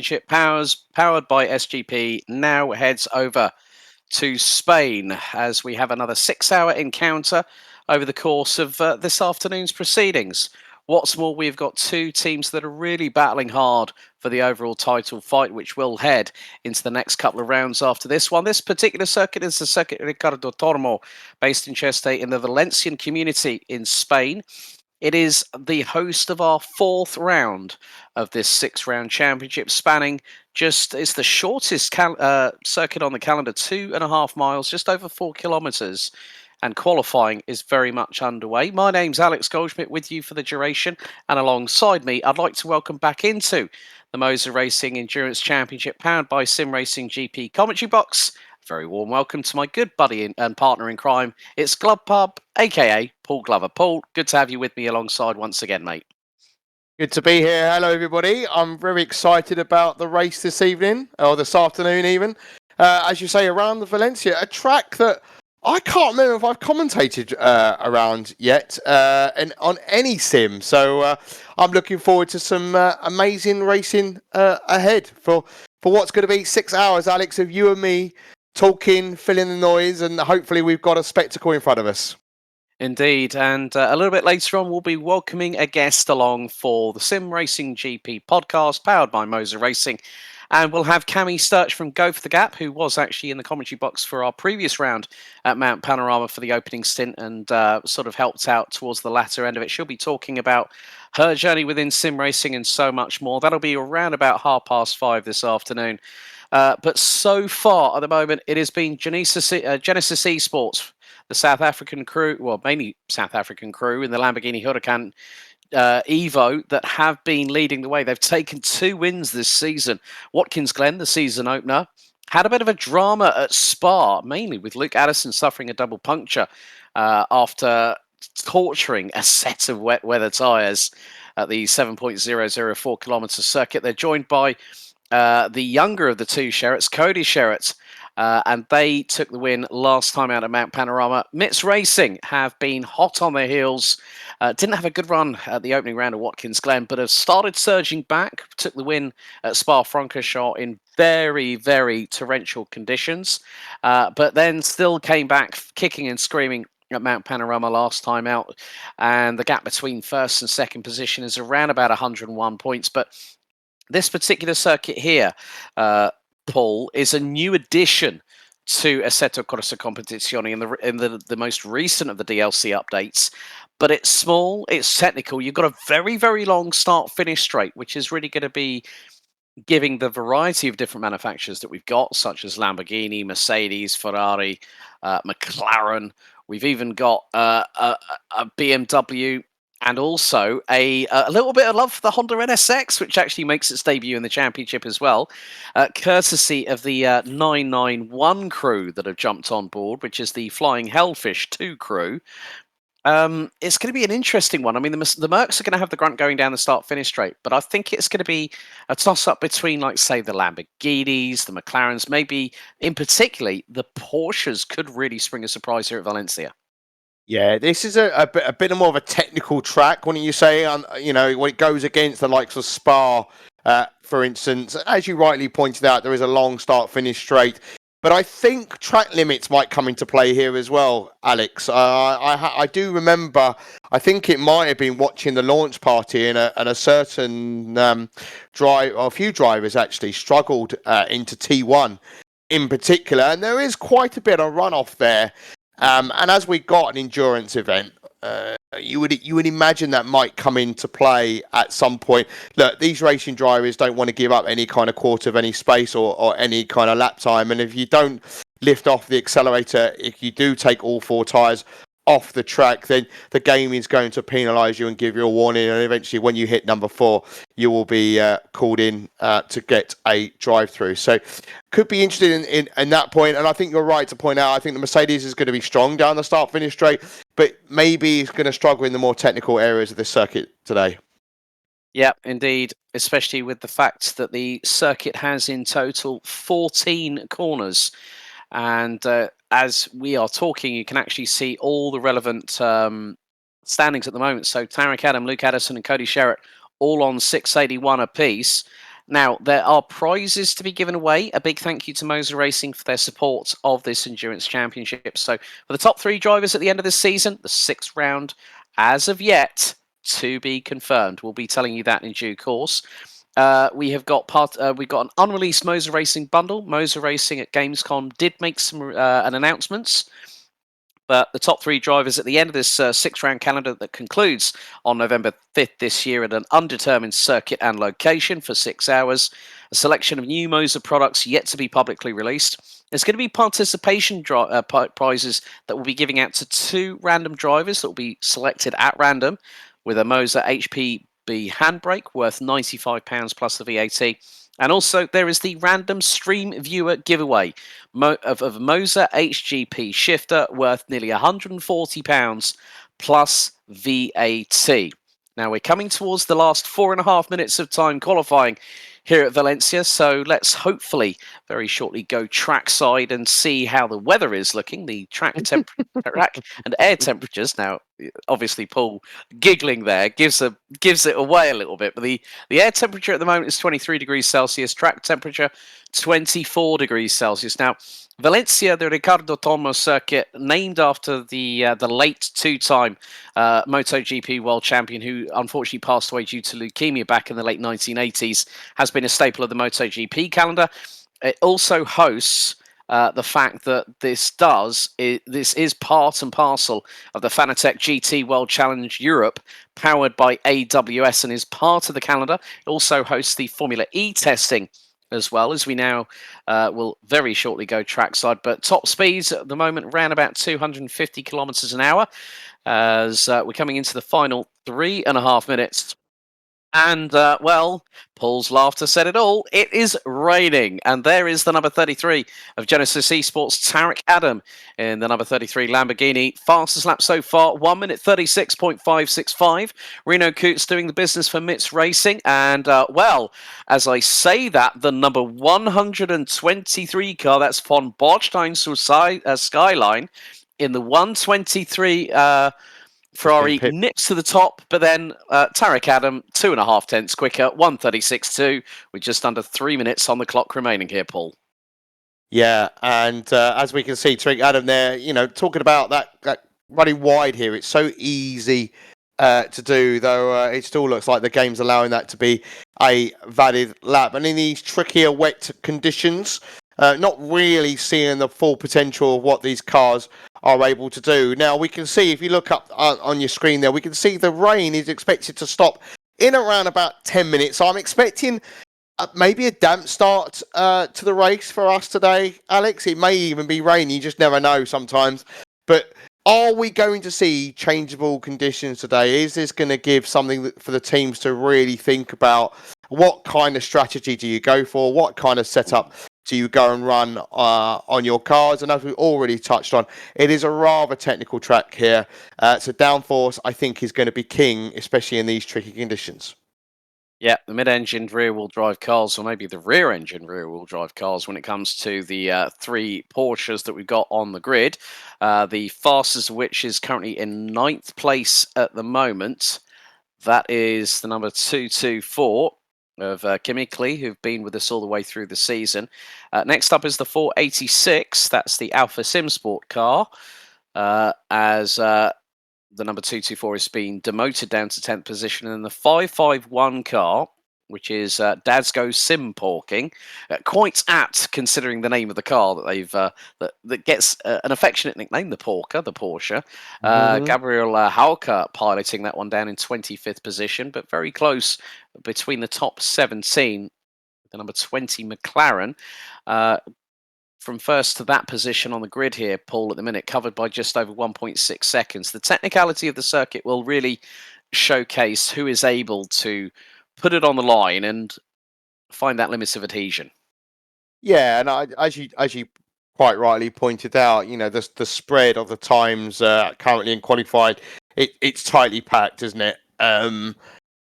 Championship powered by SGP now heads over to Spain as we have another 6-hour encounter over the course of this afternoon's proceedings. What's more, we've got two teams that are really battling hard for the overall title fight, which will head into the next couple of rounds after this one. This particular circuit is the Circuit Ricardo Tormo, based in Cheste in the Valencian community in Spain. It is the host of our fourth round of this 6-round championship, spanning it's the shortest circuit on the calendar, 2.5 miles, just over 4 kilometres. And qualifying is very much underway. My name's Alex Goldschmidt with you for the duration. And alongside me, I'd like to welcome back into the Moza Racing Endurance Championship, powered by Sim Racing GP commentary box. Very warm welcome to my good buddy and partner in crime. It's Glove Pub, aka Paul Glover. Paul, good to have you with me alongside once again, mate. Good to be here. Hello, everybody. I'm very excited about the race this evening, or this afternoon even. As you say, around the Valencia, a track that I can't remember if I've commentated around yet and on any sim. So I'm looking forward to some amazing racing ahead for what's going to be 6 hours, Alex, of you and me talking, filling the noise, and hopefully we've got a spectacle in front of us. Indeed, and a little bit later on, we'll be welcoming a guest along for the Sim Racing GP podcast, powered by Moza Racing. And we'll have Cami Sturch from Go for the Gap, who was actually in the commentary box for our previous round at Mount Panorama for the opening stint and sort of helped out towards the latter end of it. She'll be talking about her journey within sim racing and so much more. That'll be around about 5:30 this afternoon. But so far at the moment, it has been Genesis Esports, the South African crew, well, mainly South African crew in the Lamborghini Huracan Evo, that have been leading the way. They've taken 2 wins this season. Watkins Glen, the season opener, had a bit of a drama at Spa, mainly with Luke Addison suffering a double puncture after torturing a set of wet weather tyres at the 7.004 kilometre circuit. They're joined by the younger of the two Sherratts, Cody Sherratt, and they took the win last time out at Mount Panorama. Mitts Racing have been hot on their heels. Didn't have a good run at the opening round of Watkins Glen, but have started surging back. Took the win at Spa-Francorchamps in very, very torrential conditions, but then still came back kicking and screaming at Mount Panorama last time out. And the gap between first and second position is around about 101 points. But this particular circuit here, Paul, is a new addition to Assetto Corsa Competizione in the most recent of the DLC updates. But it's small, it's technical. You've got a very, very long start-finish straight, which is really going to be giving the variety of different manufacturers that we've got, such as Lamborghini, Mercedes, Ferrari, McLaren. We've even got a BMW, and also a little bit of love for the Honda NSX, which actually makes its debut in the championship as well, courtesy of the 991 crew that have jumped on board, which is the Flying Hellfish 2 crew. It's going to be an interesting one. I mean, the Mercs are going to have the grunt going down the start-finish straight, but I think it's going to be a toss-up between, like, say, the Lamborghinis, the McLarens, maybe, in particular, the Porsches could really spring a surprise here at Valencia. Yeah, this is a bit more of a technical track, wouldn't you say? You know, when it goes against the likes of Spa, for instance. As you rightly pointed out, there is a long start-finish straight. But I think track limits might come into play here as well, Alex. I do remember, I think it might have been watching the launch party, and a certain a few drivers actually struggled into T1 in particular. And there is quite a bit of runoff there. And as we got an endurance event, you would imagine that might come into play at some point. Look, these racing drivers don't want to give up any kind of quarter of any space or any kind of lap time. And if you don't lift off the accelerator, if you do take all 4 tyres off the track, then the game is going to penalise you and give you a warning. And eventually, when you hit number 4, you will be called in to get a drive-through. So could be interested in that point. And I think you're right to point out, I think the Mercedes is going to be strong down the start-finish straight, but maybe it's going to struggle in the more technical areas of this circuit today. Yeah, indeed, especially with the fact that the circuit has in total 14 corners. And as we are talking, you can actually see all the relevant standings at the moment. So Tarek Adam, Luke Addison and Cody Sherratt all on 681 apiece. Now, there are prizes to be given away. A big thank you to Moza Racing for their support of this Endurance Championship. So, for the top 3 drivers at the end of this season, the 6th round, as of yet, to be confirmed. We'll be telling you that in due course. We have got we got an unreleased Moza Racing bundle. Moza Racing at Gamescom did make some announcements. But the top 3 drivers at the end of this 6-round calendar that concludes on November 5th this year at an undetermined circuit and location for 6 hours. A selection of new Moza products yet to be publicly released. There's going to be participation prizes that we'll be giving out to 2 random drivers that will be selected at random, with a Moza HPB handbrake worth £95 plus the VAT. And also, there is the random stream viewer giveaway of a Moza HGP shifter worth nearly £140 plus VAT. Now, we're coming towards the last 4.5 minutes of time qualifying here at Valencia, so let's hopefully very shortly go trackside and see how the weather is looking, the track and air temperatures. Now, obviously, Paul giggling there gives it away a little bit, but the air temperature at the moment is 23 degrees Celsius, track temperature 24 degrees Celsius. Now, Valencia, the Ricardo Tormo circuit, named after the late 2-time MotoGP world champion who unfortunately passed away due to leukemia back in the late 1980s, has been a staple of the MotoGP calendar. It also hosts the fact that this is part and parcel of the Fanatec GT World Challenge Europe, powered by AWS, and is part of the calendar. It also hosts the Formula E testing, as well, as we now will very shortly go trackside. But top speeds at the moment around about 250 kilometers an hour, as we're coming into the final 3.5 minutes. And, well, Paul's laughter said it all. It is raining. And there is the number 33 of Genesis Esports, Tarek Adam, in the number 33 Lamborghini. Fastest lap so far, 1 minute 36.565. Reno Coots doing the business for Mitz Racing. And, well, as I say that, the number 123 car, that's von Bordstein Skyline, in the 123 Ferrari nips to the top, but then Tarek Adam, 2.5 tenths quicker, 136.2, with just under 3 minutes on the clock remaining here, Paul. Yeah, and as we can see, Tarek Adam there, talking about that running wide here, it's so easy to do, though it still looks like the game's allowing that to be a valid lap. And in these trickier wet conditions, not really seeing the full potential of what these cars are able to do. Now, we can see, if you look up on your screen there, we can see the rain is expected to stop in around about 10 minutes. So I'm expecting maybe a damp start to the race for us today, Alex. It may even be rainy, you just never know sometimes. But are we going to see changeable conditions today? Is this going to give something for the teams to really think about? What kind of strategy do you go for? What kind of setup do you go and run on your cars? And as we've already touched on, it is a rather technical track here. So downforce, I think, is going to be king, especially in these tricky conditions. Yeah, the mid-engined rear-wheel drive cars, or maybe the rear-engine rear-wheel drive cars when it comes to the 3 Porsches that we've got on the grid. The fastest of which is currently in 9th place at the moment. That is the number 224 of Kimikli, who've been with us all the way through the season. Next up is the 486. That's the Alpha Sim Sport car. As the number 224 has been demoted down to 10th position. And the 551 car, which is Dazgo Sim Porking, quite apt considering the name of the car that they've that gets an affectionate nickname, the Porsche. Gabriel Hauke piloting that one down in 25th position, but very close between the top 17. The number 20 McLaren. From first to that position on the grid here, Paul, at the minute, covered by just over 1.6 seconds. The technicality of the circuit will really showcase who is able to put it on the line and find that limit of adhesion. Yeah, and as you quite rightly pointed out, the spread of the times currently in qualified, it's tightly packed, isn't it? And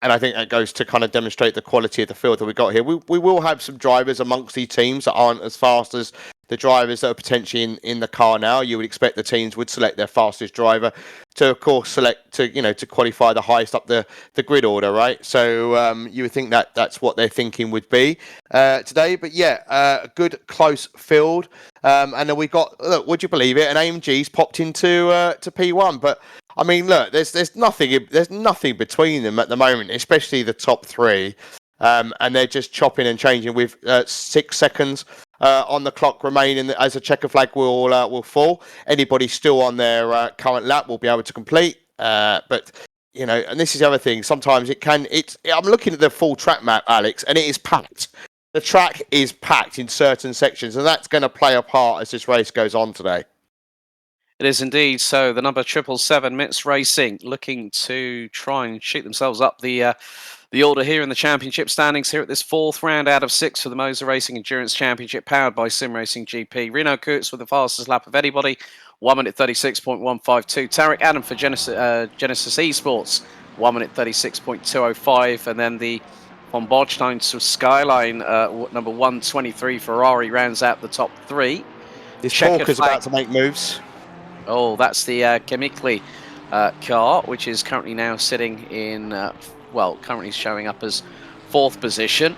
I think that goes to kind of demonstrate the quality of the field that we got here. We will have some drivers amongst these teams that aren't as fast as the drivers that are potentially in the car now. You would expect the teams would select their fastest driver to, of course, select to qualify the highest up the grid order, right? So you would think that that's what their thinking would be today. But yeah, a good close field. And then we got, look, would you believe it? An AMG's popped into to P1, but I mean, look, there's nothing between them at the moment, especially the top three, and they're just chopping and changing with 6 seconds on the clock remaining as a checker flag will fall. Anybody still on their current lap will be able to complete, but. And this is the other thing. Sometimes I'm looking at the full track map, Alex, and it is packed. The track is packed in certain sections, and that's going to play a part as this race goes on today. It is indeed. So the number 777 Mits Racing looking to try and shoot themselves up the order here in the championship standings here at this 4th round out of 6 for the Moza Racing Endurance Championship powered by Sim Racing GP. Reno Kurtz with the fastest lap of anybody, 1 minute 36.152. Tarek Adam for Genesis Esports, 1 minute 36.205. And then the von Bordstein to Skyline, number 123 Ferrari rounds out the top 3. This Porker's about to make moves. Oh, that's the Chemically car, which is currently now sitting in, currently showing up as 4th position.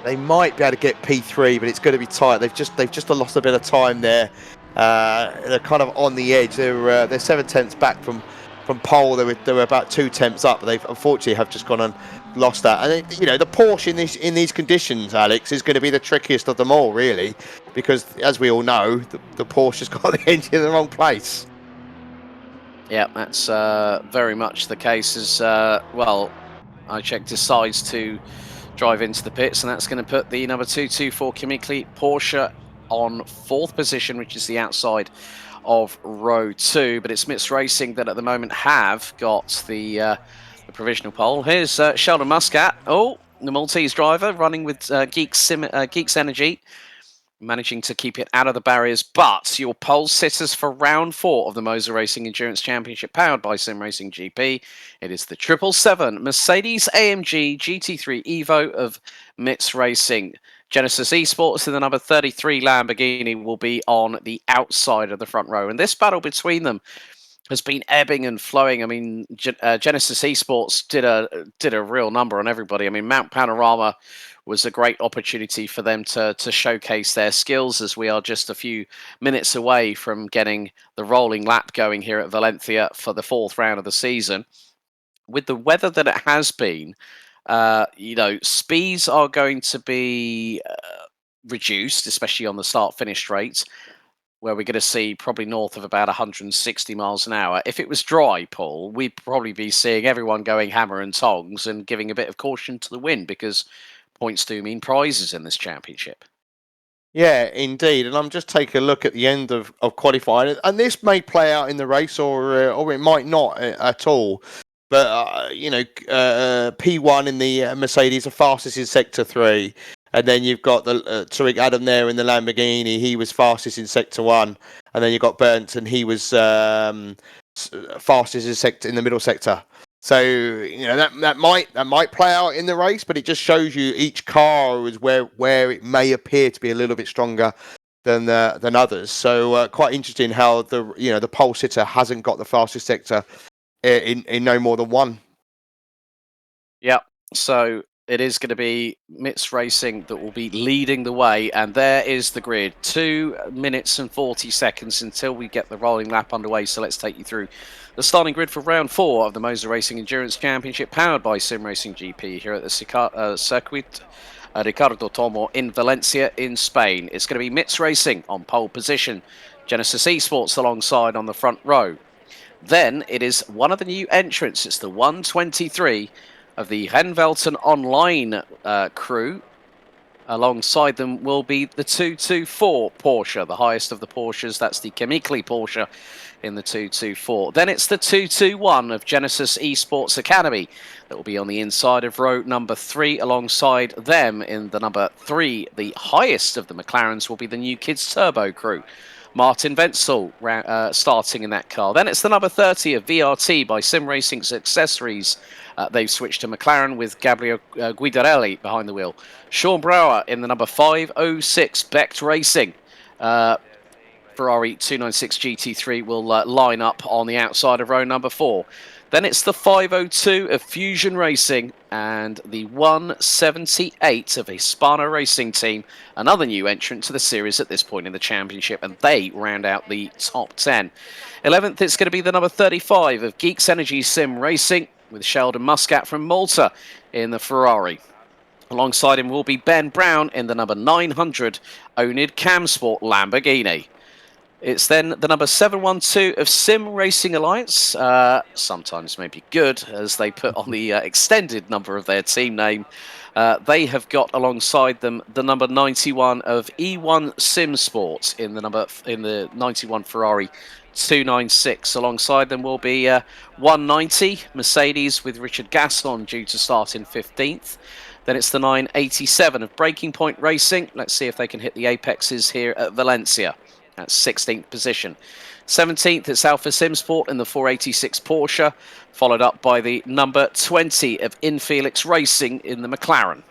They might be able to get P3, but it's going to be tight. They've just lost a bit of time there. They're kind of on the edge. They're 7/10 back from pole. They were about 2 tenths up, but they've unfortunately have just gone and lost that. And the Porsche in these conditions, Alex, is going to be the trickiest of them all, really, because as we all know, the Porsche has got the engine in the wrong place. Yeah, that's very much the case. As iCheck decides to drive into the pits, and that's going to put the number 224 Chemically Porsche on 4th position, which is the outside of row 2. But it's Mits Racing that at the moment have got the provisional pole. Here's Sheldon Muscat. Oh, the Maltese driver running with Geeks Energy, managing to keep it out of the barriers. But your pole sitters for round 4 of the Moza Racing Endurance Championship powered by Sim Racing GP. It is the 777 Mercedes AMG GT3 Evo of Mits Racing. Genesis Esports in the number 33 Lamborghini will be on the outside of the front row. And this battle between them has been ebbing and flowing. I mean, Genesis Esports did a real number on everybody. I mean, Mount Panorama was a great opportunity for them to showcase their skills, as we are just a few minutes away from getting the rolling lap going here at Valencia for the 4th round of the season. With the weather that it has been, speeds are going to be reduced, especially on the start-finish straights, where we're going to see probably north of about 160 miles an hour. If it was dry, Paul, we'd probably be seeing everyone going hammer and tongs and giving a bit of caution to the wind, because points do mean prizes in this championship. Yeah, indeed. And I'm just taking a look at the end of qualifying, and this may play out in the race, or it might not at all. But P1 in the Mercedes, the fastest in Sector 3. And then you've got the Tariq Adam there in the Lamborghini. He was fastest in Sector 1. And then you've got Burnt, and he was fastest in the middle sector. So that might play out in the race, but it just shows you each car is where it may appear to be a little bit stronger than others. So quite interesting how the pole sitter hasn't got the fastest sector in no more than one. Yeah. So it is going to be Mits Racing that will be leading the way, and there is the grid. 2 minutes and 40 seconds until we get the rolling lap underway. So let's take you through the starting grid for round 4 of the Moza Racing Endurance Championship, powered by Sim Racing GP here at the circuit Ricardo Tomo in Valencia in Spain. It's going to be Mits Racing on pole position, Genesis Esports alongside on the front row. Then it is one of the new entrants. It's the 123 of the Renvelten Online crew. Alongside them will be the 224 Porsche, the highest of the Porsches. That's the Chemically Porsche in the 224. Then it's the 221 of Genesis Esports Academy that will be on the inside of row number 3. Alongside them in the number 3, the highest of the McLarens will be the New Kids Turbo crew. Martin Wenzel starting in that car. Then it's the number 30 of VRT by Sim Racing's Accessories. They've switched to McLaren with Gabriel Guidarelli behind the wheel. Sean Brower in the number 506 Becht Racing. Ferrari 296 GT3 will line up on the outside of row number 4. Then it's the 502 of Fusion Racing and the 178 of Hispano Racing Team, another new entrant to the series at this point in the championship, and they round out the top 10. 11th, it's going to be the number 35 of Geeks Energy Sim Racing with Sheldon Muscat from Malta in the Ferrari. Alongside him will be Ben Brown in the number 900 Onid Camsport Lamborghini. It's then the number 712 of Sim Racing Alliance. Sometimes maybe good, as they put on the extended number of their team name. They have got alongside them the number 91 of E1 Sim Sports in the 91 Ferrari 296. Alongside them will be 190 Mercedes with Richard Gaston due to start in 15th. Then it's the 987 of Breaking Point Racing. Let's see if they can hit the apexes here at Valencia. That's 16th position. 17th, it's Alpha Simsport in the 486 Porsche, followed up by the number 20 of Infelix Racing in the McLaren.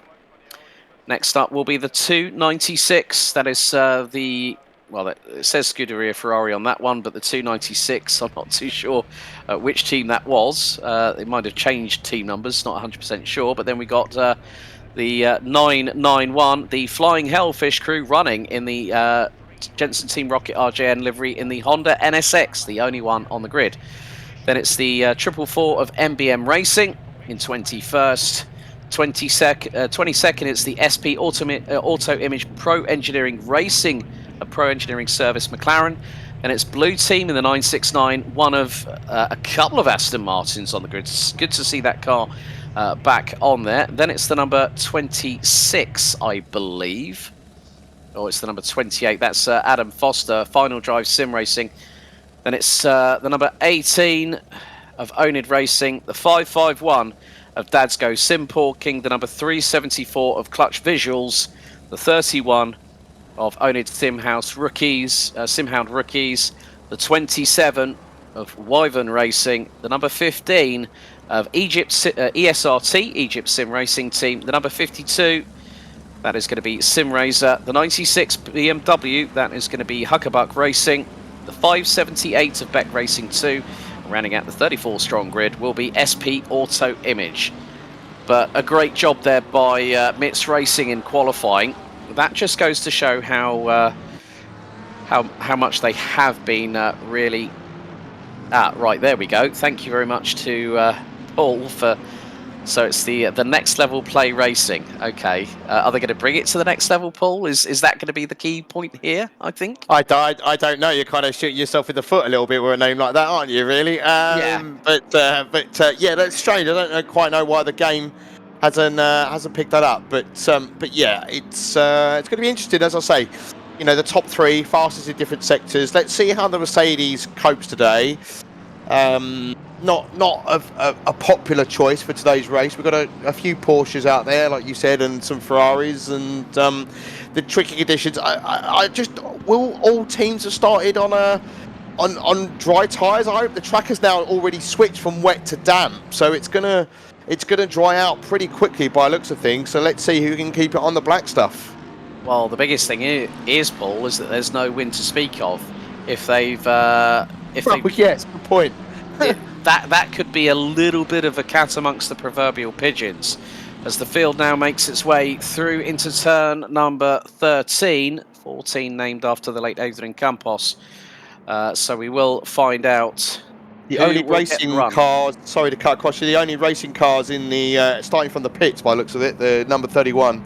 Next up will be the 296. That is it says Scuderia Ferrari on that one, but the 296, I'm not too sure which team that was. They might have changed team numbers, not 100% sure. But then we got the 991, the Flying Hellfish crew running in the Jensen Team Rocket RJN livery in the Honda NSX, the only one on the grid. Then it's the 444 of MBM Racing in 21st. 22nd, it's the SP Auto Image Pro Engineering Racing, a Pro Engineering Service McLaren. And it's Blue Team in the 969, one of a couple of Aston Martins on the grid. It's good to see that car back on there. Then it's the number 26, I believe. Oh, it's the number 28. That's Adam Foster, Final Drive Sim Racing. Then it's the number 18 of Onid Racing, the 551 of Dadsgo Simpor King, the number 374 of Clutch Visuals, the 31 of Onid Simhound Rookies, the 27 of Wyvern Racing, the number 15 of ESRT, Egypt Sim Racing Team, the number 52, that is going to be Simrazer, the 96 BMW, that is going to be Huckabuck Racing, the 578 of Beck Racing 2, rounding out the 34 strong grid will be SP Auto Image. But a great job there by MITS Racing in qualifying. That just goes to show how much they have been really. Right, there we go. Thank you very much to Paul for. So it's the next level play racing. Okay, are they going to bring it to the next level, Paul? Is that going to be the key point here? I think. I don't know. You're kind of shooting yourself in the foot a little bit with a name like that, aren't you? Really? Yeah. But yeah, that's strange. I don't quite know why the game hasn't picked that up. But yeah, it's going to be interesting, as I say. You know, the top three fastest in different sectors. Let's see how the Mercedes copes today. Not a popular choice for today's race. We've got a few Porsches out there, like you said, and some Ferraris, and the tricky conditions. I just will all teams have started on dry tyres. I hope the track has now already switched from wet to damp, so it's gonna dry out pretty quickly by the looks of things. So let's see who can keep it on the black stuff. Well, the biggest thing is, Paul, is that there's no wind to speak of. Yes, good point. that could be a little bit of a cat amongst the proverbial pigeons, as the field now makes its way through into turn number 13, 14 named after the late Adrian Campos. So we will find out. The only racing cars, sorry to cut across you, the only racing cars in the starting from the pits by the looks of it, the number 31.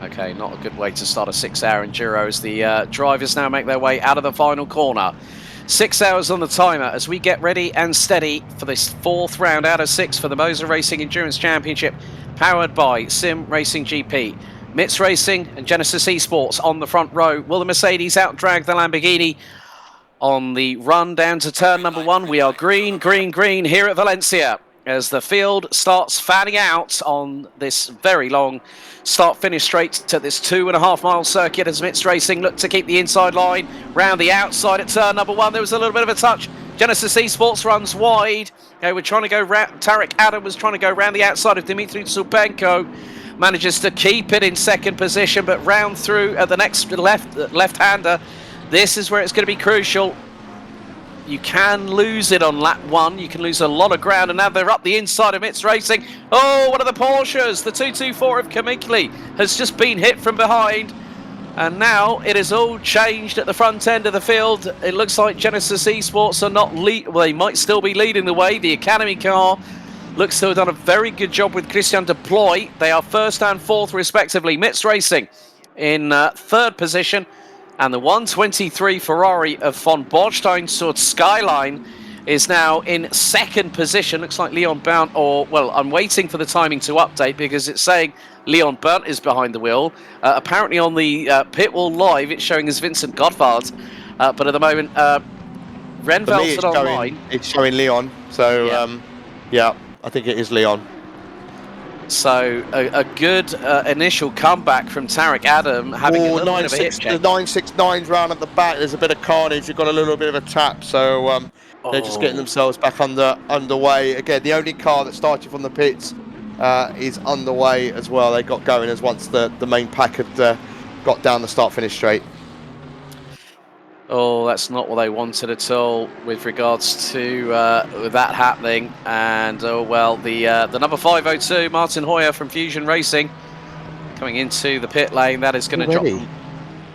Okay, not a good way to start a 6-hour enduro as the drivers now make their way out of the final corner. 6 hours on the timer as we get ready and steady for this fourth round out of 6 for the Moza Racing Endurance Championship, powered by Sim Racing GP. MITS Racing and Genesis Esports on the front row. Will the Mercedes outdrag the Lamborghini? On the run down to turn number 1, we are green here at Valencia as the field starts fanning out on this very long start-finish straight to this 2.5-mile circuit as MITS Racing look to keep the inside line. Round the outside at turn number 1, there was a little bit of a touch. Genesis Esports runs wide. We're trying to go Tarek Adam was trying to go round the outside of Dmitry Tsupenko. manages to keep it in second position, but round through at the next left-hander. This is where it's going to be crucial. You can lose it on lap 1. You can lose a lot of ground, and now they're up the inside of Mitz Racing. Oh, one of the Porsches, the 224 of Kamikli, has just been hit from behind. And now it is all changed at the front end of the field. It looks like Genesis Esports are not well, they might still be leading the way. The Academy car looks to have done a very good job with Christian Deploy. They are first and fourth, respectively. Mitz Racing in third position. And the 123 Ferrari of von Bordstein Skyline is now in second position. Looks like Leon Berndt, I'm waiting for the timing to update because it's saying Leon Berndt is behind the wheel. Apparently on the pit wall live, it's showing as Vincent Gottwald. But at the moment, Renveldt online. It's showing Leon. So, yeah, I think it is Leon. So a good initial comeback from Tarek Adam, having a little bit of a hit check. The 969's round at the back. There's a bit of carnage. You've got a little bit of a tap. So they're just getting themselves back underway. Again, the only car that started from the pits is underway as well. They got going as once the main pack had got down the start-finish straight. Oh, that's not what they wanted at all with regards to that happening. And, the number 502, Martin Hoyer from Fusion Racing, coming into the pit lane. That is going to drop.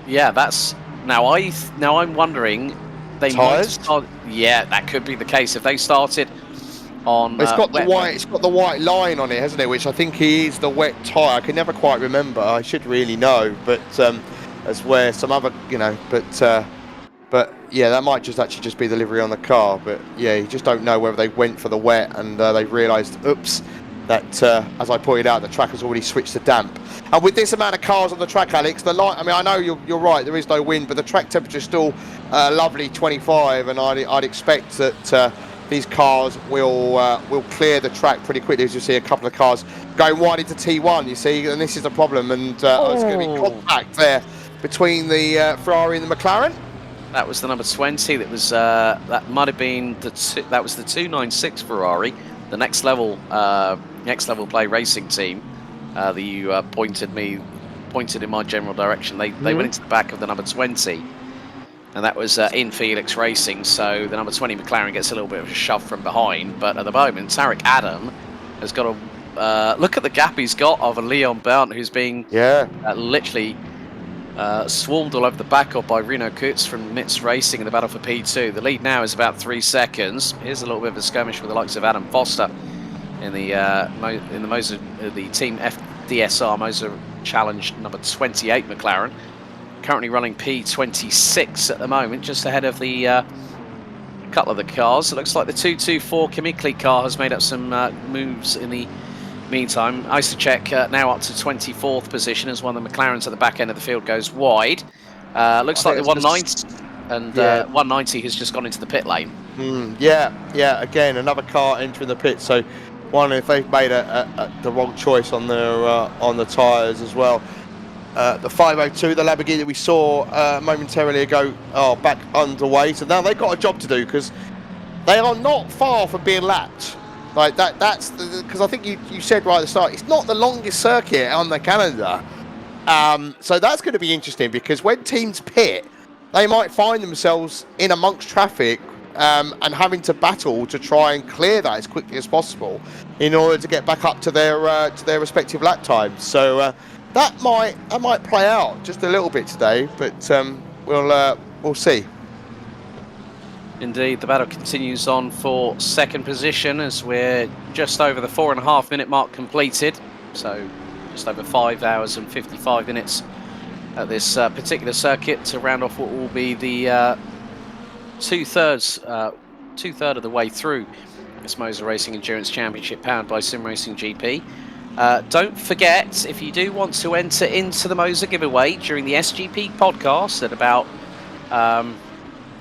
Yeah, that's... Now I'm wondering... They might start, yeah, that could be the case. If they started on... It's got the white line on it, hasn't it? Which I think is the wet tyre. I can never quite remember. I should really know. But as where some other, But yeah, that might actually just be the livery on the car. But yeah, you just don't know whether they went for the wet and they've realised, oops, that as I pointed out, the track has already switched to damp. And with this amount of cars on the track, Alex, the light. I mean, I know you're right. There is no wind, but the track temperature is still lovely, 25, and I'd expect that these cars will clear the track pretty quickly. As you see, a couple of cars going wide into T1. You see, and this is the problem. And it's going to be contact there between the Ferrari and the McLaren. That was the number 20. That was that might have been that was the 296 Ferrari, the next level play racing team that you pointed in my general direction. They went into the back of the number 20, and that was in Felix Racing. So the number 20 McLaren gets a little bit of a shove from behind. But at the moment, Tarek Adam has got a look at the gap he's got of a Leon Berndt, who's being literally swarmed all over the back of by Reno Kutz from Mitz Racing in the battle for P2. The lead now is about 3 seconds. Here's a little bit of a skirmish with the likes of Adam Foster in the Moza, the Team FDSR Moza Challenge number 28 McLaren. Currently running P26 at the moment, just ahead of the couple of the cars. It looks like the 224 Kamikli car has made up some moves in the meantime. Isocek now up to 24th position as one of the McLarens at the back end of the field goes wide. Looks like the 190 and 190 has just gone into the pit lane. Yeah. Again, another car entering the pit. So, wondering if they've made the wrong choice on the tyres as well. The 502, the Lamborghini that we saw momentarily ago, are back underway. So now they've got a job to do because they are not far from being lapped. Like that's because I think you said right at the start, it's not the longest circuit on the calendar. So that's going to be interesting because when teams pit, they might find themselves in amongst traffic and having to battle to try and clear that as quickly as possible in order to get back up to their respective lap times. So that might play out just a little bit today, but we'll see. Indeed, the battle continues on for second position as we're just over the 4.5 minute mark completed. So just over 5 hours and 55 minutes at this particular circuit to round off what will be the two-third of the way through this Moza Racing Endurance Championship powered by Sim Racing GP. Don't forget, if you do want to enter into the Moza giveaway during the SGP podcast at about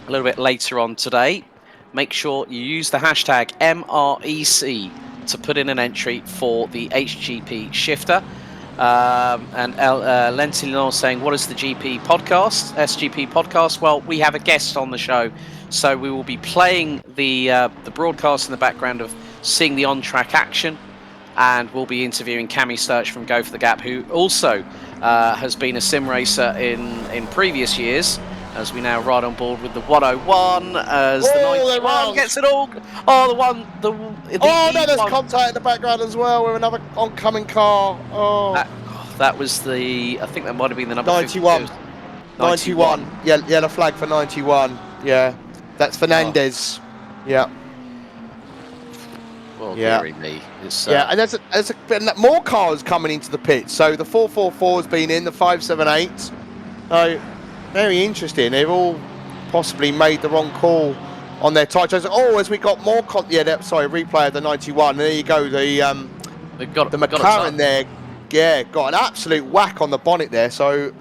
a little bit later on today, make sure you use the hashtag MREC to put in an entry for the HGP shifter. And Lentilon saying, what is the GP podcast? SGP podcast? Well, we have a guest on the show, so we will be playing the broadcast in the background of seeing the on-track action and we'll be interviewing Cammy Sturch from Go for the Gap, who also has been a sim racer in previous years, as we now ride on board with the 101 as the 91 gets it all. Oh, the Oh no, there's E1. contact in the background as well with another oncoming car. That was I think that might have been the number 91. 52. 91. Yellow flag for 91. Yeah, that's Fernandez. Yeah. Well, dearie me. Yeah, and there's more cars coming into the pit. So the 444 has been in, the 578. So very interesting. They've all possibly made the wrong call on their tires. Oh, as we got more replay of the 91. There you go. The McLaren there. Yeah, got an absolute whack on the bonnet there. So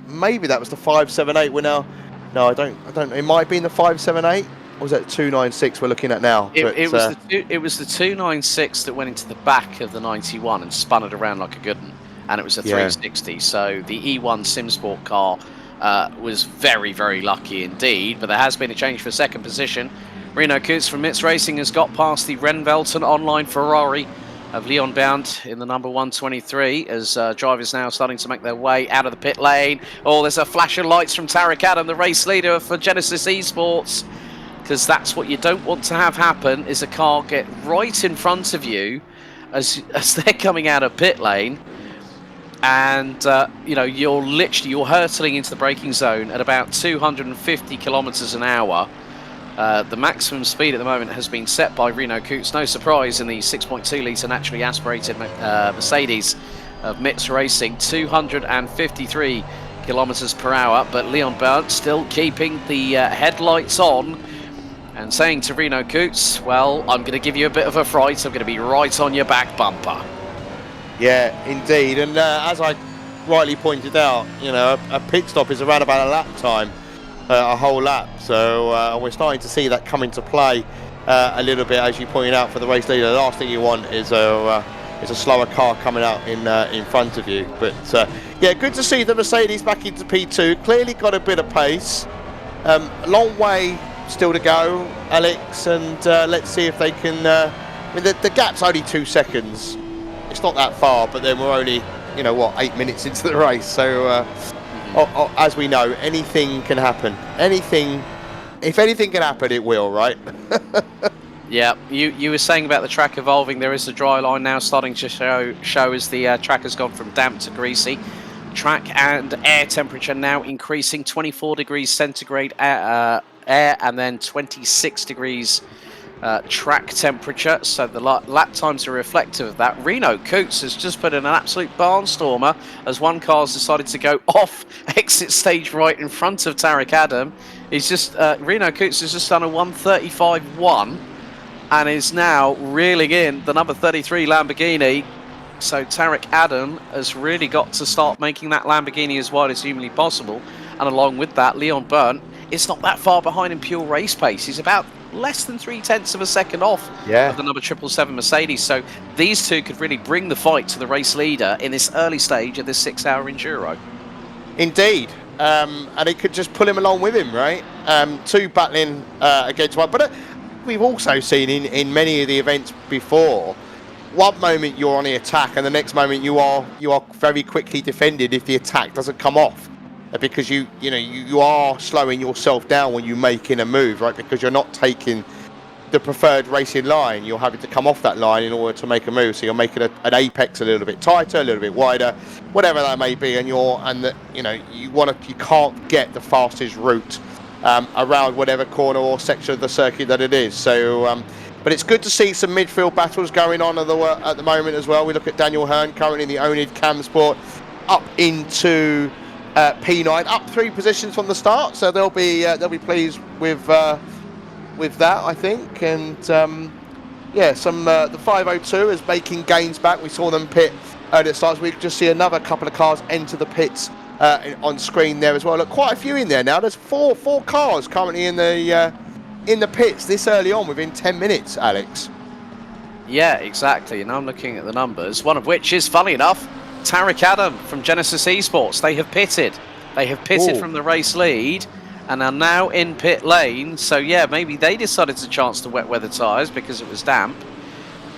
maybe that was the 578. We're now. No, I don't. It might have been the 578. Or was that 296 we're looking at now? It was the 296 that went into the back of the 91 and spun it around like a good one, and it was a 360. So the E1 SimSport car was very, very lucky indeed. But there has been a change for second position. Reno Kutz from Mitz Racing has got past the Renvelton online Ferrari of Leon Bound in the number 123 as drivers now starting to make their way out of the pit lane. Oh, there's a flash of lights from Tarek Adam, the race leader for Genesis Esports. Because that's what you don't want to have happen, is a car get right in front of you as they're coming out of pit lane, and you're hurtling into the braking zone at about 250 kilometers an hour. The maximum speed at the moment has been set by Reno Kutz, no surprise, in the 6.2 litre naturally aspirated Mercedes of Mitz Racing, 253 kilometers per hour. But Leon Berndt still keeping the headlights on and saying to Reno Kutz, well, I'm going to give you a bit of a fright. I'm going to be right on your back bumper. Yeah, indeed. And as I rightly pointed out, a pit stop is around about a lap time, a whole lap. So we're starting to see that come into play a little bit, as you pointed out, for the race leader. The last thing you want is a slower car coming out in front of you. But yeah, good to see the Mercedes back into P2. Clearly got a bit of pace. A long way still to go, Alex, and let's see if they can. The gap's only 2 seconds. It's not that far, but then we're only 8 minutes into the race. So as we know, anything can happen. If anything can happen, it will, right? Yeah, you were saying about the track evolving. There is a dry line now starting to show as the track has gone from damp to greasy. Track and air temperature now increasing, 24 degrees centigrade air and then 26 degrees track temperature. So the lap times are reflective of that. Reno Kutz has just put in an absolute barnstormer as one car's decided to go off exit stage right in front of Tarek Adam. Reno Kutz has just done a 135.1 and is now reeling in the number 33 Lamborghini. So Tarek Adam has really got to start making that Lamborghini as wide as humanly possible. And along with that, Leon Berndt is not that far behind in pure race pace. He's about less than 0.3 of a second off of the number 777 Mercedes. So these two could really bring the fight to the race leader in this early stage of this 6-hour enduro. Indeed. And it could just pull him along with him, right? Two battling against one. But we've also seen in many of the events before, one moment you're on the attack and the next moment you are very quickly defended if the attack doesn't come off, because you are slowing yourself down when you're making a move, right? Because you're not taking the preferred racing line, you're having to come off that line in order to make a move. So you're making an apex a little bit tighter, a little bit wider, whatever that may be, and you can't get the fastest route around whatever corner or section of the circuit that it is. So but it's good to see some midfield battles going on at the moment as well. We look at Daniel Hearn currently in the Onid Cam Sport up into P9, up 3 positions from the start. So they'll be pleased with that, I think. And the 502 is making gains back. We saw them pit earlier at the start. We could just see another couple of cars enter the pits on screen there as well. Look, quite a few in there now. There's four cars currently in the pits this early on, within 10 minutes, Alex. Yeah, exactly. And I'm looking at the numbers, one of which is, funny enough, Tarek Adam from Genesis Esports. They have pitted from the race lead and are now in pit lane. So yeah, maybe they decided to chance the wet weather tyres because it was damp.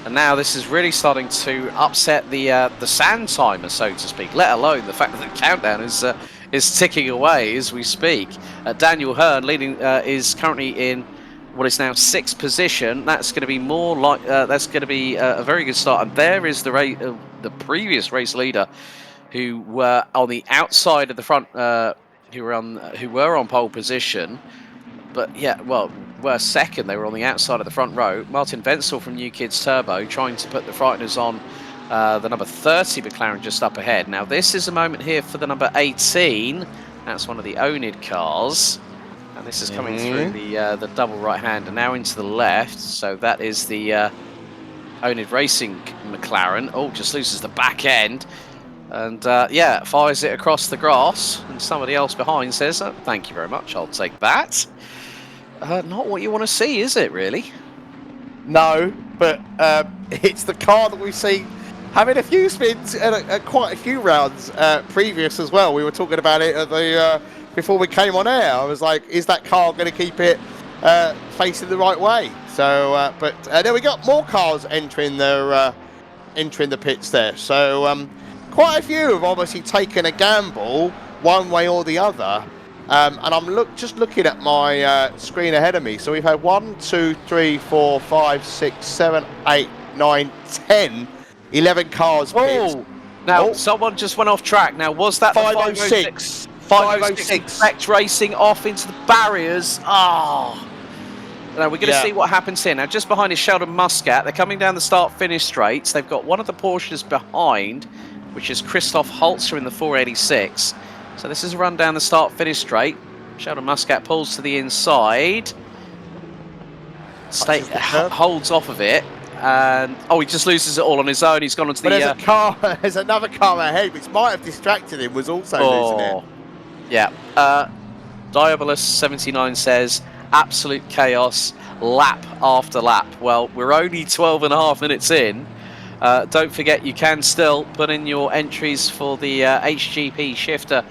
And now this is really starting to upset the sand timer, so to speak. Let alone the fact that the countdown is ticking away as we speak. Daniel Hearn leading is currently in what is now 6th position. That's going to be more like that's going to be a very good start. And there is the previous race leader, who were on the outside of the front, who were on pole position. But yeah, well, were second. They were on the outside of the front row. Martin Wenzel from New Kids Turbo trying to put the frighteners on the number 30 McLaren just up ahead. Now, this is a moment here for the number 18. That's one of the Onid cars. And this is coming through the double right hand and now into the left. So that is the Onid Racing McLaren. Oh, just loses the back end. And yeah, fires it across the grass. And somebody else behind says, oh, thank you very much, I'll take that. Not what you want to see, is it, really? No, but it's the car that we've seen having a few spins and quite a few rounds previous as well. We were talking about it at the before we came on air. I was like, is that car going to keep it facing the right way? So, but there we got more cars entering the pits there. So quite a few have obviously taken a gamble one way or the other. And I'm just looking at my screen ahead of me. So we've had 1, 2, 3, 4, 5, 6, 7, 8, 9, 10, 11 cars. Oh, now someone just went off track. Now, was that 506? 506 Effect Racing off into the barriers. Oh. Now we're going to see what happens here. Now, just behind is Sheldon Muscat. They're coming down the start-finish straights. They've got one of the Porsches behind, which is Christoph Holzer in the 486. So this is a run down the start-finish straight. Sheldon Muscat pulls to the inside. Holds off of it. And he just loses it all on his own. He's gone onto the... There's a car. There's another car ahead, which might have distracted him. Was also losing it. Yeah. Diabolus79 says, absolute chaos, lap after lap. Well, we're only 12.5 minutes in. Don't forget, you can still put in your entries for the HGP shifter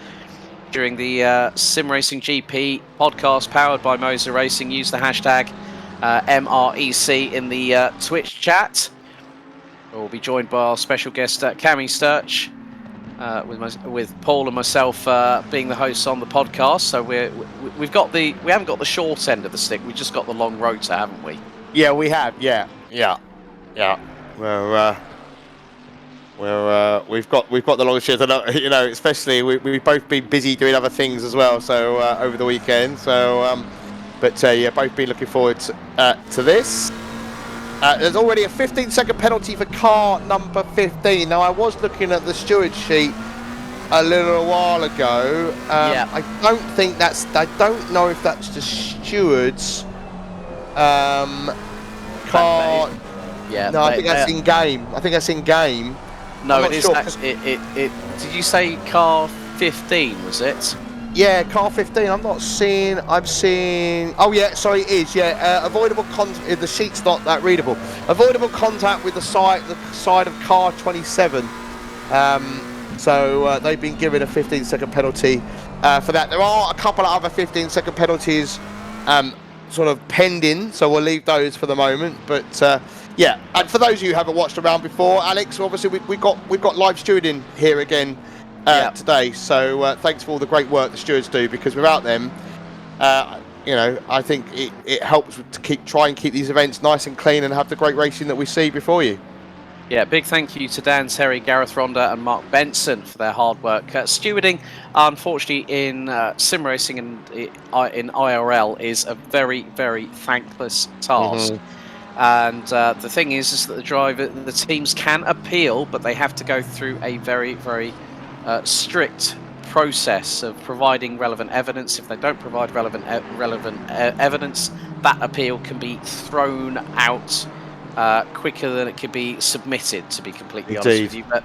during the Sim Racing GP podcast powered by Moza Racing. Use the hashtag MREC in the Twitch chat. We'll be joined by our special guest, Cammy Sturch, with Paul and myself being the hosts on the podcast. So we haven't got the short end of the stick. We just got the long rotor, haven't we? Yeah, we have. Yeah. We've got the longest shift, you know, especially we've both been busy doing other things as well. So over the weekend, so yeah, both been looking forward to this. There's already a 15-second penalty for car number 15. Now, I was looking at the steward sheet a little while ago. I don't know if that's the steward's car. Yeah. No, I think that's in game. I think that's in game. No, it is. Sure. Did you say car 15? Was it? Yeah, car 15. I'm seeing. Oh yeah, sorry, it is. Yeah, avoidable contact. The sheet's not that readable. Avoidable contact with the side of car 27. So they've been given a 15-second penalty for that. There are a couple of other 15-second penalties sort of pending, so we'll leave those for the moment. But yeah, and for those of you who haven't watched around before, Alex, obviously we've got live stewarding here again today. So thanks for all the great work the stewards do, because without them, you know, I think it helps to try and keep these events nice and clean and have the great racing that we see before you. Yeah, big thank you to Dan Terry, Gareth Ronda and Mark Benson for their hard work. Stewarding, unfortunately, in sim racing and in IRL is a very, very thankless task. And the thing is that the teams can appeal, but they have to go through a very, very strict process of providing relevant evidence. If they don't provide relevant evidence, that appeal can be thrown out quicker than it could be submitted, to be completely honest with you. But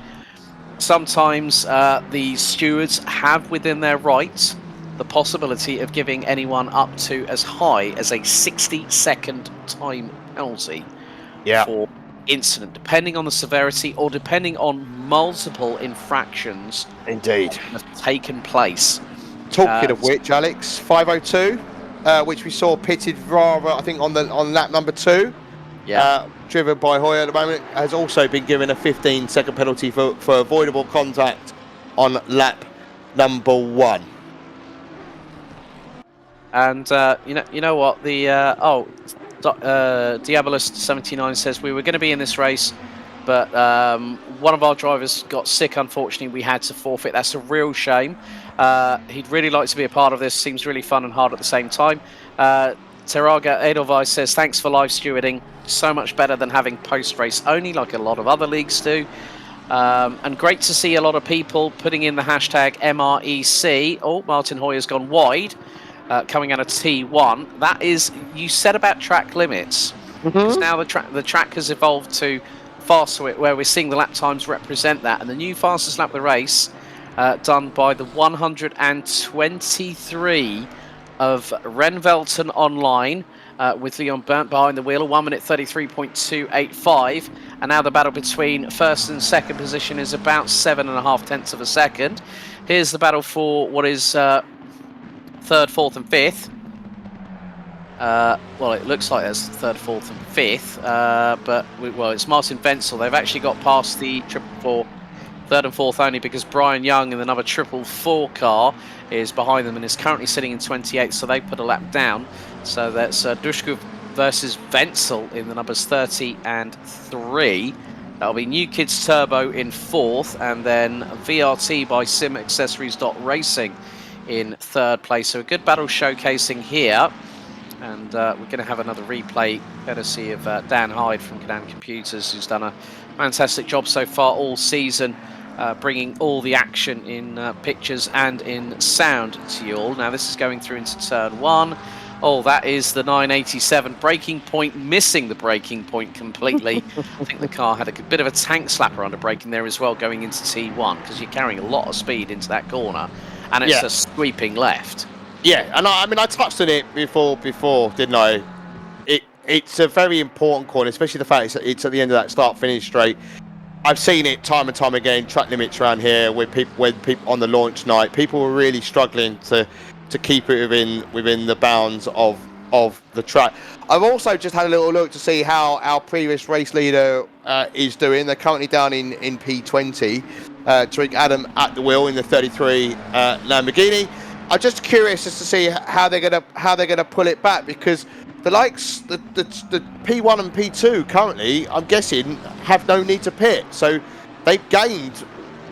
sometimes the stewards have within their rights the possibility of giving anyone up to as high as a 60-second time penalty for incident, depending on the severity or depending on multiple infractions that have taken place. Talking of which, Alex, 502, which we saw pitted rather, I think, on lap number 2. driven by Hoyer at the moment, has also been given a 15-second penalty for avoidable contact on lap number 1. And you know what? The Diabolist 79 says we were going to be in this race, but one of our drivers got sick. Unfortunately, we had to forfeit. That's a real shame. He'd really like to be a part of this. Seems really fun and hard at the same time. Teraga Edelweiss says thanks for live stewarding. So much better than having post-race only, like a lot of other leagues do. And great to see a lot of people putting in the hashtag MREC. Oh, Martin Hoyer's gone wide. Coming out of T1. That is, you said about track limits, because now the track has evolved to faster, where we're seeing the lap times represent that, and the new fastest lap of the race done by the 123 of Renvelton Online, with Leon Burnt behind the wheel, 1 minute 33.285, and now the battle between first and second position is about 7.5 tenths of a second. Here's the battle for what is third, fourth, and fifth. Well, it looks like there's third, fourth, and fifth, but it's Martin Wenzel. They've actually got past the 444, third and fourth only because Brian Young in the number 444 car is behind them and is currently sitting in 28th, so they put a lap down. So that's Dushku versus Wenzel in the numbers 30 and 3. That'll be New Kids Turbo in fourth, and then VRT by Sim Accessories Racing in third place. So a good battle showcasing here, and we're going to have another replay courtesy of Dan Hyde from Cadan Computers, who's done a fantastic job so far all season, bringing all the action in pictures and in sound to you all. Now this is going through into turn 1. Oh, that is the 987 braking point, missing the braking point completely. I think the car had a bit of a tank slapper under braking there as well, going into T1, because you're carrying a lot of speed into that corner, and it's a sweeping left. Yeah, and I mean, I touched on it before, didn't I? It's a very important corner, especially the fact it's at the end of that start-finish straight. I've seen it time and time again, track limits around here, when people on the launch night, people were really struggling to keep it within the bounds of the track. I've also just had a little look to see how our previous race leader is doing. They're currently down in P20. Tariq Adam at the wheel in the 33 Lamborghini. I'm just curious as to see how they're gonna pull it back, because the P1 and P2 currently, I'm guessing, have no need to pit, so they've gained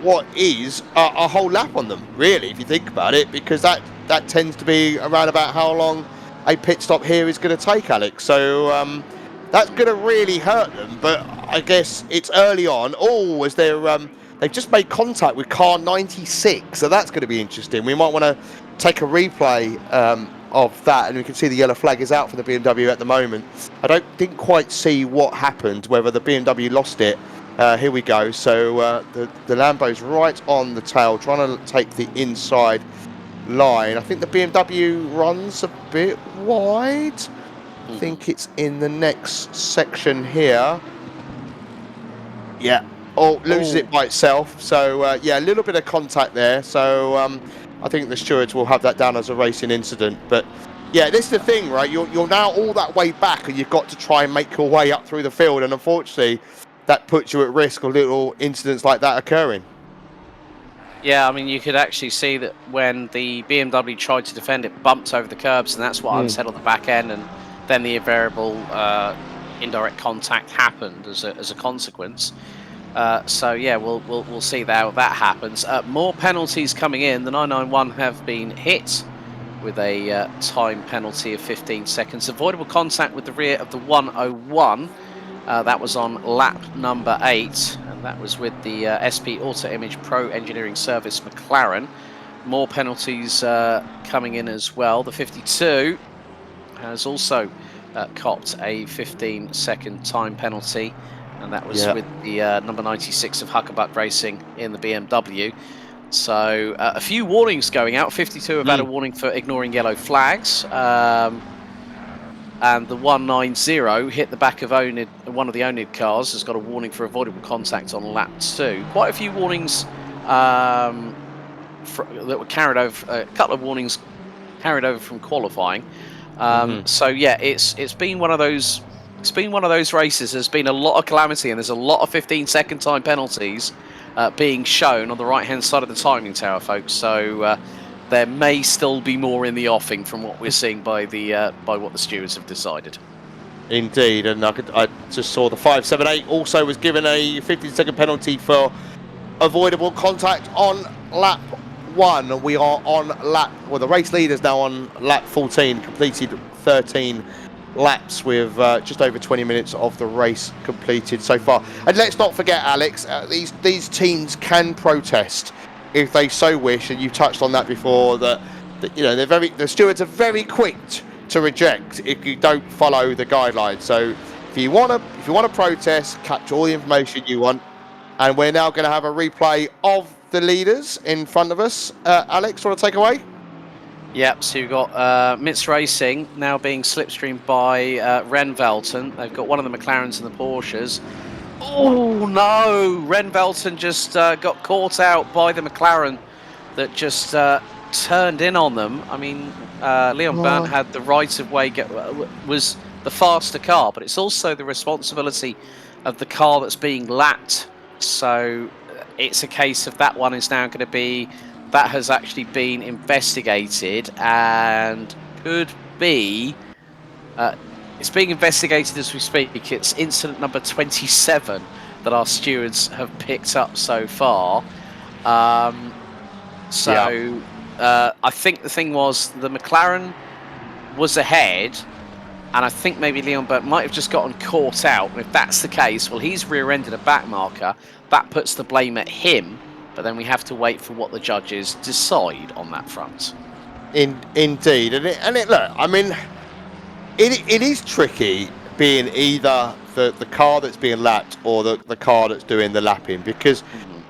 what is a whole lap on them, really, if you think about it, because that tends to be around about how long a pit stop here is going to take, Alex. So that's going to really hurt them. But I guess it's early on. Oh, as they've just made contact with car 96, so that's going to be interesting. We might want to take a replay of that, and we can see the yellow flag is out for the BMW at the moment. I didn't quite see what happened, whether the BMW lost it. Here we go. So the Lambo's right on the tail, trying to take the inside line. I think the BMW runs a bit wide. I think it's in the next section here. Yeah. Oh, loses it by itself. So yeah, a little bit of contact there. So I think the stewards will have that down as a racing incident. But yeah, this is the thing, right? You're now all that way back, and you've got to try and make your way up through the field. And unfortunately, that puts you at risk of little incidents like that occurring. Yeah, I mean, you could actually see that when the BMW tried to defend, it bumped over the curbs, and that's what unsettled the back end, and then the invariable indirect contact happened as a consequence. So yeah, we'll see how that happens. More penalties coming in. The 991 have been hit with a time penalty of 15 seconds. Avoidable contact with the rear of the 101. That was on lap number 8, and that was with the SP Auto Image Pro Engineering Service McLaren. More penalties coming in as well. The 52 has also copped a 15-second time penalty, and that was with the number 96 of Huckabuck Racing in the BMW. So a few warnings going out. 52 have had a warning for ignoring yellow flags. And the 190 hit the back of one of the Onid cars, has got a warning for avoidable contact on lap 2. Quite a few warnings that were carried over, a couple of warnings carried over from qualifying. So yeah, it's been one of those It's been one of those races. There's been a lot of calamity, and there's a lot of 15-second time penalties being shown on the right-hand side of the timing tower, folks. So there may still be more in the offing from what we're seeing by what the stewards have decided. Indeed, and I just saw the 578 also was given a 15-second penalty for avoidable contact on lap 1. We are on the race leaders now on lap 14, completed 13 laps with just over 20 minutes of the race completed so far. And let's not forget, Alex, these teams can protest if they so wish, and you touched on that before, that you know, the stewards are very quick to reject if you don't follow the guidelines. So if you want to protest, capture all the information you want. And we're now going to have a replay of the leaders in front of us. Alex, want to take away? Yep, so you've got Mitz Racing now being slipstreamed by Ren Velton. They've got one of the McLarens and the Porsches. Oh no! Ren Velton just got caught out by the McLaren that just turned in on them. I mean, Leon Berndt had the right of way, was the faster car, but it's also the responsibility of the car that's being lapped. So it's a case of that one is now going to be, that has actually been investigated and could be, it's being investigated as we speak. It's incident number 27 that our stewards have picked up so far. I think the thing was the McLaren was ahead, and I think maybe Leon Berndt might have just gotten caught out. And if that's the case, well, he's rear-ended a back marker. That puts the blame at him, but then we have to wait for what the judges decide on that front. Indeed, and it look, I mean, it is tricky being either the car that's being lapped or the car that's doing the lapping, because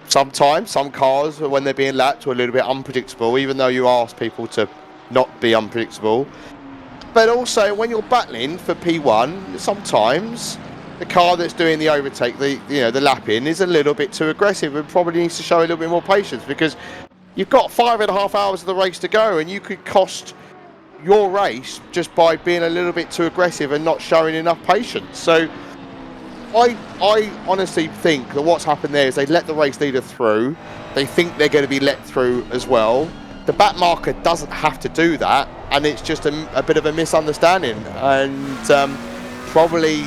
sometimes some cars, when they're being lapped, are a little bit unpredictable, even though you ask people to not be unpredictable. But also, when you're battling for P1, sometimes the car that's doing the overtake, the lapping, is a little bit too aggressive and probably needs to show a little bit more patience, because you've got 5.5 hours of the race to go, and you could cost your race just by being a little bit too aggressive and not showing enough patience. So I honestly think that what's happened there is they let the race leader through. They think they're going to be let through as well. The back marker doesn't have to do that, and it's just a bit of a misunderstanding, and probably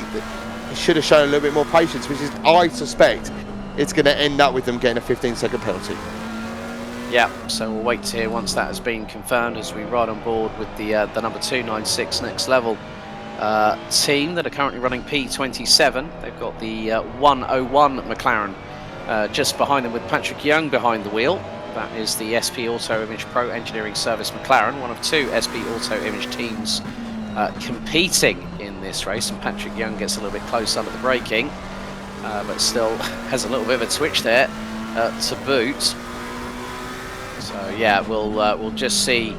should have shown a little bit more patience, which is, I suspect, it's going to end up with them getting a 15-second penalty. Yeah, so we'll wait to hear once that has been confirmed as we ride on board with the number 296 Next Level team that are currently running P27. They've got the 101 McLaren just behind them, with Patrick Young behind the wheel. That is the SP Auto Image Pro Engineering Service McLaren, one of two SP Auto Image teams competing in this race, and Patrick Young gets a little bit close under the braking, but still has a little bit of a twitch there to boot. So yeah, we'll just see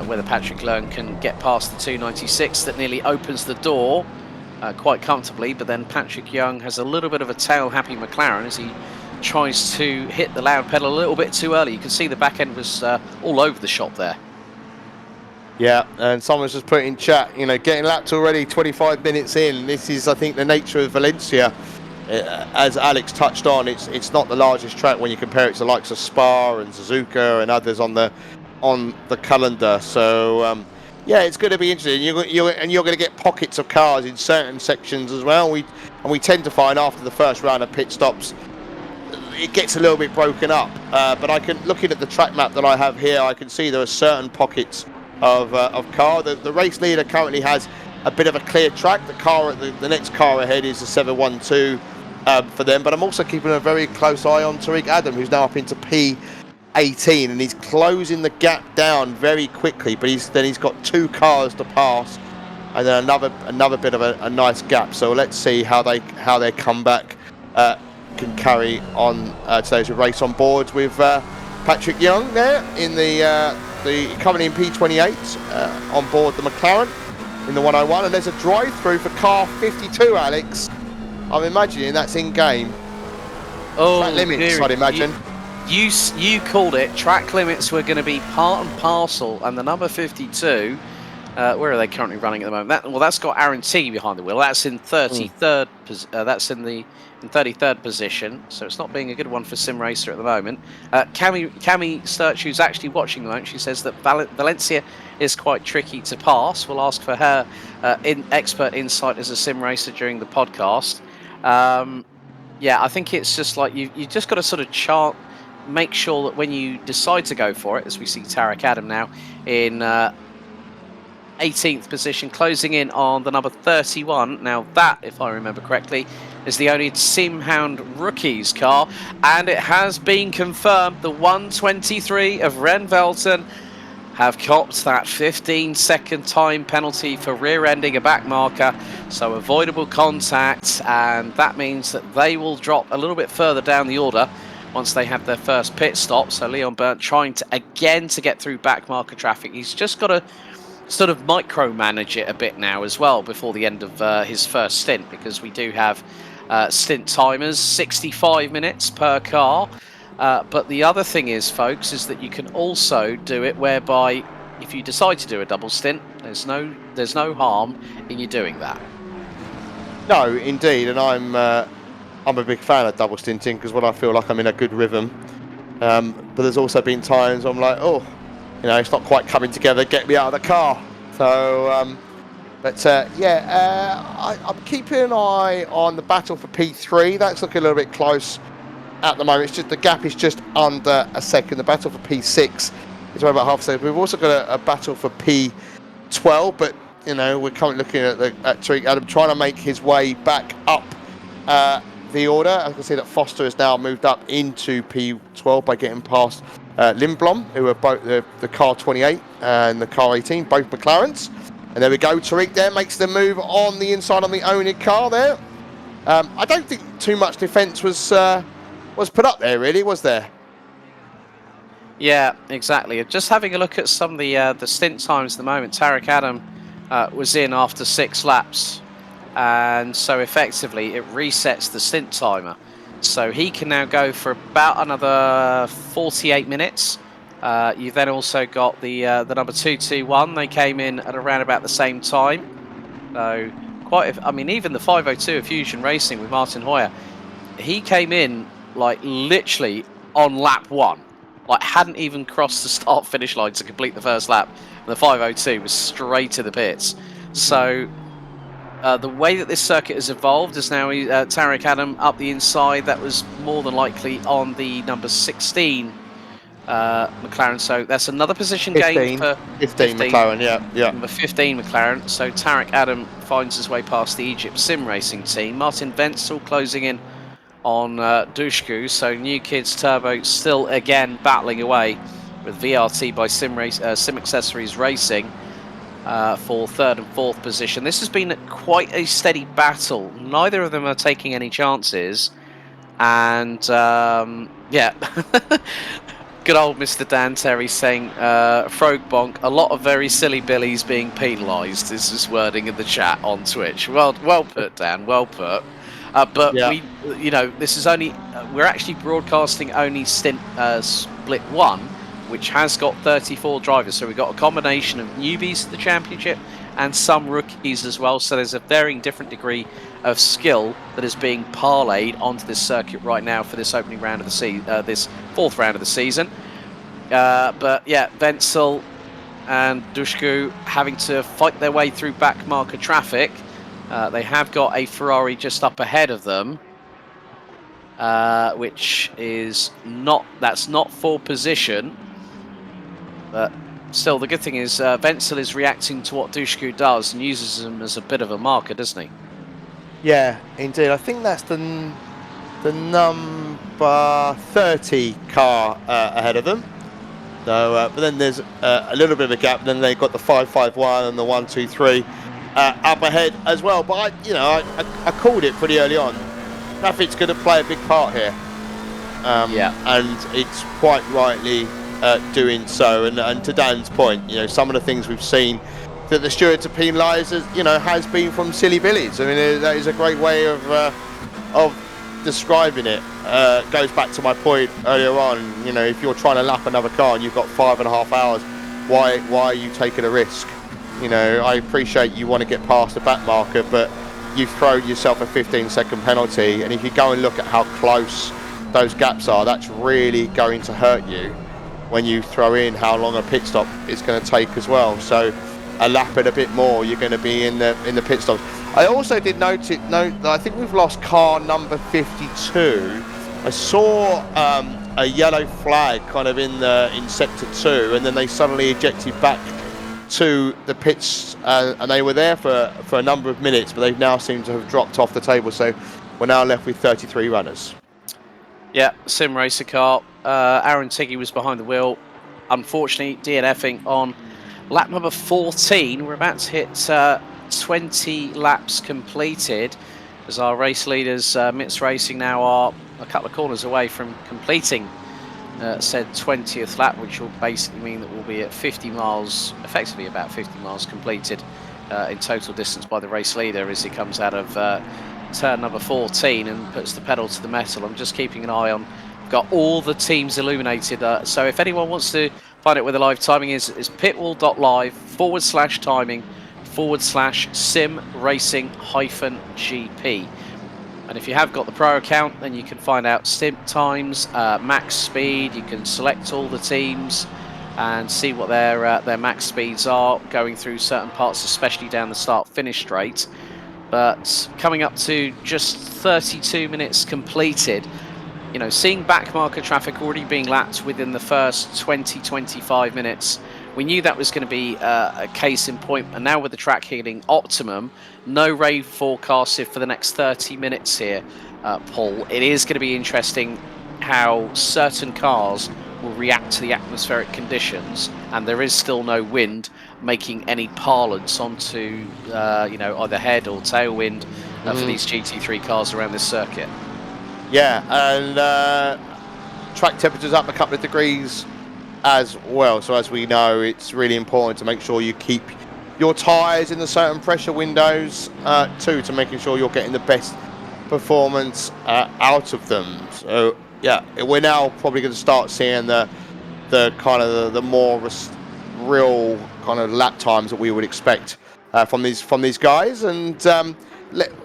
whether Patrick Young can get past the 296 that nearly opens the door quite comfortably, but then Patrick Young has a little bit of a tail-happy McLaren as he tries to hit the loud pedal a little bit too early. You can see the back end was all over the shop there. Yeah, and someone's just put in chat, you know, getting lapped already 25 minutes in. This is, I think, the nature of Valencia. As Alex touched on, it's not the largest track when you compare it to the likes of Spa and Suzuka and others on the calendar. So yeah, it's going to be interesting. You're going to get pockets of cars in certain sections as well. We tend to find after the first round of pit stops, it gets a little bit broken up. But looking at the track map that I have here, I can see there are certain pockets of car. The race leader currently has a bit of a clear track. The next car ahead is the 712 for them. But I'm also keeping a very close eye on Tariq Adam, who's now up into P18, and he's closing the gap down very quickly. But he's got two cars to pass, and then another bit of a nice gap. So let's see how their comeback can carry on today's race on board with Patrick Young there in the coming in P28 on board the McLaren in the 101, and there's a drive-through for car 52, Alex. I'm imagining that's in game. Oh, track limits, I'd imagine. You called it. Track limits were going to be part and parcel, and the number 52 Where are they currently running at the moment? That's got Aaron T behind the wheel. That's in 33rd. That's in 33rd position. So it's not being a good one for Sim Racer at the moment. Cami Sturch, who's actually watching the moment, she says that Valencia is quite tricky to pass. We'll ask for her expert insight as a Sim Racer during the podcast. Yeah, I think it's just like you just got to sort of make sure that when you decide to go for it, as we see Tarek Adam now in 18th position, closing in on the number 31. Now that, if I remember correctly, is the only Simhound Rookies car, and it has been confirmed the 123 of Ren Velton have copped that 15-second time penalty for rear-ending a back marker, so avoidable contact, and that means that they will drop a little bit further down the order once they have their first pit stop. So Leon Burnt trying to get through back marker traffic. He's just got to sort of micromanage it a bit now as well before the end of his first stint, because we do have stint timers, 65 minutes per car. But the other thing is, folks, is that you can also do it whereby if you decide to do a double stint, there's no harm in you doing that. No, indeed, and I'm a big fan of double stinting because when I feel like I'm in a good rhythm. But there's also been times I'm like, oh, it's not quite coming together. Get me out of the car. So, I'm keeping an eye on the battle for P3. That's looking a little bit close at the moment. It's just the gap is just under a second. The battle for P6 is about half a second. We've also got a battle for P12, but we're currently looking at Tariq Adam trying to make his way back up the order. I can see that Foster has now moved up into P12 by getting past Lindblom, who are both the car 28 and the car 18, both McLarens. And there we go. Tariq there makes the move on the inside on the Oni car there. I don't think too much defence was put up there, really, was there? Yeah, exactly. Just having a look at some of the stint times at the moment. Tarek Adam was in after 6 laps, and so effectively it resets the stint timer. So he can now go for about another 48 minutes. You've then also got the number 221. They came in at around about the same time. So even the 502 of Fusion Racing with Martin Hoyer, he came in like literally on lap 1. Like hadn't even crossed the start-finish line to complete the first lap. And the 502 was straight to the pits. So the way that this circuit has evolved is now Tarek Adam up the inside. That was more than likely on the number 16 McLaren. So that's another position gain for 15 McLaren, yeah. Number 15 McLaren. So Tarek Adam finds his way past the Egypt Sim Racing team. Martin Wenzel closing in on Dushku. So New Kids Turbo still again battling away with VRT by Sim Accessories Racing for 3rd and 4th position. This has been quite a steady battle. Neither of them are taking any chances. And yeah, good old Mr. Dan Terry saying, Frog Bonk, a lot of very silly billies being penalised is his wording in the chat on Twitch. Well put, Dan, well put. But yeah. This is only, we're actually broadcasting only stint split 1, which has got 34 drivers. So we've got a combination of newbies to the championship and some rookies as well. So there's a varying different degree of skill that is being parlayed onto this circuit right now for this opening round of the season, this 4th round of the season. But yeah, Wenzel and Dushku having to fight their way through back marker traffic. They have got a Ferrari just up ahead of them, which is that's not for position. But still, the good thing is Wenzel is reacting to what Dushku does and uses him as a bit of a marker, doesn't he? Yeah, indeed. I think that's the number 30 car ahead of them. So, but then there's a little bit of a gap. Then they've got the 551 and the 123 up ahead as well. But I called it pretty early on. Traffic's going to play a big part here. And it's quite rightly doing so. And to Dan's point, some of the things we've seen that the stewards are penalised, has been from silly billies. I mean, that is a great way of describing it. Goes back to my point earlier on. If you're trying to lap another car and you've got 5.5 hours, why are you taking a risk? You know, I appreciate you want to get past the back marker, but you've thrown yourself a 15-second penalty, and if you go and look at how close those gaps are, that's really going to hurt you when you throw in how long a pit stop is going to take as well. So a lap and a bit more, you're going to be in the pit stops. I also did note that I think we've lost car number 52. I saw a yellow flag kind of in sector 2, and then they suddenly ejected back to the pits, and they were there for a number of minutes, but they've now seemed to have dropped off the table. So we're now left with 33 runners. Yeah, sim racer car. Aaron Tiggy was behind the wheel. Unfortunately, DNFing on lap number 14. We're about to hit 20 laps completed, as our race leaders, MITS Racing, now are a couple of corners away from completing said 20th lap, which will basically mean that we'll be at 50 miles, effectively about 50 miles completed in total distance by the race leader as he comes out of turn number 14 and puts the pedal to the metal. I'm just keeping an eye on, got all the teams illuminated, so if anyone wants to find out where the live timing is pitwall.live/timing/sim racing-GP. And if you have got the Pro account, then you can find out stint times, max speed. You can select all the teams and see what their max speeds are going through certain parts, especially down the start-finish straight. But coming up to just 32 minutes completed, you know, seeing backmarker traffic already being lapped within the first 20-25 minutes, we knew that was going to be a case in point. And now with the track hitting optimum, no rain forecasted for the next 30 minutes here, Paul. It is going to be interesting how certain cars will react to the atmospheric conditions, and there is still no wind making any parlance onto you know, either head or tailwind for these GT3 cars around this circuit. Yeah, and track temperature's up a couple of degrees as well. So as we know, it's really important to make sure you keep your tyres in the certain pressure windows too, to making sure you're getting the best performance out of them. So yeah, we're now probably going to start seeing the kind of the more real kind of lap times that we would expect from these guys. And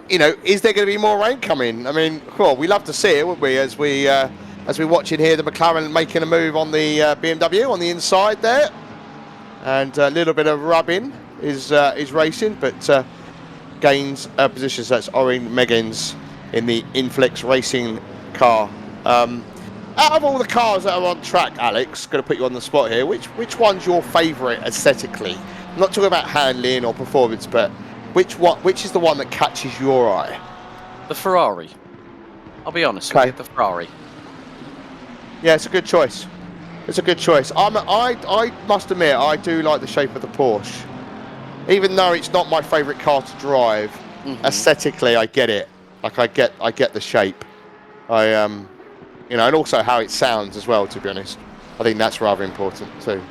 you know, is there going to be more rain coming? I mean, cool, we love to see it, wouldn't we? As we watch it here, the McLaren making a move on the BMW on the inside there, and a little bit of rubbing is racing, but gains position. So that's Orin Meggins in the Inflex Racing car. Out of all the cars that are on track, Alex, going to put you on the spot here. Which one's your favourite aesthetically? I'm not talking about handling or performance, but which is the one that catches your eye? The Ferrari. I'll be honest with you, the Ferrari. Yeah, it's a good choice. It's a good choice. I must admit, I do like the shape of the Porsche. Even though it's not my favourite car to drive, aesthetically, I get it. Like I get the shape. You know, and also how it sounds as well, to be honest. I think that's rather important too.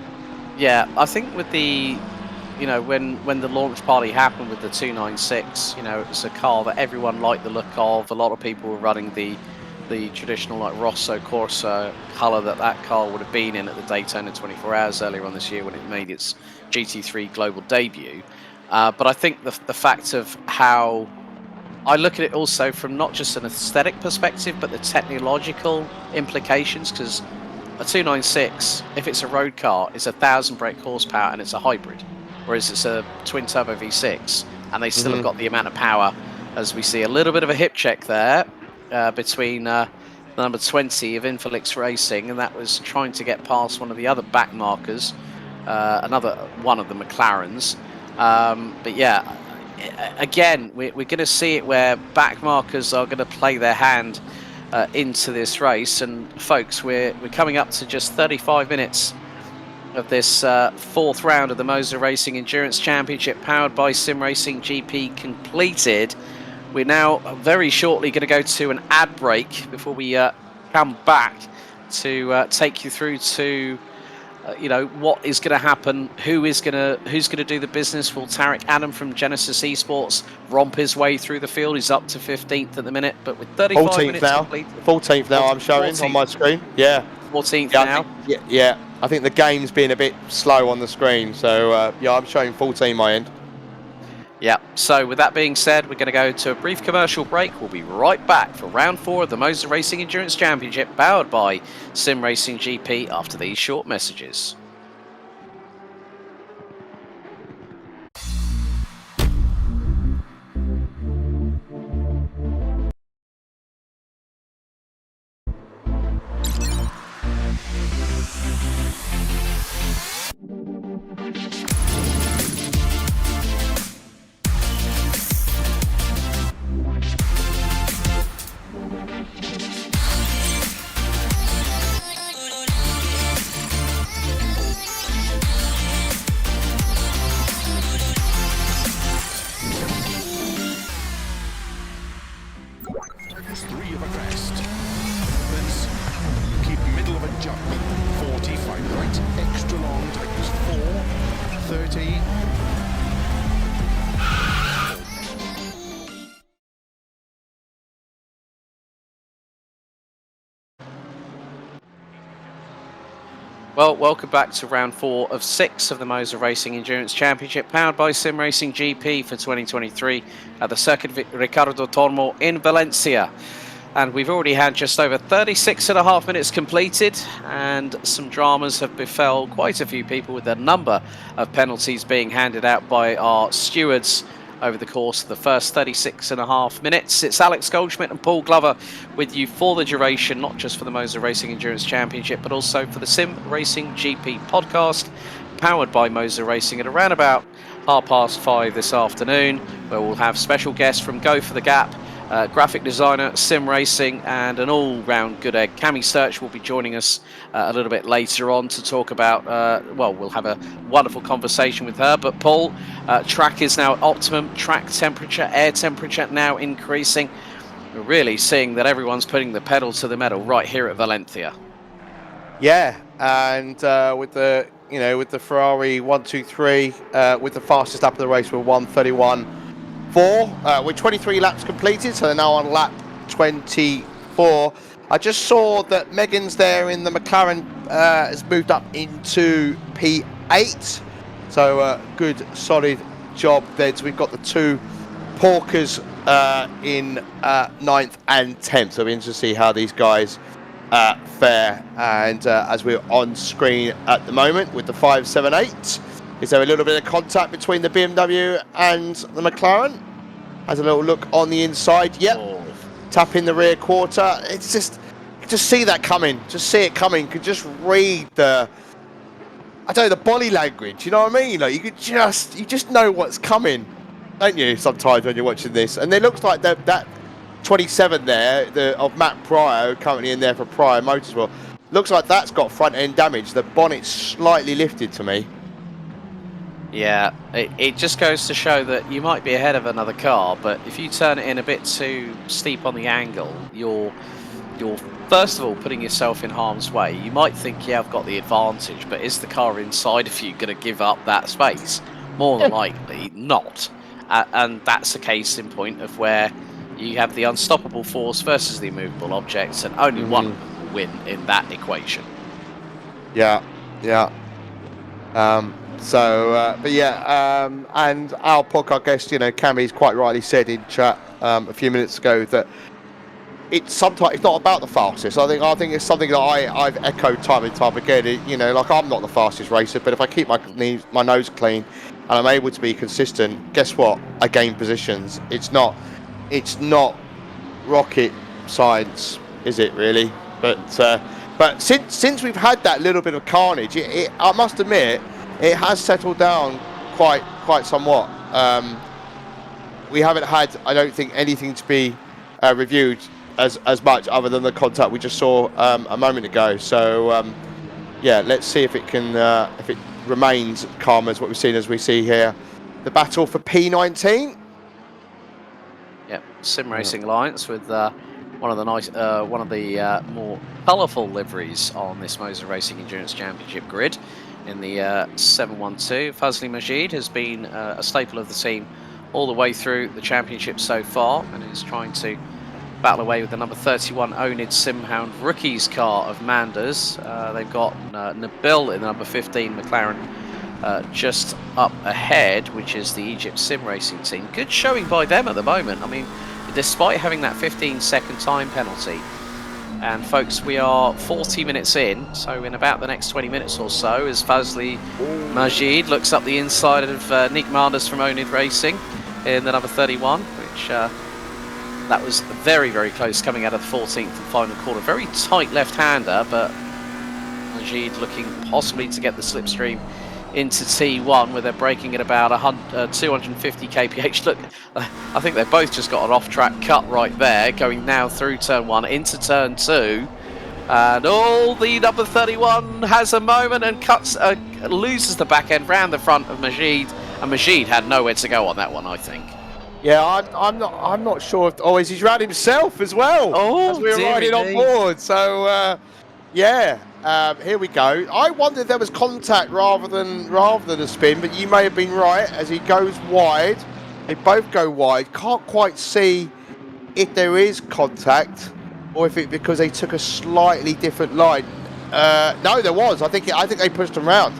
Yeah, I think with the, you know, when the launch party happened with the 296, you know, it's a car that everyone liked the look of. A lot of people were running the traditional like Rosso Corsa colour that car would have been in at the Daytona 24 Hours earlier on this year when it made its GT3 global debut. But I think the fact of how I look at it also from not just an aesthetic perspective, but the technological implications, because a 296, if it's a road car, it's 1,000 brake horsepower and it's a hybrid, whereas it's a twin turbo V6, and they still have got the amount of power. As we see a little bit of a hip check there between the number 20 of Inflex Racing, and that was trying to get past one of the other back markers, another one of the McLarens. But yeah, again, we're going to see it where back markers are going to play their hand into this race. And folks, we're coming up to just 35 minutes of this fourth round of the Moza Racing Endurance Championship, powered by Sim Racing GP, completed. We're now very shortly going to go to an ad break before we come back to take you through to you know, what is going to happen, who's going to do the business. Will Tarek Adam from Genesis Esports romp his way through the field? He's up to 15th at the minute, but with 35 minutes now. completed. 14th now, I'm showing 14th. On my screen. Yeah. 14th Yeah, now. I think the game's been a bit slow on the screen, so yeah, I'm showing 14 my end. Yeah, so with that being said, we're going to go to a brief commercial break. We'll be right back for round 4 of the Moza Racing Endurance Championship, powered by Sim Racing GP, after these short messages. Tigers 3 of a crest. Opens. Keep middle of a jump. 45 right. Extra long. Tigers 4. 30. Well, welcome back to round 4 of 6 of the Moza Racing Endurance Championship, powered by Sim Racing GP for 2023 at the Circuit Ricardo Tormo in Valencia. And we've already had just over 36.5 minutes completed, and some dramas have befell quite a few people, with a number of penalties being handed out by our stewards over the course of the first 36.5 minutes. It's Alex Goldschmidt and Paul Glover with you for the duration, not just for the Moza Racing Endurance Championship, but also for the Sim Racing GP podcast, powered by Moza Racing, at around about 5:30 this afternoon, where we'll have special guests from Go for the Gap, graphic designer, Sim Racing, and an all-round good egg. Cami Search will be joining us a little bit later on to talk about, well, we'll have a wonderful conversation with her. But Paul, track is now at optimum. Track temperature, air temperature now increasing. We're really seeing that everyone's putting the pedal to the metal right here at Valencia. Yeah, and with the Ferrari 123, with the fastest lap of the race, we're 1:31.4. We're 23 laps completed, so they're now on lap 24. I just saw that Megan's there in the McLaren has moved up into P8. So good, solid job there. So we've got the two Porkers in 9th and 10th. So it'll be interesting to see how these guys fare. And as we're on screen at the moment with the 578, is there a little bit of contact between the BMW and the McLaren? Has a little look on the inside. Yep. Oh. Tap in the rear quarter. It's just see that coming. Just see it coming. Could just read the, I don't know, the body language. You know what I mean? Like you just know what's coming, don't you? Sometimes when you're watching this, and it looks like that 27 there of Matt Pryor, currently in there for Pryor Motorsport, looks like that's got front end damage. The bonnet's slightly lifted to me. Yeah, it just goes to show that you might be ahead of another car, but if you turn it in a bit too steep on the angle, you're first of all putting yourself in harm's way. You might think, yeah, I've got the advantage, but is the car inside of you going to give up that space? More than likely not. And that's a case in point of where you have the unstoppable force versus the immovable objects, and only one of them will win in that equation. Yeah. But yeah, and our podcast guest, Cammy's quite rightly said in chat a few minutes ago that it's sometimes it's not about the fastest. I think it's something that I've echoed time and time again. Like I'm not the fastest racer, but if I keep my nose clean and I'm able to be consistent, guess what? I gain positions. It's not rocket science, is it really? But since we've had that little bit of carnage, I must admit, it has settled down quite somewhat. We haven't had, I don't think, anything to be reviewed as much other than the contact we just saw a moment ago. So yeah, let's see if it can if it remains calm as what we've seen as we see here. The battle for P19. Yep, Sim Racing Alliance with one of the more colourful liveries on this Moza Racing Endurance Championship grid in the 712. Fazli Majid has been a staple of the team all the way through the championship so far, and is trying to battle away with the number 31 Onid Simhound Rookies car of Manders. They've got Nabil in the number 15 McLaren just up ahead, which is the Egypt Sim Racing team. Good showing by them at the moment. I mean, despite having that 15-second time penalty. And folks, we are 40 minutes in, so in about the next 20 minutes or so, as Fazli Majid looks up the inside of Nick Manders from Onid Racing in the number 31, which that was very, very close coming out of the 14th and final corner. Very tight left-hander, but Majid looking possibly to get the slipstream into T1, where they're braking at about 250 kph. Look, I think they've both just got an off-track cut right there, going now through turn 1 into turn 2. And the number 31 has a moment and loses the back end round the front of Majid, and Majid had nowhere to go on that one, I think. Yeah, I'm not sure. If, he's ran himself as well as we were riding on board. So yeah, here we go. I wondered if there was contact rather than a spin, but you may have been right. As he goes wide, they both go wide. Can't quite see if there is contact or if it because they took a slightly different line. No, there was. I think they pushed him round.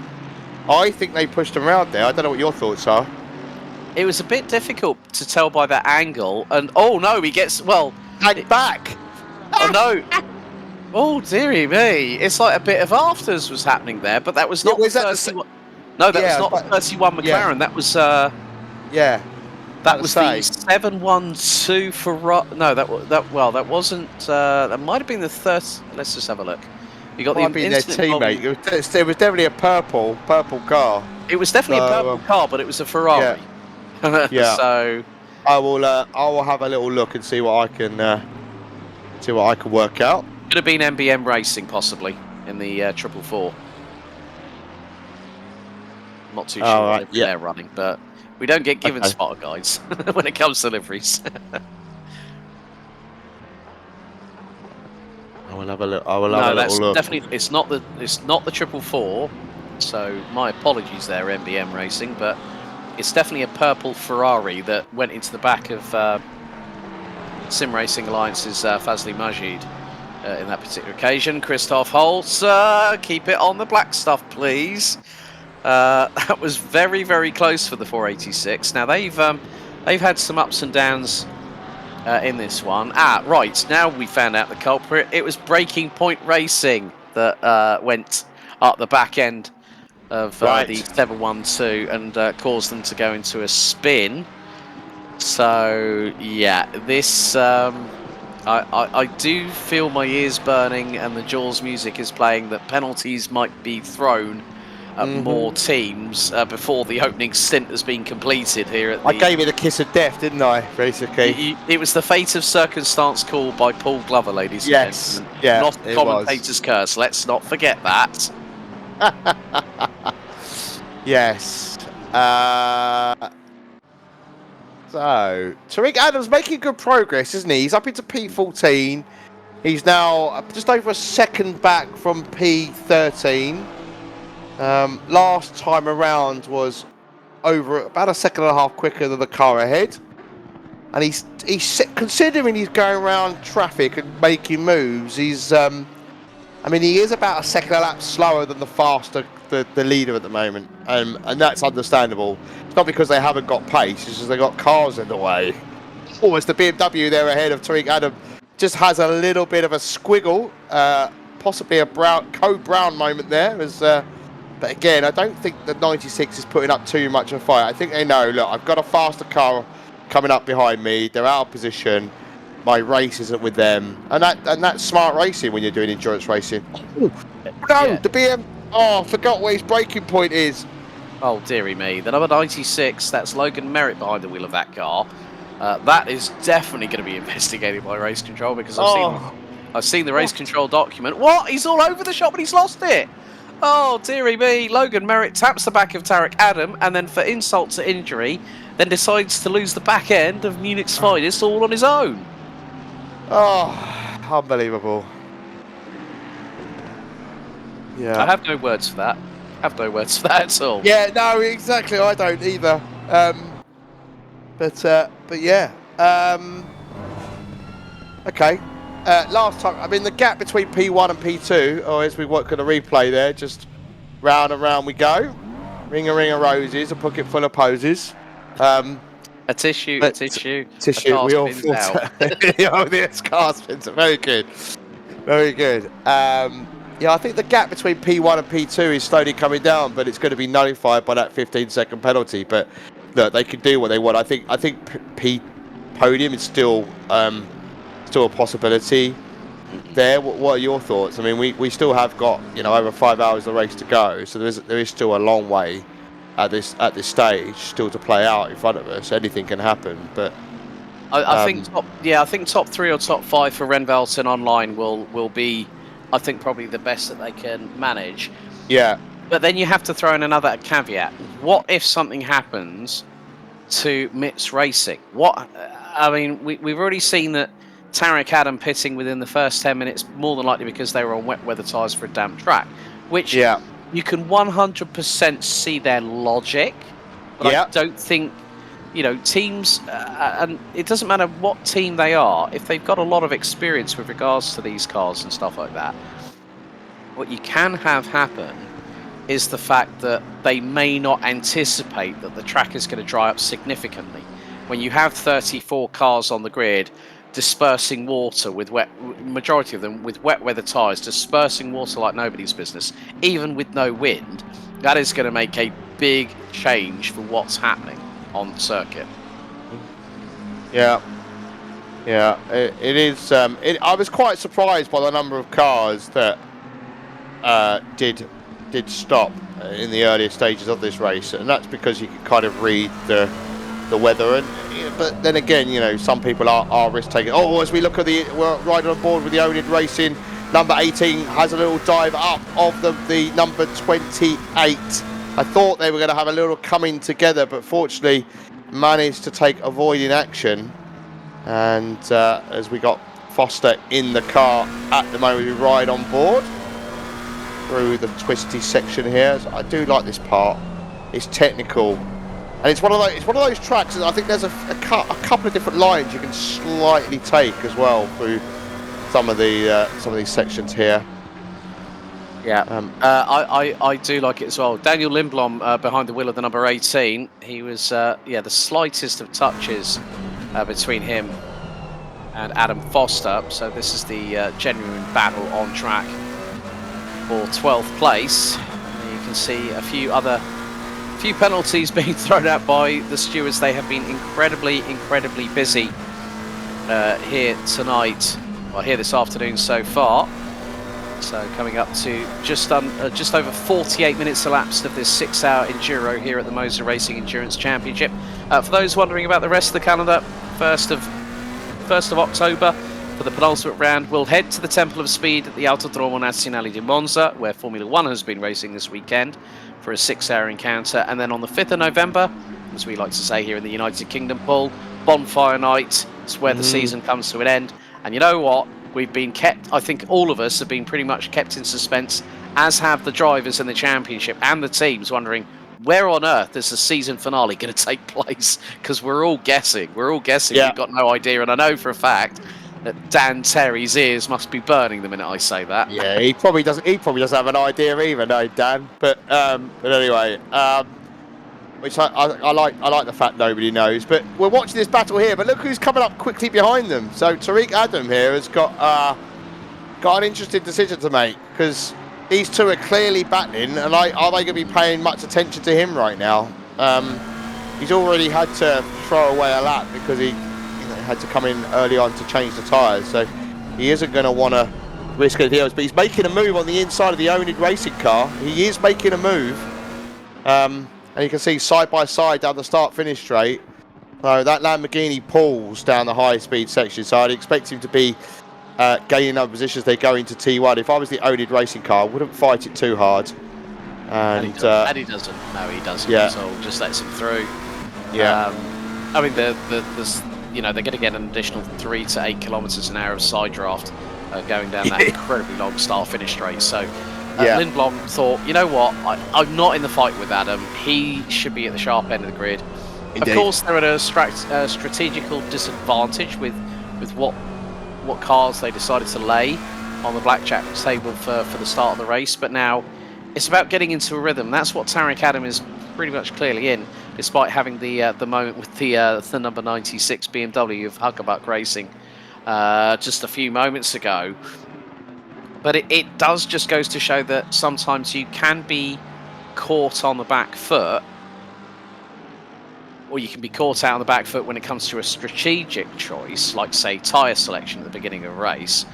I think they pushed him round there. I don't know what your thoughts are. It was a bit difficult to tell by that angle, and oh no, he gets back. Oh no. Oh dearie me! It's like a bit of afters was happening there, but that was not. Was that no, that was not the 31 McLaren. Yeah. That was that was the 712 Ferrari. No, that wasn't. That might have been the 30. Let's just have a look. You got might be their teammate. It was definitely a purple car. It was definitely a purple car, but it was a Ferrari. Yeah. Yeah. So I will have a little look and see what I can work out. Could have been MBM Racing possibly in the 444. Not too sure if they're running, but we don't get given spotter guides when it comes to liveries. I will have a look. I will have a little look. Definitely, it's not the 444. So my apologies there, MBM Racing, but it's definitely a purple Ferrari that went into the back of Sim Racing Alliance's Fazli Majid in that particular occasion. Christoph Holtz, keep it on the black stuff, please. That was very, very close for the 486. Now they've had some ups and downs in this one. Right, now we found out the culprit. It was Breaking Point Racing that went up the back end of the 712 and caused them to go into a spin. So yeah, this I do feel my ears burning and the Jaws music is playing that penalties might be thrown at more teams before the opening stint has been completed here at the... I gave it a kiss of death, didn't I, basically? It was the fate of circumstance called by Paul Glover, ladies and gentlemen. Yeah, not the commentator's curse, let's not forget that. Yes. So, Tariq Adams making good progress, isn't he? He's up into P14. He's now just over a second back from P13. Last time around was over about a second and a half quicker than the car ahead. And he's considering he's going around traffic and making moves. He's, I mean, he is about a second a lap slower than the leader at the moment, and that's understandable. It's not because they haven't got pace; it's just they've got cars in the way. Almost the BMW there ahead of Tariq Adam just has a little bit of a squiggle, possibly a code brown moment there. But again, I don't think the 96 is putting up too much of a fight. I think they know, look, I've got a faster car coming up behind me. They're out of position. My race isn't with them, and that's smart racing when you're doing endurance racing. Oh, no, yeah. The BM. Oh, I forgot where his braking point is. Oh, dearie me. The number 96, that's Logan Merritt behind the wheel of that car. That is definitely going to be investigated by race control because I've seen the race control document. What? He's all over the shop and he's lost it. Oh, dearie me. Logan Merritt taps the back of Tariq Adam and then for insult to injury, then decides to lose the back end of Munich's finest all on his own. Oh, unbelievable. Yeah. I have no words for that. At all. Yeah, no, exactly. I don't either. But yeah. Okay. Last time, I mean, the gap between P1 and P2, or as we work on the replay there, just round and round we go. Ring a roses, a pocket full of poses. A tissue, a tissue. Tissue, we all spins out. Oh, the car spins. Very good. Very good. Yeah, I think the gap between P1 and P2 is slowly coming down, but it's going to be nullified by that 15-second penalty. But look, they can do what they want. I think P podium is still a possibility there. What are your thoughts? I mean, we still have got over 5 hours of race to go, so there is still a long way at this stage still to play out in front of us. Anything can happen, but I think top 3 or top 5 for Renvelton online will be, I think, probably the best that they can manage. Yeah. But then you have to throw in another caveat. What if something happens to Mitt's Racing? I mean, we've already seen that Tarek Adam pitting within the first 10 minutes, more than likely because they were on wet weather tyres for a damp track, which you can 100% see their logic. But I don't think, teams, and it doesn't matter what team they are, if they've got a lot of experience with regards to these cars and stuff like that, what you can have happen is the fact that they may not anticipate that the track is going to dry up significantly. When you have 34 cars on the grid dispersing water with majority of them with wet weather tyres, dispersing water like nobody's business, even with no wind, that is going to make a big change for what's happening on the circuit. Yeah, it is. I was quite surprised by the number of cars that did stop in the earlier stages of this race, and that's because you can kind of read the weather. But then again, some people are risk taking. Oh, as we look at we're riding on board with the Onid Racing. Number 18 has a little dive up of the number 28. I thought they were going to have a little coming together, but fortunately managed to take avoiding action. And as we got Foster in the car at the moment, we ride on board through the twisty section here. So I do like this part. It's technical, and it's one of those tracks. And I think there's a couple of different lines you can slightly take as well through some of these sections here. Yeah, I do like it as well. Daniel Lindblom behind the wheel of the number 18. He was the slightest of touches between him and Adam Foster. So this is the genuine battle on track for 12th place. You can see a few penalties being thrown out by the stewards. They have been incredibly busy here tonight, well, here this afternoon so far. So coming up to just over 48 minutes elapsed of this 6-hour enduro here at the Moza Racing Endurance Championship. For those wondering about the rest of the calendar, 1st of October for the penultimate round, we'll head to the Temple of Speed at the Autodromo Nazionale di Monza, where Formula 1 has been racing this weekend for a 6-hour encounter. And then on the 5th of November, as we like to say here in the United Kingdom, Paul, Bonfire Night. It's where the season comes to an end. And you know what? We've been kept, I think all of us have been pretty much kept in suspense, as have the drivers in the championship and the teams, wondering where on earth is the season finale going to take place? Because we're all guessing. Yeah. We've got no idea. And I know for a fact that Dan Terry's ears must be burning the minute I say that. Yeah, he probably doesn't have an idea either, no, Dan. But anyway, which I like the fact nobody knows. But we're watching this battle here. But look who's coming up quickly behind them. So Tariq Adam here has got an interesting decision to make, because these two are clearly battling, and are they going to be paying much attention to him right now? He's already had to throw away a lap because he had to come in early on to change the tyres, so he isn't going to want to risk anything else. But he's making a move on the inside of the Onid Racing car. He is making a move, and you can see side by side down the start-finish straight. So that Lamborghini pulls down the high-speed section, so I'd expect him to be gaining other positions. They go into T1. If I was the Onid Racing car, I wouldn't fight it too hard. And he doesn't. No, he doesn't. Yeah. So just lets him through. Yeah. I mean, they're going to get an additional 3 to 8 kilometers an hour of side draft going down that incredibly long start-finish straight. So Lindblom thought, you know what, I'm not in the fight with Adam. He should be at the sharp end of the grid. Indeed. Of course, they're at a strategical disadvantage with what what cards they decided to lay on the blackjack table for the start of the race. But now it's about getting into a rhythm. That's what Tarek Adam is pretty much clearly in, despite having the moment with the number 96 BMW of Huckabuck Racing just a few moments ago. But it does just goes to show that sometimes you can be caught on the back foot, or you can be caught out on the back foot when it comes to a strategic choice, like, say, tyre selection at the beginning of a race.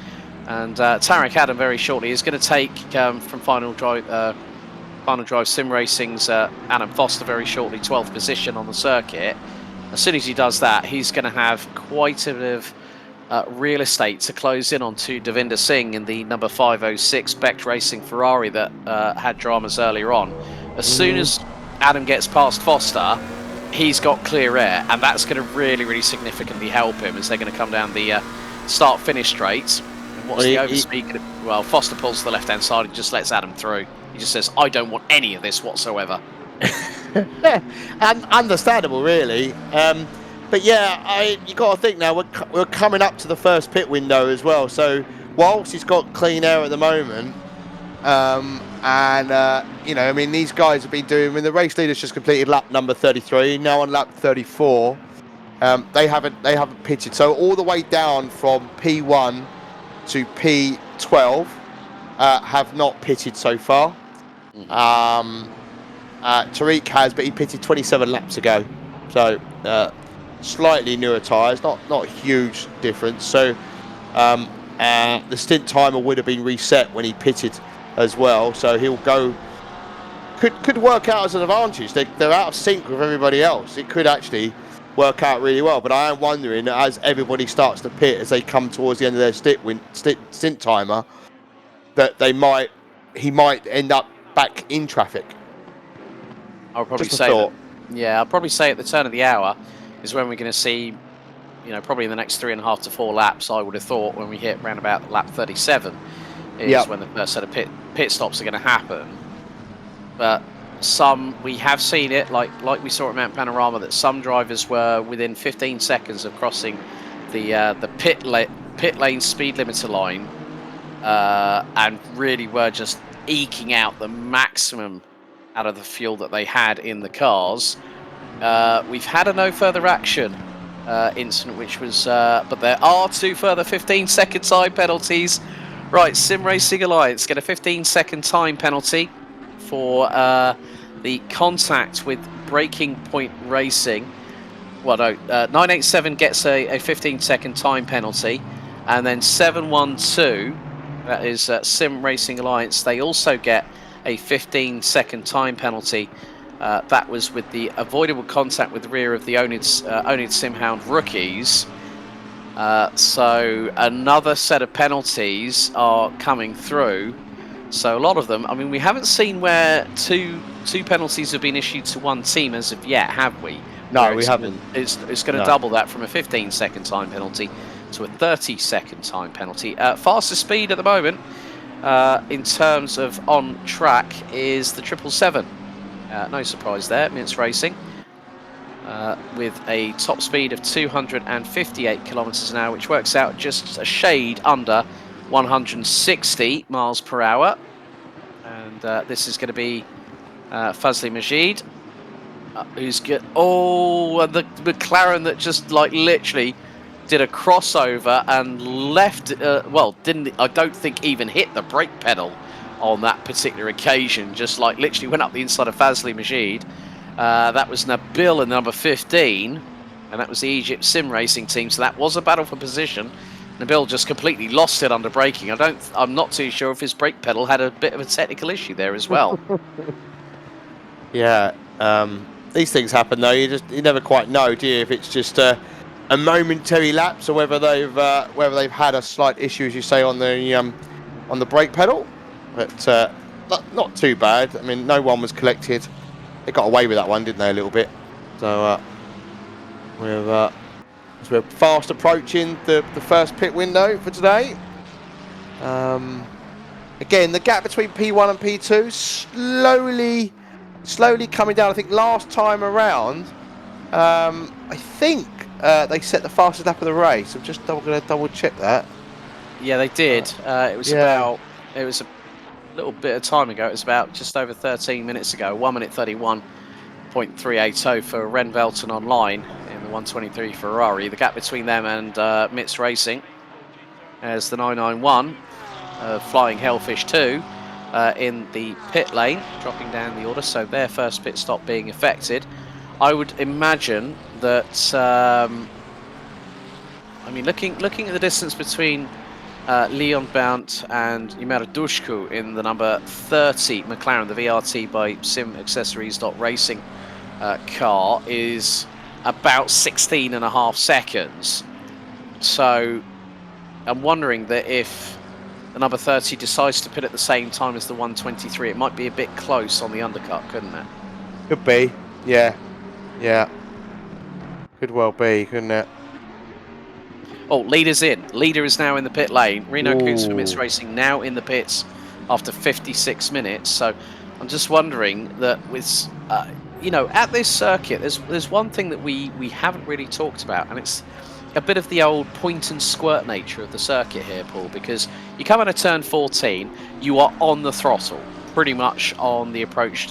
And Tarek Adam very shortly is going to take from Final Drive Sim Racing's Adam Foster very shortly 12th position on the circuit. As soon as he does that, he's going to have quite a bit of real estate to close in on to Devinder Singh in the number 506 Beck Racing Ferrari that had dramas earlier on. As soon as Adam gets past Foster, he's got clear air, and that's going to really, really significantly help him as they're going to come down the start-finish straights. And what's the overspeed? Well, Foster pulls to the left-hand side and just lets Adam through. He just says, I don't want any of this whatsoever. And understandable, really. But yeah, you got to think now, we're coming up to the first pit window as well. So whilst he's got clean air at the moment, you know, I mean, these guys have been doing, I mean, the race leaders just completed lap number 33, now on lap 34. They haven't pitted. So all the way down from P1 to P12 have not pitted so far. Tariq has, but he pitted 27 laps ago. So slightly newer tyres, not a huge difference. So the stint timer would have been reset when he pitted as well. So he'll go, could work out as an advantage. They're out of sync with everybody else. It could actually work out really well. But I am wondering, as everybody starts to pit, as they come towards the end of their stint timer, that he might end up back in traffic. I'll probably say that, I'll probably say at the turn of the hour is when we're going to see, you know, probably in the next 3.5 to 4 laps, I would have thought, when we hit around about lap 37 is when the first set of pit stops are going to happen. But we have seen it, like we saw at Mount Panorama, that some drivers were within 15 seconds of crossing the pit lane speed limiter line, and really were just eking out the maximum out of the fuel that they had in the cars. We've had a no further action incident, which was, but there are 2 further 15-second time penalties. Right, Sim Racing Alliance get a 15-second time penalty for the contact with Breaking Point Racing. Well, no, 987 gets a 15-second time penalty, and then 712, that is Sim Racing Alliance, they also get a 15-second time penalty. That was with the avoidable contact with the rear of the Onid Simhound rookies. So another set of penalties are coming through. So a lot of them, I mean, we haven't seen where two penalties have been issued to one team as of yet, have we? No, we haven't. It's going to double that from a 15-second time penalty to a 30-second time penalty. Fastest speed at the moment, in terms of on track, is the 777. No surprise there, Mince Racing, with a top speed of 258 kilometers an hour, which works out just a shade under 160 miles per hour. And this is going to be Fazli Majid, who's good. Oh, and the McLaren that just like literally did a crossover and left. I don't think even hit the brake pedal on that particular occasion. Just like literally went up the inside of Fazli Majid. That was Nabil in number 15, and that was the Egypt Sim Racing team. So that was a battle for position. Nabil just completely lost it under braking. I'm not too sure if his brake pedal had a bit of a technical issue there as well. Yeah, these things happen though. You never quite know, do you? If it's just a momentary lapse, or whether they've had a slight issue, as you say, on the brake pedal. But not too bad. I mean, no one was collected. They got away with that one, didn't they, a little bit? So we're fast approaching the first pit window for today. Again, the gap between P1 and P2 slowly coming down. I think last time around, I think they set the fastest lap of the race. I'm just going to double check that. Yeah, they did. It was yeah. it was a little bit of time ago. It was about just over 13 minutes ago. 1 minute 31.380 for Ren Velton online in the 123 Ferrari. The gap between them and Mitz Racing as the 991 Flying Hellfish 2 in the pit lane, dropping down the order. So their first pit stop being affected. I would imagine that. I mean, looking at the distance between Leon Bount and Yumera Dushku in the number 30 McLaren, the VRT by SimAccessories.Racing car, is about 16.5 seconds. So I'm wondering that if the number 30 decides to pit at the same time as the 123, it might be a bit close on the undercut, couldn't it? Could be. Yeah. Yeah. Could well be, couldn't it? Oh, leader's in. Leader is now in the pit lane. Reno Coots from Mitz Ooh. Racing now in the pits after 56 minutes. So I'm just wondering that with, at this circuit, there's one thing that we haven't really talked about, and it's a bit of the old point and squirt nature of the circuit here, Paul, because you come out of turn 14, you are on the throttle, pretty much on the approach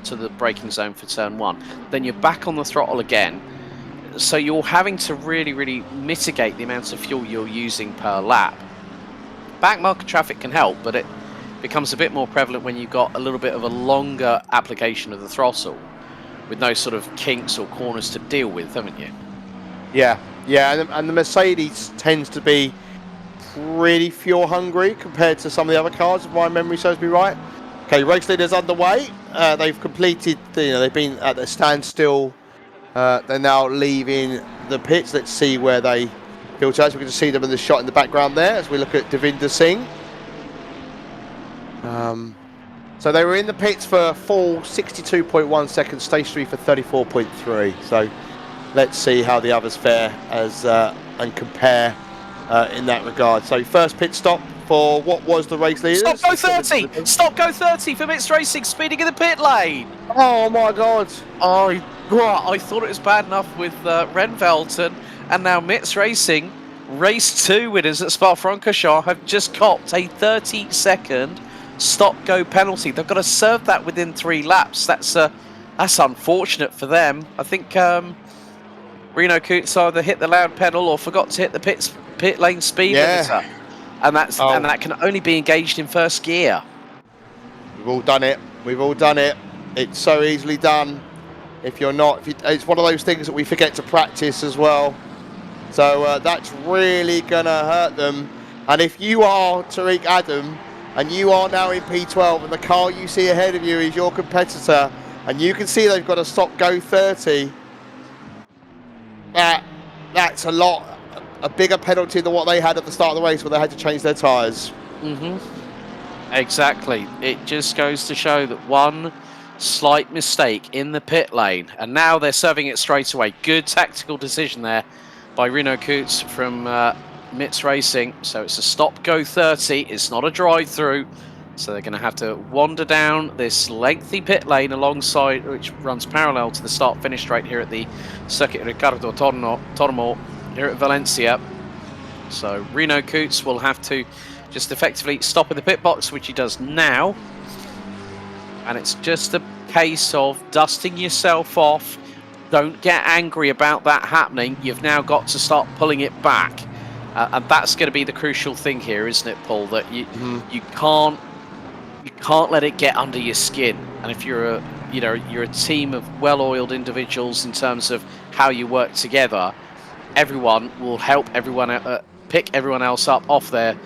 to the braking zone for turn 1. Then you're back on the throttle again. So you're having to really mitigate the amount of fuel you're using per lap. Backmarker traffic can help, but it becomes a bit more prevalent when you've got a little bit of a longer application of the throttle with no sort of kinks or corners to deal with, haven't you? Yeah, yeah, and the Mercedes tends to be pretty fuel hungry compared to some of the other cars, if my memory serves me right. Okay, race leaders underway. They've completed, they've been at the standstill. They're now leaving the pits. Let's see where they filter out. So we can see them in the shot in the background there as we look at Devinder Singh. So they were in the pits for full 62.1 seconds, stationary for 34.3. So let's see how the others fare as and compare in that regard. So first pit stop for what was the race leaders. Stop go 30! Stop go 30 for Mitz Racing, speeding in the pit lane! Oh my God! I thought it was bad enough with Ren Velton, and now Mitz Racing, race 2 winners at Spa-Francorchamps, have just copped a 30-second stop-go penalty. They've got to serve that within 3 laps. That's unfortunate for them. I think Reno Coots either hit the loud pedal or forgot to hit the pit lane speed limiter, and that can only be engaged in first gear. We've all done it. We've all done it. It's so easily done. It's one of those things that we forget to practice as well. So that's really gonna hurt them. And if you are Tariq Adam and you are now in P12 and the car you see ahead of you is your competitor, and you can see they've got to stop go 30, that's a bigger penalty than what they had at the start of the race where they had to change their tyres. Exactly. It just goes to show that one slight mistake in the pit lane, and now they're serving it straight away. Good tactical decision there by Reno Coots from Mitz Racing. So it's a stop go 30. It's not a drive through, so they're going to have to wander down this lengthy pit lane alongside, which runs parallel to the start finish straight here at the Circuit Ricardo Tormo here at Valencia. So Reno Coots will have to just effectively stop in the pit box, which he does now. And it's just a case of dusting yourself off. Don't get angry about that happening. You've now got to start pulling it back. And that's going to be the crucial thing here, isn't it, Paul? That you can't let it get under your skin. And if you're a team of well-oiled individuals in terms of how you work together, everyone will help everyone pick everyone else up off of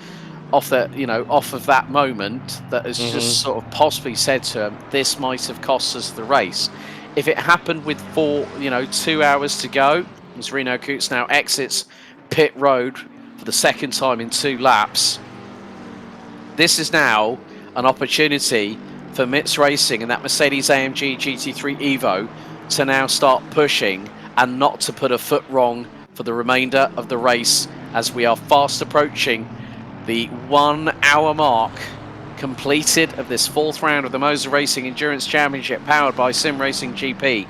that moment that has just sort of possibly said to him, this might have cost us the race. If it happened with 2 hours to go, as Reno Coots now exits pit road for the second time in 2 laps, this is now an opportunity for Mitz Racing and that Mercedes-AMG GT3 Evo to now start pushing and not to put a foot wrong for the remainder of the race, as we are fast approaching the 1 hour mark completed of this 4th round of the Moza Racing Endurance Championship powered by Sim Racing GP.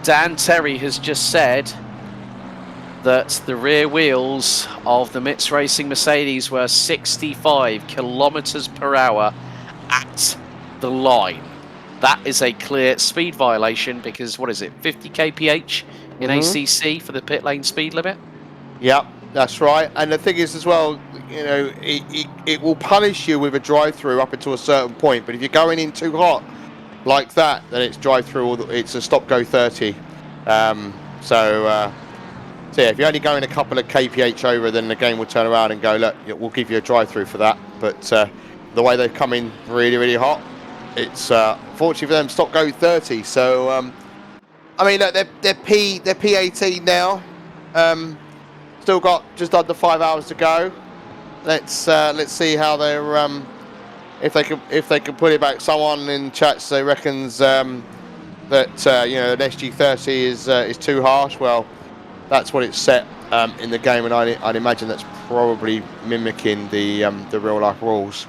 Dan Terry has just said that the rear wheels of the MITS Racing Mercedes were 65 kilometers per hour at the line. That is a clear speed violation because, what is it, 50 kph in ACC for the pit lane speed limit? Yep, that's right. And the thing is as well, you know, it will punish you with a drive-through up until a certain point. But if you're going in too hot like that, then it's drive-through or it's a stop-go 30. So yeah, if you're only going a couple of kph over, then the game will turn around and go, look, we'll give you a drive-through for that. But the way they've come in really, really hot, it's fortunately for them, stop-go 30. So I mean, look, they're P18 now. Still got just under 5 hours to go. Let's see how they're if they can put it back. Someone in chat say reckons that you know, an SG30 is too harsh. Well, that's what it's set in the game, and I'd imagine that's probably mimicking the real life rules.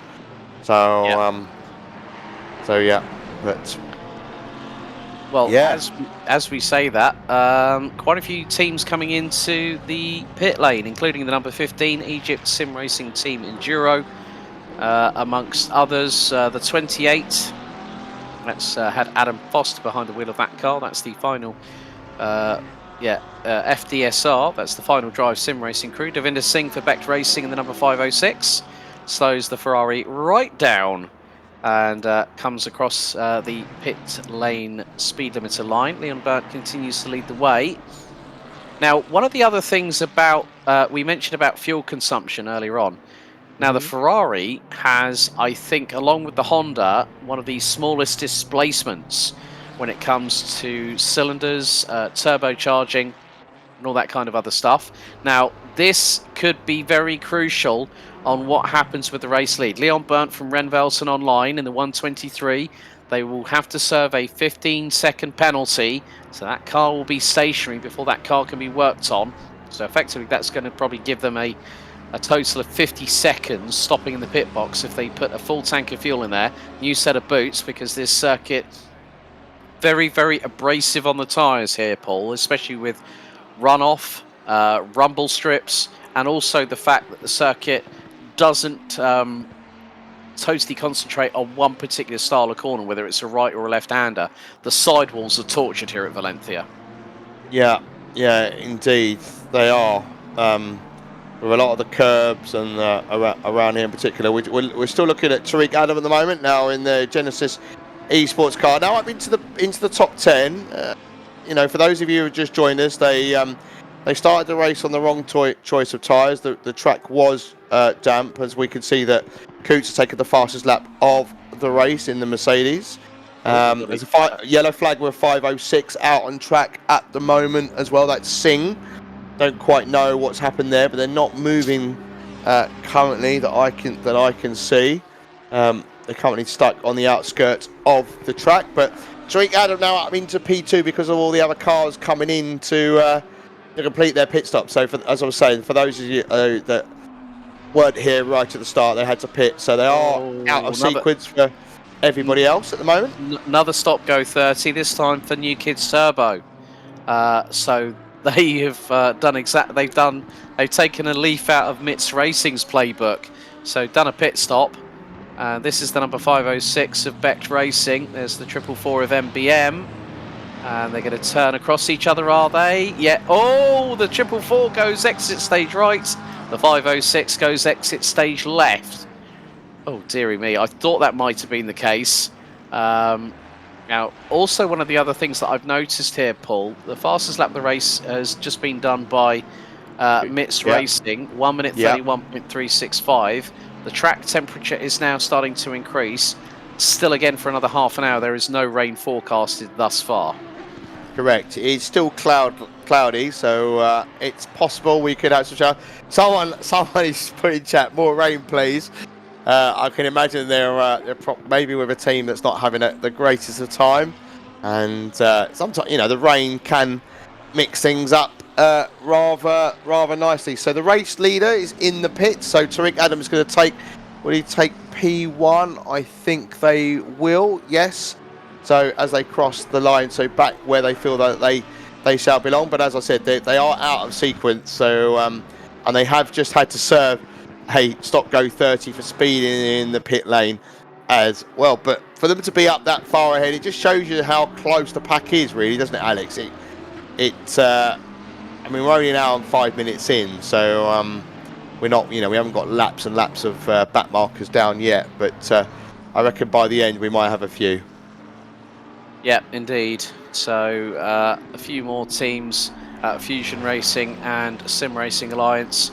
So yeah, but. Well, yeah. as we say that, quite a few teams coming into the pit lane, including the number 15 Egypt Sim Racing Team Enduro, amongst others. The 28, that's had Adam Foster behind the wheel of that car. That's the final, FDSR. That's the final drive sim racing crew. Devinder Singh for Becht Racing in the number 506 slows the Ferrari right down and comes across the pit lane speed limiter line. Leon Burt continues to lead the way. Now, one of the other things about, we mentioned about fuel consumption earlier on. Now, the Ferrari has, I think, along with the Honda, one of the smallest displacements when it comes to cylinders, turbocharging, and all that kind of other stuff. Now, this could be very crucial on what happens with the race lead. Leon Burnt from Renvelsen Online in the 123. They will have to serve a 15-second penalty, so that car will be stationary before that car can be worked on. So effectively, that's going to probably give them a total of 50 seconds stopping in the pit box if they put a full tank of fuel in there. New set of boots, because this circuit very, very abrasive on the tyres here, Paul, especially with runoff, rumble strips, and also the fact that the circuit doesn't totally concentrate on one particular style of corner, whether it's a right or a left-hander. The sidewalls are tortured here at Valencia. Yeah, indeed, they are. With a lot of the curbs and around here in particular. We're still looking at Tariq Adam at the moment, now in the Genesis Esports car. Now up into the top 10. You know, for those of you who have just joined us, they started the race on the wrong choice of tyres. The track was damp, as we can see that Coots has taken the fastest lap of the race in the Mercedes. There's a yellow flag with 5:06 out on track at the moment as well. That's Singh. Don't quite know what's happened there, but they're not moving currently that I can see. They're currently stuck on the outskirts of the track, but Tariq Adam now up into P2 because of all the other cars coming in to complete their pit stop. So, as I was saying, for those of you that weren't here right at the start, they had to pit, so they are out of sequence for everybody else at the moment. Another stop go 30, this time for New Kids Turbo. So they have they've taken a leaf out of MITS Racing's playbook. So done a pit stop. This is the number 506 of Becht Racing. There's the 444 of MBM. And they're going to turn across each other, are they? Yeah. Oh, the 444 goes exit stage right. The 506 goes exit stage left. Oh, dearie me. I thought that might have been the case. Now, also one of the other things that I've noticed here, Paul, the fastest lap of the race has just been done by MITS Racing, 1 minute 31.365. The track temperature is now starting to increase. Still, again, for another half an hour, there is no rain forecasted thus far. Correct. It's still cloudy, so it's possible we could have some shower. Someone is putting in chat, more rain, please. I can imagine they're maybe with a team that's not having the greatest of time, and sometimes, you know, the rain can mix things up rather nicely. So the race leader is in the pit. So Tariq Adams is going to take. Will he take P1? I think they will. Yes. So as they cross the line, so back where they feel that they shall belong. But as I said, they are out of sequence. So and they have just had to serve a stop-go 30 for speed in the pit lane as well. But for them to be up that far ahead, it just shows you how close the pack is, really, doesn't it, Alex? I mean, we're only an hour and 5 minutes in, so we're not, we haven't got laps and laps of back markers down yet. But I reckon by the end we might have a few. Yeah, indeed. So a few more teams, Fusion Racing and Sim Racing Alliance,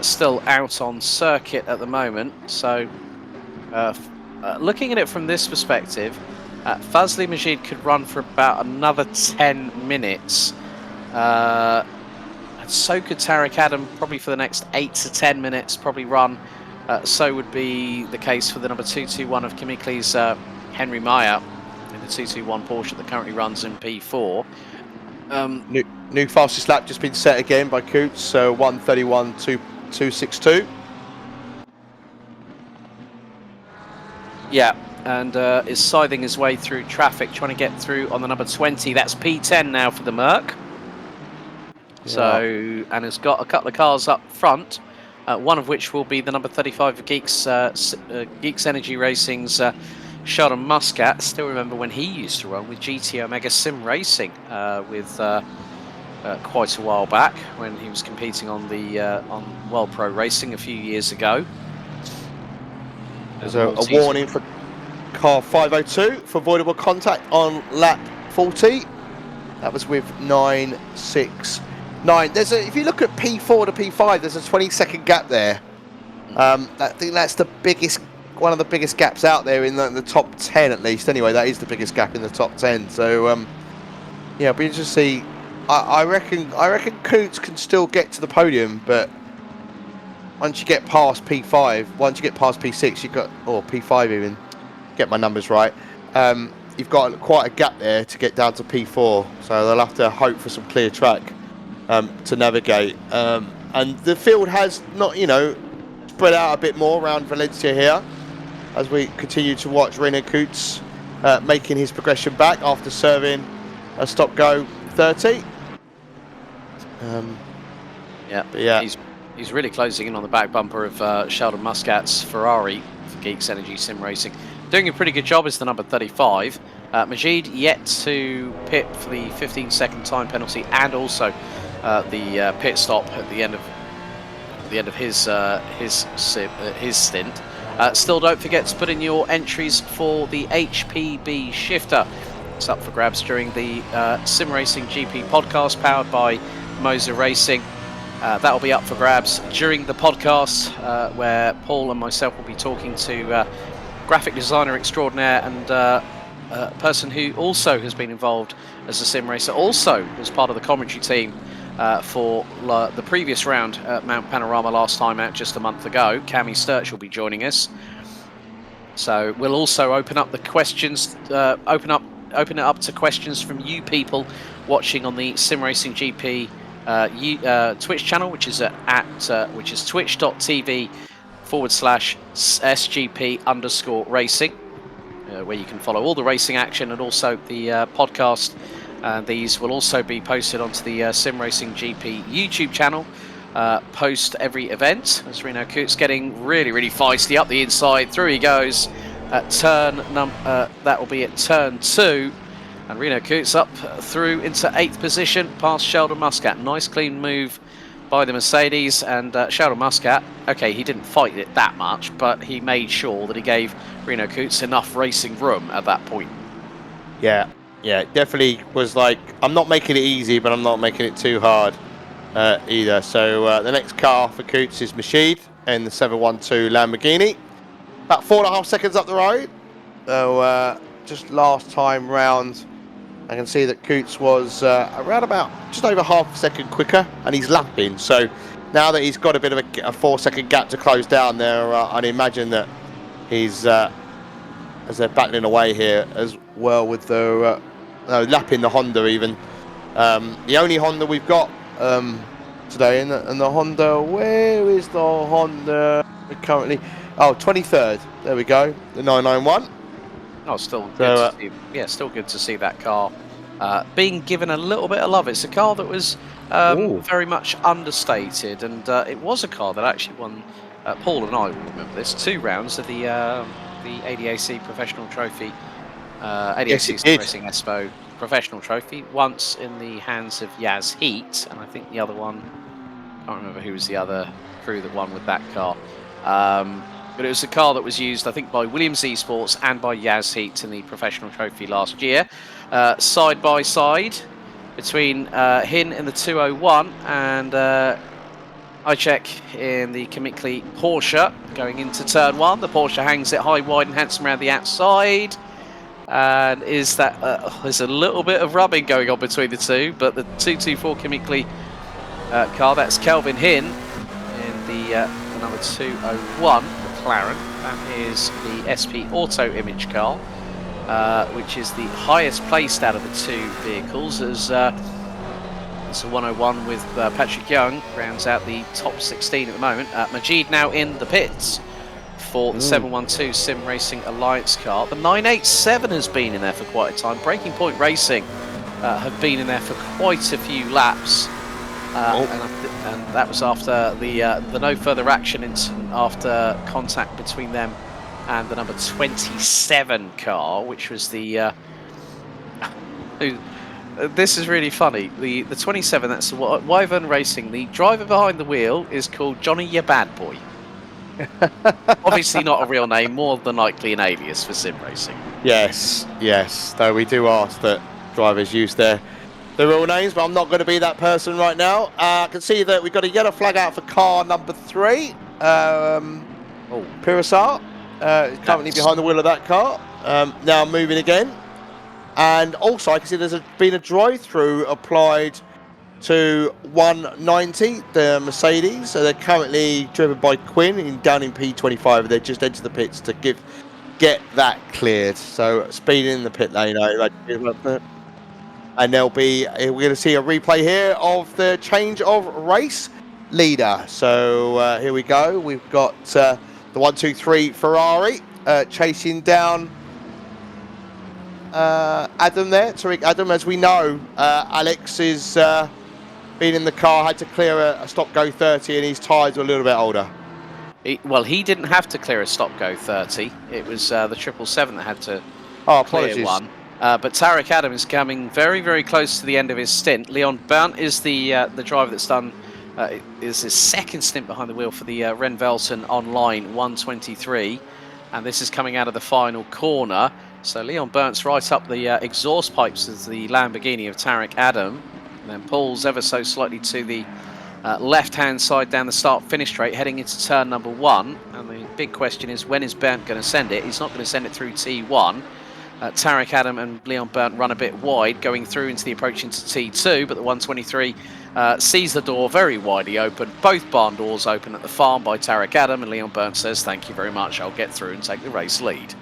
still out on circuit at the moment. So looking at it from this perspective, Fazli Majid could run for about another 10 minutes. And so could Tariq Adam, probably for the next 8 to 10 minutes, probably run. So would be the case for the number 221 of Kimikli's Henry Meyer in the 221 Porsche that currently runs in P4. New fastest lap just been set again by Coots, so 1:31.262. Yeah, and is scything his way through traffic, trying to get through on the number 20. That's P10 now for the Merc. Yeah. So, and has got a couple of cars up front, one of which will be the number 35 of Geeks Energy Racing's Sheldon Muscat. Still remember when he used to run with GT Omega Sim Racing with quite a while back when he was competing on the on World Pro Racing a few years ago. There's a warning for car 502 for avoidable contact on lap 40. That was with 969. If you look at P4 to P5, there's a 20-second gap there. I think that's the biggest, one of the biggest gaps out there in the top 10 at least. Anyway, that is the biggest gap in the top 10. So yeah, it'll be interesting to see. I reckon Coots can still get to the podium, but once you get past P5, once you get past P6, you've got, or P5 even, get my numbers right, you've got quite a gap there to get down to P4. So they'll have to hope for some clear track to navigate. And the field has not, spread out a bit more around Valencia here as we continue to watch Rene Coots making his progression back after serving a stop-go 30. Yeah, he's really closing in on the back bumper of Sheldon Muscat's Ferrari for Geeks Energy Sim Racing. Doing a pretty good job is the number 35. Majid yet to pit for the 15-second time penalty and also the pit stop at the end of his stint. Still, don't forget to put in your entries for the HPB shifter. It's up for grabs during the Sim Racing GP podcast powered by Moza Racing. That'll be up for grabs during the podcast where Paul and myself will be talking to graphic designer extraordinaire and a person who also has been involved as a sim racer, also was part of the commentary team for the previous round at Mount Panorama last time out just a month ago. Cammy Sturch will be joining us. So we'll also open up the questions, open it up to questions from you people watching on the Sim Racing GP Twitch channel, which is which is twitch.tv/SGP_racing, where you can follow all the racing action and also the podcast. These will also be posted onto the Sim Racing GP YouTube channel post every event. As Reno Coots getting really feisty up the inside, through he goes at turn that will be at turn 2. And Reno Coots up through into 8th position past Sheldon Muscat. Nice clean move by the Mercedes, and Sheldon Muscat, okay, he didn't fight it that much, but he made sure that he gave Reno Coots enough racing room at that point. Yeah, it definitely was like, I'm not making it easy, but I'm not making it too hard either. So the next car for Coots is Mashid in the 712 Lamborghini. About 4.5 seconds up the road. So just last time round, I can see that Coots was around about just over half a second quicker, and he's lapping. So now that he's got a bit of a 4-second gap to close down there, I'd imagine that he's as they're battling away here as well with the lapping the Honda even. The only Honda we've got today, and the Honda, where is the Honda currently? Oh, 23rd. There we go, the 991. Oh, still good. So, To see, yeah, still good to see that car being given a little bit of love. It's a car that was ooh, very much understated, and it was a car that actually won. Paul and I will remember this 2 rounds of the ADAC Professional Trophy, yes, ADAC it Sim did. Racing Expo Professional Trophy. Once in the hands of Yaz Heat, and I think the other one. Can't remember who was the other crew that won with that car. But it was a car that was used, I think, by Williams Esports and by Yaz Heat in the professional trophy last year. Side by side between Hin in the 201 and Icek in the Kamikli Porsche going into turn one. The Porsche hangs it high, wide, and handsome around the outside. And there's a little bit of rubbing going on between the two, but the 224 Kamikli car, that's Kelvin Hin in the number 201 McLaren. That is the SP Auto Image car, which is the highest placed out of the two vehicles, as it's a 101 with Patrick Young, rounds out the top 16 at the moment. Majid now in the pits for the 712 Sim Racing Alliance car. The 987 has been in there for quite a time. Breaking Point Racing have been in there for quite a few laps. And that was after the no further action incident after contact between them and the number 27 car, which was the. This is really funny. The 27, that's the Wyvern Racing. The driver behind the wheel is called Johnny Ya Bad Boy. Obviously not a real name, more than likely an alias for sim racing. Yes, yes. Though we do ask that drivers use their real names, but I'm not going to be that person right now. I can see that we've got a yellow flag out for car number 3. Pirasat is currently behind the wheel of that car. Now moving again. And also, I can see there's been a drive-through applied to 190, the Mercedes. So they're currently driven by Quinn down in P25. They just entered the pits to get that cleared. So speeding in the pit lane. And we're going to see a replay here of the change of race leader. So here we go. We've got the 123 Ferrari chasing down Adam there, Tariq Adam. As we know, Alex is been in the car, had to clear a stop-go 30, and his tyres were a little bit older. He didn't have to clear a stop-go 30. It was the 777 that had to clear one. But Tarek Adam is coming very, very close to the end of his stint. Leon Berndt is the driver that's done is his second stint behind the wheel for the Ren Velten Online 123, and this is coming out of the final corner. So Leon Berndt's right up the exhaust pipes of the Lamborghini of Tarek Adam, and then pulls ever so slightly to the left-hand side down the start-finish straight, heading into turn number 1. And the big question is, when is Berndt going to send it? He's not going to send it through T1. Tarek Adam and Leon Berndt run a bit wide, going through into the approach into T2, but the 123 sees the door very widely open. Both barn doors open at the farm by Tarek Adam, and Leon Berndt says, "Thank you very much, I'll get through and take the race lead."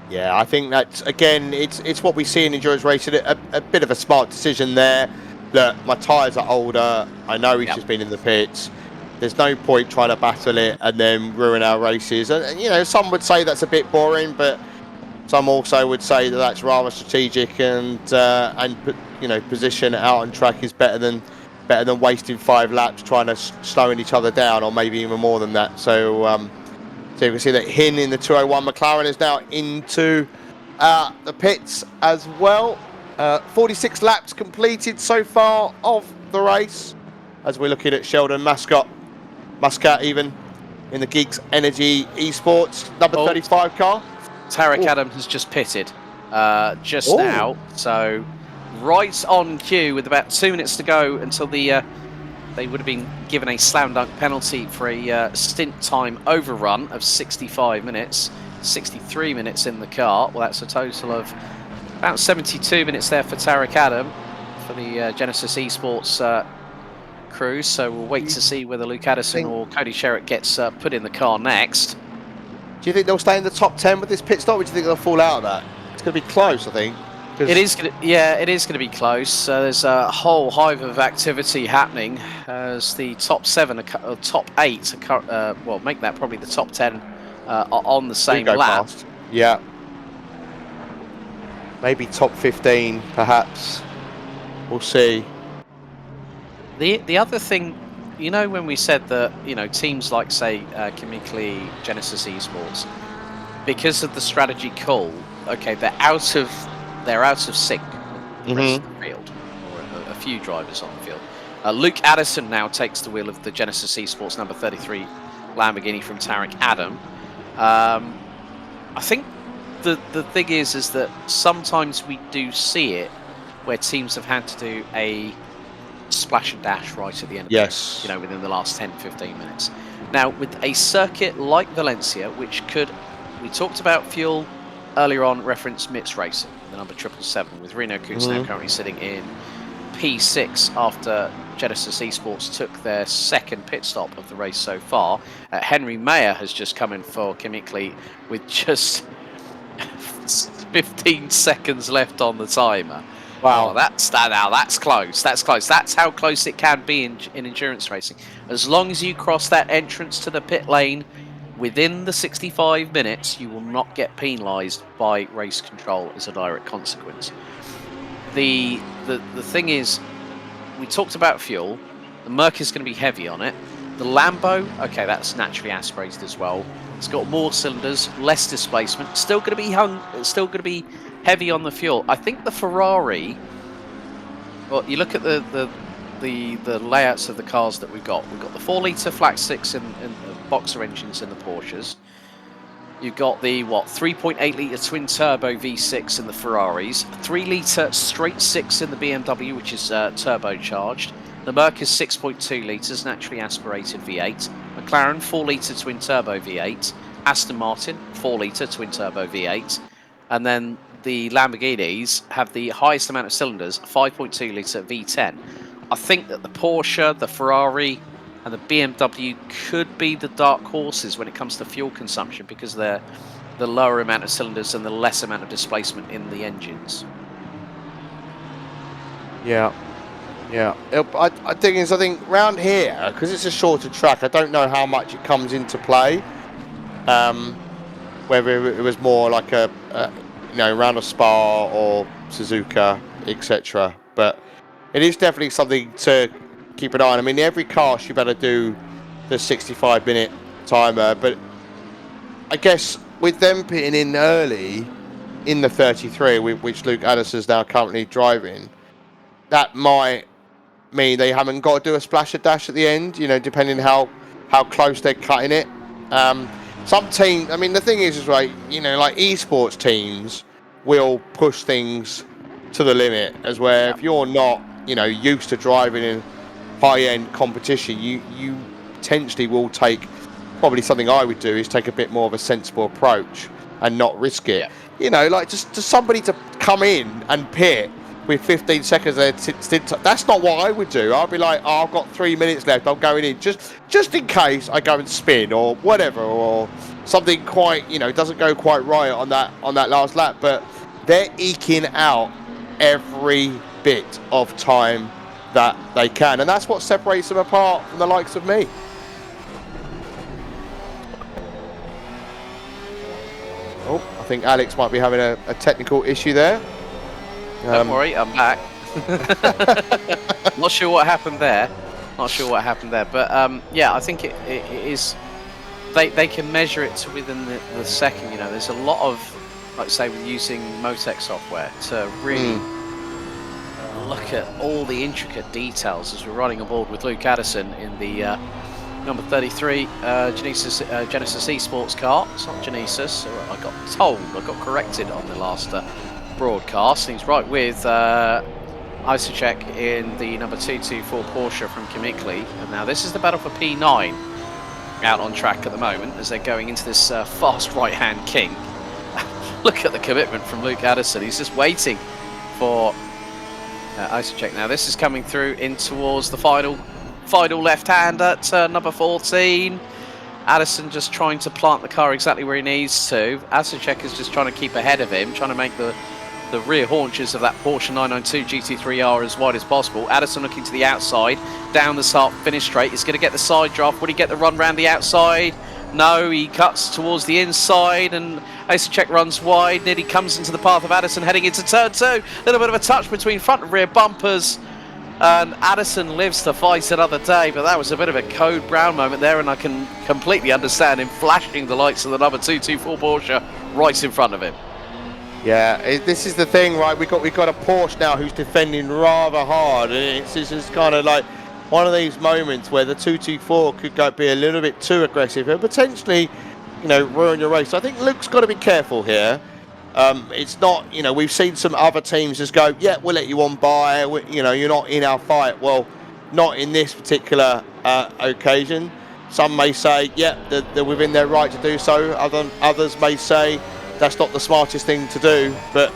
Yeah, I think that's, again, it's what we see in endurance racing, a bit of a smart decision there. Look, my tyres are older, I know he's just been in the pits. There's no point trying to battle it and then ruin our races. And you know, some would say that's a bit boring, but some also would say that that's rather strategic, and you know, position out on track is better than wasting 5 laps trying to slowing each other down, or maybe even more than that. So so you can see that Hin in the 201 McLaren is now into the pits as well. 46 laps completed so far of the race, as we're looking at Sheldon Muscat even in the Geeks Energy Esports number 35 car. Tarek Adam has just pitted just now, so right on cue with about 2 minutes to go until the they would have been given a slam dunk penalty for a stint time overrun of 65 minutes, 63 minutes in the car. Well, that's a total of about 72 minutes there for Tarek Adam for the Genesis Esports crew. So we'll wait to see whether Luke Addison or Cody Sherritt gets put in the car next. Do you think they'll stay in the top 10 with this pit stop, or do you think they'll fall out of that? It's going to be close, I think. It is going to be close. There's a whole hive of activity happening as the top 7, top 8, well, make that probably the top 10 on the same lap. Past. Yeah. maybe top 15, perhaps. We'll see. The other thing, when we said that, teams like, say, Kimikli, Genesis Esports, because of the strategy call, okay, they're out of sync with the rest of the field, or a few drivers on the field. Luke Addison now takes the wheel of the Genesis Esports number 33 Lamborghini from Tarek Adam. I think the thing is that sometimes we do see it where teams have had to do a splash and dash right at the end of Yes. the within the last 10-15 minutes. Now, with a circuit like Valencia, which we talked about fuel earlier on, reference MITS Racing, the number 777, with Reno Coots now currently sitting in P6 after Genesis Esports took their second pit stop of the race so far. Henry Mayer has just come in for Kimikli with just 15 seconds left on the timer. Wow. Oh, that's close. That's close. That's how close it can be in endurance racing. As long as you cross that entrance to the pit lane within the 65 minutes, you will not get penalised by race control as a direct consequence. The thing is, we talked about fuel. The Merc is going to be heavy on it. The Lambo, okay, that's naturally aspirated as well. It's got more cylinders, less displacement. Still going to be heavy on the fuel. I think the Ferrari. Well, you look at the layouts of the cars that we've got. We've got the 4-litre flat 6 in boxer engines in the Porsches. You've got the 3.8-litre twin turbo V6 in the Ferraris. 3-litre straight 6 in the BMW, which is turbocharged. The Merc is 6.2 litres, naturally aspirated V8. McLaren, 4-litre twin turbo V8. Aston Martin, 4-litre twin turbo V8. And then the Lamborghinis have the highest amount of cylinders, 5.2-litre V10. I think that the Porsche, the Ferrari, and the BMW could be the dark horses when it comes to fuel consumption because they're the lower amount of cylinders and the less amount of displacement in the engines. Yeah. I think round here, because it's a shorter track, I don't know how much it comes into play. Whether it was more like a round of Spa or Suzuka, etc. But it is definitely something to keep an eye on. I mean, every car should better do the 65-minute timer, but I guess with them pitting in early in the 33, which Luke Addison's now currently driving, that might mean they haven't got to do a splash or dash at the end, depending how close they're cutting it. Some team, I mean, the thing is right, like esports teams will push things to the limit, as where if you're not, used to driving in high-end competition, you potentially will take, probably something I would do is take a bit more of a sensible approach and not risk it. Like just somebody to come in and pit with 15 seconds there, that's not what I would do. I'd be like, I've got 3 minutes left, I'm going in just in case I go and spin or whatever, or something quite, doesn't go quite right on that last lap. But they're eking out every bit of time that they can, and that's what separates them apart from the likes of me. Oh, I think Alex might be having a technical issue there. Don't worry, I'm back. Not sure what happened there. But I think it is. They can measure it to within the second. There's a lot of, like say, with using Motec software to really look at all the intricate details as we're running aboard with Luke Addison in the number 33 Genesis Esports car. It's not Genesis. I got corrected on the last broadcast. He's right with Isocek in the number 224 Porsche from Kimikli. And now this is the battle for P9 out on track at the moment as they're going into this fast right-hand king. Look at the commitment from Luke Addison. He's just waiting for Isocek. Now this is coming through in towards the final left-hand at number 14. Addison just trying to plant the car exactly where he needs to. Isocek is just trying to keep ahead of him, trying to make the rear haunches of that Porsche 992 GT3R as wide as possible. Addison looking to the outside, down the start, finish straight. He's going to get the side draft. Will he get the run round the outside? No, he cuts towards the inside and Acecek runs wide. Nearly comes into the path of Addison heading into turn 2. A little bit of a touch between front and rear bumpers. And Addison lives to fight another day, but that was a bit of a Code Brown moment there, and I can completely understand him flashing the lights of the number 224 Porsche right in front of him. Yeah, this is the thing, right? We got a Porsche now who's defending rather hard, and it's just kind of like one of these moments where the 224 could be a little bit too aggressive and potentially, ruin your race. So I think Luke's got to be careful here. It's not, we've seen some other teams just go, yeah, we'll let you on by, you're not in our fight. Well, not in this particular occasion. Some may say, yeah, they're within their right to do so. Others may say that's not the smartest thing to do. But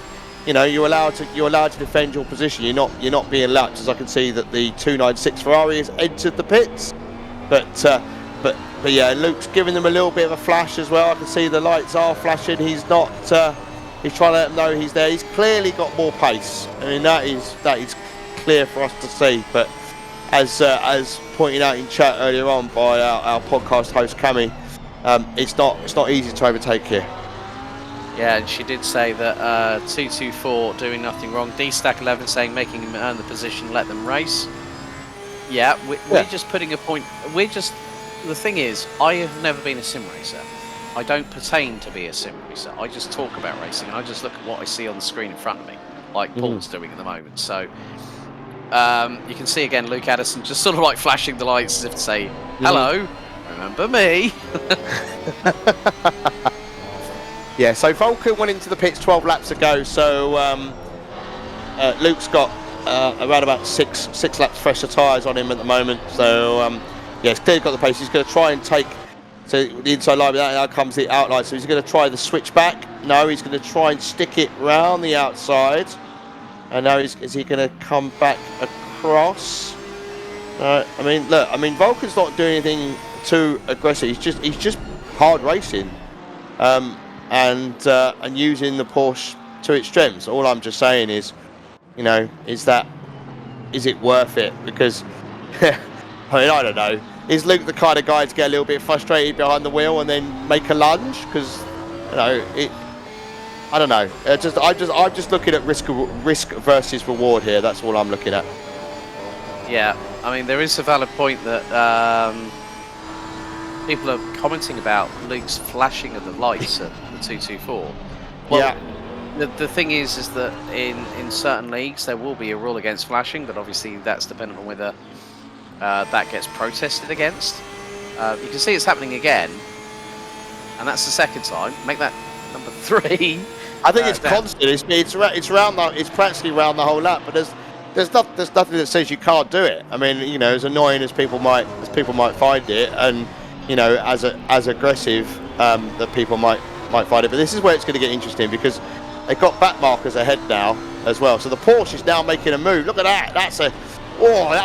you're allowed to defend your position. You're not being lapped, as I can see that the 296 Ferrari has entered the pits. But yeah, Luke's giving them a little bit of a flash as well. I can see the lights are flashing. He's not. He's trying to let them know he's there. He's clearly got more pace. I mean, that is clear for us to see. But as pointed out in chat earlier on by our podcast host Cami, it's not easy to overtake here. Yeah, and she did say that 224 doing nothing wrong. D-Stack 11 saying making him earn the position, let them race. Yeah, we're just putting a point. The thing is, I have never been a sim racer. I don't pertain to be a sim racer. I just talk about racing and I just look at what I see on the screen in front of me, like Paul's doing at the moment. So you can see again Luke Addison just sort of like flashing the lights as if to say, hello, remember me? Yeah, so Vulcan went into the pits 12 laps ago, so Luke's got around about six laps fresher tyres on him at the moment. So yeah, he's clearly got the pace. He's going to try and take the inside line, but now comes the outside. So he's going to try the switch back. No, he's going to try and stick it round the outside. And now is he going to come back across? I mean, Vulcan's not doing anything too aggressive. He's just hard racing. And using the Porsche to its strengths. All I'm just saying is, is it worth it? Because, I don't know. Is Luke the kind of guy to get a little bit frustrated behind the wheel and then make a lunge? Because, I don't know. I'm just looking at risk versus reward here. That's all I'm looking at. Yeah, I mean, there is a valid point that people are commenting about Luke's flashing of the lights at the 224. Well, yeah. The thing is that in certain leagues there will be a rule against flashing, but obviously that's dependent on whether that gets protested against. You can see it's happening again, and that's the second time. Make that number 3. I think it's constant. It's practically around the whole lap, but there's nothing that says you can't do it. I mean, as annoying as people might find it, and as aggressive that people might find it. But this is where it's going to get interesting because they've got back markers ahead now as well. So the Porsche is now making a move. Look at that. That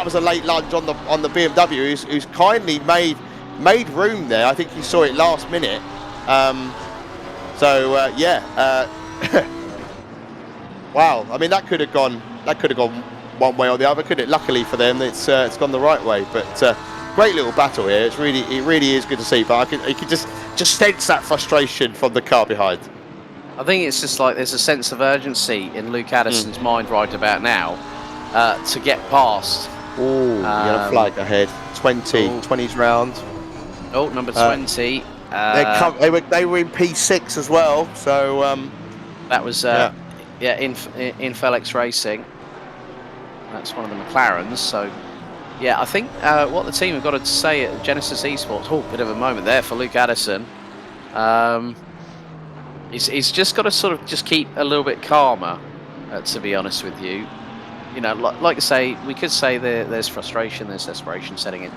was a late lunge on the BMW who's kindly made room there. I think you saw it last minute. Wow. I mean, that could have gone one way or the other, couldn't it? Luckily for them, it's gone the right way. But great little battle here. It really is good to see. But you could just sense that frustration from the car behind. I think it's just like there's a sense of urgency in Luke Addison's mind right about now to get past. Oh, yellow flag ahead. 20's round. Oh, number 20. They were in P6 as well. So that was in Felix Racing. That's one of the McLarens. So yeah, I think what the team have got to say at Genesis Esports. Oh, bit of a moment there for Luke Addison. He's just got to sort of just keep a little bit calmer, to be honest with you. Like I say, we could say there's frustration, there's desperation setting in.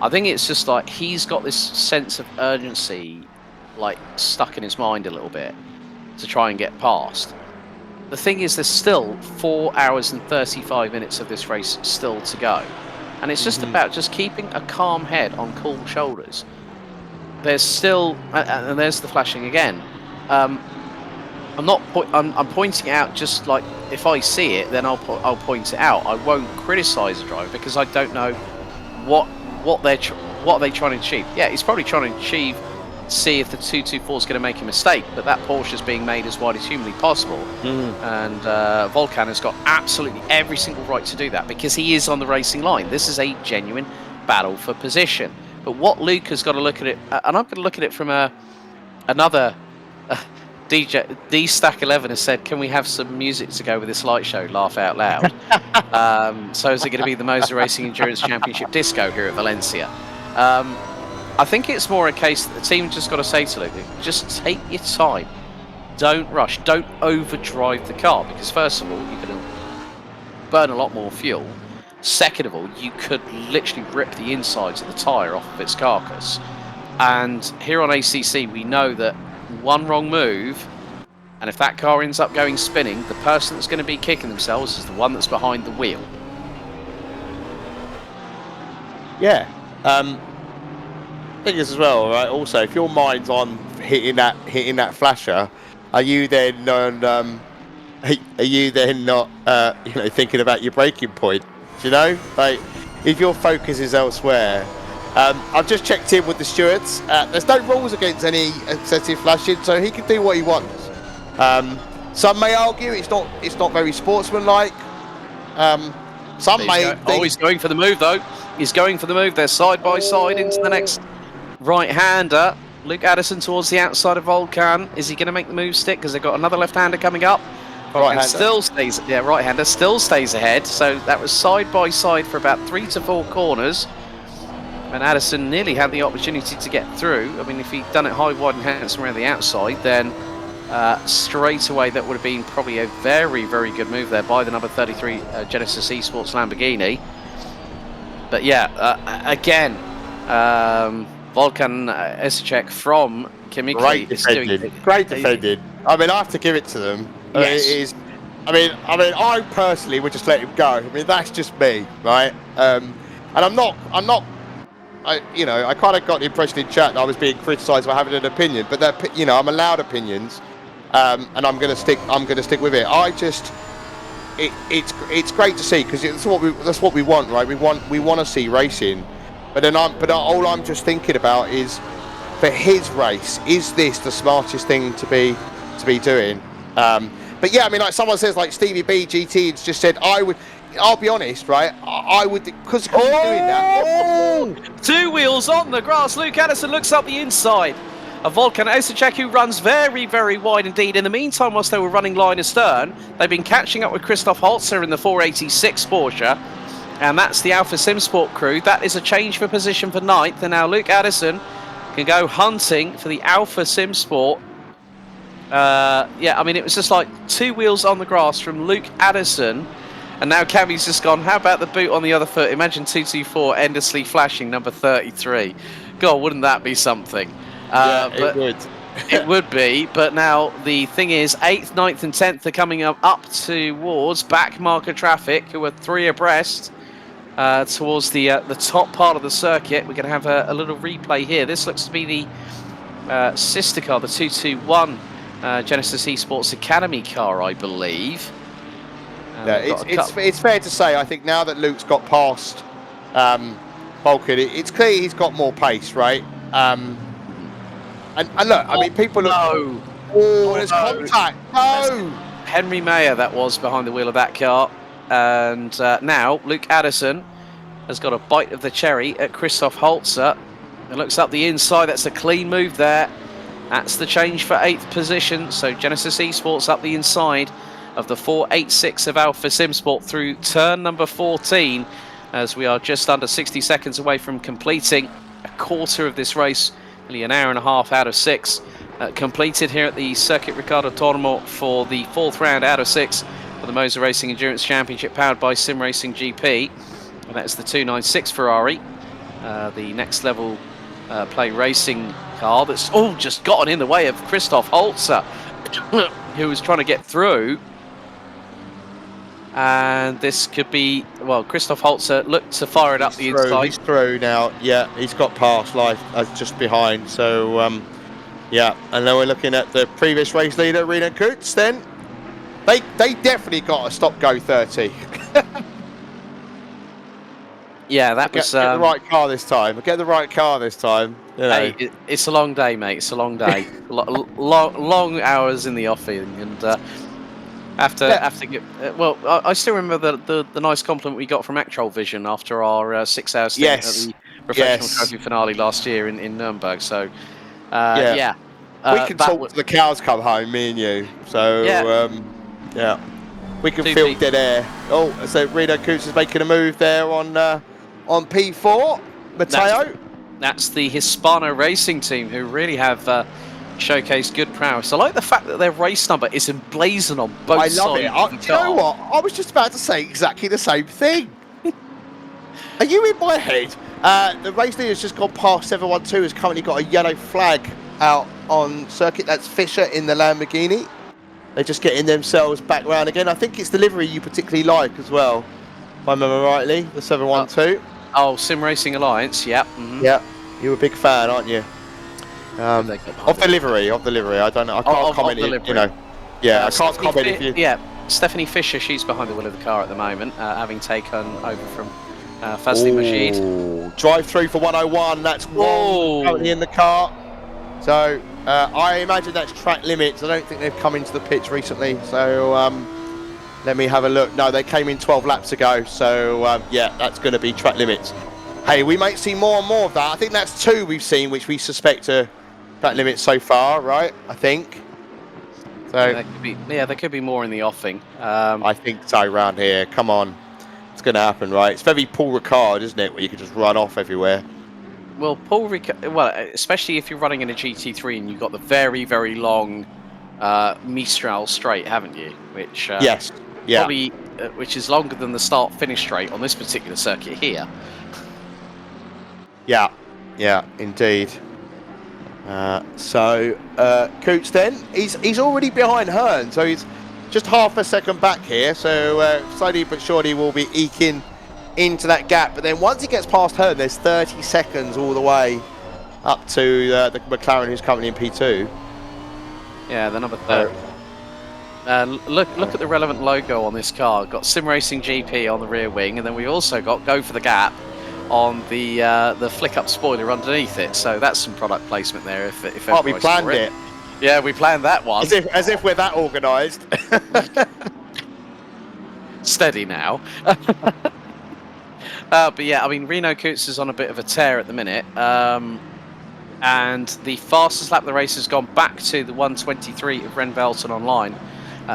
I think it's just like he's got this sense of urgency, like stuck in his mind a little bit, to try and get past. The thing is, there's still 4 hours and 35 minutes of this race still to go, and it's just about just keeping a calm head on cool shoulders. There's still, and there's the flashing again. I'm pointing out just like if I see it, then I'll point it out. I won't criticise the driver because I don't know what they're trying to achieve. Yeah, he's probably trying to achieve see if the 224 is going to make a mistake, but that Porsche is being made as wide as humanly possible. And Volkan has got absolutely every single right to do that because he is on the racing line. This is a genuine battle for position. But what Luke has got to look at it, and I'm going to look at it from another D-Stack 11 has said, can we have some music to go with this light show? Laugh out loud. So is it going to be the Moza Racing Endurance Championship disco here at Valencia? I think it's more a case that the team just got to say to Luke, just take your time. Don't rush. Don't overdrive the car because first of all, you're going to burn a lot more fuel. Second of all, you could literally rip the insides of the tyre off of its carcass. And here on ACC, we know that one wrong move, and if that car ends up going spinning, the person that's going to be kicking themselves is the one that's behind the wheel. Yeah. Thing is as well, right? Also, if your mind's on hitting that flasher, are you then not thinking about your braking point? Do you know, like if your focus is elsewhere. I've just checked in with the stewards. There's no rules against any excessive flashing, so he can do what he wants. Some may argue it's not very sportsmanlike. Some may. He's going for the move though. He's going for the move. They're side by side into the next right-hander. Luke Addison towards the outside of Volkan. Is he going to make the move stick? Because they've got another left-hander coming up. Right-hander still stays. Yeah, right-hander still stays ahead. So that was side by side for about 3 to 4 corners. And Addison nearly had the opportunity to get through. I mean, if he'd done it high, wide and handsome around the outside, then straight away that would have been probably a very, very good move there by the number 33 Genesis Esports Lamborghini. But yeah, again, Volkan Esicek from Kimiki. Great defended. I mean, I have to give it to them. Yes. It is. I personally would just let him go. I mean, that's just me, right? And I'm not. I kind of got the impression in chat that I was being criticised for having an opinion, but I'm allowed opinions, and I'm going to stick with it. It's great to see because that's what we want, right? We want to see racing, but all I'm just thinking about is for his race, is this the smartest thing to be doing? But yeah, I mean, like someone says, like Stevie B GT has just said, I'll be honest, right? I would, because he's doing that. 2 wheels on the grass. Luke Addison looks up the inside of Volkan Esicek, who runs very, very wide indeed. In the meantime, whilst they were running line astern, they've been catching up with Christoph Holzer in the 486 Porsche. And that's the Alpha SimSport crew. That is a change for position for 9th. And now Luke Addison can go hunting for the Alpha SimSport. Yeah, I mean, it was just like 2 wheels on the grass from Luke Addison. And now Cammy's just gone, how about the boot on the other foot? Imagine 224 endlessly flashing number 33. God, wouldn't that be something? Yeah, it would. It would be, but now the thing is 8th, 9th and 10th are coming up towards back marker traffic, who are 3 abreast towards the top part of the circuit. We're going to have a little replay here. This looks to be the sister car, the 221 Genesis Esports Academy car, I believe. Yeah, it's fair to say, I think now that Luke's got past Volkan, it's clear he's got more pace, right? And look, I mean, people look. No. Oh, there's contact. No. Henry Mayer, that was behind the wheel of that car. And now Luke Addison has got a bite of the cherry at Christoph Holzer. It looks up the inside. That's a clean move there. That's the change for 8th position. So Genesis Esports up the inside of the 486 of Alpha SimSport through turn number 14, as we are just under 60 seconds away from completing a quarter of this race, nearly an hour and a half out of 6 completed here at the Circuit Ricardo Tormo for the 4th round out of 6 for the Moza Racing Endurance Championship powered by Sim Racing GP, and that's the 296 Ferrari, the next level play racing car that's just gotten in the way of Christoph Holzer, who was trying to get through. And this could be, well, Christoph Holzer looked to fire it up the inside. He's through now. Yeah, he's got past life just behind. So, yeah. And then we're looking at the previous race leader, Rena Kutz. Then they definitely got a stop-go 30. Yeah, that was. Get the right car this time. Get the right car this time. You know. Hey, it's a long day, mate. It's a long day. Long hours in the offing, and Yeah. after get. Well, I still remember the nice compliment we got from Actual Vision after our 6 hour stint at Yes. the professional Yes. trophy finale last year in Nuremberg. So, Yeah. yeah, We can that talk was to the cows come home, me and you. yeah. So, yeah. We can Two feel P. dead air. Oh, so Reno Coots is making a move there on P4. Mateo. That's the Hispano Racing team who really have showcased good prowess. I like the fact that their race number is emblazoned on both I love it. sides of the Do you know car. what? I was just about to say exactly the same thing. Are you in my head? The race leader's just gone past 712, has currently got a yellow flag out on circuit. That's Fisher in the Lamborghini. They're just getting themselves back round again. I think it's the livery you particularly like as well, if I remember rightly, the 712. Oh, Sim Racing Alliance, yep. Yeah, you're a big fan, aren't you? Of the livery. I don't know. I can't comment. You know, yeah, I can't comment if you. Yeah, Stephanie Fisher, she's behind the wheel of the car at the moment, having taken over from Fazli Majid. Drive through for 101. That's wrong. Currently in the car. So I imagine that's track limits. I don't think they've come into the pits recently. So let me have a look. No, they came in 12 laps ago. So yeah, that's going to be track limits. Hey, we might see more and more of that. I think that's 2 we've seen, which we suspect are track limits so far, right? I think. So There could be more in the offing. I think so around here. Come on. It's going to happen, right? It's very Paul Ricard, isn't it? Where you can just run off everywhere. Well, especially if you're running in a GT3 and you've got the very, very long Mistral straight, haven't you? Which yes, yeah, probably which is longer than the start-finish straight on this particular circuit here. Yeah, indeed. So Coots then he's already behind Hearn, so he's just half a second back here. So slowly but surely we'll be eking into that gap. But then once he gets past Hearn, there's 30 seconds all the way up to the McLaren who's currently in P2. Yeah, the number 30. Look at the relevant logo on this car. Got Sim Racing GP on the rear wing, and then we also got Go for the Gap on the flick-up spoiler underneath it. So that's some product placement there. If we planned it. Yeah, we planned that one. As if we're that organised. Steady now. But yeah, I mean, Reno Coots is on a bit of a tear at the minute. And the fastest lap of the race has gone back to the 1:23 of Ren Belton online.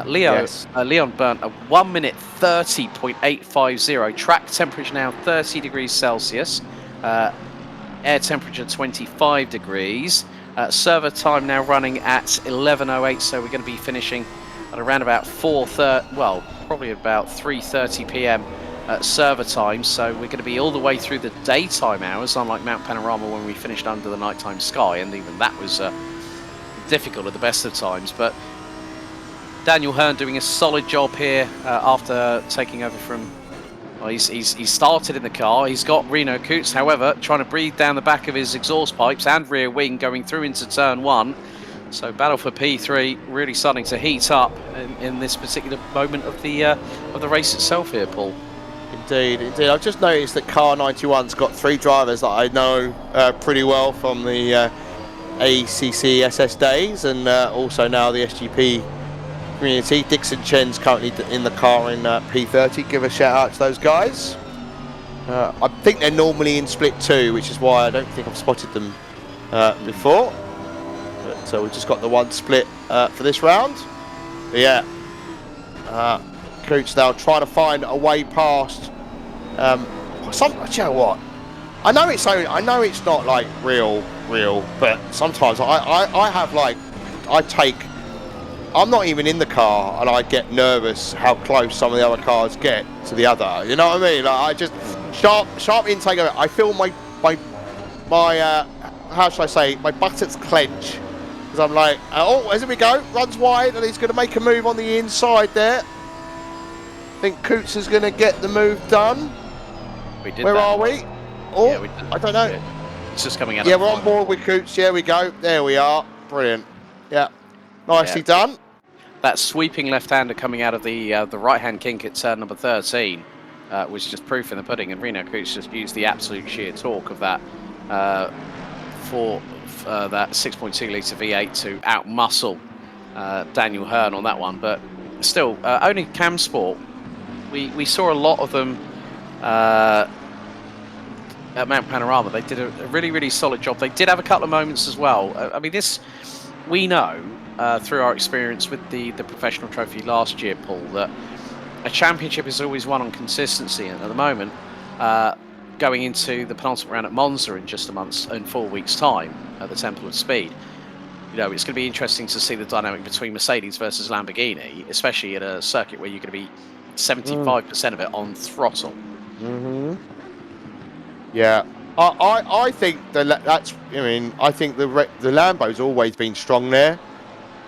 Leon burnt a 1 minute 30.850. Track temperature now 30 degrees Celsius. Air temperature 25 degrees. Server time now running at 11:08. So we're going to be finishing at around about 4:30. Well, probably about 3:30 p.m. Server time. So we're going to be all the way through the daytime hours, unlike Mount Panorama when we finished under the nighttime sky, and even that was difficult at the best of times. But Daniel Hearn doing a solid job here after taking over from. Well, he's started in the car. He's got Reno Coots, however, trying to breathe down the back of his exhaust pipes and rear wing going through into turn 1. So battle for P3 really starting to heat up in this particular moment of the race itself here, Paul. Indeed. I've just noticed that Car 91's got 3 drivers that I know pretty well from the ACC SS days, and also now the SGP community. Dixon Chen's currently in the car in P30. Give a shout out to those guys. I think they're normally in split 2, which is why I don't think I've spotted them before. But so we've just got the 1 split for this round. But yeah, Coots now trying to find a way past. You know what? I know it's not like real, but sometimes I have like I'm not even in the car and I get nervous how close some of the other cars get to the other. You know what I mean? Like I just sharp intake of it. I feel my how should I say, my buttocks clench because I'm like, oh, as we go, runs wide and he's going to make a move on the inside there. I think Coots is going to get the move done. Where are we? Oh, yeah, we did. I don't know. It's just coming out. Yeah, we're on board with Coots. Here we go. There we are. Brilliant. Yeah, nicely done. That sweeping left-hander coming out of the right-hand kink at turn number 13. was just proof in the pudding, and Reno Coots just used the absolute sheer torque of that that 6.2 litre V8 to outmuscle Daniel Hearn on that one. But still, only Cam Sport, we saw a lot of them at Mount Panorama. They did a really, really solid job. They did have a couple of moments as well. I mean, this we know through our experience with the professional trophy last year, Paul, that a championship is always won on consistency. And at the moment, going into the penultimate round at Monza in just a month, in 4 weeks' time at the Temple of Speed, you know, it's going to be interesting to see the dynamic between Mercedes versus Lamborghini, especially at a circuit where you're going to be 75% of it on throttle. Yeah, I think that's. I mean, I think the Lambo's always been strong there,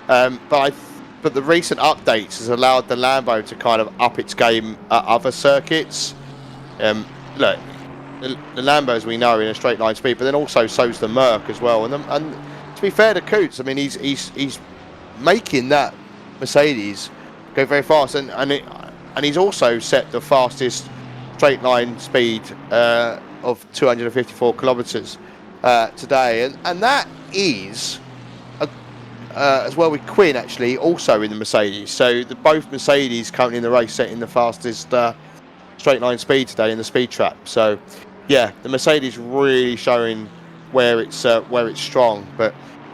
but the recent updates has allowed the Lambo to kind of up its game at other circuits. Look, the Lambos we know in a straight line speed, but then also so's the Merc as well. And to be fair to Coots, I mean he's making that Mercedes go very fast, and he's also set the fastest straight line speed of 254 kilometers today, and that is as well with Quinn actually also in the Mercedes. So both Mercedes currently in the race setting the fastest straight line speed today in the speed trap. So yeah, the Mercedes really showing where it's strong. But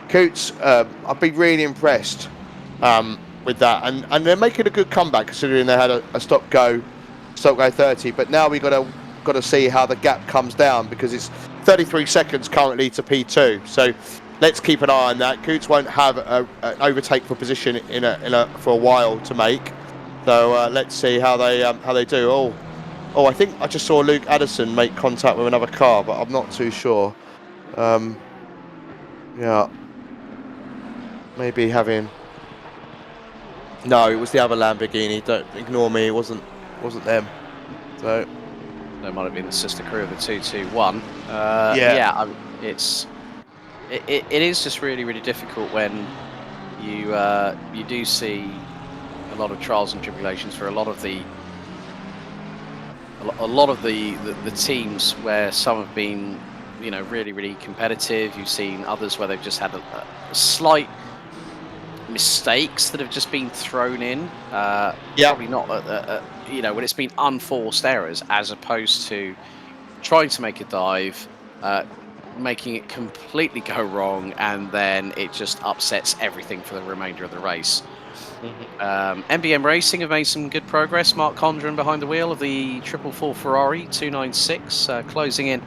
Coots, I've been really impressed with that, and they're making a good comeback considering they had a stop go 30. But now we got to see how the gap comes down, because it's 33 seconds currently to P2. So let's keep an eye on that. Coots won't have an overtake for position for a while to make. So let's see how they do. Oh, I think I just saw Luke Addison make contact with another car, but I'm not too sure. Yeah, maybe having. No, it was the other Lamborghini. Don't ignore me. It wasn't them. So That might have been the sister crew of the 221. Yeah. It is just really, really difficult when you do see a lot of trials and tribulations for a lot of the teams where some have been, you know, really, really competitive. You've seen others where they've just had a slight mistakes that have just been thrown in. Probably not, you know, when it's been unforced errors as opposed to trying to make a dive, making it completely go wrong, and then it just upsets everything for the remainder of the race. MBM Racing have made some good progress. Mark Condren behind the wheel of the 444 Ferrari 296, closing in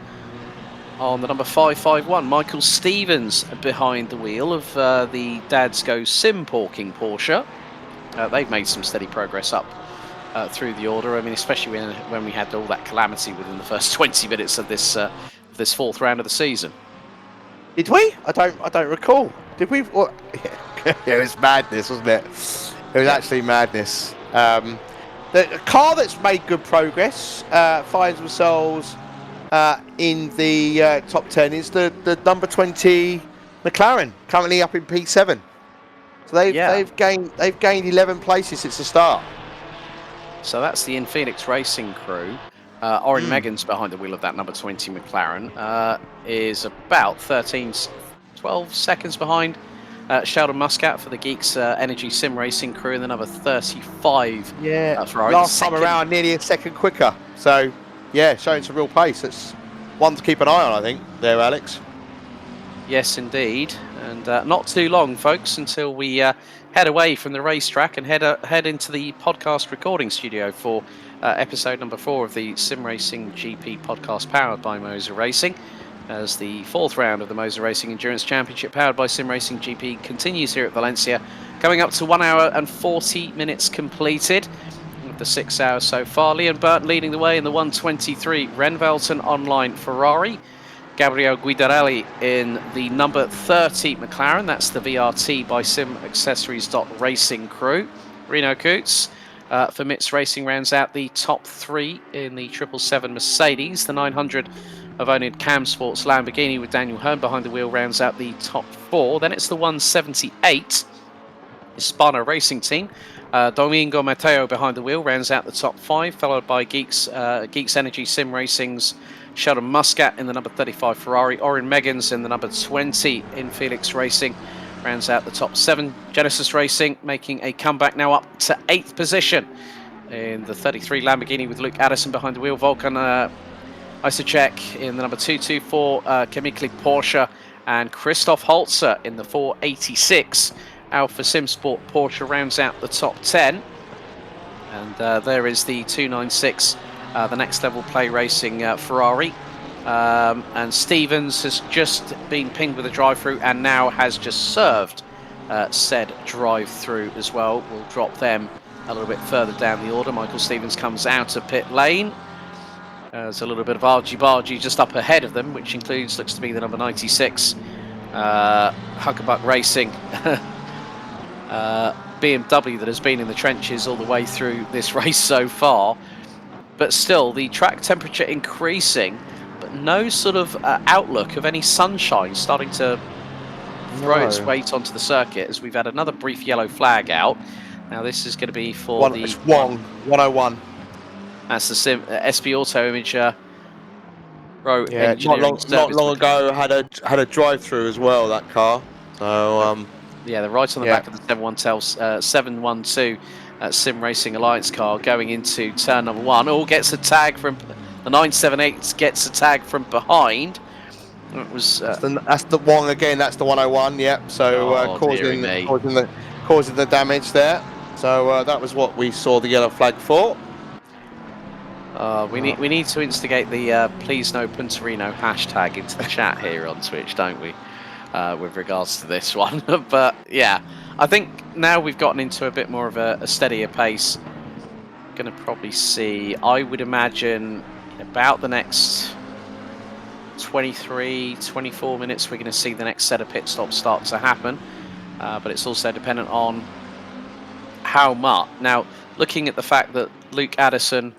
on the number 551. Michael Stevens behind the wheel of the Dads Go Sim Porking Porsche. They've made some steady progress up through the order. I mean, especially when we had all that calamity within the first 20 minutes of this fourth round of the season. Did we? I don't recall. Did we? What? It was madness, wasn't it? It was actually madness. The car that's made good progress finds themselves in the top 10 is the number 20 McLaren, currently up in P7. So they've gained 11 places since the start. So that's the Infinix Racing crew. Orin Megan's behind the wheel of that number 20 McLaren. Is about 12 seconds behind Sheldon Muscat for the Geeks Energy Sim Racing crew in the number 35 Ferrari. Last time around, nearly a second quicker. So, yeah, showing some real pace. It's one to keep an eye on, I think, there, Alex. Yes, indeed. And not too long, folks, until we head away from the racetrack and head into the podcast recording studio for episode number 4 of the Sim Racing GP podcast powered by Moza Racing, as the fourth round of the Moza Racing Endurance Championship powered by Sim Racing GP continues here at Valencia, coming up to 1 hour and 40 minutes completed of the 6 hours so far. Leon Burton leading the way in the 123 Renvelton Online Ferrari. Gabriel Guidarelli in the number 30 McLaren. That's the VRT by SimAccessories.Racing crew. Reno Coots for MITS Racing rounds out the top 3 in the 777 Mercedes. The 900 of owned Cam Sports Lamborghini with Daniel Hearn behind the wheel rounds out the top 4. Then it's the 178 Hispano Racing Team. Domingo Mateo behind the wheel rounds out the top 5, followed by Geeks Energy Sim Racing's Sheldon Muscat in the number 35 Ferrari. Orin Meggins in the number 20 in Felix Racing rounds out the top 7. Genesis Racing making a comeback now up to 8th position in the 33 Lamborghini with Luke Addison behind the wheel. Volkan Isacek in the number 224 Chemically Porsche, and Christoph Holzer in the 486 Alpha Simsport Porsche rounds out the top 10. And there is the 296, the Next Level Play Racing Ferrari. And Stevens has just been pinged with a drive-through and now has just served said drive-through as well. We'll drop them a little bit further down the order. Michael Stevens comes out of pit lane. There's a little bit of argy-bargy just up ahead of them, which includes, looks to be the number 96 Huckabuck Racing BMW that has been in the trenches all the way through this race so far. But still, the track temperature increasing, but no sort of outlook of any sunshine starting to throw its weight onto the circuit, as we've had another brief yellow flag out. Now this is going to be for It's Wong, 101. That's the SP Auto Image Row. Yeah, not long ago had a drive-through as well, that car. So yeah, they're right on the back of the 712 Sim Racing Alliance car going into turn number 1. All gets a tag from the 978, gets a tag from behind. It was that's the Wong again. That's the 101. Yep. So causing the damage there. So that was what we saw the yellow flag for. We need to instigate the please no Punterino hashtag into the chat here on Twitch, don't we? With regards to this one. But yeah, I think now we've gotten into a bit more of a steadier pace. Going to probably see, I would imagine, about the next 23-24 minutes we're going to see the next set of pit stops start to happen. But it's also dependent on how much. Now, looking at the fact that Luke Addison,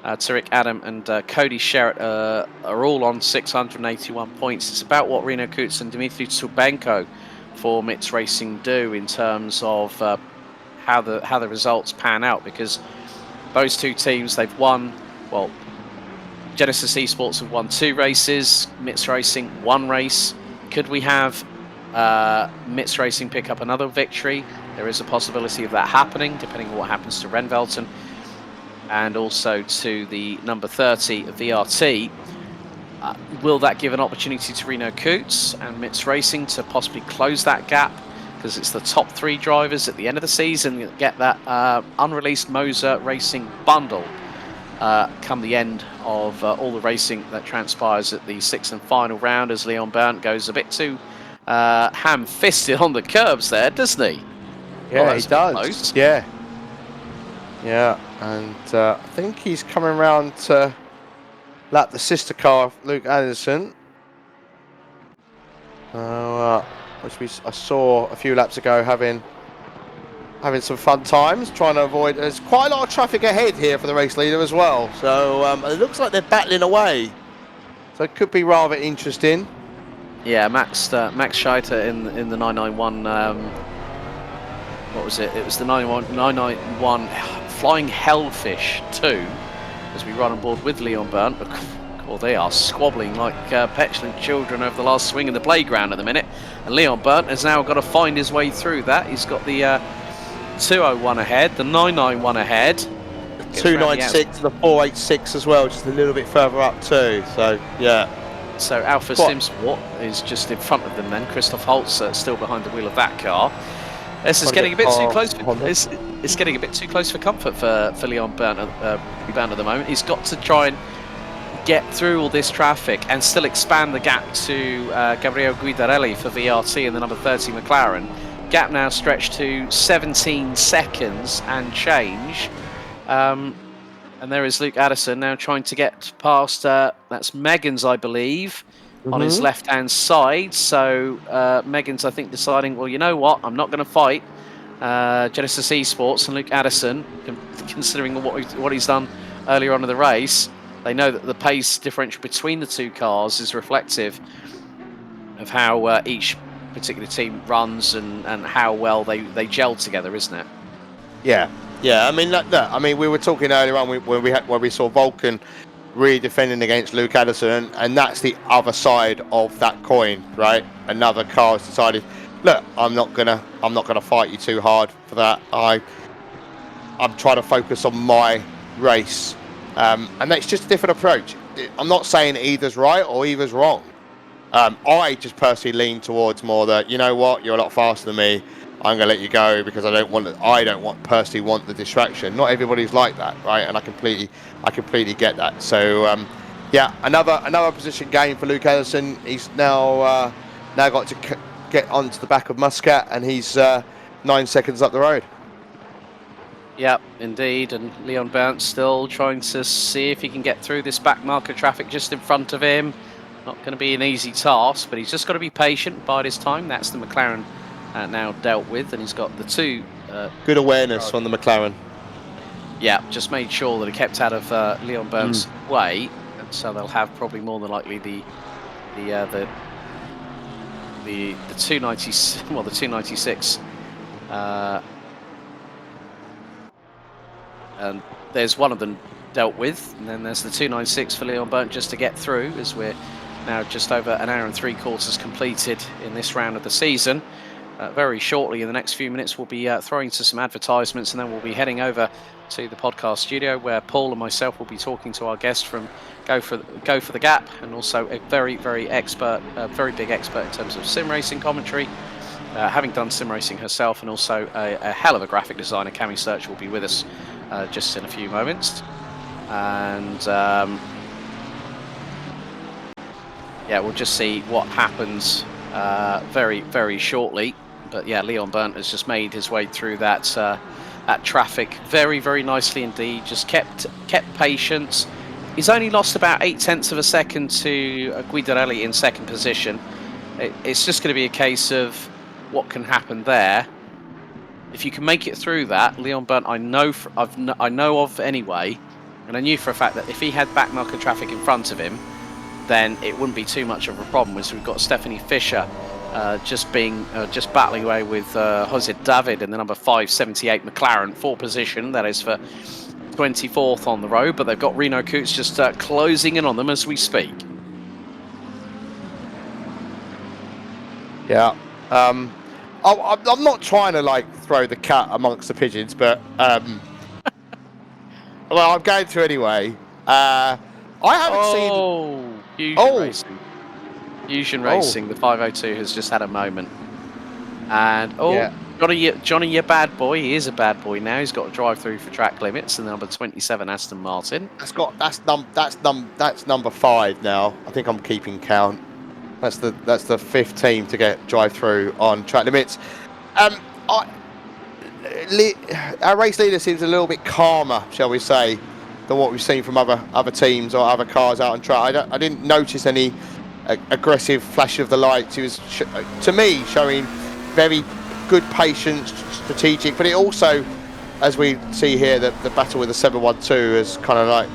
Tariq Adam and Cody Sherritt are all on 681 points. It's about what Reno Kutz and Dmitry Tsubenko for MITS Racing do in terms of how the results pan out, because those two teams, they've won, well, Genesis Esports have won 2 races, MITS Racing 1 race. Could we have MITS Racing pick up another victory? There is a possibility of that happening, depending on what happens to Renvelton and also to the number 30 VRT. Will that give an opportunity to Reno Kutz and MITS Racing to possibly close that gap? Because it's the top 3 drivers at the end of the season that get that unreleased Moza Racing bundle come the end of all the racing that transpires at the 6th and final round, as Leon Berndt goes a bit too ham-fisted on the curbs there, doesn't he? Yeah, he does. Yeah. Yeah, and I think he's coming around to lap the sister car of Luke Addison, which I saw a few laps ago having some fun times, trying to avoid. There's quite a lot of traffic ahead here for the race leader as well, so it looks like they're battling away. So it could be rather interesting. Yeah, Max Scheiter in the 991. What was it? It was the 991 Flying Hellfish 2, as we run on board with Leon Berndt. Well, they are squabbling like petulant children over the last swing in the playground at the minute. And Leon Berndt has now got to find his way through that. He's got the 201 ahead, the 991 ahead. The 296, the 486 as well, just a little bit further up too. So, yeah. So Alpha Simsport is just in front of them then. Christoph Holtz still behind the wheel of that car. This is getting a bit too close. It's getting a bit too close for comfort for Leon Berndt at the moment. He's got to try and get through all this traffic and still expand the gap to Gabriel Guidarelli for VRT in the number 30 McLaren. Gap now stretched to 17 seconds and change. And there is Luke Addison now trying to get past, that's Meggins, I believe, on his left-hand side. So Meggins, I think, deciding, well, you know what, I'm not going to fight Genesis Esports and Luke Addison, considering what he's done earlier on in the race. They know that the pace differential between the two cars is reflective of how each particular team runs and how well they gel together, isn't it? Yeah. I mean, look, I mean, we were talking earlier on where we saw Vulcan really defending against Luke Addison, and that's the other side of that coin, right? Another car has decided, look, I'm not gonna fight you too hard for that. I'm trying to focus on my race, and that's just a different approach. I'm not saying either's right or either's wrong. I just personally lean towards more that, you know what, you're a lot faster than me. I'm going to let you go because I don't personally want the distraction. Not everybody's like that, right? And I completely get that. So yeah, another position gain for Luke Ellison. He's now got to get onto the back of Muscat, and he's 9 seconds up the road. Yep, indeed. And Leon Berndt still trying to see if he can get through this back marker traffic just in front of him. Not going to be an easy task, but he's just got to be patient, bide his time. That's the McLaren now dealt with, and he's got the two. Good awareness from the McLaren. Yeah, just made sure that he kept out of Leon Berndt's way, and so they'll have probably more than likely the 290, well, the 296. And there's one of them dealt with, and then there's the 296 for Leon Berndt just to get through, as we're now just over an hour and 3/4 completed in this round of the season. Very shortly, in the next few minutes, we'll be throwing to some advertisements, and then we'll be heading over to the podcast studio where Paul and myself will be talking to our guest from Go for the Gap, and also a very big expert in terms of sim racing commentary, having done sim racing herself, and also a hell of a graphic designer. Cami Search will be with us just in a few moments, and yeah, we'll just see what happens very shortly. But yeah, Leon Berndt has just made his way through that traffic very nicely indeed. Just kept patience. He's only lost about 0.8 of a second to Guidarelli in second position. It's just going to be a case of what can happen there. If you can make it through that, Leon Berndt, I know of anyway, and I knew for a fact that if he had back marker traffic in front of him, then it wouldn't be too much of a problem. As we've got Stephanie Fisher just battling away with Jose David in the number 578 McLaren, 4th position. That is for 24th on the road, but they've got Reno Coots just closing in on them as we speak. Yeah. I'm not trying to like throw the cat amongst the pigeons, but well, I'm going to anyway. I haven't seen. Fusion Racing. The 502 has just had a moment, and yeah. Johnny, your bad boy. He is a bad boy now. He's got to drive through for track limits. And the number 27 Aston Martin. That's number 5 now. I think I'm keeping count. That's the 5th team to drive through on track limits. Our race leader seems a little bit calmer, shall we say, than what we've seen from other teams or other cars out on track. I didn't notice any aggressive flash of the lights. He was, to me, showing very good patience, strategic. But it also, as we see here, the battle with the 712 is kind of like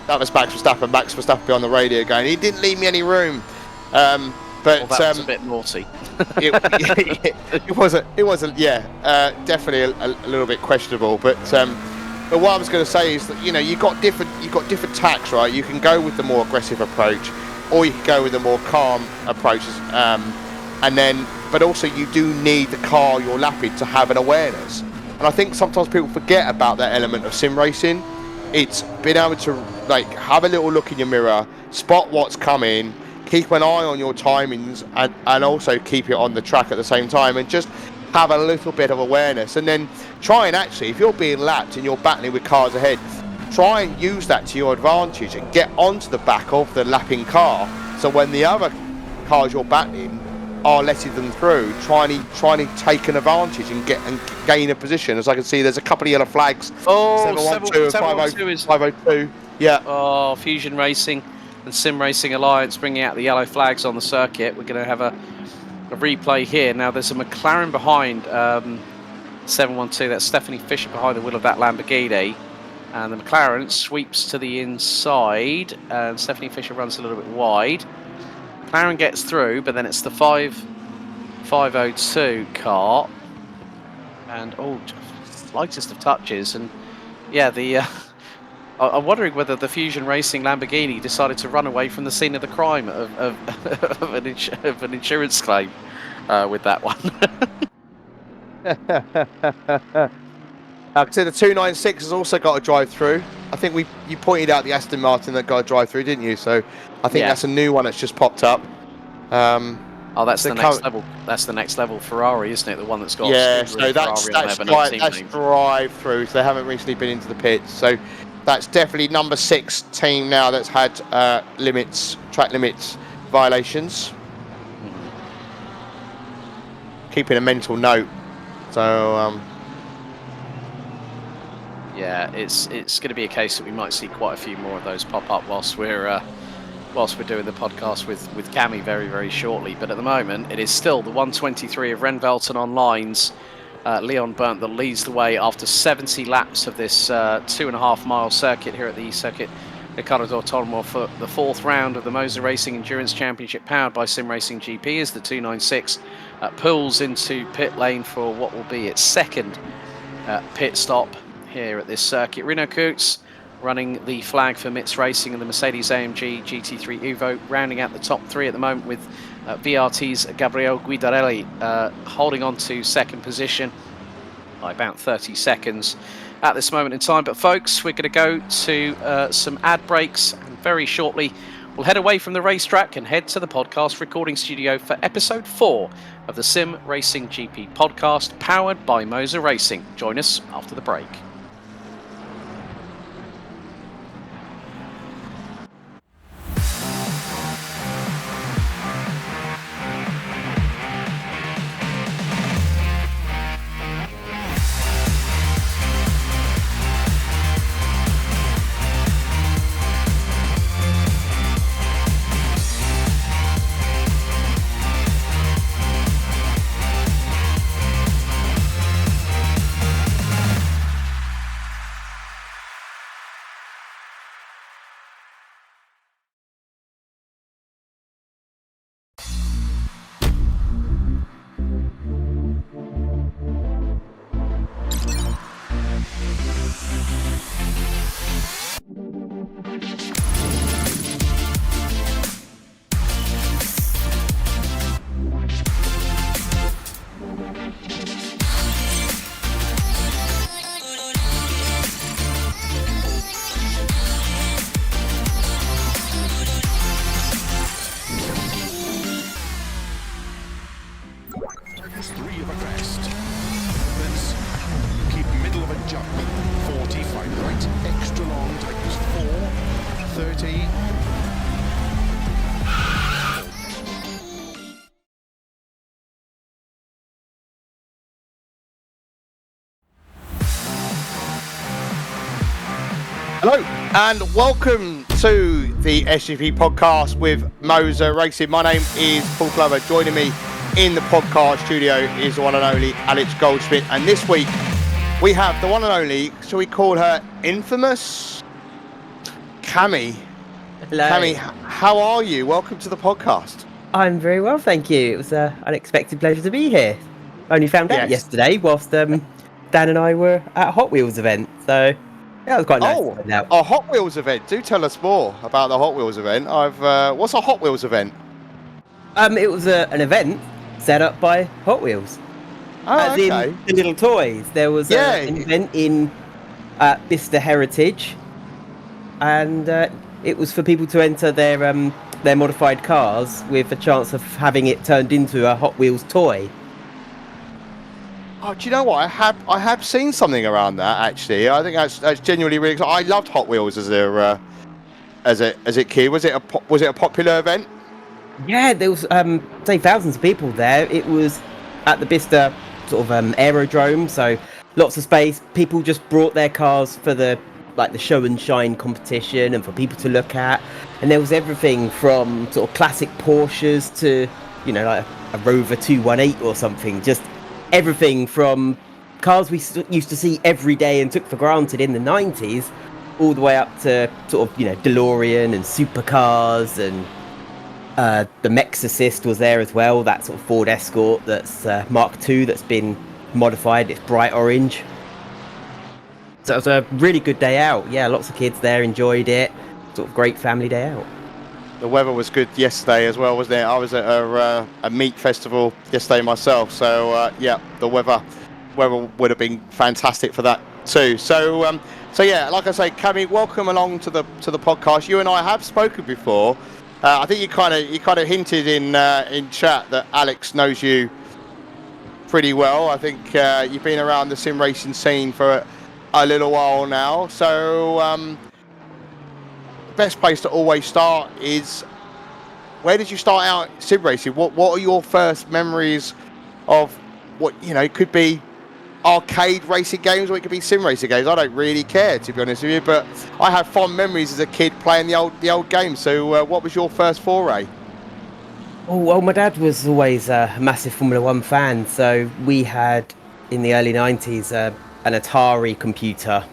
that was Max Verstappen on the radio going, he didn't leave me any room. But that was a bit naughty. it wasn't. Yeah, definitely a little bit questionable. But what I was going to say is that you've got different tacks, right? You can go with the more aggressive approach, or you can go with the more calm approaches. But also you do need the car you're lapping to have an awareness. And I think sometimes people forget about that element of sim racing. It's being able to like have a little look in your mirror, spot what's coming, keep an eye on your timings, and also keep it on the track at the same time, and just have a little bit of awareness. And then try and actually, if you're being lapped and you're battling with cars ahead, try and use that to your advantage and get onto the back of the lapping car. So when the other cars you're battling are letting them through, trying to take an advantage and gain a position. As I can see, there's a couple of yellow flags. 712 and 502. Yeah. Oh, Fusion Racing and Sim Racing Alliance bringing out the yellow flags on the circuit. We're going to have a replay here. Now there's a McLaren behind 712. That's Stephanie Fisher behind the wheel of that Lamborghini. And the McLaren sweeps to the inside, and Stephanie Fisher runs a little bit wide. McLaren gets through, but then it's the 502 502 car, and slightest of touches, and yeah, the I'm wondering whether the Fusion Racing Lamborghini decided to run away from the scene of the crime of of an insurance claim with that one. I can see the 296 has also got a drive-through. I think you pointed out the Aston Martin that got a drive-through, didn't you? So I think that's a new one that's just popped up. That's the next level. That's the next level Ferrari, isn't it? The one that's got so that's drive-through. So they haven't recently been into the pits. So that's definitely number 6 team now that's had track limits violations. Keeping a mental note. So yeah, it's going to be a case that we might see quite a few more of those pop up whilst we're doing the podcast with Cami very, very shortly. But at the moment, it is still the 123 of Renvelton Online's Leon Burnt that leads the way after 70 laps of this 2.5 mile circuit here at the Circuit Ricardo d'Autonomo for the 4th round of the Moza Racing Endurance Championship powered by Sim Racing GP as the 296 pulls into pit lane for what will be its 2nd pit stop here at this circuit. Renault Koets running the flag for MITS Racing and the Mercedes-AMG GT3 Evo rounding out the top 3 at the moment, with VRT's Gabriel Guidarelli holding on to 2nd position by about 30 seconds at this moment in time. But folks, we're going to go to some ad breaks, and very shortly we'll head away from the racetrack and head to the podcast recording studio for episode 4 of the Sim Racing GP podcast powered by Moza Racing. Join us after the break. Hello and welcome to the SGP podcast with Moza Racing. My name is Paul Glover. Joining me in the podcast studio is the one and only Alex Goldsmith. And this week we have the one and only, shall we call her infamous, Cami. Hello. Cami, how are you? Welcome to the podcast. I'm very well, thank you. It was an unexpected pleasure to be here. Only found out yesterday whilst Dan and I were at a Hot Wheels event, so that was quite nice to find out. A Hot Wheels event. Do tell us more about the Hot Wheels event. What's a Hot Wheels event? It was an event set up by Hot Wheels. Oh, in the little toys. There was an event in Bicester Heritage, and it was for people to enter their modified cars with a chance of having it turned into a Hot Wheels toy. Oh, do you know what? I have seen something around that actually. I think that's genuinely really exciting. I loved Hot Wheels as a kid. Was it a popular event? Yeah, there was say thousands of people there. It was at the Bicester sort of aerodrome, so lots of space. People just brought their cars for the show and shine competition and for people to look at. And there was everything from sort of classic Porsches to, like a Rover 218 or something. Just everything from cars we used to see every day and took for granted in the 90s, all the way up to sort of, DeLorean and supercars and The Mex Assist was there as well. That sort of Ford Escort that's Mark II that's been modified. It's bright orange. So it was a really good day out. Yeah, lots of kids there enjoyed it. Sort of great family day out. The weather was good yesterday as well, wasn't it? I was at a meat festival yesterday myself, so yeah, the weather would have been fantastic for that too. So yeah, like I say, Cammy, welcome along to the podcast. You and I have spoken before. I think you kind of hinted in chat that Alex knows you pretty well. I think you've been around the sim racing scene for a little while now. So the best place to always start is, where did you start out sim racing? What are your first memories of what, you know, it could be arcade racing games or it could be sim racing games? I don't really care, to be honest with you, but I have fond memories as a kid playing the old games. So what was your first foray? Oh, well, my dad was always a massive Formula One fan, so we had, in the early 90s, an Atari computer,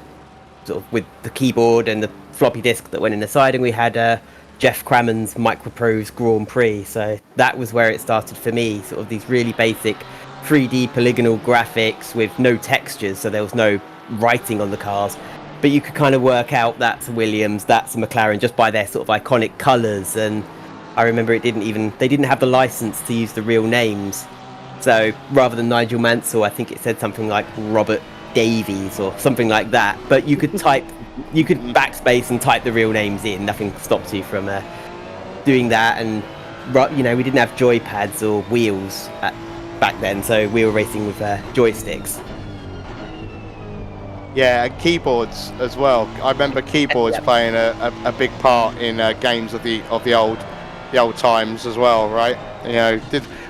sort of with the keyboard and the floppy disk that went in the side, and we had Jeff Crammond's Microprose Grand Prix, so that was where it started for me, sort of these really basic 3D polygonal graphics with no textures, so there was no writing on the cars, but you could kind of work out that's a Williams, that's a McLaren, just by their sort of iconic colours. And I remember they didn't have the license to use the real names, so rather than Nigel Mansell, I think it said something like Robert Davies or something like that, but you could backspace and type the real names in. Nothing stops you from doing that. And you know, we didn't have joypads or wheels back then, so we were racing with joysticks. Yeah, and keyboards as well. I remember keyboards playing a big part in games of the old times as well, right? You know,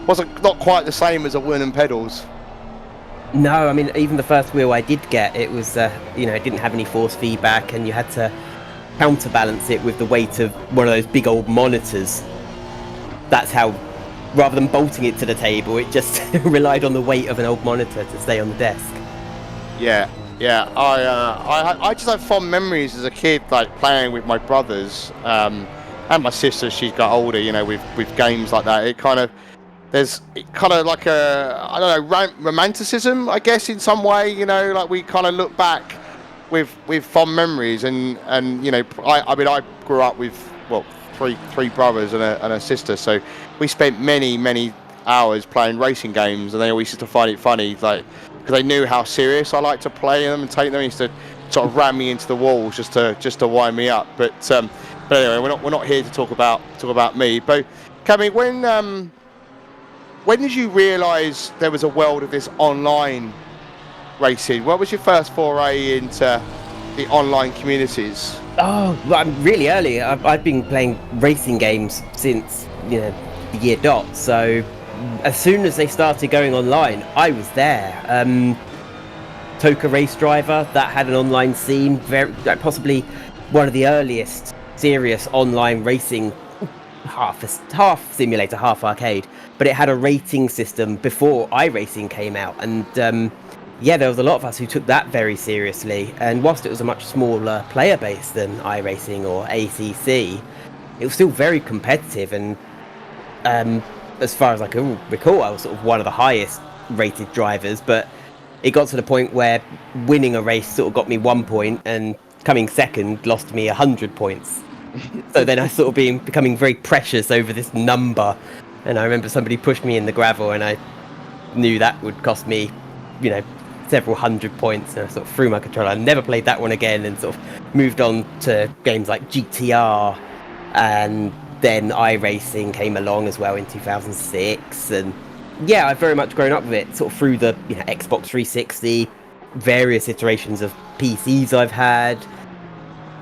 wasn't not quite the same as a wooden and pedals. No, I mean, even the first wheel I did get, it was, you know, it didn't have any force feedback, and you had to counterbalance it with the weight of one of those big old monitors. That's how, rather than bolting it to the table, it just relied on the weight of an old monitor to stay on the desk. Yeah. I just have fond memories as a kid, like playing with my brothers and my sister. She's got older, you know, with games like that. There's kind of like I don't know, romanticism, I guess, in some way, you know, like we kind of look back with fond memories, and you know, I mean, I grew up with, well, three brothers and a sister, so we spent many hours playing racing games, and they always used to find it funny, like, because they knew how serious I liked to play them and take them. They used to sort of ram me into the walls just to wind me up. But anyway, we're not here to talk about me. But Cammy, when did you realise there was a world of this online racing? What was your first foray into the online communities? Oh, well, really early. I've been playing racing games since, you know, the year dot. So as soon as they started going online, I was there. Toka Race Driver, that had an online scene, possibly one of the earliest serious online racing, half simulator, half arcade, but it had a rating system before iRacing came out, and yeah, there was a lot of us who took that very seriously, and whilst it was a much smaller player base than iRacing or ACC, it was still very competitive, and as far as I can recall, I was sort of one of the highest rated drivers, but it got to the point where winning a race sort of got me 1 point, and coming second lost me 100 points. So then I sort of becoming very precious over this number, and I remember somebody pushed me in the gravel, and I knew that would cost me, you know, several hundred points, and I sort of threw my controller. I never played that one again, and sort of moved on to games like GTR, and then iRacing came along as well in 2006, and yeah, I've very much grown up with it, sort of through the, you know, Xbox 360, various iterations of PCs I've had,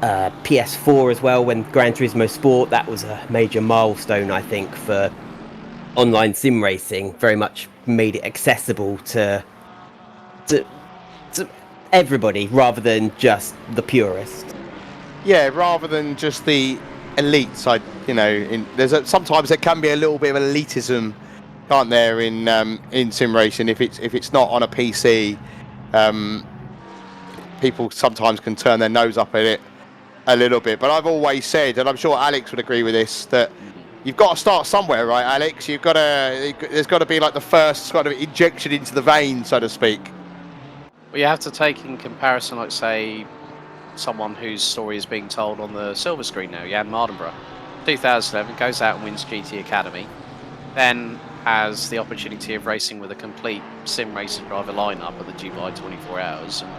PS4 as well, when Gran Turismo Sport, that was a major milestone, I think, for online sim racing. Very much made it accessible to everybody rather than just the purist. Yeah, rather than just the elites. You know, sometimes there can be a little bit of elitism, can't there, in sim racing? If it's not on a PC, people sometimes can turn their nose up at it a little bit. But I've always said, and I'm sure Alex would agree with this, that you've got to start somewhere, right, Alex? There's got to be like the first kind of injection into the vein, so to speak. Well, you have to take in comparison, like say, someone whose story is being told on the silver screen now, Jan Mardenborough. 2011 goes out and wins GT Academy, then has the opportunity of racing with a complete sim racing driver lineup at the Dubai 24 Hours, and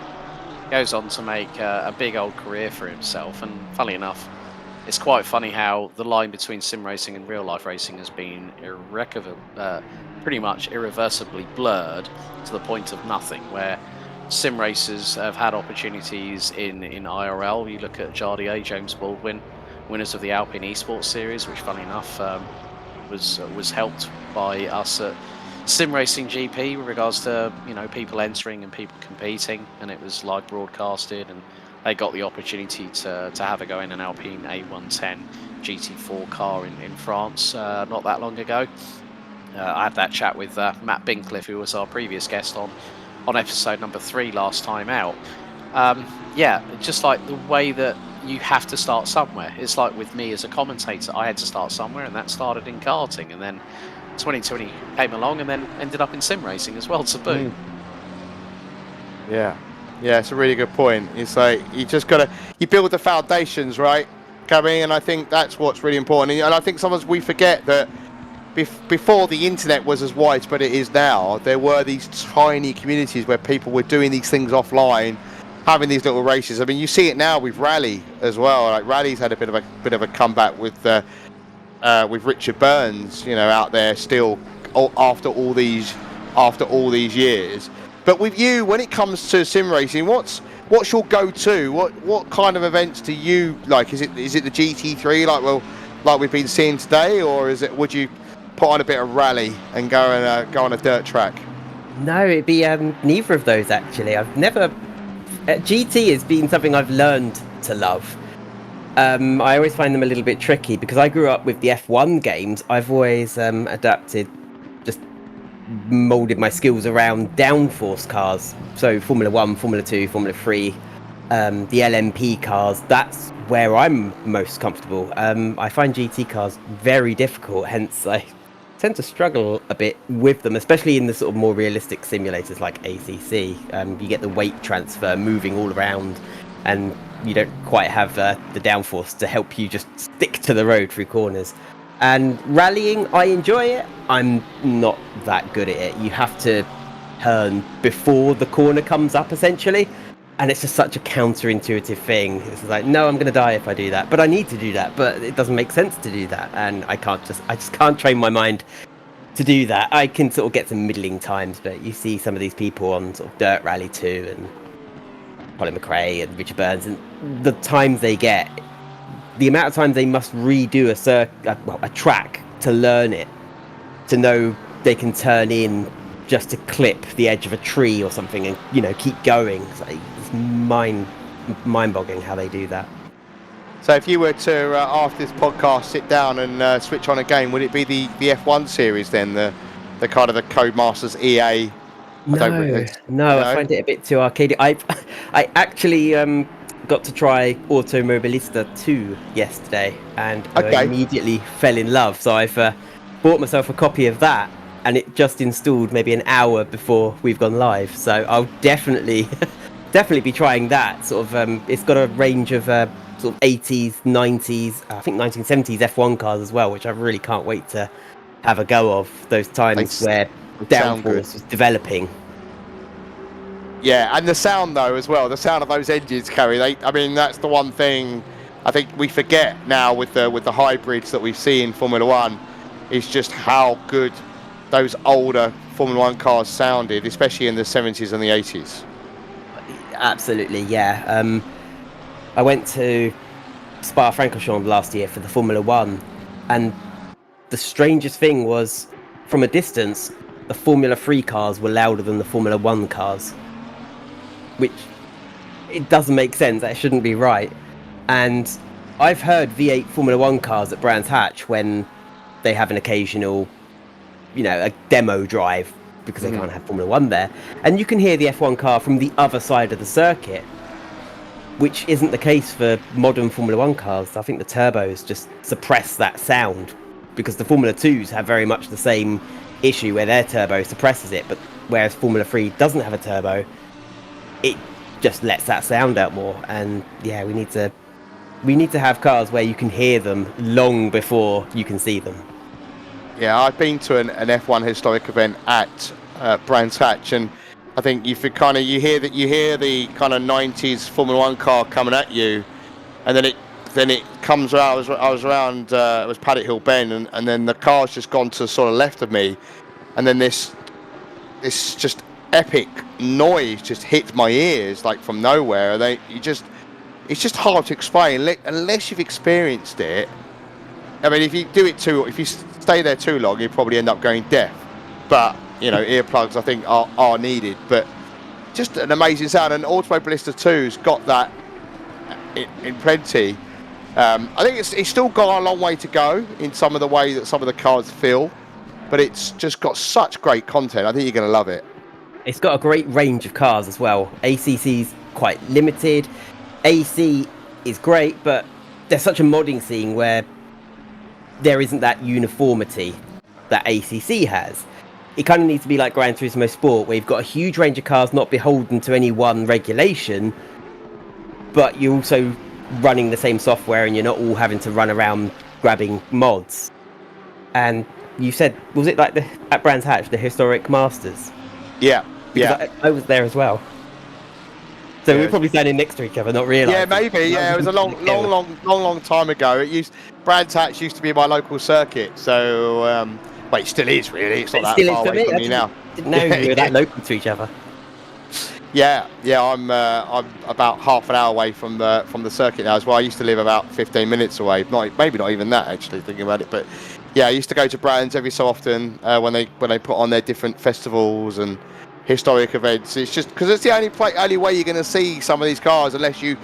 goes on to make a big old career for himself. And funnily enough, it's quite funny how the line between sim racing and real life racing has been pretty much irreversibly blurred to the point of nothing, where sim racers have had opportunities in IRL. You look at Jardier, James Baldwin, winners of the Alpine Esports Series, which funnily enough was helped by us at Sim Racing GP with regards to people entering and people competing, and it was live broadcasted, and they got the opportunity to have a go in an Alpine A110 GT4 car in France not that long ago. I had that chat with Matt Bincliffe, who was our previous guest on episode number 3 last time out. Yeah, just like the way that you have to start somewhere. It's like with me as a commentator, I had to start somewhere, and that started in karting, and then 2020 came along, and then ended up in sim racing as well to boot. Yeah, it's a really good point. It's like you build the foundations, right, Gabby? And I think that's what's really important. And I think sometimes we forget that before the internet was as widespread it is now, there were these tiny communities where people were doing these things offline, having these little races. I mean, you see it now with Rally as well. Like Rally's had a bit of a comeback with Richard Burns, out there still after all these years. But with you, when it comes to sim racing, what's your go-to? What kind of events do you like? Is it the GT3 like we've been seeing today, or would you put on a bit of Rally and go on a dirt track? No, it'd be neither of those actually. I've never. GT has been something I've learned to love. I always find them a little bit tricky because I grew up with the F1 games. I've always adapted, just molded my skills around downforce cars. So Formula 1, Formula 2, Formula 3, the LMP cars. That's where I'm most comfortable. I find GT cars very difficult, hence I tend to struggle a bit with them, especially in the sort of more realistic simulators like ACC. You get the weight transfer moving all around, and you don't quite have the downforce to help you just stick to the road through corners. And rallying, I enjoy it. I'm not that good at it. You have to turn before the corner comes up, essentially. And it's just such a counterintuitive thing. It's like, no, I'm going to die if I do that. But I need to do that. But it doesn't make sense to do that. And I just can't train my mind to do that. I can sort of get some middling times, but you see some of these people on sort of Dirt Rally 2 and Colin McRae and Richard Burns, and the times they get, the amount of times they must redo a track to learn it, to know they can turn in just to clip the edge of a tree or something and keep going. It's mind-boggling how they do that. So if you were to after this podcast sit down and switch on a game, would it be the F1 series then, the kind of the Codemasters EA? No, I find it a bit too arcadey. I actually got to try Automobilista 2 yesterday, and I immediately fell in love. So I've bought myself a copy of that, and it just installed maybe an hour before we've gone live. So I'll definitely be trying that. Sort of, it's got a range of sort of 80s, 90s, I think 1970s F1 cars as well, which I really can't wait to have a go of. Those times where downforce was developing. Yeah, and the sound though as well. The sound of those engines, Carrie. I mean, that's the one thing I think we forget now with the hybrids that we see in Formula One, is just how good those older Formula One cars sounded, especially in the 70s and the 80s. Absolutely, yeah. I went to Spa-Francorchamps last year for the Formula One, and the strangest thing was, from a distance, the Formula 3 cars were louder than the Formula 1 cars, which it doesn't make sense. That shouldn't be right. And I've heard V8 Formula 1 cars at Brands Hatch when they have an occasional, a demo drive, because they can't have Formula 1 there, and you can hear the F1 car from the other side of the circuit, which isn't the case for modern Formula 1 cars. I think the turbos just suppress that sound because the Formula 2s have very much the same issue where their turbo suppresses it, but whereas Formula 3 doesn't have a turbo, it just lets that sound out more. And yeah, we need to have cars where you can hear them long before you can see them. Yeah, I've been to an F1 historic event at Brands Hatch, and I think you hear the kind of 90s Formula 1 car coming at you, and then it comes around. I was around. It was Paddock Hill Bend, and then the car's just gone to sort of left of me, and then this just epic noise just hits my ears like from nowhere. It's just hard to explain unless you've experienced it. I mean, if you stay there too long, you probably end up going deaf. But earplugs I think are needed. But just an amazing sound, and Automobilista 2's got that in plenty. I think it's still got a long way to go in some of the way that some of the cars feel, but it's just got such great content. I think you're going to love it. It's got a great range of cars as well. ACC's quite limited. AC is great, but there's such a modding scene where there isn't that uniformity that ACC has. It kind of needs to be like Gran Turismo Sport, where you've got a huge range of cars not beholden to any one regulation, but you're also running the same software and you're not all having to run around grabbing mods. And you said, was it like at Brands Hatch, the Historic Masters? Yeah. I was there as well. So we're probably standing next to each other, not realising. Yeah, maybe. Yeah, it was a long time ago. Brands Hatch used to be my local circuit, so it still is really. It's not that far away from me now. Didn't know we were that local to each other. Yeah. I'm about half an hour away from the circuit now as well. I used to live about 15 minutes away. Maybe not even that, actually, thinking about it. But yeah, I used to go to Brands every so often when they put on their different festivals and historic events. It's just because it's the only way you're going to see some of these cars, unless you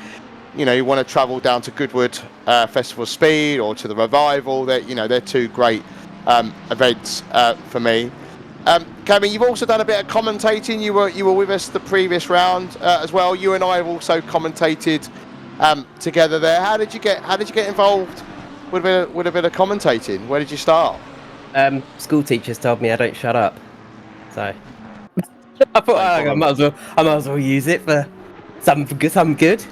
want to travel down to Goodwood Festival Speed or to the Revival. They're two great events for me. Cammy, you've also done a bit of commentating. You were with us the previous round as well. You and I have also commentated together there. How did you get involved with a bit of commentating? Where did you start? School teachers told me I don't shut up, so I thought I might as well use it for something good.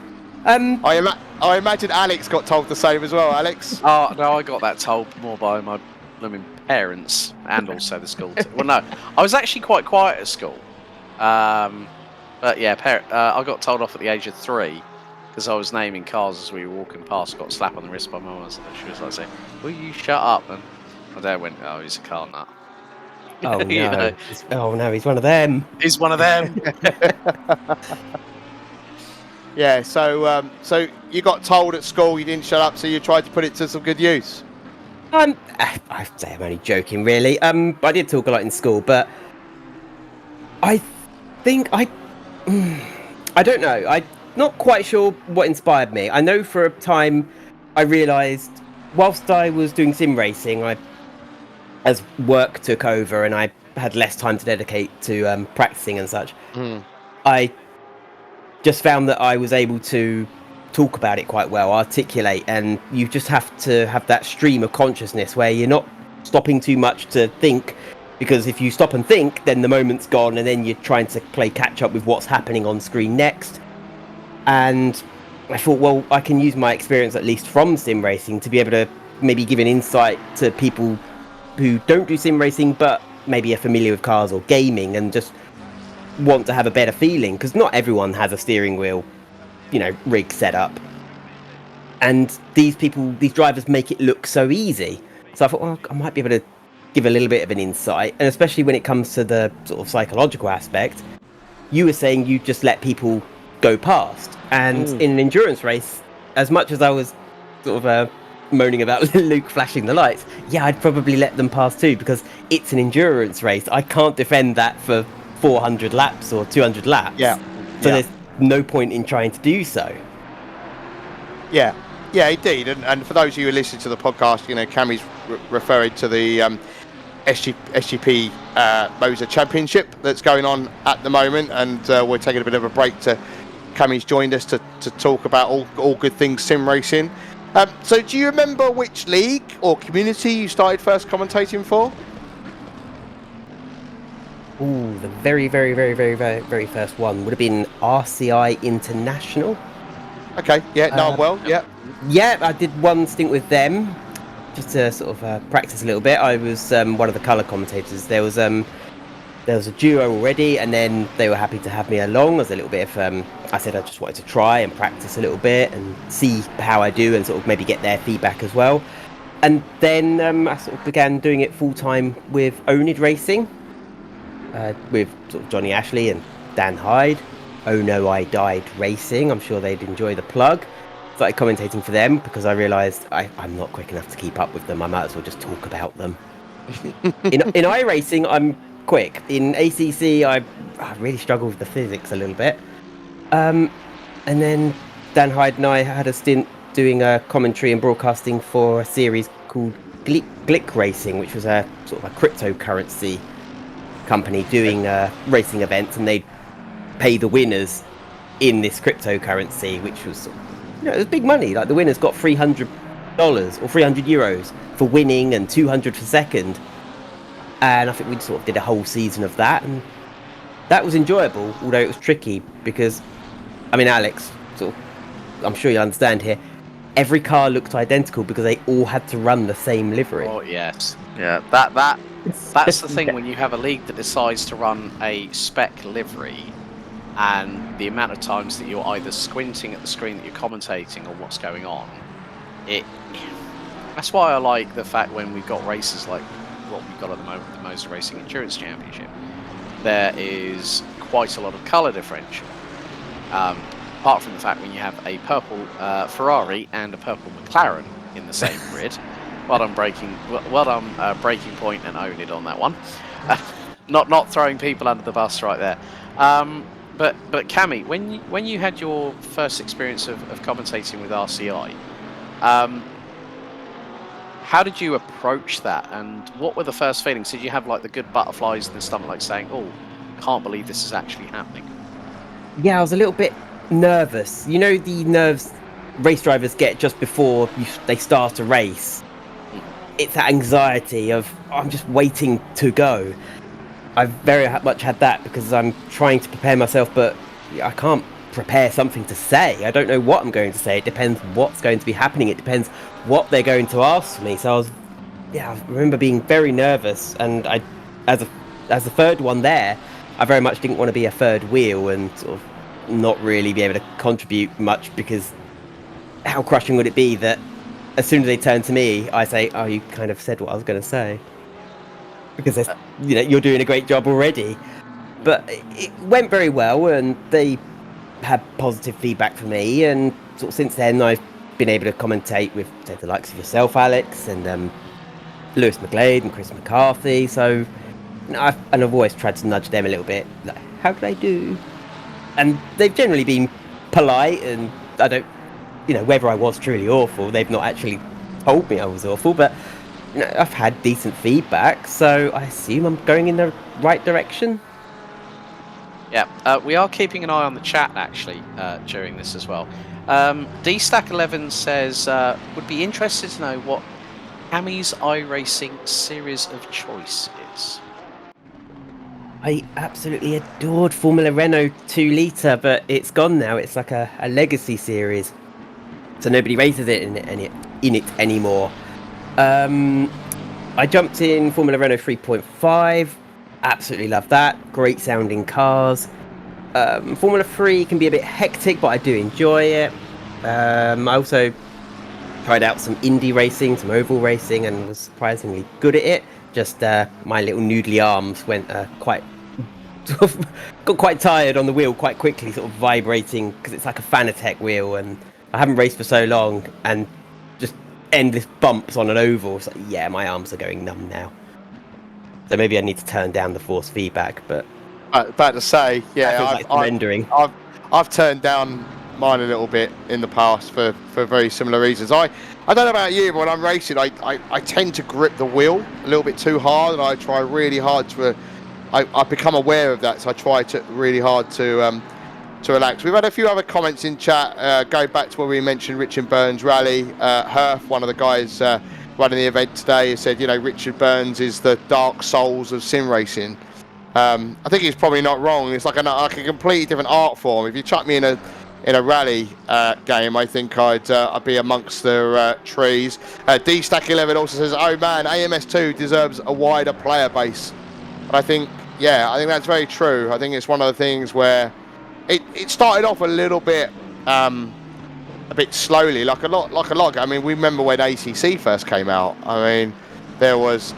I imagine Alex got told the same as well. Alex? Oh no, I got that told more by my blooming parents and also the school. Well, no, I was actually quite quiet at school, but yeah, I got told off at the age of 3 because I was naming cars as we were walking past. Got a slap on the wrist by my mum. She was like saying, "Will you shut up?" And my dad went, "Oh, he's a car nut." Oh no! Oh no! He's one of them. He's one of them. Yeah. So you got told at school you didn't shut up, so you tried to put it to some good use. I say I'm only joking, really. I did talk a lot in school, but I think I don't know. I'm not quite sure what inspired me. I know for a time I realised whilst I was doing sim racing, as work took over and I had less time to dedicate to practicing and such, I just found that I was able to talk about it quite well, articulate, and you just have to have that stream of consciousness where you're not stopping too much to think, because if you stop and think, then the moment's gone and then you're trying to play catch up with what's happening on screen next. And I thought, well, I can use my experience, at least from sim racing, to be able to maybe give an insight to people who don't do sim racing but maybe are familiar with cars or gaming and just want to have a better feeling, because not everyone has a steering wheel rig set up, and these drivers make it look so easy. So I thought, well, I might be able to give a little bit of an insight, and especially when it comes to the sort of psychological aspect. You were saying you just let people go past, and in an endurance race, as much as I was sort of moaning about Luke flashing the lights, yeah, I'd probably let them pass too, because it's an endurance race. I can't defend that for 400 laps or 200 laps. There's no point in trying to do so. Yeah, indeed. And for those of you who listen to the podcast, Cammy's referring to the SGP Moza Championship that's going on at the moment, and we're taking a bit of a break. Cammy's joined us to talk about all good things sim racing. So do you remember which league or community you started first commentating for? Ooh, the very, very, very, very, very, very first one would have been RCI International. Okay, yeah, no, well, yeah. Yeah, I did one stint with them, just to sort of practice a little bit. I was one of the colour commentators. There was a duo already, and then they were happy to have me along as a little bit of. I said I just wanted to try and practice a little bit and see how I do, and sort of maybe get their feedback as well. And then I sort of began doing it full time with Onid Racing, with sort of Johnny Ashley and Dan Hyde. Oh No, I Died Racing. I'm sure they'd enjoy the plug. Started commentating for them because I realised I'm not quick enough to keep up with them. I might as well just talk about them. in iRacing, I'm quick. In ACC, I really struggle with the physics a little bit. And then Dan Hyde and I had a stint doing commentary and broadcasting for a series called Glick Racing, which was a sort of a cryptocurrency company doing racing events, and they'd pay the winners in this cryptocurrency, which was, it was big money. Like the winners got $300 or €300 for winning and 200 for second. And I think we sort of did a whole season of that, and that was enjoyable, although it was tricky because, I mean, Alex, sort of, I'm sure you understand here, every car looked identical because they all had to run the same livery. Oh yes, yeah. That's the thing when you have a league that decides to run a spec livery, and the amount of times that you're either squinting at the screen that you're commentating or what's going on. That's why I like the fact when we've got races like what we've got at the moment, the Moza Racing Endurance Championship, there is quite a lot of colour differential. Apart from the fact when you have a purple Ferrari and a purple McLaren in the same grid. Well done, Breaking Point and Onid on that one. Not throwing people under the bus right there. But Cami, when you had your first experience of commentating with RCI, how did you approach that, and what were the first feelings? Did you have like the good butterflies in the stomach, like saying, "Oh, can't believe this is actually happening"? Yeah, I was a little bit nervous. You know the nerves race drivers get just before they start a race. It's that anxiety of I'm just waiting to go. I've very much had that because I'm trying to prepare myself, but I can't prepare something to say. I don't know what I'm going to say. It depends what's going to be happening. It depends what they're going to ask me. So I remember being very nervous, and I, as the third one there, I very much didn't want to be a third wheel and sort of not really be able to contribute much, because how crushing would it be that as soon as they turn to me, I say, "Oh, you kind of said what I was going to say," because you're doing a great job already. But it went very well, and they had positive feedback for me, and sort of since then I've been able to commentate with the likes of yourself, Alex, and Lewis McGlade and Chris McCarthy. So I've always tried to nudge them a little bit, like, how could I do? And they've generally been polite, and I don't, whether I was truly awful, they've not actually told me I was awful, but I've had decent feedback, so I assume I'm going in the right direction. Yeah, we are keeping an eye on the chat actually during this as well. DStack11 says, would be interested to know what Cami's iRacing series of choice is. I absolutely adored Formula Renault 2 litre, but it's gone now. It's like a legacy series, so nobody races it in it anymore. I jumped in Formula Renault 3.5. Absolutely love that. Great sounding cars. Formula 3 can be a bit hectic, but I do enjoy it. I also tried out some Indy racing, some oval racing, and was surprisingly good at it. Just my little noodly arms went got quite tired on the wheel quite quickly, sort of vibrating, because it's like a Fanatec wheel, and I haven't raced for so long, and just endless bumps on an oval. It's like, yeah, my arms are going numb now. So maybe I need to turn down the force feedback, but About to say, yeah, I've turned down mine a little bit in the past for very similar reasons. I don't know about you, but when I'm racing, I tend to grip the wheel a little bit too hard, and I try really hard to. I become aware of that, so I try to really hard to relax. We've had a few other comments in chat. Going back to where we mentioned Richard Burns rally. Herf, one of the guys running the event today, said, Richard Burns is the Dark Souls of sim racing. I think he's probably not wrong. It's like a completely different art form. If you chuck me in a rally game, I think I'd be amongst the trees. D-Stack11 also says, oh man, AMS2 deserves a wider player base. And I think that's very true. I think it's one of the things where it started off a little bit a bit slowly, like a lot. I mean, we remember when ACC first came out. I mean, there was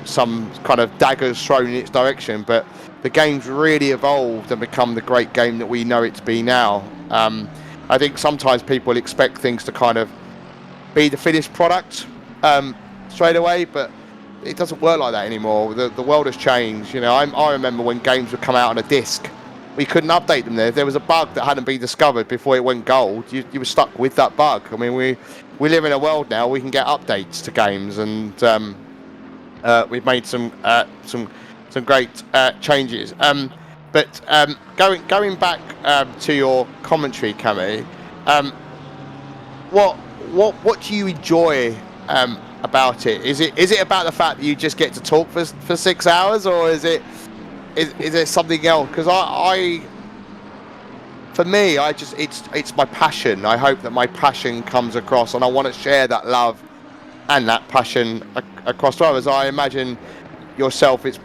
some kind of daggers thrown in its direction, but the game's really evolved and become the great game that we know it to be now. I think sometimes people expect things to kind of be the finished product straight away, but it doesn't work like that anymore. The world has changed. I remember when games would come out on a disc, we couldn't update them there. If there was a bug that hadn't been discovered before it went gold, you were stuck with that bug. I mean, we live in a world now we can get updates to games, and we've made some great changes. But going back to your commentary, Cammy, what do you enjoy about it? Is it about the fact that you just get to talk for 6 hours, or is there something else? Because for me, it's my passion. I hope that my passion comes across, and I want to share that love and that passion across to others. I imagine yourself, it's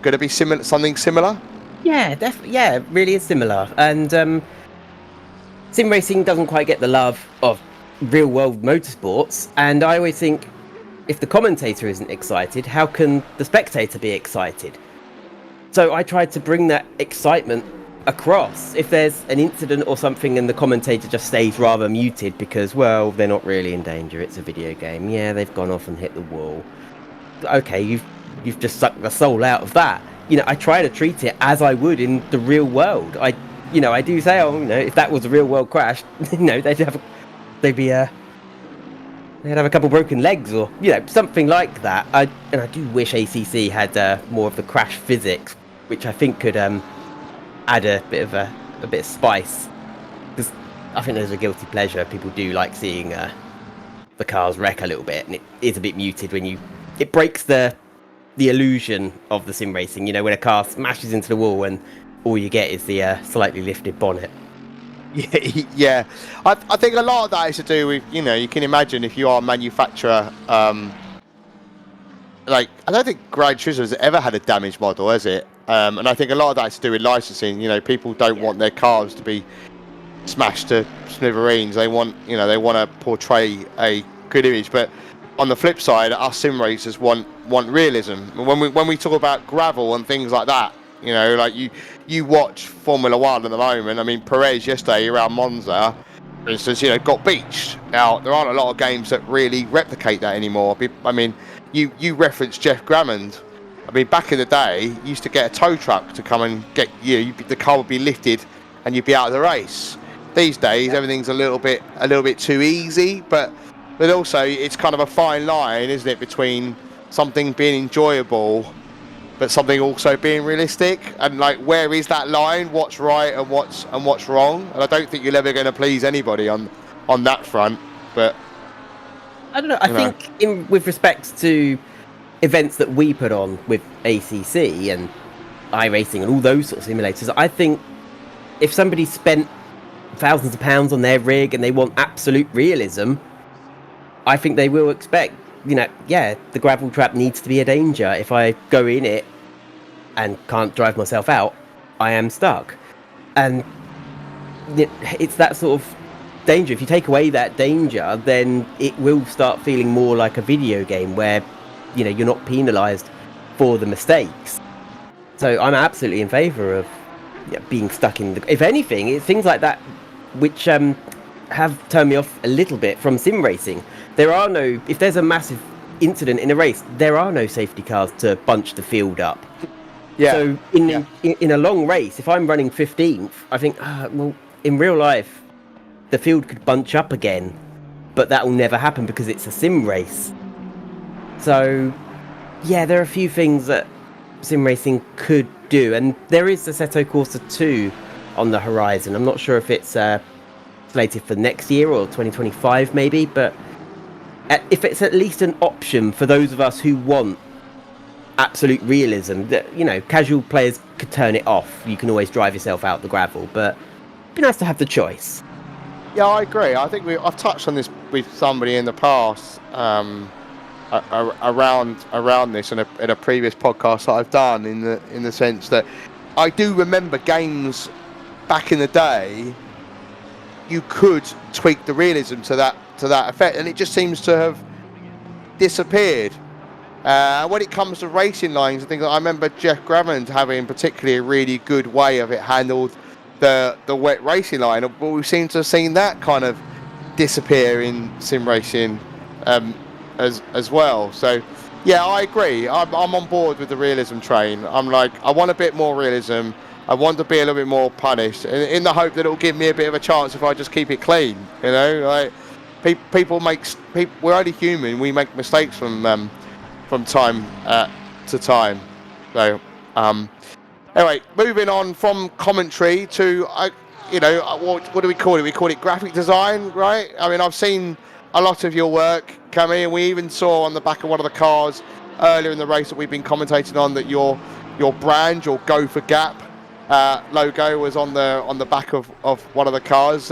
going to be something similar. Yeah, definitely. Yeah, it really is similar. And sim racing doesn't quite get the love of real world motorsports, and I always think, if the commentator isn't excited, how can the spectator be excited? So I tried to bring that excitement across. If there's an incident or something and the commentator just stays rather muted because, well, they're not really in danger, it's a video game. Yeah, they've gone off and hit the wall. Okay, you've just sucked the soul out of that. I try to treat it as I would in the real world. I do say, if that was a real world crash, they'd have a couple broken legs or something like that. I do wish ACC had more of the crash physics, which I think could add a bit of spice, because I think there's a guilty pleasure. People do like seeing the cars wreck a little bit, and it is a bit muted when it breaks the illusion of the sim racing. When a car smashes into the wall and all you get is the slightly lifted bonnet. Yeah. I think a lot of that is to do with, you can imagine if you are a manufacturer, I don't think Gran Turismo has ever had a damaged model, has it? And I think a lot of that is to do with licensing. People don't want their cars to be smashed to smithereens. They want to portray a good image. But on the flip side, us sim racers want realism. When we talk about gravel and things like that, you watch Formula One at the moment. I mean, Perez yesterday around Monza, for instance, got beached. Now, there aren't a lot of games that really replicate that anymore. I mean, you referenced Jeff Grammond. I mean, back in the day, you used to get a tow truck to come and get you. The car would be lifted, and you'd be out of the race. These days, everything's a little bit too easy, but also it's kind of a fine line, isn't it, between something being enjoyable but something also being realistic, and where is that line? What's right and what's wrong? And I don't think you're ever going to please anybody on that front. But I don't know. I think with respect to events that we put on with ACC and iRacing and all those sort of simulators, I think if somebody spent thousands of pounds on their rig and they want absolute realism, I think they will expect, the gravel trap needs to be a danger. If I go in it and can't drive myself out, I am stuck. And it's that sort of danger. If you take away that danger, then it will start feeling more like a video game where, you're not penalised for the mistakes. So I'm absolutely in favour of being stuck in if anything, it's things like that which have turned me off a little bit from sim racing. If there's a massive incident in a race, there are no safety cars to bunch the field up. Yeah. So in a long race, if I'm running 15th, I think, in real life, the field could bunch up again, but that will never happen because it's a sim race. So, there are a few things that sim racing could do, and there is Assetto Corsa 2 on the horizon. I'm not sure if it's slated for next year or 2025 maybe, but if it's at least an option for those of us who want absolute realism, that, you know, casual players could turn it off. You can always drive yourself out the gravel, but it'd be nice to have the choice. Yeah, I agree. I think I've touched on this with somebody in the past, around this in a previous podcast that I've done, in the sense that I do remember games back in the day. You could tweak the realism to that effect, and it just seems to have disappeared. When it comes to racing lines, I think I remember Jeff Gravand having particularly a really good way of it handled the wet racing line, but we seem to have seen that kind of disappear in sim racing as well. So yeah, I agree. I'm on board with the realism train. I'm like, I want a bit more realism. I want to be a little bit more punished, in the hope that it'll give me a bit of a chance if I just keep it clean. You know, like people we're only human. We make mistakes from time to time. So anyway, moving on from commentary to what do we call it? We call it graphic design, right? I mean, I've seen a lot of your work, Cammy, and we even saw on the back of one of the cars earlier in the race that we've been commentating on that your brand, your Go for Gap logo was on the back of one of the cars.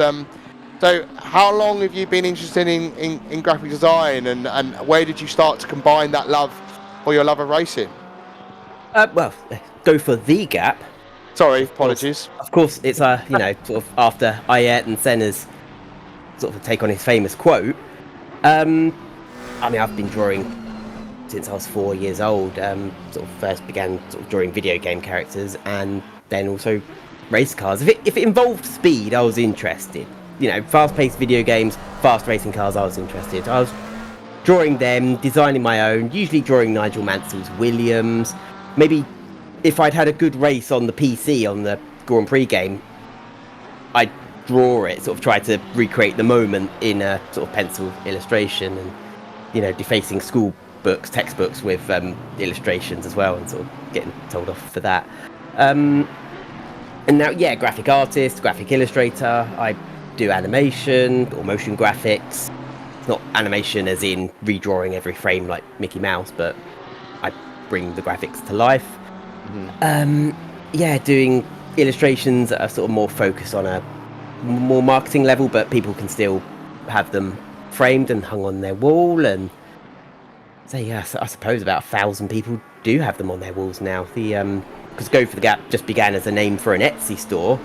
So how long have you been interested in graphic design, and where did you start to combine that love or your love of racing? Well, Go for the Gap. Sorry, apologies. Of course, it's sort of after Ayrton Senna's sort of take on his famous quote. I mean, I've been drawing since I was 4 years old. Sort of first began sort of drawing video game characters, and then also race cars. If it involved speed, I was interested. You know, fast-paced video games, fast racing cars, I was interested. I was drawing them, designing my own, usually drawing Nigel Mansell's Williams. Maybe if I'd had a good race on the PC, on the Grand Prix game, I'd draw it, sort of try to recreate the moment in a sort of pencil illustration, and, you know, defacing school books, textbooks with illustrations as well, and sort of getting told off for that. And now, yeah, graphic artist, graphic illustrator, I do animation or motion graphics. It's not animation as in redrawing every frame like Mickey Mouse, but I bring the graphics to life. Yeah, doing illustrations that are sort of more focused on a more marketing level, but people can still have them framed and hung on their wall. And so yeah, I suppose about 1,000 people do have them on their walls now. Because Go for the Gap just began as a name for an Etsy store,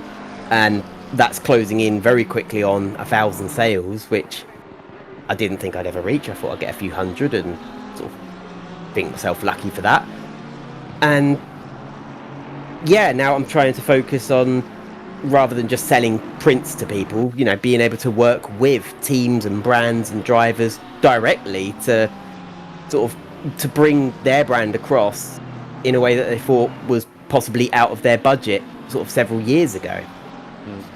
and that's closing in very quickly on 1,000 sales, which I didn't think I'd ever reach. I thought I'd get a few hundred and sort of think myself lucky for that. And yeah, now I'm trying to focus on, rather than just selling prints to people, you know, being able to work with teams and brands and drivers directly to sort of to bring their brand across in a way that they thought was possibly out of their budget sort of several years ago.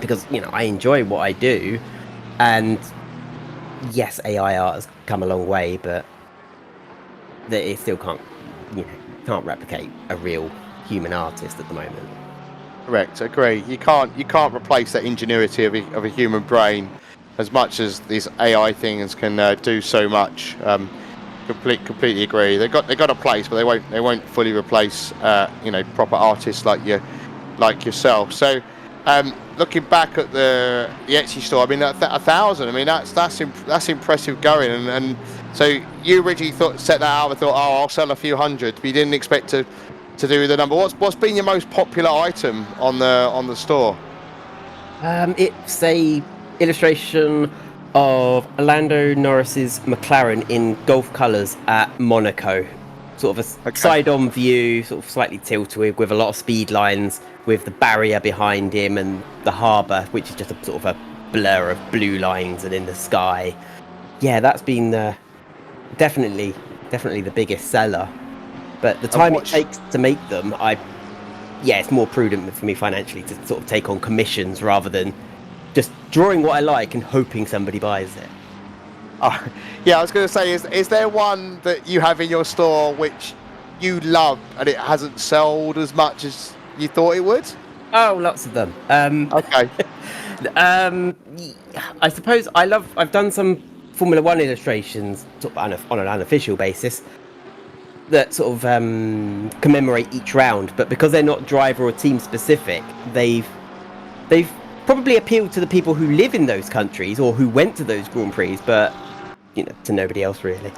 Because, you know, I enjoy what I do, and yes, AI art has come a long way, but it still can't replicate a real human artist at the moment. Correct, agree. You can't replace that ingenuity of a human brain, as much as these AI things can do so much. Completely agree. They got a place, but they won't fully replace proper artists like yourself. So looking back at the Etsy store, I mean, 1,000. I mean, that's impressive going. And so you originally set that out and thought, oh, I'll sell a few hundred, but you didn't expect to do the number. What's been your most popular item on the store? It's a illustration of Lando Norris's McLaren in Gulf colours at Monaco. Sort of a side-on view, sort of slightly tilted, with a lot of speed lines, with the barrier behind him and the harbour, which is just a sort of a blur of blue lines and in the sky. Yeah, that's been definitely the biggest seller. But the time it takes to make them, it's more prudent for me financially to sort of take on commissions rather than just drawing what I like and hoping somebody buys it. Yeah, I was going to say, is there one that you have in your store which you love and it hasn't sold as much as you thought it would? Oh, lots of them. Okay. I suppose I've done some Formula One illustrations sort of on an unofficial basis that sort of commemorate each round, but because they're not driver or team specific, they've probably appealed to the people who live in those countries or who went to those Grand Prix, but to nobody else really.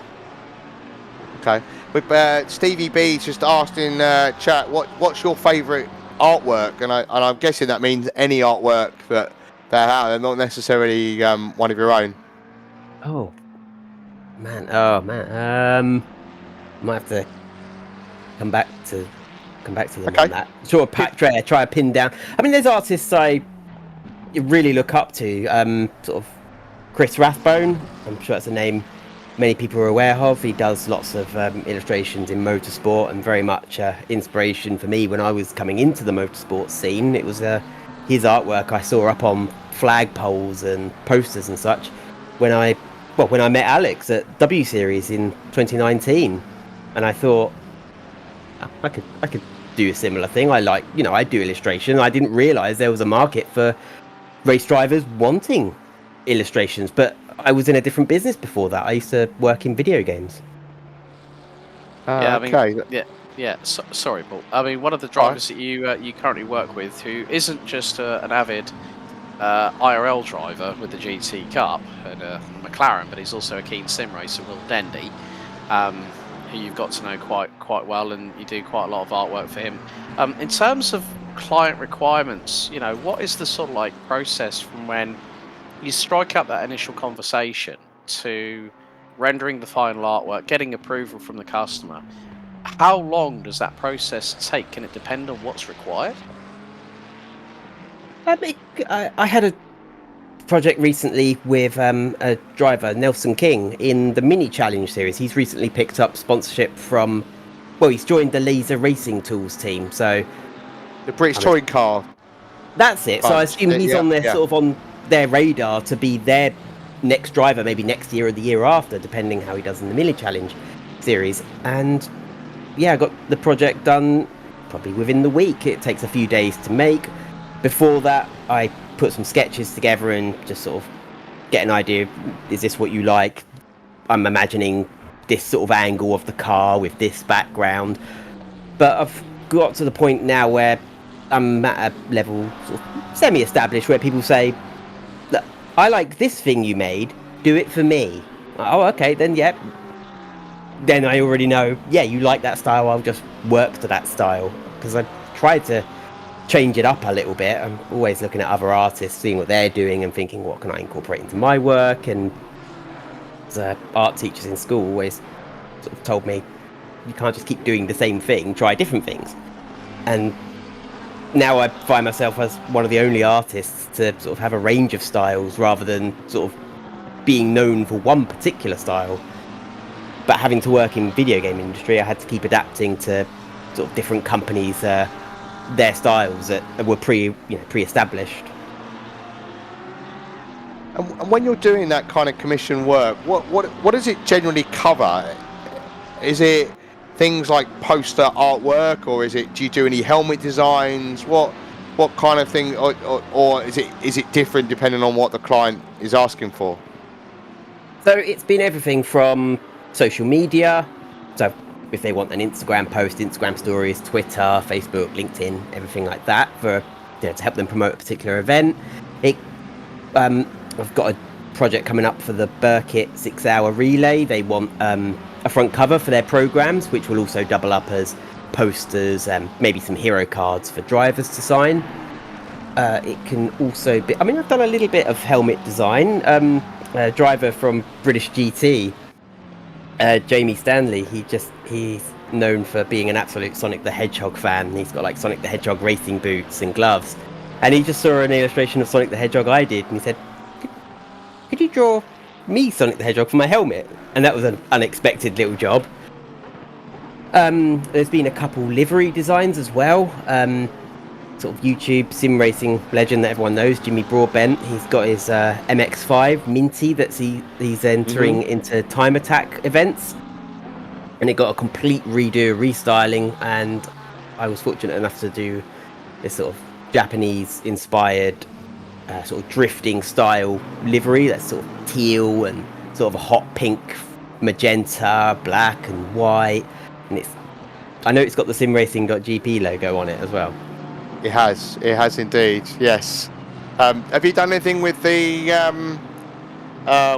Okay. With Stevie B's just asked in chat, what's your favourite artwork? And I'm guessing that means any artwork that they have, they're not necessarily one of your own. Oh man, might have to come back to them Okay. on that. Sort of try to pin down. I mean, there's artists I really look up to. Sort of Chris Rathbone. I'm sure that's a name many people are aware of. He does lots of illustrations in motorsport and very much inspiration for me when I was coming into the motorsport scene. It was his artwork I saw up on flagpoles and posters and such when I met Alex at W Series in 2019, and I thought I could do a similar thing. I do illustration. I didn't realise there was a market for race drivers wanting illustrations, but I was in a different business before that. I used to work in video games. Okay. Sorry, Paul. I mean, one of the drivers that you currently work with, who isn't just an avid IRL driver with the GT Cup and McLaren, but he's also a keen sim racer, Will Dendy, who you've got to know quite well, and you do quite a lot of artwork for him. In terms of client requirements, what is the sort of like process from when you strike up that initial conversation to rendering the final artwork, getting approval from the customer? How long does that process take? Can it depend on what's required? I had a project recently with a driver, Nelson King, in the Mini Challenge series. He's recently picked up sponsorship from, he's joined the Laser Racing Tools team. So The British touring car. that's it. So I assume he's on their sort of on their radar to be their next driver, maybe next year or the year after, depending how he does in the Mini Challenge series. And I got the project done probably within the week. It takes a few days to make. Before that, I put some sketches together and just sort of get an idea. Is this what you like? I'm imagining this sort of angle of the car with this background. But I've got to the point now where I'm at a level sort of semi-established where people say, look, I like this thing you made, do it for me. Oh, okay, then Then I already know, you like that style, I'll just work to that style. Because I tried to change it up a little bit. I'm always looking at other artists, seeing what they're doing and thinking, what can I incorporate into my work? And the art teachers in school always sort of told me, you can't just keep doing the same thing, try different things. And now I find myself as one of the only artists to sort of have a range of styles rather than sort of being known for one particular style. But having to work in video game industry, I had to keep adapting to sort of different companies, their styles that were pre-established. And when you're doing that kind of commission work, what does it generally cover? Is it things like poster artwork, or do you do any helmet designs? What kind of thing, or is it different depending on what the client is asking for? So it's been everything from social media. So if they want an Instagram post, Instagram stories, Twitter, Facebook, LinkedIn, everything like that for to help them promote a particular event. I've got a project coming up for the Burkitt 6-hour relay. They want a front cover for their programs, which will also double up as posters and maybe some hero cards for drivers to sign. It can also be, I've done a little bit of helmet design. A driver from British GT, Jamie Stanley, he's known for being an absolute Sonic the Hedgehog fan. He's got like Sonic the Hedgehog racing boots and gloves. And he just saw an illustration of Sonic the Hedgehog I did, and he said, could you draw me Sonic the Hedgehog for my helmet? And that was an unexpected little job. There's been a couple livery designs as well. Sort of YouTube sim racing legend that everyone knows, Jimmy Broadbent. He's got his MX-5 Minty that he's entering into time attack events, and it got a complete redo, restyling. And I was fortunate enough to do this sort of Japanese-inspired sort of drifting style livery that's sort of teal and sort of a hot pink, magenta, black and white, and I know it's got the simracing.gp logo on it as well. It has indeed. Yes. Have you done anything with the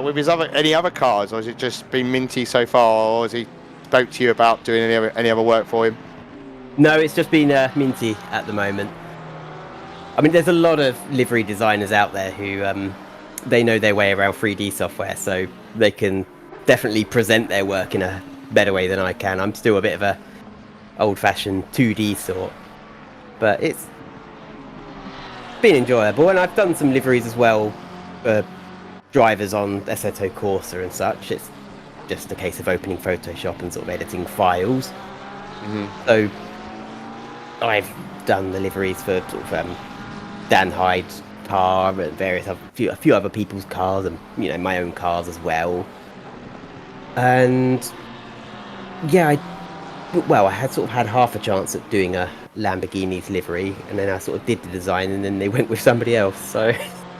with his any other cars, or has it just been Minty so far, or has he spoke to you about doing any other work for him? No, it's just been Minty at the moment. I mean, there's a lot of livery designers out there who they know their way around 3D software, so they can definitely present their work in a better way than I can. I'm still a bit of a old-fashioned 2D sort, but it's been enjoyable, and I've done some liveries as well for drivers on Assetto Corsa and such. It's just a case of opening Photoshop and sort of editing files. So I've done the liveries for sort of Dan Hyde's car and various a few other people's cars, and my own cars as well. And yeah, I had sort of had half a chance at doing a Lamborghini's livery, and then I sort of did the design, and then they went with somebody else. So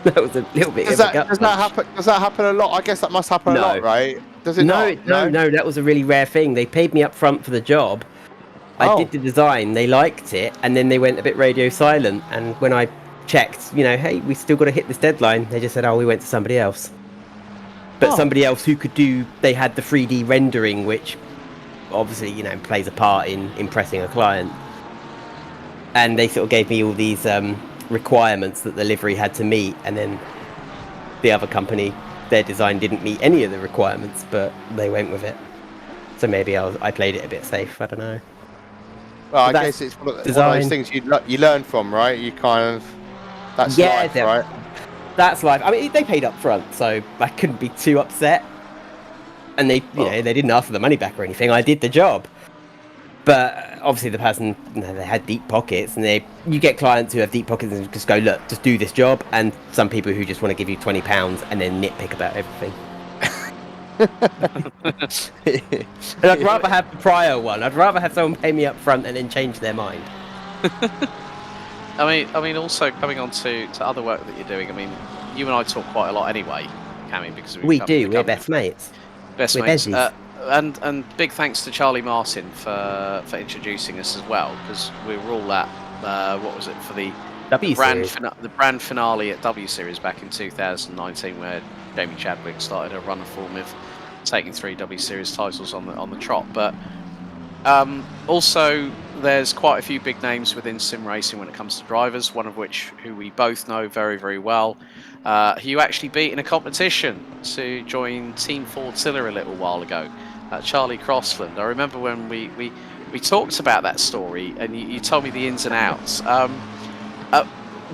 that was a little bit. Does that happen? Does that happen a lot? I guess that must happen a lot, right? Does it not? No, that was a really rare thing. They paid me up front for the job. I did the design, they liked it, and then they went a bit radio silent. And when I checked, hey, we still got to hit this deadline, they just said, we went to somebody else. But somebody else who could they had the 3D rendering, which obviously, plays a part in impressing a client. And they sort of gave me all these requirements that the livery had to meet, and then the other company, their design didn't meet any of the requirements, but they went with it. So maybe I played it a bit safe, I don't know. Well, I guess it's one of those things you learn from, right? You kind of... That's life, right? That's life. I mean, they paid up front, so I couldn't be too upset. And they didn't ask for the money back or anything. I did the job. But obviously the person, they had deep pockets, and you get clients who have deep pockets and just go, look, just do this job. And some people who just want to give you £20 and then nitpick about everything. And I'd rather have the prior one. I'd rather have someone pay me up front and then change their mind. I mean, also coming on to other work that you're doing. I mean, you and I talk quite a lot anyway, Cammy, because we do. We're best mates. Best mates. And big thanks to Charlie Martin for introducing us as well, because we were all at what was it for the brand finale at W Series back in 2019, where Jamie Chadwick started a run of form with taking 3 W Series titles on the trot. But also, there's quite a few big names within sim racing when it comes to drivers. One of which, who we both know very, very well, who you actually beat in a competition to join Team Fordzilla a little while ago, Charlie Crossland. I remember when we talked about that story, and you told me the ins and outs.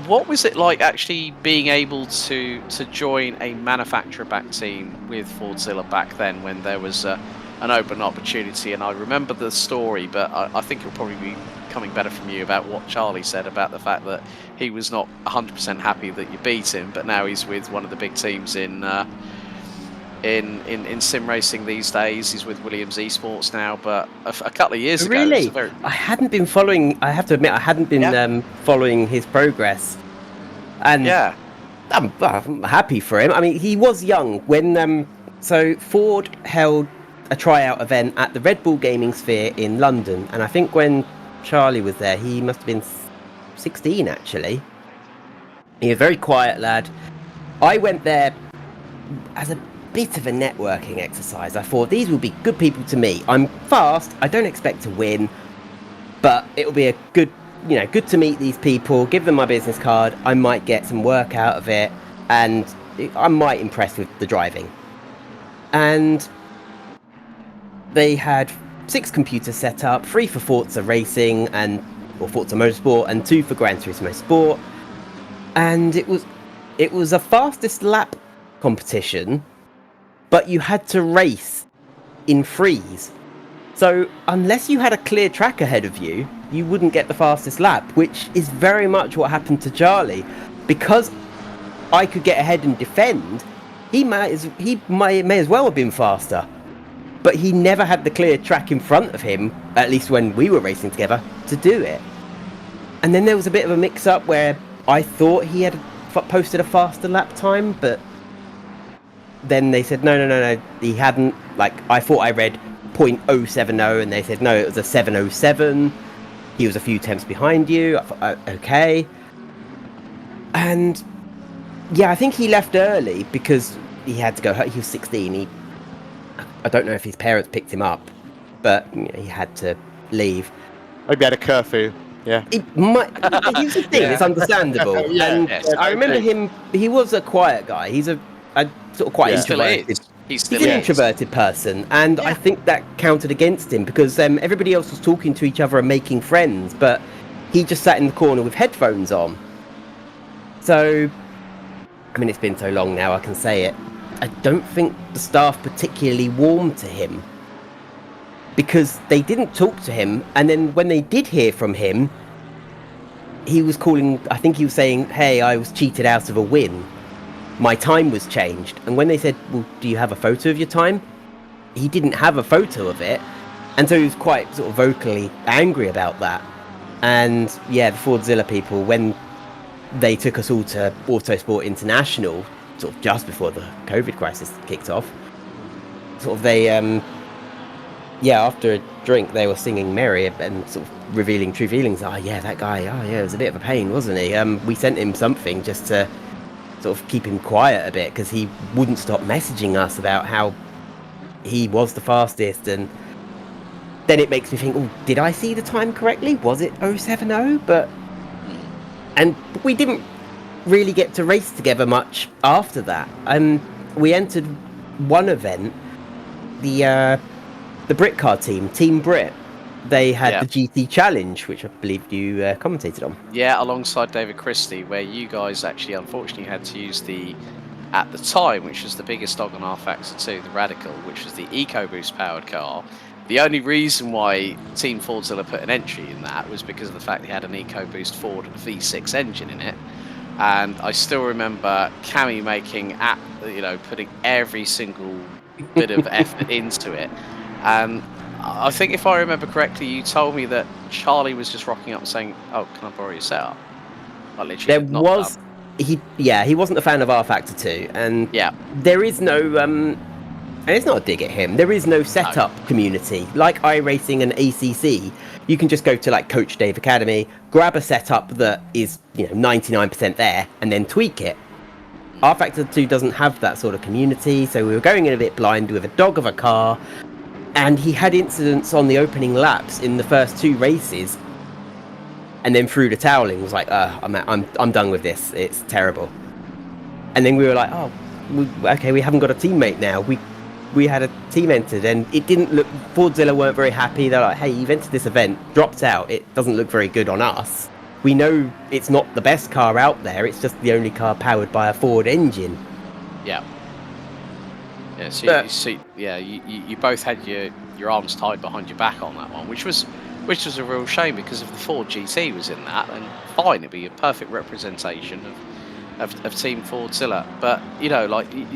What was it like actually being able to join a manufacturer-backed team with Fordzilla back then, when there was an open opportunity? And I remember the story, but I think it'll probably be coming better from you about what Charlie said about the fact that he was not 100% happy that you beat him, but now he's with one of the big teams in sim racing these days. He's with Williams Esports now, but a couple of years ago. Really? I hadn't been following, I have to admit, I hadn't been following his progress. And yeah, I'm happy for him. I mean, he was young when, so Ford held a tryout event at the Red Bull Gaming Sphere in London. And I think when Charlie was there, he must have been 16, actually. He was a very quiet lad. I went there as a bit of a networking exercise. I thought, these will be good people to meet. I'm fast, I don't expect to win, but it'll be a good to meet these people, give them my business card, I might get some work out of it, and I might impress with the driving. And they had 6 computers set up, 3 for Forza Racing or Forza Motorsport, and 2 for Gran Turismo Sport. And it was a fastest lap competition, but you had to race in freeze. So unless you had a clear track ahead of you, you wouldn't get the fastest lap, which is very much what happened to Charlie. Because I could get ahead and defend, he may as well have been faster. But he never had the clear track in front of him, at least when we were racing together, to do it. And then there was a bit of a mix-up where I thought he had posted a faster lap time, but then they said, no, he hadn't. Like, I thought I read .070, and they said, no, it was a 707. He was a few tenths behind you. I thought, okay. And, yeah, I think he left early because he had to go. He was 16. I don't know if his parents picked him up, but he had to leave. Maybe had a curfew. Yeah. He was 16. Yeah. It's understandable. Yeah. And Yes. I remember him. He was a quiet guy. He's a sort of quite Yeah. Still introverted. is. He He's still an is. introverted person, and I think that counted against him because everybody else was talking to each other and making friends, but he just sat in the corner with headphones on. So, I mean, it's been so long now, I can say it. I don't think the staff particularly warmed to him because they didn't talk to him, and then when they did hear from him, he was calling, I think he was saying, hey, I was cheated out of a win. My time was changed. And when they said, well, do you have a photo of your time? He didn't have a photo of it. And so he was quite sort of vocally angry about that. And yeah, the Fordzilla people, when they took us all to Autosport International, sort of just before the COVID crisis kicked off, sort of they, after a drink, they were singing Merry and sort of revealing true feelings. Oh yeah, that guy, it was a bit of a pain, wasn't he? We sent him something just to sort of keep him quiet a bit because he wouldn't stop messaging us about how he was the fastest. And then it makes me think, oh, did I see the time correctly? Was it 070? And we didn't really get to race together much after that. We entered one event, the Brit car team, Team Brit. They had the GT Challenge, which I believe you commentated on. Yeah, alongside David Christie, where you guys actually unfortunately had to use at the time, which was the biggest dog on R-Factor 2, the Radical, which was the EcoBoost powered car. The only reason why Team Fordzilla put an entry in that was because of the fact they had an EcoBoost Ford V6 engine in it. And I still remember Cammy putting every single bit of effort into it. And I think if I remember correctly, you told me that Charlie was just rocking up and saying, "Oh, can I borrow your setup?" Like literally. He wasn't a fan of R-Factor 2, and there is no and it's not a dig at him. There is no setup community like iRacing and ACC. You can just go to like Coach Dave Academy, grab a setup that is 99% there, and then tweak it. R-Factor 2 doesn't have that sort of community, so we were going in a bit blind with a dog of a car. And he had incidents on the opening laps in the first two races, and then threw the towel in. Was like, I'm done with this. It's terrible. And then we were like, okay, we haven't got a teammate now. We had a team entered, and it didn't look. Fordzilla weren't very happy. They're like, hey, you've entered this event, dropped out. It doesn't look very good on us. We know it's not the best car out there. It's just the only car powered by a Ford engine. Yeah. Yeah, you both had your arms tied behind your back on that one, which was a real shame because if the Ford GT was in that, then fine, it'd be a perfect representation of Team Fordzilla. But you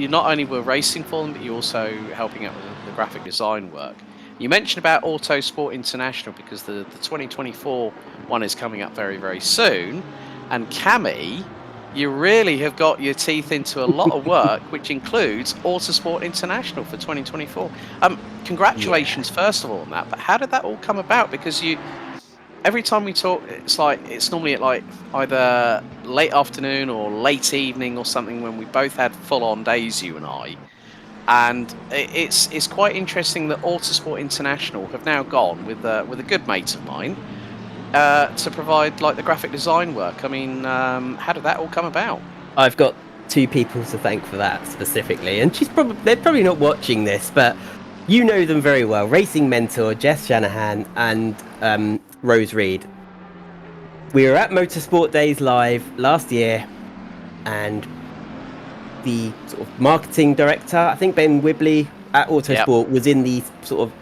not only were racing for them, but you also helping out with the graphic design work. You mentioned about Autosport International because the 2024 one is coming up very, very soon, and Cammy, you really have got your teeth into a lot of work, which includes Autosport International for 2024. Congratulations, first of all, on that. But how did that all come about? Because every time we talk, it's normally at like either late afternoon or late evening or something when we both had full-on days, you and I. And it's quite interesting that Autosport International have now gone with a good mate of mine. To provide like the graphic design work. I mean, how did that all come about? I've got two people to thank for that specifically, and they're probably not watching this, but you know them very well. Racing mentor Jess Shanahan and Rose Reed. We were at Motorsport Days Live last year, and the sort of marketing director, I think Ben Wibley at Autosport, was in the sort of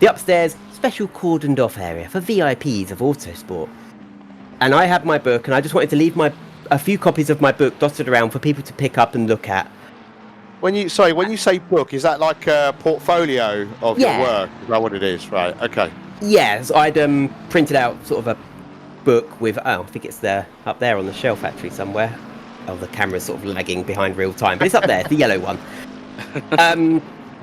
the upstairs special cordoned off area for VIPs of Autosport. And I had my book, and I just wanted to leave a few copies of my book dotted around for people to pick up and look at. When you say book, is that like a portfolio of your work? Is that what it is? Right. Okay. Yes, I'd printed out sort of book with, I think it's there up there on the shelf actually somewhere. Oh, the camera's sort of lagging behind real time, but it's up there, the yellow one.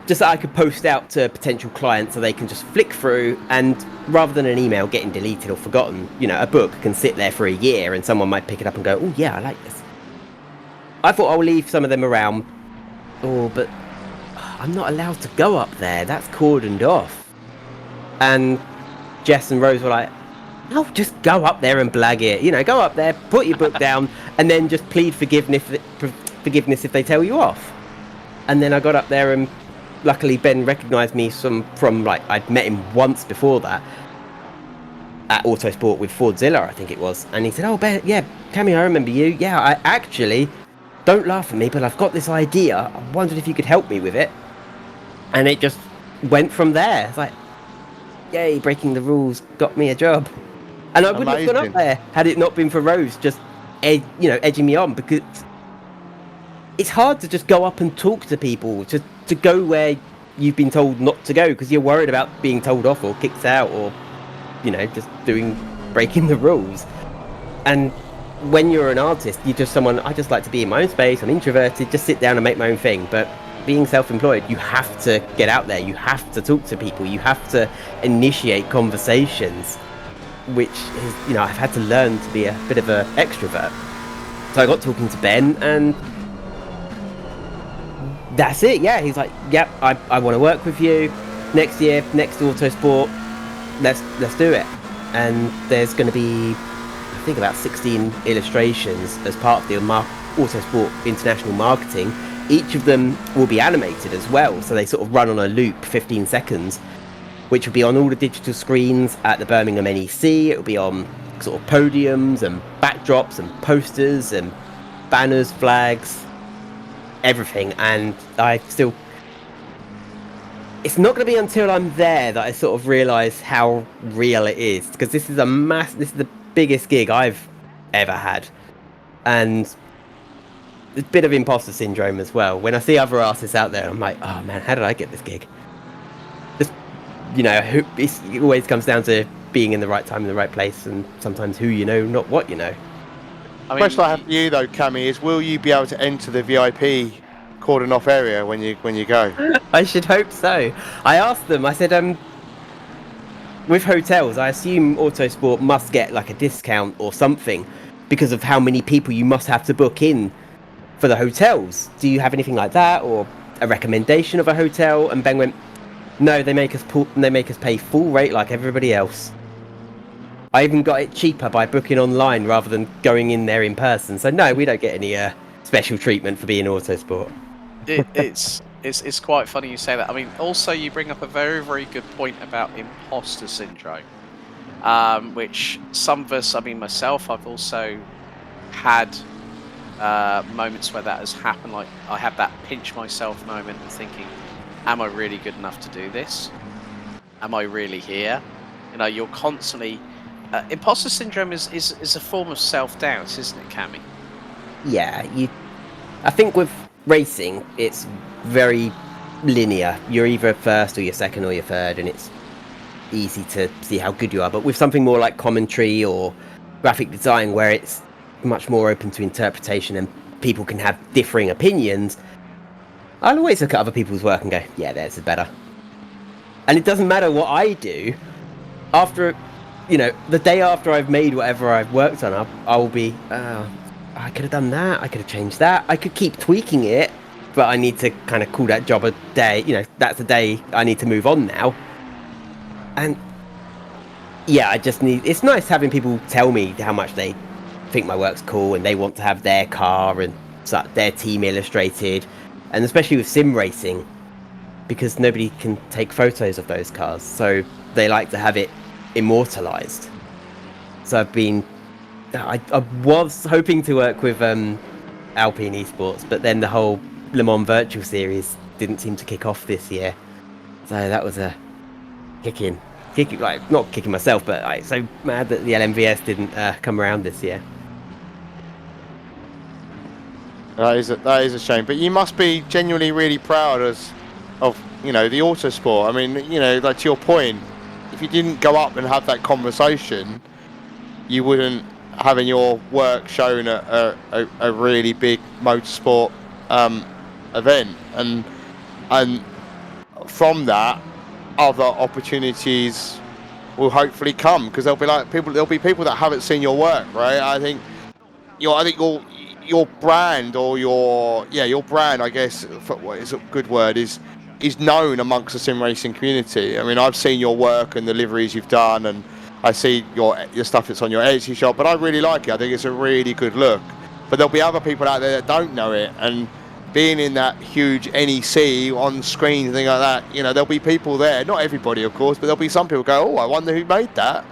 Just that I could post out to potential clients so they can just flick through, and rather than an email getting deleted or forgotten, a book can sit there for a year and someone might pick it up and go, oh yeah, I like this. I thought I'll leave some of them around. Oh, but I'm not allowed to go up there. That's cordoned off. And Jess and Rose were like, no, just go up there and blag it. Go up there, put your book down, and then just plead forgiveness if they tell you off. And then I got up there, and luckily Ben recognised me from like, I'd met him once before that at Autosport with Fordzilla, I think it was. And he said, oh, Ben, yeah, Cammy, I remember you. Yeah, I actually, don't laugh at me, but I've got this idea. I wondered if you could help me with it. And it just went from there. It's like, yay, breaking the rules got me a job. And I wouldn't have gone up there had it not been for Rose just, edging me on, because it's hard to just go up and talk to people, to go where you've been told not to go, because you're worried about being told off or kicked out or, just breaking the rules. And when you're an artist, you're just someone, I just like to be in my own space, I'm introverted, just sit down and make my own thing. But being self-employed, you have to get out there, you have to talk to people, you have to initiate conversations, which is, I've had to learn to be a bit of an extrovert. So I got talking to Ben, and that's it. Yeah, he's like, yep, I want to work with you next year, next Autosport, let's do it. And there's going to be, I think, about 16 illustrations as part of the Autosport International Marketing. Each of them will be animated as well, so they sort of run on a loop, 15 seconds, which will be on all the digital screens at the Birmingham NEC. It will be on sort of podiums and backdrops and posters and banners, flags, everything. And it's not going to be until I'm there that I sort of realise how real it is, because this is the biggest gig I've ever had. And a bit of imposter syndrome as well. When I see other artists out there, I'm like, oh man, how did I get this gig? Just, it always comes down to being in the right time in the right place, and sometimes who you know, not what you know. The question I have for you though, Cammy, is will you be able to enter the VIP cordon off area when you go? I should hope so. I asked them, I said, with hotels, I assume Autosport must get like a discount or something because of how many people you must have to book in for the hotels. Do you have anything like that, or a recommendation of a hotel? And Ben went, no, they make us pay full rate like everybody else. I even got it cheaper by booking online rather than going in there in person. So no, we don't get any special treatment for being Autosport. It's quite funny you say that. I mean, also you bring up a very, very good point about imposter syndrome, which some of us, I mean myself, I've also had moments where that has happened. Like I have that pinch myself moment and thinking, am I really good enough to do this? Am I really here? You're constantly imposter syndrome is a form of self-doubt, isn't it, Cammy? Yeah, I think with racing it's very linear. You're either first or you're second or you're third, and it's easy to see how good you are. But with something more like commentary or graphic design, where it's much more open to interpretation and people can have differing opinions, I'll always look at other people's work and go, yeah, theirs is better. And it doesn't matter what I do. After, the day after I've made whatever I've worked on, I will be, I could have done that, I could have changed that, I could keep tweaking it, but I need to kind of call that job a day. That's a day I need to move on now. And yeah, it's nice having people tell me how much they think my work's cool and they want to have their car and their team illustrated. And especially with sim racing, because nobody can take photos of those cars, so they like to have it immortalized. So I was hoping to work with Alpine Esports, but then the whole Le Mans Virtual Series didn't seem to kick off this year, so that was a kicking, like not kicking myself, but I'm so mad that the LMVS didn't come around this year. That is a shame, but you must be genuinely really proud of the Autosport. I mean, like to your point, if you didn't go up and have that conversation, you wouldn't having your work shown at a really big motorsport event, and from that, other opportunities will hopefully come, because there'll be people that haven't seen your work, right? I think your brand, or your brand, I guess, what is a good word, is known amongst the sim racing community. I mean, I've seen your work and the liveries you've done, and I see your stuff that's on your Etsy shop, but I really like it. I think it's a really good look. But there'll be other people out there that don't know it, and being in that huge NEC on screen, thing like that, there'll be people there. Not everybody, of course, but there'll be some people go, "Oh, I wonder who made that."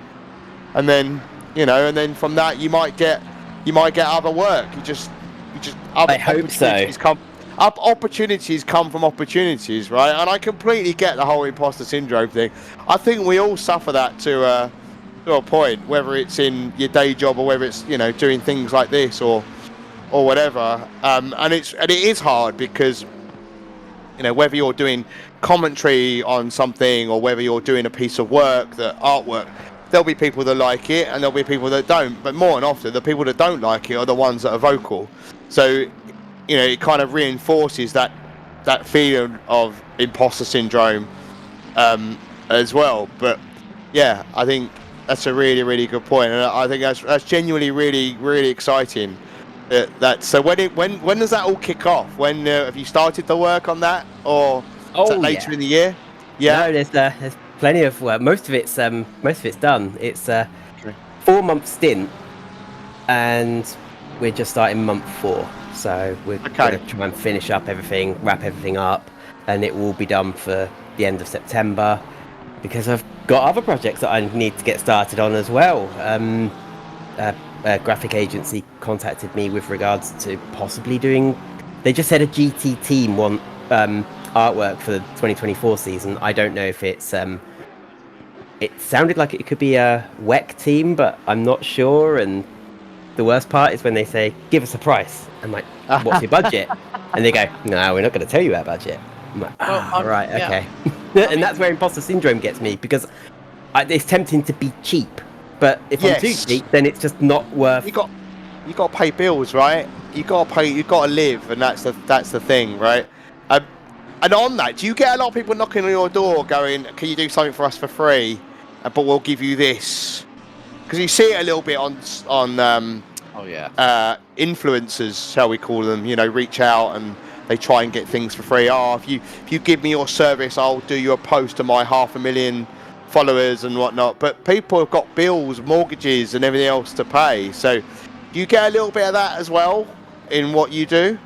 And then, and then from that, you might get other work. You just other I hope so. Opportunities come from opportunities, right? And I completely get the whole imposter syndrome thing. I think we all suffer that to a point, whether it's in your day job or whether it's doing things like this or whatever. And it is hard, because whether you're doing commentary on something or whether you're doing a piece of work, artwork, there'll be people that like it and there'll be people that don't. But more than often, the people that don't like it are the ones that are vocal. So it kind of reinforces that feeling of imposter syndrome as well. But yeah, I think that's a really, really good point, and I think that's genuinely really, really exciting. So when does that all kick off? When have you started the work on that, or is that later in the year? Yeah, no, there's plenty of work. Most of it's done. It's a 4-month stint, and we're just starting month 4. So we're going to try and finish up everything, wrap everything up, and it will be done for the end of September, because I've got other projects that I need to get started on as well. A graphic agency contacted me with regards to possibly doing... They just said a GT team want artwork for the 2024 season. I don't know if it's... It sounded like it could be a WEC team, but I'm not sure, and the worst part is when they say, "Give us a price." I'm like, "What's your budget?" And they go, "No, we're not going to tell you our budget." I'm like, right, okay. And that's where imposter syndrome gets me, because it's tempting to be cheap, but if I'm too cheap, then it's just not worth. You got to pay bills, right? You got to live, and that's the thing, right? And on that, do you get a lot of people knocking on your door, going, "Can you do something for us for free? But we'll give you this." Because you see it a little bit on influencers, shall we call them? Reach out and they try and get things for free. Oh, if you give me your service, I'll do you a post to my 500,000 followers and whatnot. But people have got bills, mortgages, and everything else to pay. So, do you get a little bit of that as well in what you do?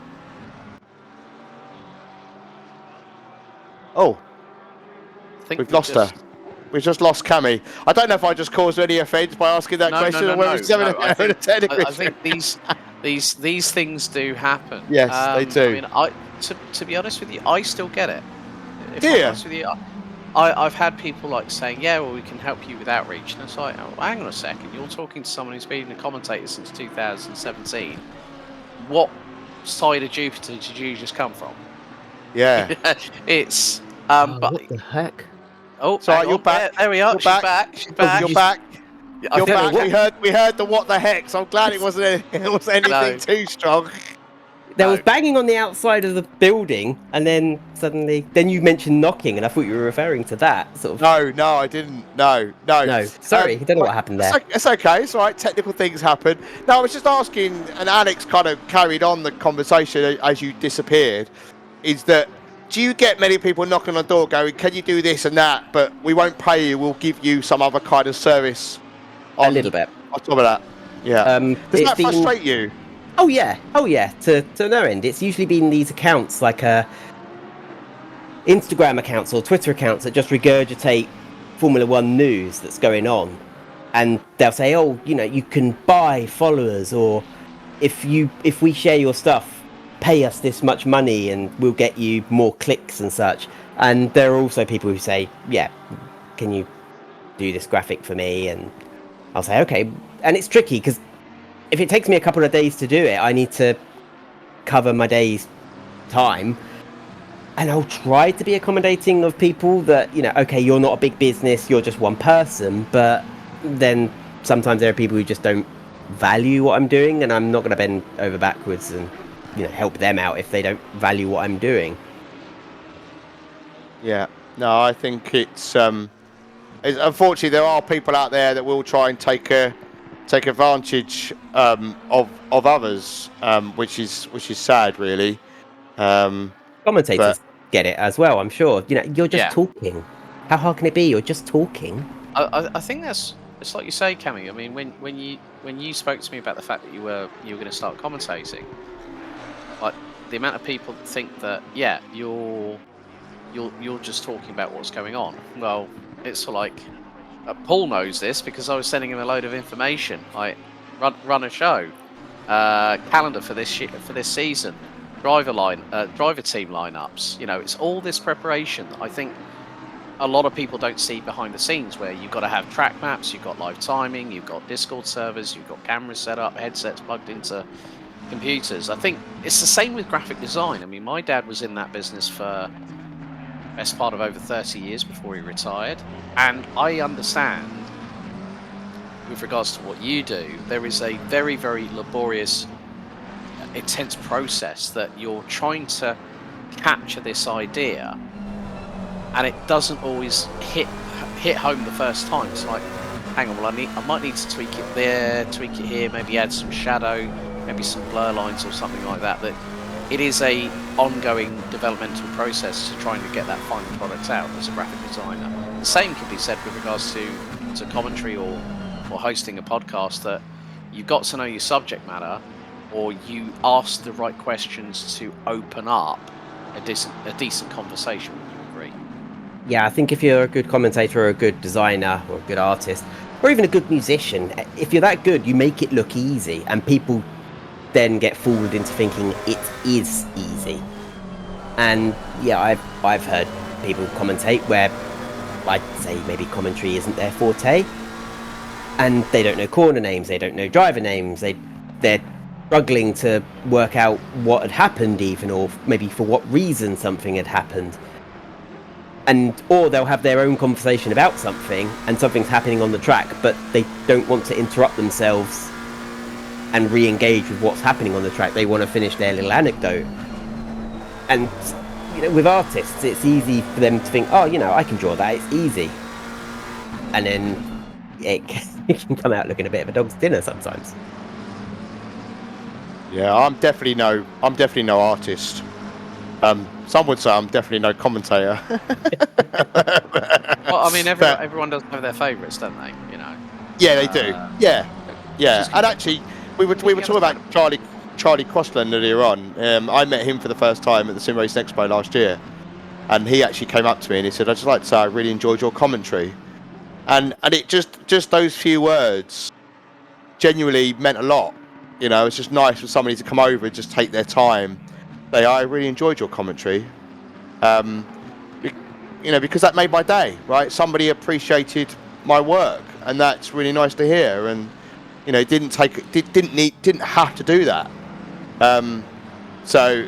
Oh, we've lost her. We just lost Cammy. I don't know if I just caused any offence by asking that question, or whether it's having a technical issue. I think these things do happen. Yes, they do. I mean, to be honest with you, I still get it. Do you? I'm honest with you, I've had people like saying, "Yeah, well, we can help you with outreach," and it's like, "Oh, hang on a second, you're talking to someone who's been a commentator since 2017. What side of Jupiter did you just come from?" Yeah. It's What but the heck? oh, sorry, you're back. There we are. You're She's back. back. She's back. You're back. I You're don't know back. We heard the what the heck. So I'm glad it wasn't anything too strong. There was banging on the outside of the building, and then suddenly, you mentioned knocking, and I thought you were referring to that sort of. No, I didn't. No. Sorry, I don't know what happened there. It's okay. It's all right. Technical things happen. No, I was just asking, and Alex kind of carried on the conversation as you disappeared. Is that, do you get many people knocking on the door going, "Can you do this and that? But we won't pay you. We'll give you some other kind of service." A little bit. On top of that, yeah. Does that frustrate you? Oh yeah. To no end. It's usually been these accounts, like Instagram accounts or Twitter accounts, that just regurgitate Formula One news that's going on, and they'll say, "Oh, you can buy followers, or if we share your stuff, pay us this much money and we'll get you more clicks and such." And there are also people who say, "Yeah, can you do this graphic for me?" And I'll say, "Okay." And it's tricky, because if it takes me a couple of days to do it, I need to cover my day's time. And I'll try to be accommodating of people that, okay, you're not a big business, you're just one person, but then sometimes there are people who just don't value what I'm doing, and I'm not going to bend over backwards and help them out if they don't value what I'm doing. Yeah. No, I think it's unfortunately there are people out there that will try and take advantage of others, which is sad, really. Commentators get it as well, I'm sure. You're just Yeah. talking. How hard can it be? You're just talking. I think it's like you say, Cammy. I mean, when you spoke to me about the fact that you were going to start commentating, like the amount of people that think that you're just talking about what's going on. Well, it's like Paul knows this because I was sending him a load of information. Like run a show, calendar for this season, driver team lineups. It's all this preparation that I think a lot of people don't see behind the scenes, where you've got to have track maps, you've got live timing, you've got Discord servers, you've got cameras set up, headsets plugged into computers. I think it's the same with graphic design. I mean, my dad was in that business for best part of over 30 years before he retired, and I understand with regards to what you do, there is a very, very laborious, intense process that you're trying to capture this idea, and it doesn't always hit home the first time. It's like, hang on, well, I might need to tweak it there, tweak it here, maybe add some shadow, maybe some blur lines or something like that. That it is a ongoing developmental process to trying to get that final product out as a graphic designer. The same can be said with regards to commentary or hosting a podcast, that you've got to know your subject matter, or you ask the right questions to open up a decent conversation. Would you agree? Yeah, I think if you're a good commentator or a good designer or a good artist or even a good musician, if you're that good, you make it look easy, and people then get fooled into thinking it is easy. And yeah, I've heard people commentate where I'd say maybe commentary isn't their forte, and they don't know corner names, they don't know driver names, they're struggling to work out what had happened even, or maybe for what reason something had happened. Or they'll have their own conversation about something, and something's happening on the track, but they don't want to interrupt themselves and re-engage with what's happening on the track. They want to finish their little anecdote. And with artists, it's easy for them to think, oh, I can draw that, it's easy. And then it can come out looking a bit of a dog's dinner sometimes. Yeah, I'm definitely no artist. Some would say I'm definitely no commentator. Well, I mean, everyone does have their favourites, don't they? Yeah, they do. Yeah. And actually, we were talking about Charlie Crossland earlier on. I met him for the first time at the Sim Racing Expo last year, and he actually came up to me and he said, "I'd just like to say I really enjoyed your commentary," and it just those few words genuinely meant a lot. It's just nice for somebody to come over and just take their time, say, "I really enjoyed your commentary," because that made my day, right? Somebody appreciated my work, and that's really nice to hear. And didn't have to do that. So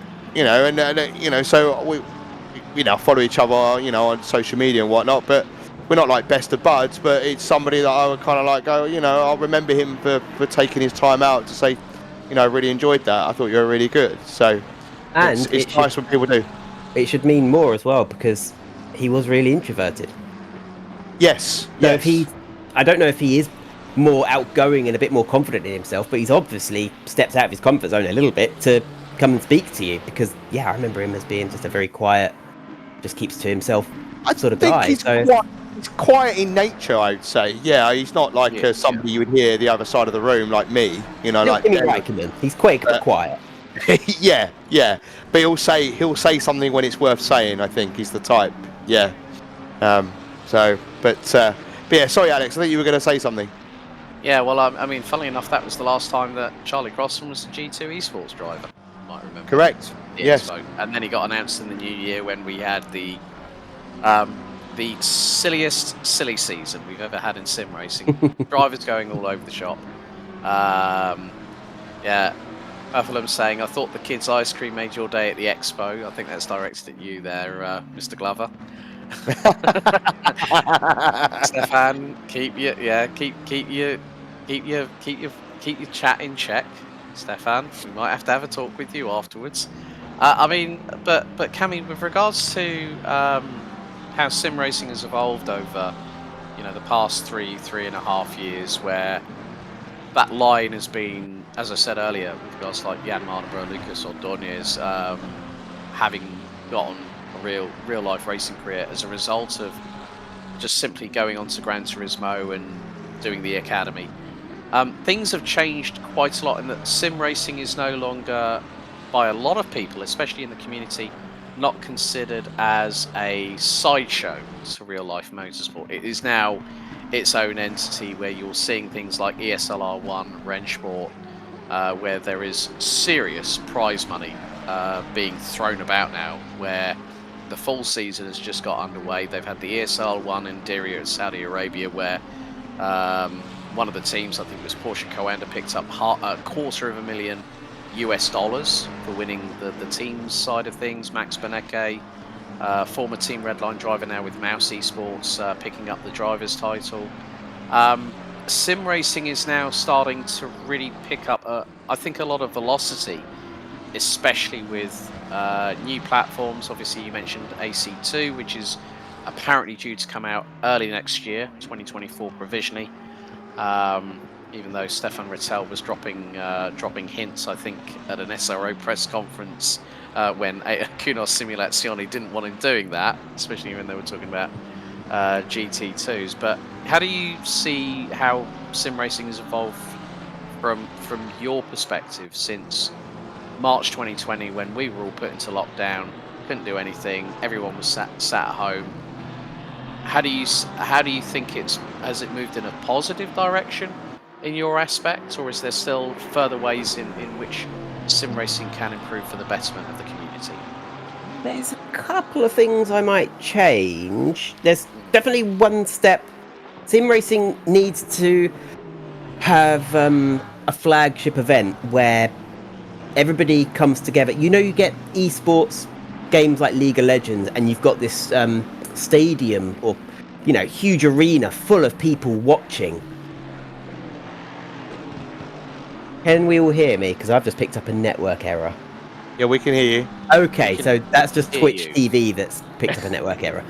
we follow each other, on social media and whatnot. But we're not like best of buds. But it's somebody that I would kind of like go, I'll remember him for taking his time out to say, I really enjoyed that. I thought you were really good. So it's nice when people do. It should mean more as well, because he was really introverted. Yes. So I don't know if he is more outgoing and a bit more confident in himself, but he's obviously stepped out of his comfort zone a little bit to come and speak to you, because I remember him as being just a very quiet, just keeps to himself sort of guy. He's quiet in nature, I would say. Yeah, he's not like somebody you would hear the other side of the room like me. Like Raikkonen. He's quick but quiet. yeah, but he'll say something when it's worth saying. I think he's the type. Yeah. But yeah, sorry, Alex. I think you were going to say something. Yeah, well, I mean, funnily enough, that was the last time that Charlie Crossland was the G2 esports driver. You might remember. Correct. Yes. Expo. And then he got announced in the new year when we had the silliest silly season we've ever had in sim racing. Drivers going all over the shop. Yeah. Buffalo saying, "I thought the kids' ice cream made your day at the expo." I think that's directed at you there, Mr. Glover. Stefan, keep your keep your chat in check, Stefan. We might have to have a talk with you afterwards. I mean, but Cammy, with regards to how sim racing has evolved over the past 3.5 years, where that line has been, as I said earlier, with regards to like Jan Mardenborough, Lucas Ordonez, having gotten a real life racing career as a result of just simply going on to Gran Turismo and doing the academy. Things have changed quite a lot in that sim racing is no longer, by a lot of people, especially in the community, not considered as a sideshow to real life motorsport. It is now its own entity where you're seeing things like ESLR1, Rennsport, where there is serious prize money being thrown about now, where the full season has just got underway. They've had the ESL1 in Diriyah, Saudi Arabia, where one of the teams, I think it was Porsche Coanda, picked up $250,000 for winning the team's side of things. Max Benecke, former Team Redline driver, now with Mouse Esports, picking up the driver's title. Sim racing is now starting to really pick up, I think, a lot of velocity, especially with new platforms. Obviously, you mentioned AC2, which is apparently due to come out early next year, 2024 provisionally. Even though Stefan Rittel was dropping hints, I think, at an SRO press conference when Kunos Simulazioni didn't want him doing that, especially when they were talking about GT2s. But how do you see how sim racing has evolved from your perspective since March 2020, when we were all put into lockdown, couldn't do anything, everyone was sat at home? How do you think has it moved in a positive direction in your aspect, or is there still further ways in which sim racing can improve for the betterment of the community? There's a couple of things I might change. There's definitely one step. Sim racing needs to have a flagship event where everybody comes together. You get esports games like League of Legends, and you've got this stadium or huge arena full of people watching. Can we all hear me? Because I've just picked up a network error. Yeah, we can hear you. Okay, so that's just Twitch TV that's picked up a network error.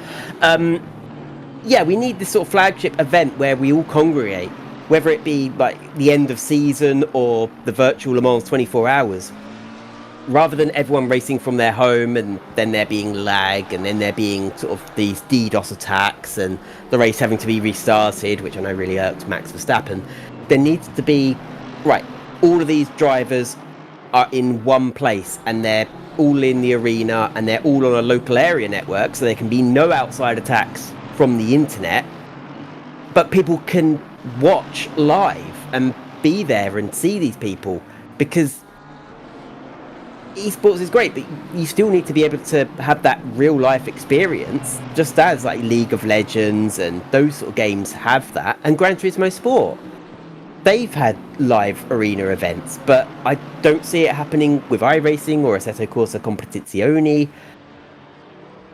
Yeah, we need this sort of flagship event where we all congregate, whether it be like the end of season or the virtual Le Mans 24 hours. Rather than everyone racing from their home and then there being lag and then there being sort of these DDoS attacks and the race having to be restarted, which I know really irked Max Verstappen, there needs to be, right, all of these drivers are in one place and they're all in the arena and they're all on a local area network, so there can be no outside attacks from the internet, but people can watch live and be there and see these people, because esports is great, but you still need to be able to have that real life experience, just as like League of Legends and those sort of games have that, and Gran Turismo Sport. They've had live arena events, but I don't see it happening with iRacing or Assetto Corsa Competizione.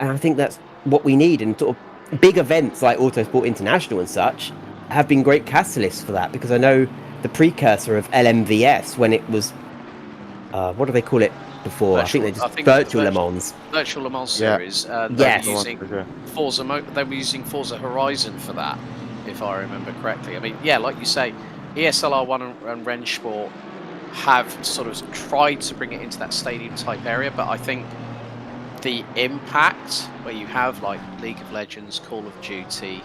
And I think that's what we need. And sort of big events like Autosport International and such have been great catalysts for that, because I know the precursor of LMVS, when it was, what do they call it before? Virtual, I think Virtual Le Mans. Virtual Le Mans series. Yes. They were using Forza Horizon for that, if I remember correctly. I mean, yeah, like you say, ESLR1 and Rennsport have sort of tried to bring it into that stadium type area, but I think the impact where you have like League of Legends, Call of Duty,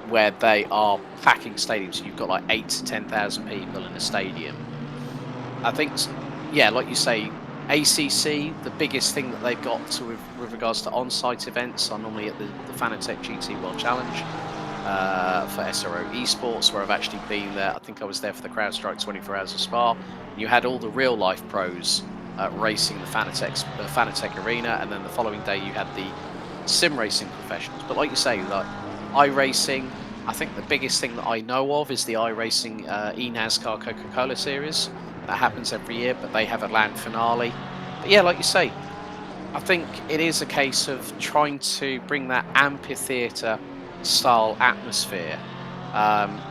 where they are packing stadiums, you've got like 8,000 to 10,000 people in a stadium. I think, yeah, like you say, ACC, the biggest thing that they've got to with regards to on-site events are normally at the Fanatec GT World Challenge. For SRO Esports, where I've actually been there. I think I was there for the CrowdStrike 24 Hours of Spa. You had all the real life pros racing the Fanatec arena, and then the following day you had the sim racing professionals. But like you say, like iRacing, I think the biggest thing that I know of is the iRacing eNASCAR Coca-Cola series. That happens every year, but they have a land finale. But yeah, like you say, I think it is a case of trying to bring that amphitheatre style atmosphere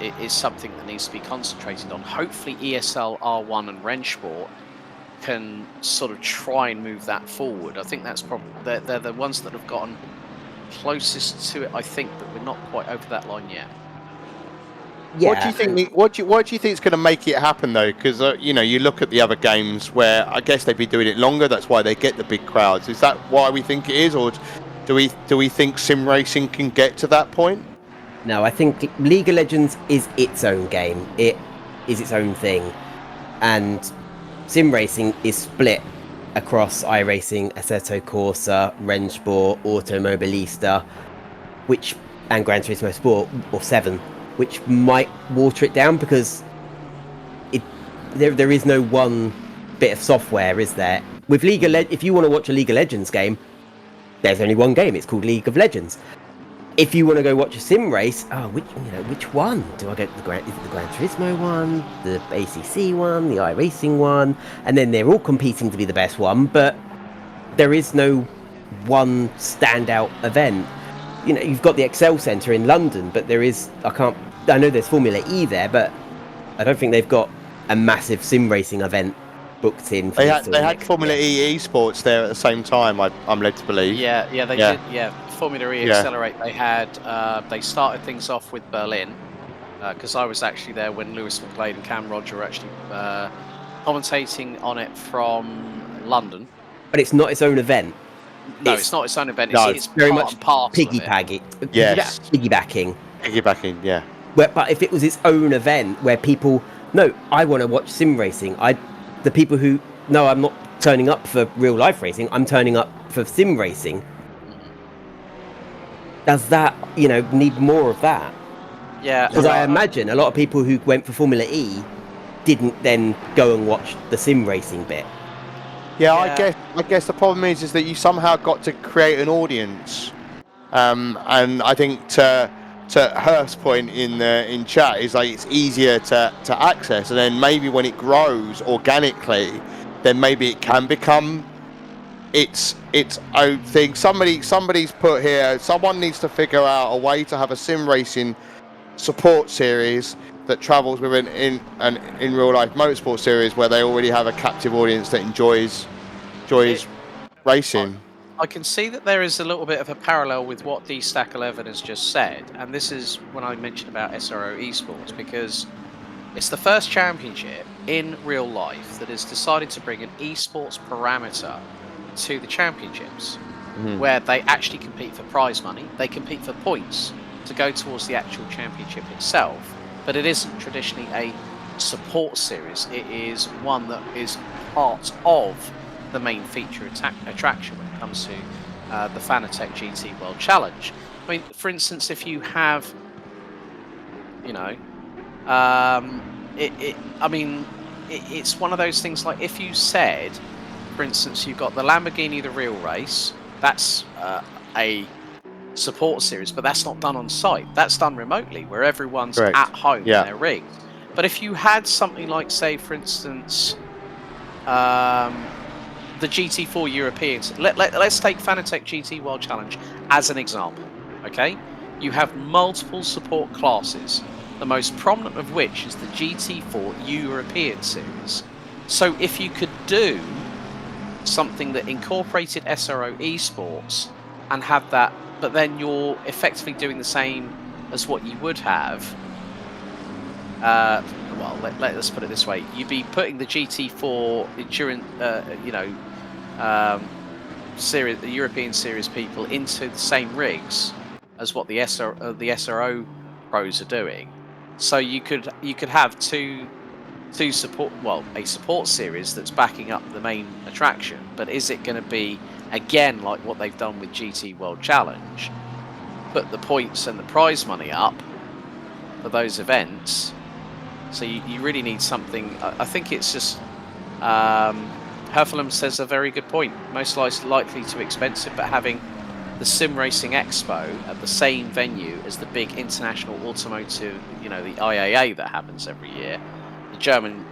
it is something that needs to be concentrated on. Hopefully, ESL, R1, and Rennsport can sort of try and move that forward. I think that's probably they're the ones that have gotten closest to it. I think, but we're not quite over that line yet. Yeah. What do you think? What do you think is going to make it happen though? Because you look at the other games where I guess they'd be doing it longer. That's why they get the big crowds. Is that why we think it is, or do we think sim racing can get to that point? No, I think League of Legends is its own game. It is its own thing, and sim racing is split across iRacing, Assetto Corsa, Rennsport, Automobilista, and Gran Turismo Sport, or 7, which might water it down because there is no one bit of software, is there? With if you want to watch a League of Legends game, there's only one game. It's called League of Legends. If you want to go watch a sim race, which one do I go to? Is it the Gran Turismo one, the ACC one, the iRacing one? And then they're all competing to be the best one, but there is no one standout event. You've got the Excel Centre in London, but I know there's Formula E there, but I don't think they've got a massive sim racing event booked in. They had Formula E esports there at the same time. I'm led to believe. Yeah, they did. Yeah, Formula E Accelerate. They had. They started things off with Berlin, because I was actually there when Lewis McLeod and Cam Roger were actually commentating on it from London. But it's not its own event. No, it's not its own event. It's very much piggybacking. Yes, piggybacking. Piggybacking. Yeah. But if it was its own event where people, I want to watch sim racing. The people who, I'm not turning up for real life racing. I'm turning up for sim racing. Does that, need more of that? Yeah. Because I imagine a lot of people who went for Formula E didn't then go and watch the sim racing bit. Yeah, I guess the problem is that you somehow got to create an audience, and I think to Hurst's point in chat is like it's easier to access, and then maybe when it grows organically, then maybe it can become its own thing. Somebody's put here. Someone needs to figure out a way to have a sim racing support series that travels within in real life motorsport series where they already have a captive audience that enjoys racing. I can see that there is a little bit of a parallel with what D-Stack 11 has just said, and this is when I mentioned about SRO Esports, because it's the first championship in real life that has decided to bring an esports parameter to the championships, where they actually compete for prize money, they compete for points to go towards the actual championship itself. But it isn't traditionally a support series. It is one that is part of the main feature attraction when it comes to the Fanatec GT World Challenge. I mean, for instance, if you have, it's one of those things like if you said, for instance, you've got the Lamborghini The Real Race, that's a support series, but that's not done on site. That's done remotely, where everyone's at home in their rigs. But if you had something like, say, for instance, the GT4 Europeans, let's take Fanatec GT World Challenge as an example, okay? You have multiple support classes, the most prominent of which is the GT4 European series. So if you could do something that incorporated SRO esports and have that, but then you're effectively doing the same as what you would have. Let's put it this way: you'd be putting the GT4 endurance, series, the European series people into the same rigs as what the SRO pros are doing. So you could have two support, a support series that's backing up the main attraction. But is it going to be again like what they've done with GT World Challenge, put the points and the prize money up for those events? So you really need something. I think it's just Herfelham says a very good point. Most likely too expensive, but having the Sim Racing Expo at the same venue as the big international automotive, the IAA that happens every year, the German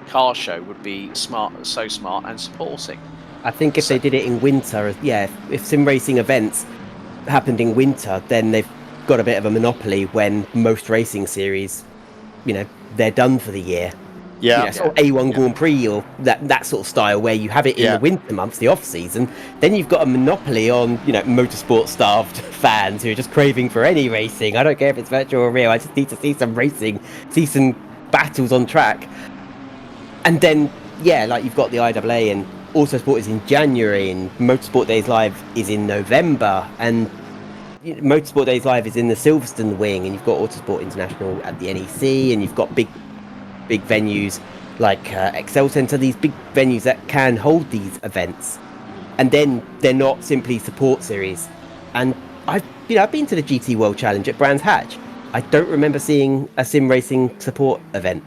car show would be smart and supporting. I think if they did it in winter, if sim racing events happened in winter, then got a bit of a monopoly when most racing series, they're done for the year. Yeah. Sort of A1 Grand Prix or that sort of style where you have it in the winter months, the off season. Then you've got a monopoly on motorsport starved fans who are just craving for any racing. I don't care if it's virtual or real. I just need to see some racing, see some battles on track. And then like you've got the IAA and Autosport is in January and Motorsport Days Live is in November and Motorsport Days Live is in the Silverstone wing, and you've got Autosport International at the NEC, and you've got big venues like Excel Centre, these big venues that can hold these events, and then they're not simply support series. And I've been to the GT World Challenge at Brands Hatch. I don't remember seeing a sim racing support event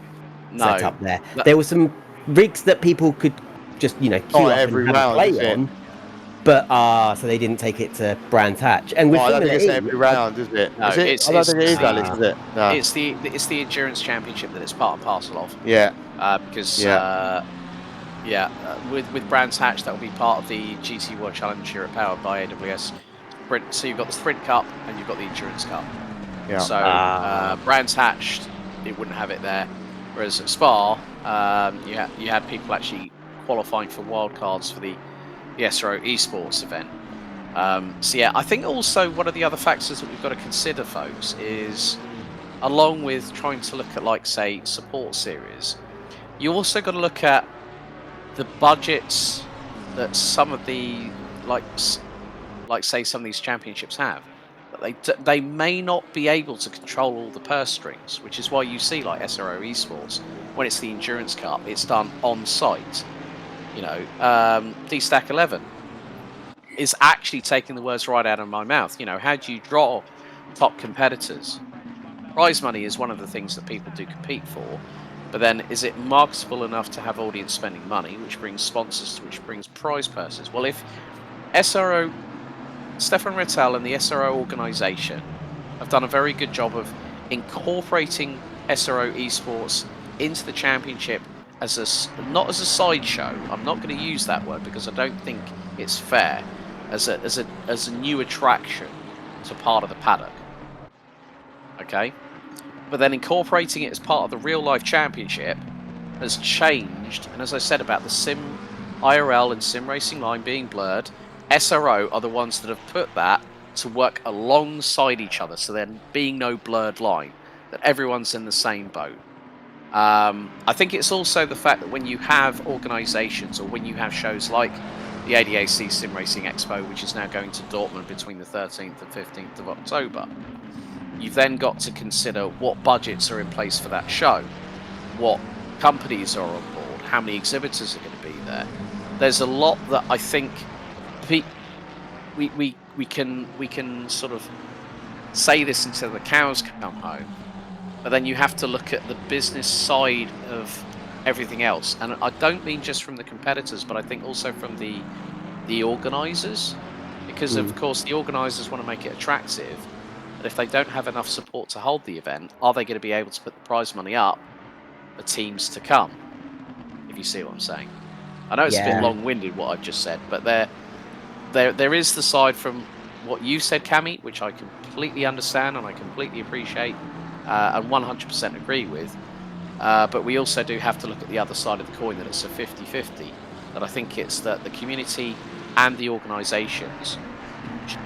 set up there. There were some rigs that people could just queue up and have a play on. But so they didn't take it to Brands Hatch. And with I don't think it's every round, is it? No, is it? I don't think it is, Alice, is it? No. It's the Endurance Championship that it's part and parcel of. Yeah. Because with Brands Hatch, that will be part of the GT World Challenge here at powered by AWS. So you've got the Sprint Cup and you've got the Endurance Cup. Yeah. So Brands Hatch, it wouldn't have it there. Whereas at Spa, you had people actually qualifying for wildcards for the SRO esports event. I think also one of the other factors that we've got to consider, folks, is along with trying to look at, like, say, support series, you also got to look at the budgets that some of the like say some of these championships have. But they may not be able to control all the purse strings, which is why you see like SRO esports when it's the Endurance Cup, it's done on site. D-Stack 11 is actually taking the words right out of my mouth. How do you draw top competitors? Prize money is one of the things that people do compete for, but then is it marketable enough to have audience spending money, which brings sponsors, which brings prize purses? Well, if SRO, Stefan Rettel and the SRO organization have done a very good job of incorporating SRO esports into the championship not as a sideshow. I'm not going to use that word because I don't think it's fair. As a new attraction to part of the paddock. Okay, but then incorporating it as part of the real life championship has changed. And as I said about the sim IRL and sim racing line being blurred, SRO are the ones that have put that to work alongside each other. So there being no blurred line, that everyone's in the same boat. I think it's also the fact that when you have organisations or when you have shows like the ADAC Sim Racing Expo, which is now going to Dortmund between the 13th and 15th of October, you've then got to consider what budgets are in place for that show, what companies are on board, how many exhibitors are going to be there. There's a lot that I think we can sort of say this until the cows come home. But then you have to look at the business side of everything else. And I don't mean just from the competitors, but I think also from the organisers. Because, of course, the organisers want to make it attractive. But if they don't have enough support to hold the event, are they going to be able to put the prize money up for teams to come? If you see what I'm saying. I know it's a bit long-winded what I've just said, but there is the side from what you said, Cammy, which I completely understand and I completely appreciate. And 100% agree with, but we also do have to look at the other side of the coin, that it's a 50-50, that I think it's that the community and the organisations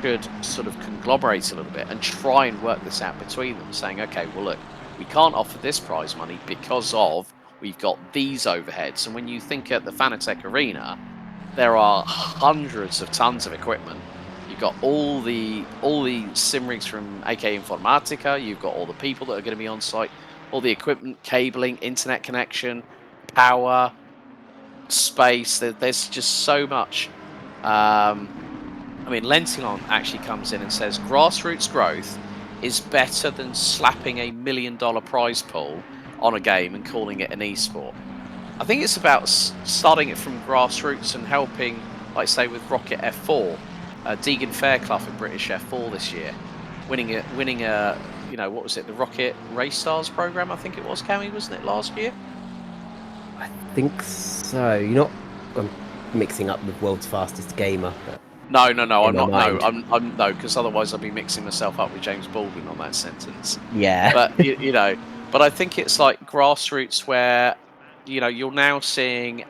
should sort of conglomerate a little bit and try and work this out between them, saying, okay, well look, we can't offer this prize money because we've got these overheads. And when you think at the Fanatec Arena, there are hundreds of tons of equipment. You've got all the sim rigs from AK Informatica. You've got all the people that are going to be on site, all the equipment, cabling, internet connection, power, space. There's just so much. Lentilon actually comes in and says grassroots growth is better than slapping $1 million prize pool on a game and calling it an esport. I think it's about starting it from grassroots and helping, like say with Rocket F4. Deegan Fairclough in British F4 this year, winning a what was it, the Rocket Race Stars program? I think it was, Cammy, wasn't it, last year? I think so. I'm mixing up with World's Fastest Gamer. But No, in I'm my not. No, mind. I'm no, because otherwise I'd be mixing myself up with James Baldwin on that sentence. Yeah. But but I think it's like grassroots where you're now seeing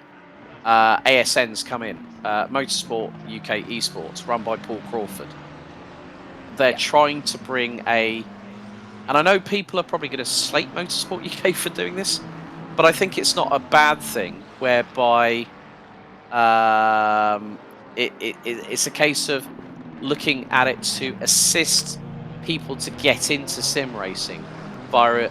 ASNs come in, Motorsport UK Esports, run by Paul Crawford. They're Yeah. trying to bring and I know people are probably going to slate Motorsport UK for doing this, but I think it's not a bad thing whereby um, it's a case of looking at it to assist people to get into sim racing via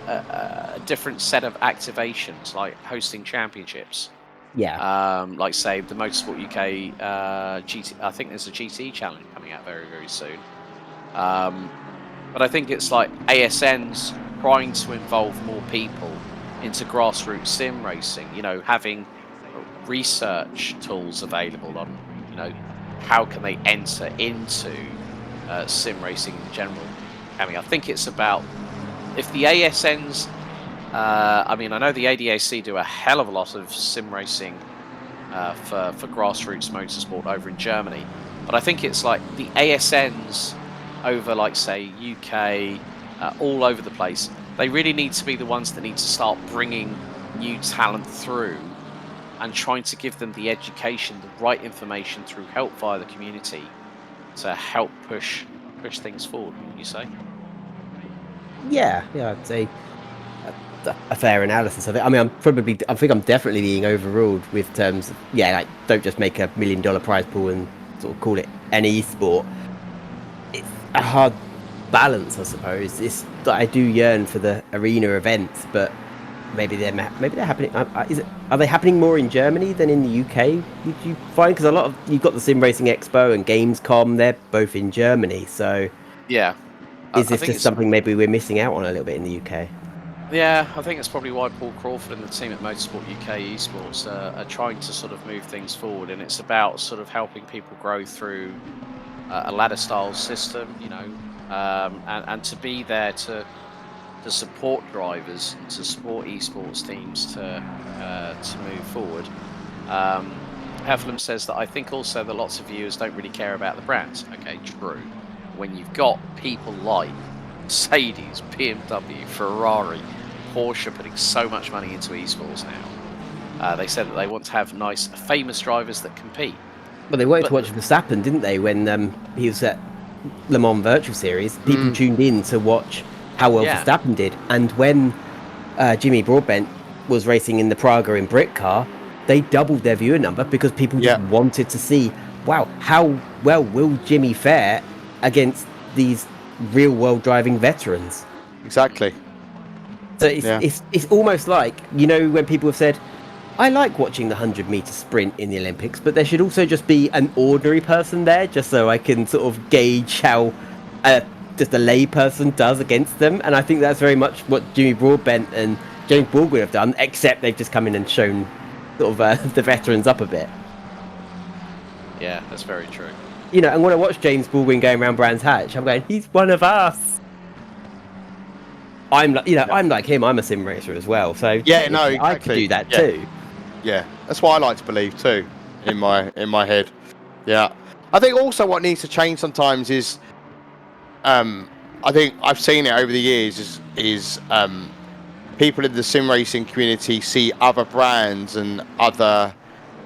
a different set of activations, like hosting championships. Yeah. Like say the Motorsport UK GT. I think there's a GT challenge coming out very very soon. Um, but I think it's like ASN's trying to involve more people into grassroots sim racing. Having research tools available on how can they enter into sim racing in general. I think it's about if the ASNs. I mean, I know the ADAC do a hell of a lot of sim racing for grassroots motorsport over in Germany. But I think it's like the ASNs over, like say UK, all over the place. They really need to be the ones that need to start bringing new talent through and trying to give them the education, the right information through help via the community to help push things forward. Wouldn't you say? Yeah. I'd say a fair analysis of it. I mean, I think I'm definitely being overruled with terms of, like, don't just make $1 million prize pool and sort of call it an esport. It's a hard balance, I suppose. It's that I do yearn for the arena events, but maybe they're happening. Are they happening more in Germany than in the UK? Would you find, because a lot of you've got the Sim Racing Expo and Gamescom, they're both in Germany. So Yeah, is I this think just it's something maybe we're missing out on a little bit in the UK? Yeah, I think it's probably why Paul Crawford and the team at Motorsport UK Esports are trying to sort of move things forward, and it's about sort of helping people grow through a ladder style system, and to be there to support drivers and to support esports teams to move forward. Um, Heflin says that I think also that lots of viewers don't really care about the brands. Okay, true. When you've got people like Mercedes, BMW, Ferrari, Porsche putting so much money into esports now, they said that they want to have nice, famous drivers that compete. Well, they wanted to But watch Verstappen, didn't they? When he was at Le Mans Virtual Series, people tuned in to watch how well yeah, Verstappen did. And when Jimmy Broadbent was racing in the Praga in Brit car, they doubled their viewer number because people just wanted to see, wow, how well will Jimmy fare against these real world driving veterans? Exactly. So it's almost like, when people have said, I like watching the 100-meter sprint in the Olympics, but there should also just be an ordinary person there, just so I can sort of gauge how just a lay person does against them. And I think that's very much what Jimmy Broadbent and James Baldwin have done, except they've just come in and shown sort of the veterans up a bit. yeah, that's very true. And when I watch James Baldwin going around Brands Hatch, I'm going, he's one of us. I'm like, I'm like him. I'm a sim racer as well. So exactly. I could do that too. Yeah, that's what I like to believe too, in my head. Yeah, I think also what needs to change sometimes is, I think I've seen it over the years is people in the sim racing community see other brands and other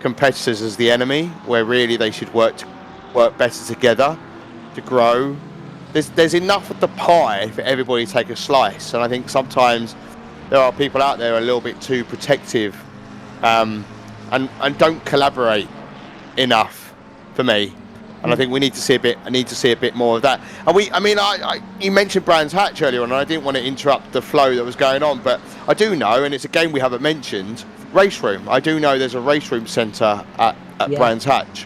competitors as the enemy, where really they should work better together to grow. There's enough of the pie for everybody to take a slice, and I think sometimes there are people out there a little bit too protective, and don't collaborate enough for me. And I think we need to see a bit. I need to see a bit more of that. And you mentioned Brands Hatch earlier on, and I didn't want to interrupt the flow that was going on, but I do know, and it's a game we haven't mentioned, Race Room. I do know there's a Race Room centre at Brands Hatch.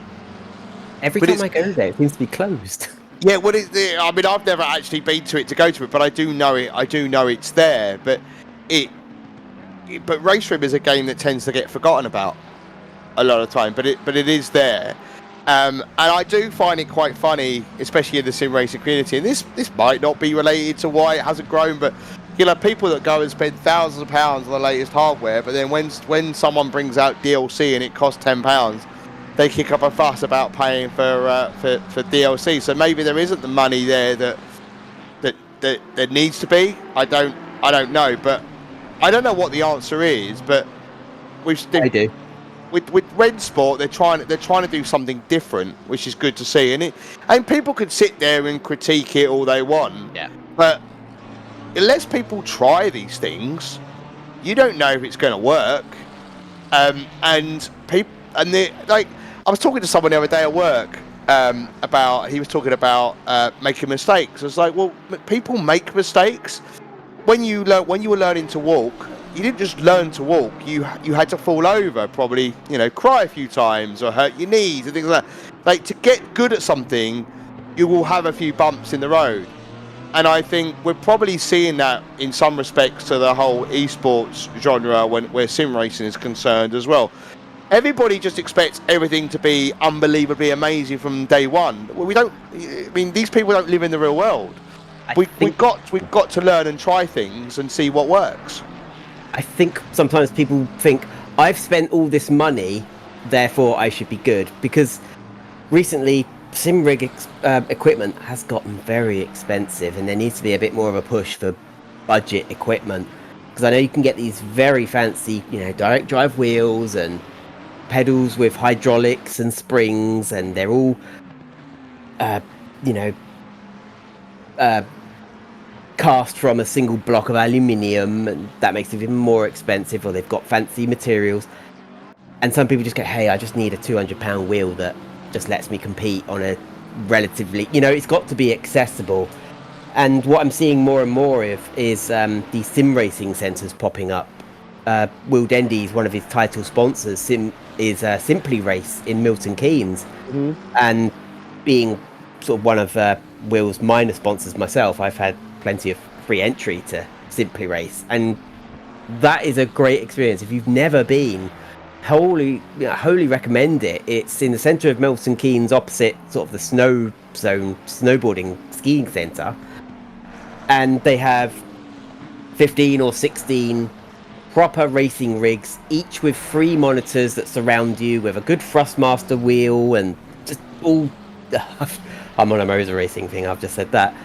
Every time I go there, it seems to be closed. Yeah, I've never actually been to it to go to it, but I do know it. I do know it's there. But Race Room is a game that tends to get forgotten about a lot of time. But it is there, and I do find it quite funny, especially in the sim racing community. And this might not be related to why it hasn't grown, but people that go and spend thousands of pounds on the latest hardware, but then when someone brings out DLC and it costs £10, they kick up a fuss about paying for DLC. So maybe there isn't the money there that needs to be. I don't know, but I don't know what the answer is. But I do. With Red Sport, they're trying to do something different, which is good to see. And people could sit there and critique it all they want. Yeah. But unless people try these things, you don't know if it's going to work. And people, and like, I was talking to someone the other day at work he was talking about making mistakes. I was like, well, people make mistakes. When you were learning to walk, you didn't just learn to walk. You had to fall over, probably, cry a few times or hurt your knees and things like that. Like, to get good at something, you will have a few bumps in the road. And I think we're probably seeing that in some respects to the whole esports genre where sim racing is concerned as well. Everybody just expects everything to be unbelievably amazing from day one. Well, we don't. I mean, these people don't live in the real world. We've got to learn and try things and see what works. I think sometimes people think, I've spent all this money, therefore I should be good. Because recently, sim rig equipment has gotten very expensive, and there needs to be a bit more of a push for budget equipment. Because I know you can get these very fancy, direct drive wheels and pedals with hydraulics and springs, and they're all, cast from a single block of aluminium, and that makes it even more expensive. Or they've got fancy materials, and some people just go, hey, I just need a £200 wheel that just lets me compete on a relatively, it's got to be accessible. And what I'm seeing more and more of is these sim racing centres popping up. Will Dendy's, one of his title sponsors, is Simply Race in Milton Keynes. Mm-hmm. And being sort of one of Will's minor sponsors myself, I've had plenty of free entry to Simply Race, and that is a great experience. If you've never been, wholly recommend it. It's in the centre of Milton Keynes, opposite sort of the snow zone snowboarding skiing centre, and they have 15 or 16 proper racing rigs, each with 3 monitors that surround you, with a good Thrustmaster wheel, and just all. I'm on a Moza racing thing, I've just said that.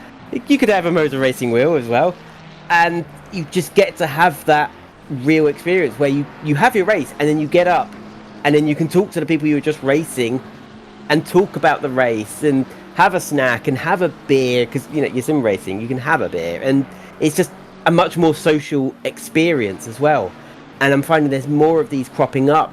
You could have a Moza racing wheel as well, and you just get to have that real experience where you have your race, and then you get up, and then you can talk to the people you were just racing and talk about the race and have a snack and have a beer, because you're sim racing, you can have a beer, and it's just a much more social experience as well. And I'm finding there's more of these cropping up.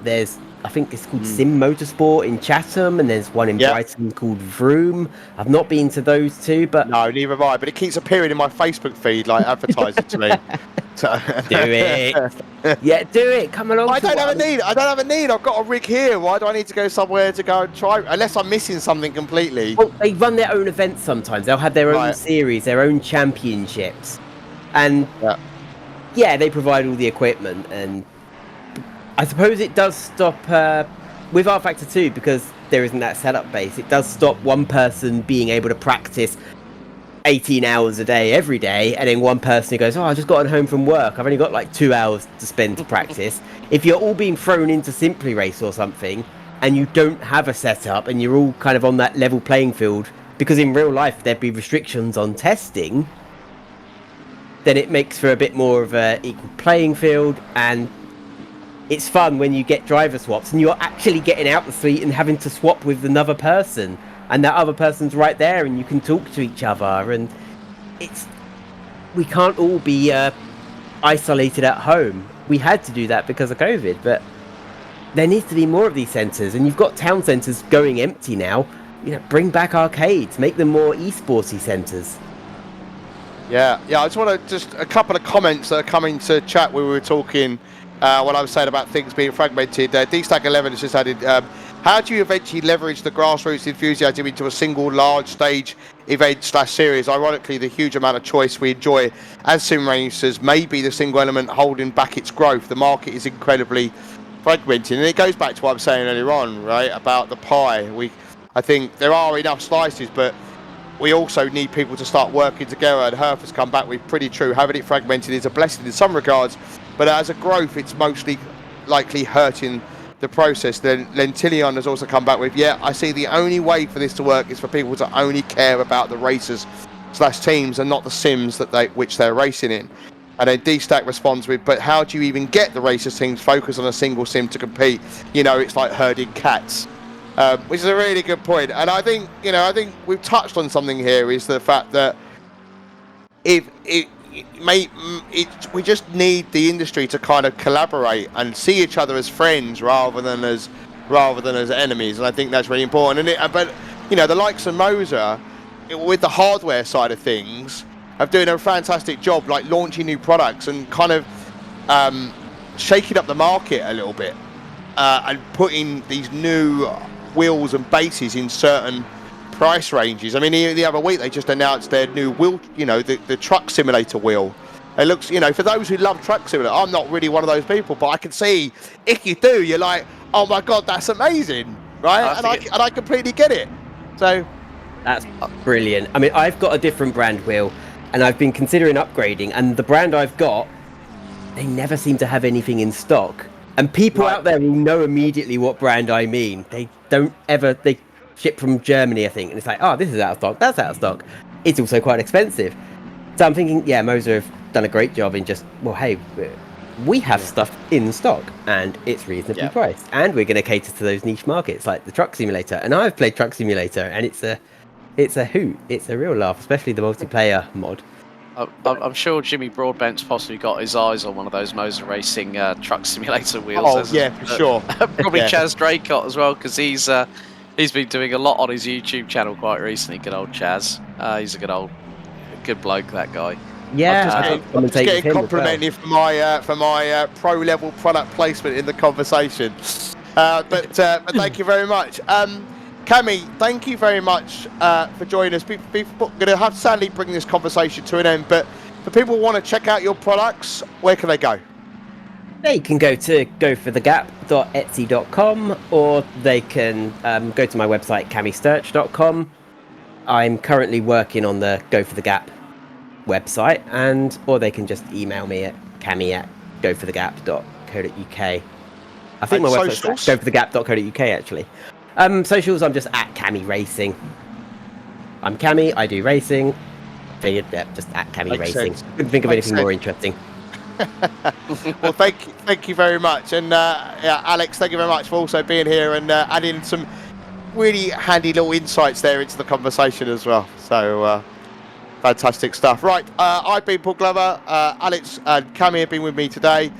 I think it's called Sim Motorsport in Chatham, and there's one in Brighton called Vroom. I've not been to those two, but no, neither have I. But it keeps appearing in my Facebook feed, like advertising to me. So... do it, yeah, do it. Come along. I don't have a need. I've got a rig here. Why do I need to go somewhere to go and try? Unless I'm missing something completely. Well, they run their own events sometimes. They'll have their own series, their own championships, and they provide all the equipment. And I suppose it does stop with R Factor 2, because there isn't that setup base. It does stop one person being able to practice 18 hours a day every day, and then one person who goes, I just gotten home from work, I've only got like 2 hours to spend to practice. If you're all being thrown into Simply Race or something, and you don't have a setup, and you're all kind of on that level playing field, because in real life there'd be restrictions on testing, then it makes for a bit more of a equal playing field. And it's fun when you get driver swaps and you're actually getting out the seat and having to swap with another person, and that other person's right there and you can talk to each other. And we can't all be isolated at home. We had to do that because of COVID, but there needs to be more of these centres, and you've got town centres going empty now. Bring back arcades, make them more esporty centres. Yeah, I just want to a couple of comments that are coming to chat where we were talking. What I was saying about things being fragmented. DStack11 has just added, how do you eventually leverage the grassroots enthusiasm into a single large stage event/series? Ironically, the huge amount of choice we enjoy as sim racers may be the single element holding back its growth. The market is incredibly fragmented, and it goes back to what I was saying earlier on, right, about the pie. I think there are enough slices, but we also need people to start working together, and Herf has come back with pretty true. Having it fragmented is a blessing in some regards, but as a growth, it's mostly likely hurting the process, then Lentilion has also come back with, yeah, I see the only way for this to work is for people to only care about the racers / teams and not the sims which they're racing in. And then D-Stack responds with, but how do you even get the racers teams focused on a single sim to compete? It's like herding cats, which is a really good point. And I think we've touched on something here, is the fact that we just need the industry to kind of collaborate and see each other as friends rather than as enemies, and I think that's really important. But the likes of Moza, with the hardware side of things, are doing a fantastic job, like launching new products and kind of shaking up the market a little bit, and putting these new wheels and bases in certain price ranges. I mean, the other week they just announced their new wheel, the truck simulator wheel. It looks, for those who love truck simulator, I'm not really one of those people, but I can see if you do, you're like, oh my god, that's amazing, right? And I completely get it. So that's brilliant. I mean, I've got a different brand wheel, and I've been considering upgrading. And the brand I've got, they never seem to have anything in stock. And people out there will know immediately what brand I mean. They don't ever. They ship from Germany, I think, and it's like, oh, this is out of stock, that's out of stock. It's also quite expensive. So I'm thinking, yeah, Moza have done a great job in just, well, hey, we have stuff in stock and it's reasonably priced, and we're going to cater to those niche markets like the truck simulator. And I've played truck simulator, and it's a hoot. It's a real laugh, especially the multiplayer mod. I'm sure Jimmy Broadbent's possibly got his eyes on one of those Moza Racing truck simulator wheels. Oh, yeah, for sure. Probably Chaz Draycott as well, because he's been doing a lot on his YouTube channel quite recently. Good old Chaz. He's a good bloke, that guy. Yeah, I'm just getting complimented for my pro level product placement in the conversation. But thank you very much. Cammy, thank you very much for joining us. We're going to have to sadly bring this conversation to an end, but for people who want to check out your products, where can they go? They can go to goforthegap.etsy.com, or they can go to my website, cammysturch.com. I'm currently working on the Go For The Gap website, or they can just email me at cammy@goforthegap.co.uk. I think my website's goforthegap.co.uk, actually. Socials, I'm just at Cammy Racing. I'm Cammy, I do racing. Figured just at Cammy Racing. Couldn't think of anything more interesting. Well, thank you very much, and Alex, thank you very much for also being here and adding some really handy little insights there into the conversation as well. So fantastic stuff. Right, I've been Paul Glover. Alex and Cammy have been with me today.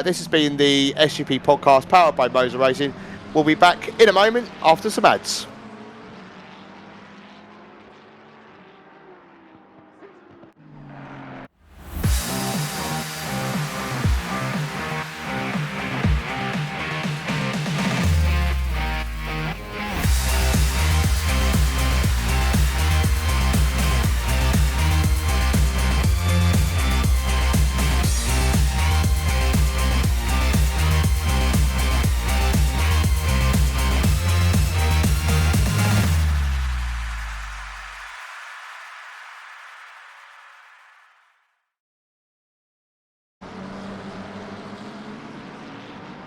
This has been the SGP podcast powered by Moza Racing. We'll be back in a moment after some ads.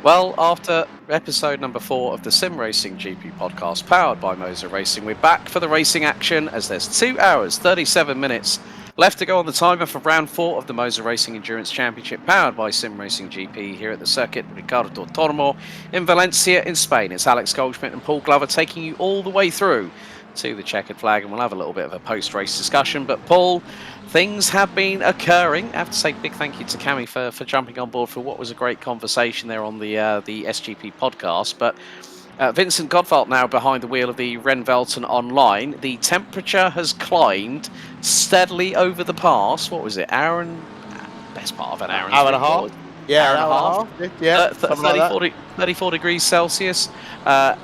Well, after episode number 4 of the Sim Racing GP podcast powered by Moza Racing, we're back for the racing action, as there's 2 hours, 37 minutes left to go on the timer for round 4 of the Moza Racing Endurance Championship powered by Sim Racing GP here at the circuit Ricardo Tormo in Valencia in Spain. It's Alex Goldschmidt and Paul Glover taking you all the way through to the checkered flag, and we'll have a little bit of a post-race discussion. But Paul, things have been occurring. I have to say big thank you to Cammy for jumping on board for what was a great conversation there on the SGP podcast. But Vincent Godfalt now behind the wheel of the Renvelton Online. The temperature has climbed steadily over the past, what was it, best part of an hour and a half. Yeah, hour and a half. Yeah, 34 degrees Celsius.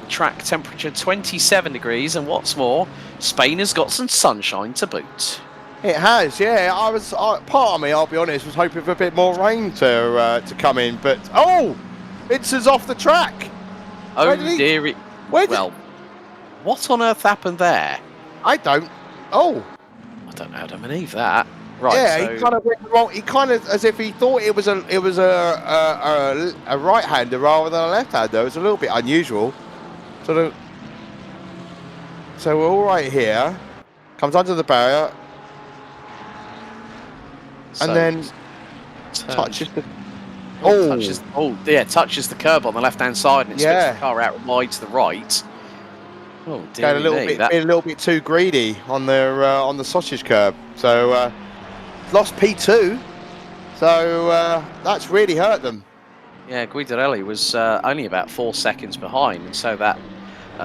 Track temperature 27 degrees, and what's more, Spain has got some sunshine to boot. It has, yeah. Part of me, I'll be honest, was hoping for a bit more rain to come in, but Vincent's off the track. Oh dearie. Well, what on earth happened there? I don't know how to believe that. Right. Yeah, so he kind of went wrong. He kind of as if he thought it was a right-hander rather than a left-hander. It was a little bit unusual. Sort of. So we're all right here. Comes under the barrier so and then turns- touches the. touches. Oh, yeah, touches the curb on the left-hand side, and it spits Yeah. the car out wide to the right. Oh, Got dear a little me. bit, being a little bit too greedy on the sausage curb. So lost P2. So that's really hurt them. Yeah, Guidarelli was only about 4 seconds behind, and so that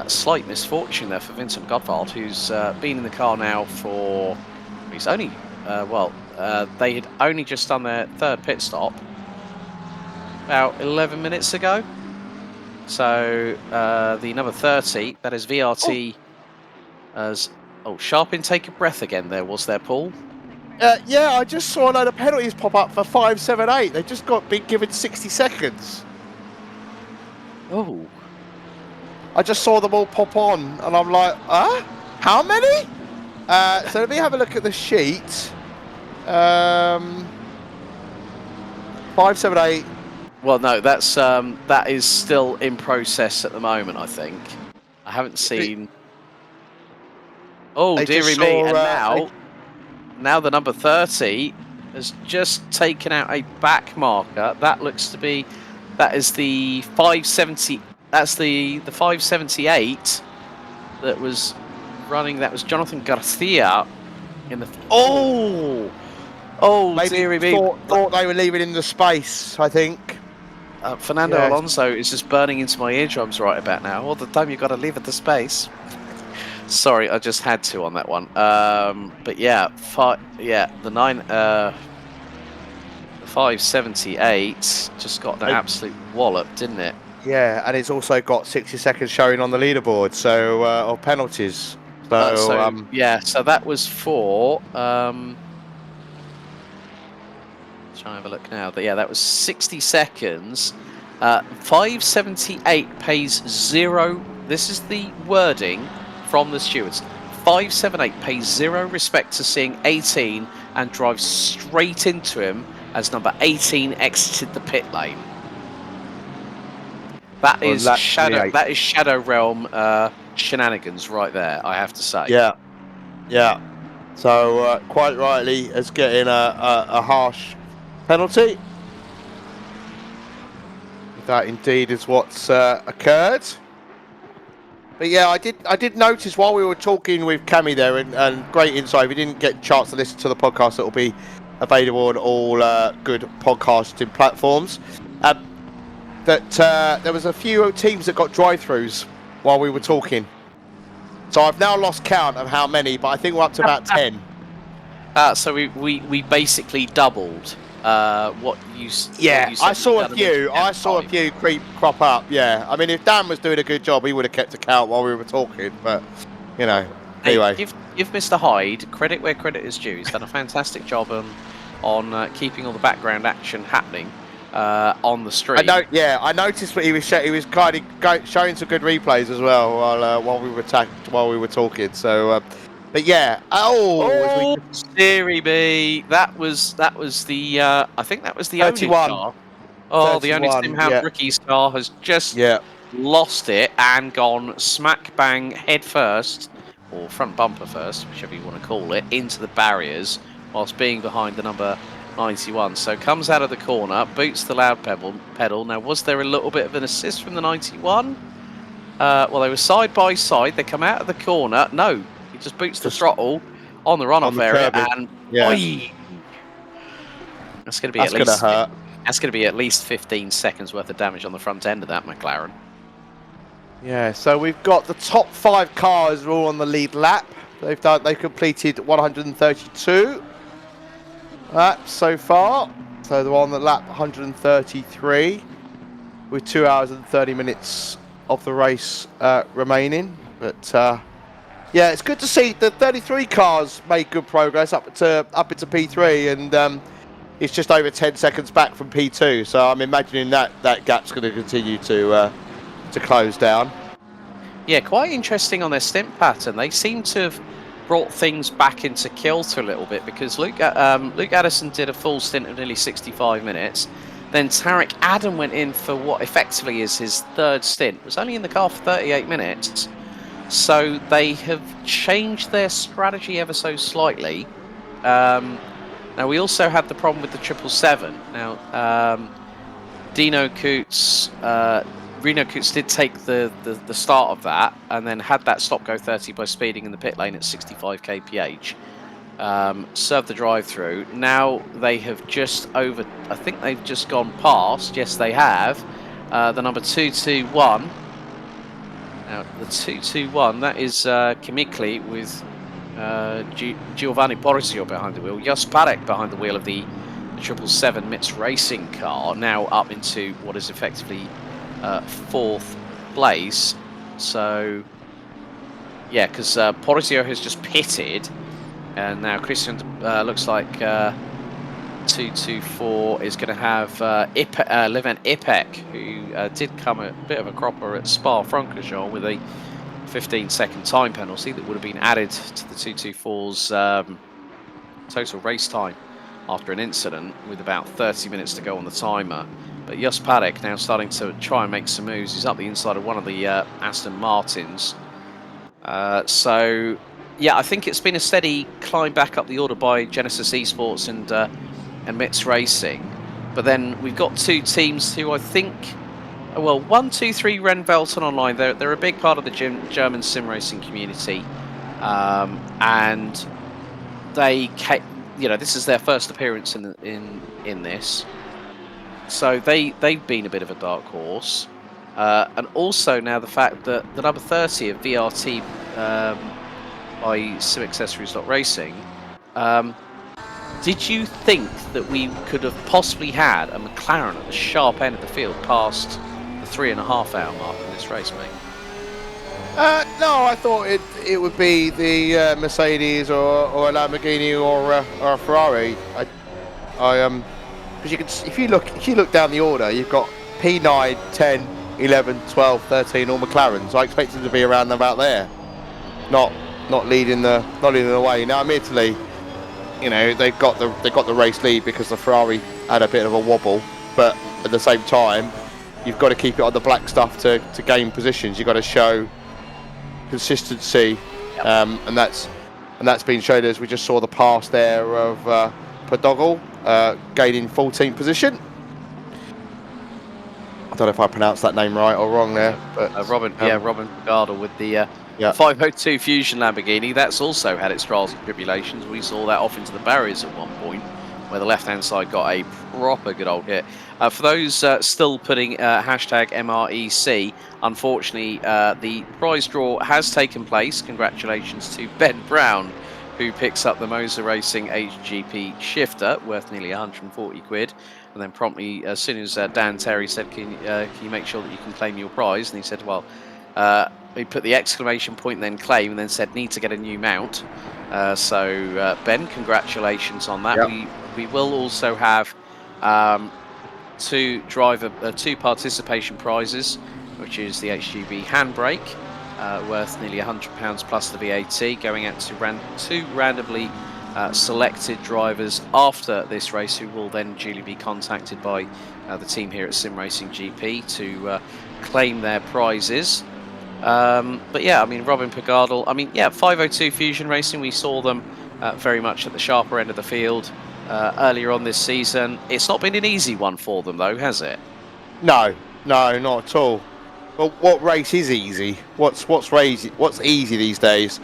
slight misfortune there for Vincent Gottwald, who's been in the car now for. He's only they had only just done their third pit stop about 11 minutes ago. So the number 30, that is VRT, as sharp intake of breath again. There was there, Paul. Yeah, I just saw a load of penalties pop up for 5, 7, 8. They just got been given 60 seconds. Oh. I just saw them all pop on, and I'm like, how many? So let me have a look at the sheet. 5, 7, 8. Well, no, that is still in process at the moment. I think I haven't seen. Oh, They dearie just me! saw, And now the number 30 has just taken out a back marker. That looks to be, that is the 570. That's the 578 that was running. That was Jonathan Garcia in the. Maybe Dearie me! thought they were leaving in the space, I think. Fernando Yes. Alonso is just burning into my eardrums right about now. All the time you've got to leave at the space. Sorry, I just had to on that one. But yeah, the 578 just got an absolute wallop, didn't it? Yeah, and it's also got 60 seconds showing on the leaderboard, so of penalties. So, so that was for. Try and have a look now. But yeah, that was 60 seconds. 578 pays 0. This is the wording from the stewards. 578 pays 0 respect to seeing 18 and drives straight into him as number 18 exited the pit lane. That is shadow. That is Shadow Realm shenanigans right there, I have to say. Yeah. So quite rightly, is getting a harsh penalty. That indeed is what's occurred. But yeah, I did notice while we were talking with Cammy there, and great insight. If you didn't get a chance to listen to the podcast, it will be available on all good podcasting platforms. That there was a few teams that got drive-throughs while we were talking. So I've now lost count of how many, but I think we're up to about 10. So we basically doubled what you said. I saw a few. I saw a few crop up. Yeah, I mean, if Dan was doing a good job, he would have kept a count while we were talking. But you know, anyway, give Mr. Hyde credit where credit is due. He's done a fantastic job on keeping all the background action happening on the stream. I noticed what he was kind of showing some good replays as well while we were talking. So. But yeah, Serie B. That was the. I think that was the 31. only car. Oh, 31, the only Sim Ham rookie's car has just lost it and gone smack bang head first, or front bumper first, whichever you want to call it, into the barriers whilst being behind the number 91. So comes out of the corner, boots the loud pedal. Now, was there a little bit of an assist from the 91? Well, they were side by side. They come out of the corner. No. Just boots the throttle on the runoff area, and that's going to be That's going to be at least 15 seconds worth of damage on the front end of that McLaren. Yeah, so we've got the top 5 cars are all on the lead lap. They've completed 132 laps so far. So they're on the lap 133 with 2 hours and 30 minutes of the race remaining, but. Yeah, it's good to see the 33 cars made good progress up into P3, and it's just over 10 seconds back from P2. So I'm imagining that gap's going to continue to close down. Yeah, quite interesting on their stint pattern. They seem to have brought things back into kilter a little bit, because Luke Addison did a full stint of nearly 65 minutes. Then Tarek Adam went in for what effectively is his third stint. Was only in the car for 38 minutes. So they have changed their strategy ever so slightly. Now, we also had the problem with the 777. Now, Reno Coots did take the start of that, and then had that stop go 30 by speeding in the pit lane at 65 kph. Served the drive-through. Now they have I think they've just gone past, yes they have, the number 221. Now, the 221, that is Kimikli with Giovanni Porzio behind the wheel. Jos Parek behind the wheel of the 777 MITS racing car, now up into what is effectively fourth place. So, yeah, because Porzio has just pitted, and now Christian looks like 224 is going to have Leven Ipek, who did come a bit of a cropper at Spa-Francorchamps with a 15-second time penalty that would have been added to the 224's total race time after an incident, with about 30 minutes to go on the timer. But Jos Parek now starting to try and make some moves. He's up the inside of one of the Aston Martins. So, yeah, I think it's been a steady climb back up the order by Genesis Esports and MITS Racing. But then we've got two teams who I think, well, 1, 2, 3 Rennwelten Online. They're a big part of the German sim racing community, and they, this is their first appearance in this, so they've been a bit of a dark horse, and also now the fact that the number 30 of VRT by Sim Accessories Racing. Did you think that we could have possibly had a McLaren at the sharp end of the field past the 3.5 hour mark in this race, mate? No, I thought it would be the Mercedes or a Lamborghini or a Ferrari. Because you can, if you look down the order, you've got P9, 10, 11, 12, 13, all McLarens. I expect them to be around about there, not leading the way. Now, admittedly, they've got the race lead because the Ferrari had a bit of a wobble, but at the same time, you've got to keep it on the black stuff to gain positions. You've got to show consistency, yep. and that's been shown as we just saw the pass there of Podogel gaining 14th position. I don't know if I pronounced that name right or wrong there, but Robin Pagardel with the 502 Fusion Lamborghini. That's also had its trials and tribulations. We saw that off into the barriers at one point, where the left-hand side got a proper good old hit. For those still putting hashtag MREC, unfortunately, the prize draw has taken place. Congratulations to Ben Brown, who picks up the Moza Racing HGP shifter, worth nearly 140 quid. And then promptly, as soon as Dan Terry said, can you make sure that you can claim your prize? And he said, well, he put the exclamation point, then claim, and then said, need to get a new mount. So, Ben, congratulations on that. Yep. We will also have two participation prizes, which is the HGB handbrake, worth nearly £100 plus the VAT, going out to two randomly selected drivers after this race, who will then duly be contacted by the team here at Sim Racing GP to claim their prizes. But yeah, I mean, Robin Pagardel, 502 Fusion Racing, we saw them very much at the sharper end of the field earlier on this season. It's not been an easy one for them, though, has it? No, not at all. Well, what race is easy? What's easy these days?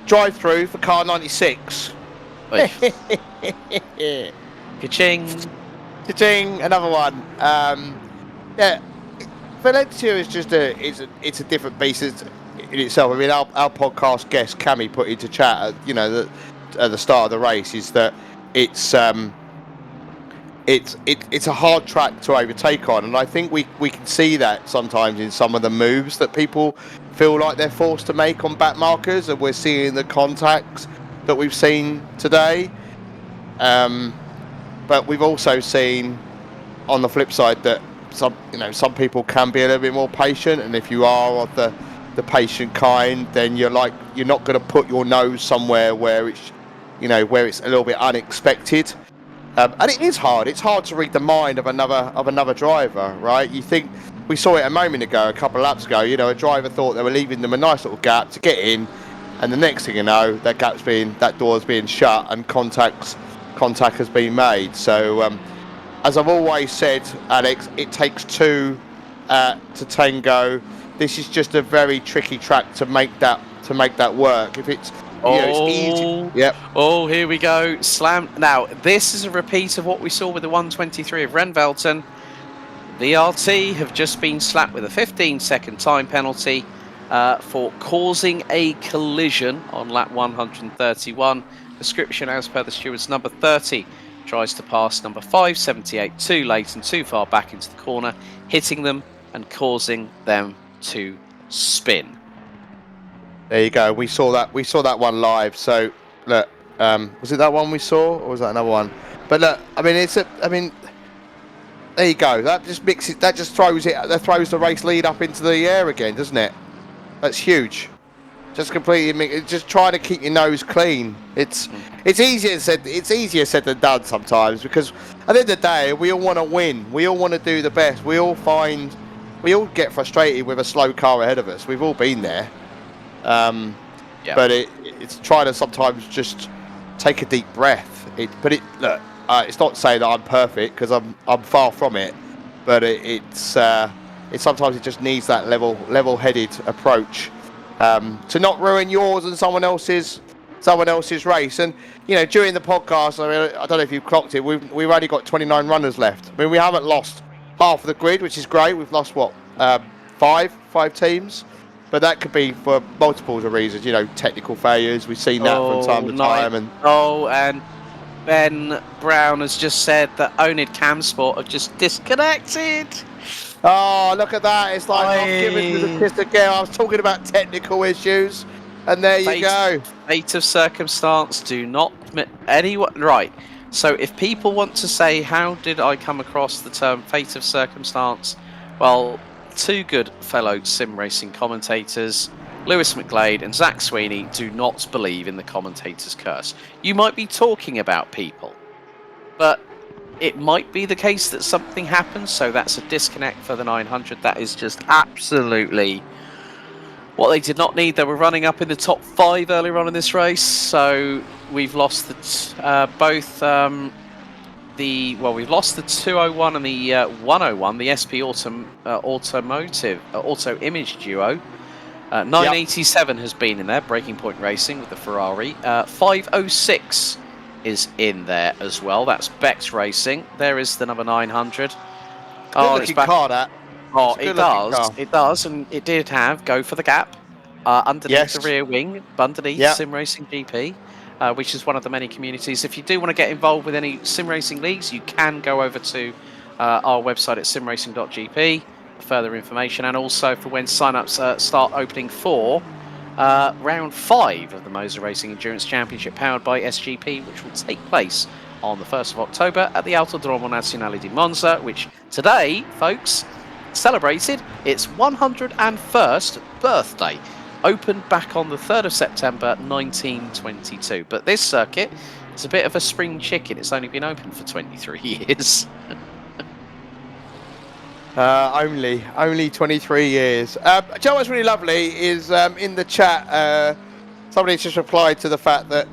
Drive through for car 96. Ka-ching! Ka-ching! Another one. Yeah, Valencia is just it's a different beast in itself. I mean, our podcast guest Cami put into chat, at the start of the race, is that it's a hard track to overtake on, and I think we can see that sometimes in some of the moves that people feel like they're forced to make on back markers, and we're seeing the contacts that we've seen today. But we've also seen on the flip side that some people can be a little bit more patient, and if you are of the the patient kind, then you're not going to put your nose somewhere where it's where it's a little bit unexpected. And it is hard. It's hard to read the mind of another driver, right? You think we saw it a moment ago, a couple of laps ago. A driver thought they were leaving them a nice little gap to get in, and the next thing you know, that door's being shut and contact has been made. So, as I've always said, Alex, it takes two to tango. This is just a very tricky track to make that work. If it's it's easy. Yep. Oh, here we go. Slam. Now, this is a repeat of what we saw with the 123 of Renvelton. VRT have just been slapped with a 15-second time penalty for causing a collision on lap 131. Description as per the stewards: number 30 tries to pass number 578 too late and too far back into the corner, hitting them and causing them to spin. There you go. We saw that one live. So look, was it that one we saw, or was that another one? But look, I mean, there you go. That just mixes. That just throws the race lead up into the air again, doesn't it? That's huge. Just completely. Just trying to keep your nose clean. It's easier said. It's easier said than done sometimes, because at the end of the day, we all want to win. We all want to do the best. We all get frustrated with a slow car ahead of us. We've all been there. But it's trying to sometimes just take a deep breath. Look, it's not saying that I'm perfect, because I'm far from it. But it's sometimes it just needs that level-headed approach to not ruin yours and someone else's race. And during the podcast, I don't know if you've clocked it. We've only got 29 runners left. I mean, we haven't lost half of the grid, which is great. We've lost five teams. But that could be for multiples of reasons, technical failures. We've seen that from time to time. And Ben Brown has just said that Onid Camsport have just disconnected. Oh, look at that. It's like I've given you the kiss again. I was talking about technical issues, and there you go. Fate of circumstance, do not permit anyone. Right. So if people want to say, how did I come across the term fate of circumstance? Well, two good fellow sim racing commentators, Lewis McGlade and Zach Sweeney, do not believe in the commentator's curse. You might be talking about people, but it might be the case that something happens, so that's a disconnect for the 900. That is just absolutely what they did not need. They were running up in the top 5 earlier on in this race, so we've lost we've lost the 201 and the 101, the SP Auto Image duo. 987 has been in there, Breaking Point Racing with the Ferrari. 506 is in there as well. That's Bex Racing. There is the number 900. Good-looking car, that. Oh, it does. It does, and it did have Go for the Gap underneath the rear wing, underneath Sim Racing GP. Which is one of the many communities. If you do want to get involved with any sim racing leagues, you can go over to our website at simracing.gp for further information, and also for when sign-ups start opening for round 5 of the Moza Racing Endurance Championship powered by SGP, which will take place on the 1st of October at the Autodromo Nazionale di Monza, which today, folks, celebrated its 101st birthday. Opened back on the 3rd of September 1922. But this circuit is a bit of a spring chicken. It's only been open for 23 years. Only 23 years. Do you know what's really lovely is in the chat, somebody just replied to the fact that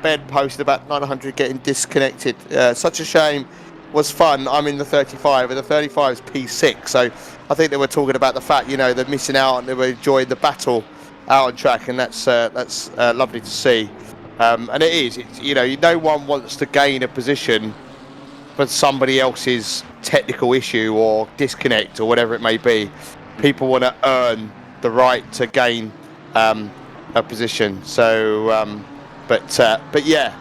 Ben posted about 900 getting disconnected. Such a shame. Was fun. I'm in the 35, and the 35 is P6. So I think they were talking about the fact, they're missing out and they were enjoying the battle out on track, and that's lovely to see. And it is. No one wants to gain a position for somebody else's technical issue or disconnect or whatever it may be. People want to earn the right to gain a position. So, but yeah,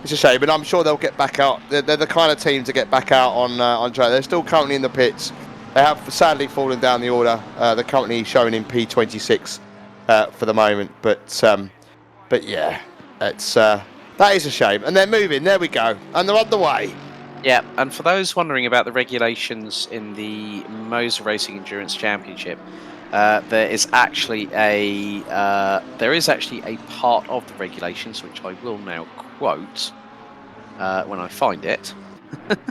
it's a shame. But I'm sure they'll get back out. They're the kind of team to get back out on track. They're still currently in the pits. They have sadly fallen down the order. They're currently shown in P26 for the moment, but yeah, that is a shame. And they're moving. There we go, and they're on the way. Yeah, and for those wondering about the regulations in the Moza Racing Endurance Championship, there is actually a part of the regulations which I will now quote when I find it. That's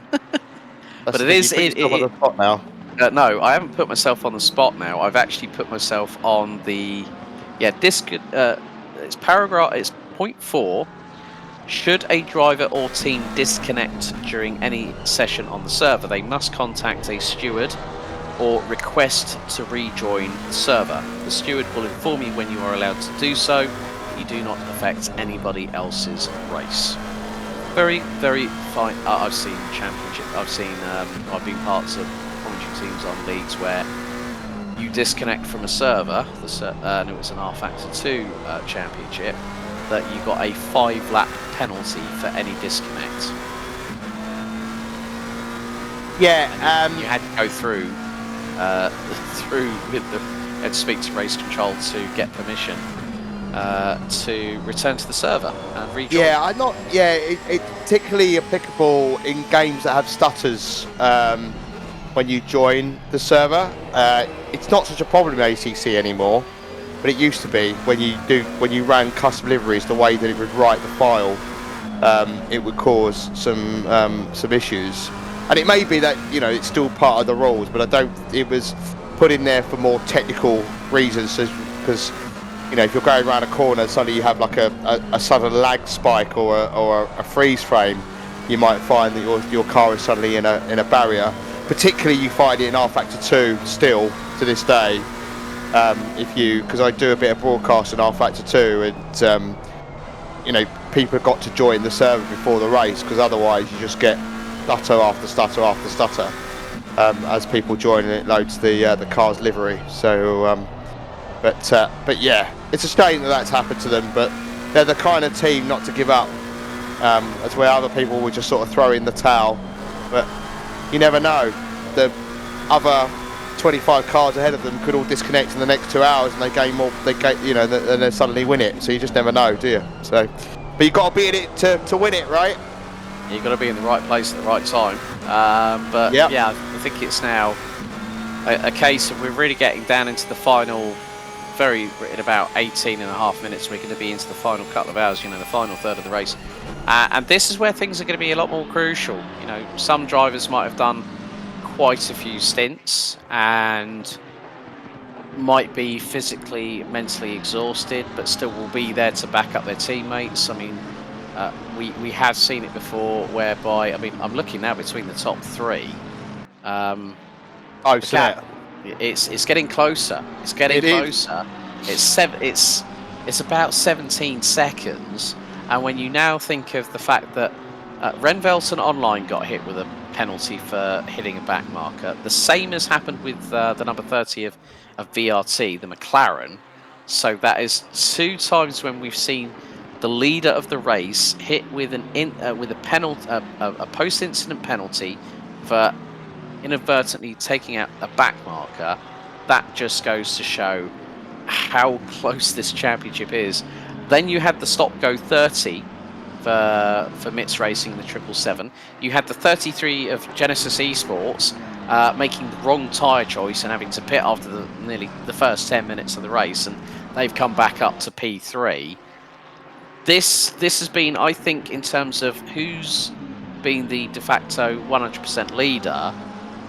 But the it thing, is you put yourself on the spot now. no, I haven't put myself on the spot now. I've actually put myself on the disc. It's paragraph. It's point 4. Should a driver or team disconnect during any session on the server, they must contact a steward or request to rejoin the server. The steward will inform you when you are allowed to do so. You do not affect anybody else's race. Very, very fine. I've seen championship. I've been parts of commentary teams on leagues where you disconnect from a server. And it was an R Factor 2 championship. That you got a 5-lap penalty for any disconnect. Yeah, You had to go through with the had to speak to race control to get permission to return to the server and rejoin. Yeah, it's particularly applicable in games that have stutters when you join the server. It's not such a problem in ACC anymore, but it used to be when you ran custom liveries, the way that it would write the file, it would cause some issues. And it may be that it's still part of the rules, but it was put in there for more technical reasons, because if you're going around a corner, suddenly you have like a sudden lag spike or a freeze frame, you might find that your car is suddenly in a barrier. Particularly, you find it in R Factor 2 still to this day. Because I do a bit of broadcast in R Factor 2, and people have got to join the server before the race, because otherwise you just get stutter after stutter after stutter as people join, and it loads the car's livery. So, but yeah, it's a shame that that's happened to them. But they're the kind of team not to give up. That's where other people would just sort of throw in the towel. But you never know. The other 25 cars ahead of them could all disconnect in the next 2 hours, and and they suddenly win it. So you just never know, do you? So, but you've got to be in it to win it, right? You've got to be in the right place at the right time. But Yep. yeah, I think it's now a case of we're really getting down into the final. In about 18 and a half minutes, we're going to be into the final couple of hours. The final third of the race, and this is where things are going to be a lot more crucial. Some drivers might have done quite a few stints and might be physically, mentally exhausted, but still will be there to back up their teammates. I mean, we have seen it before, whereby I'm looking now between the top 3. It's getting closer. It's getting closer. It's about 17 seconds, and when you now think of the fact that Renvelton Online got hit with a penalty for hitting a back marker, the same has happened with the number 30 of VRT, the McLaren. So that is 2 times when we've seen the leader of the race hit with a penalty, a post-incident penalty for inadvertently taking out a back marker. That just goes to show how close this championship is. Then you had the stop-go 30 for MITS Racing in the 777. You had the 33 of Genesis Esports making the wrong tyre choice and having to pit after nearly the first 10 minutes of the race, and they've come back up to P3. This has been, I think, in terms of who's been the de facto 100% leader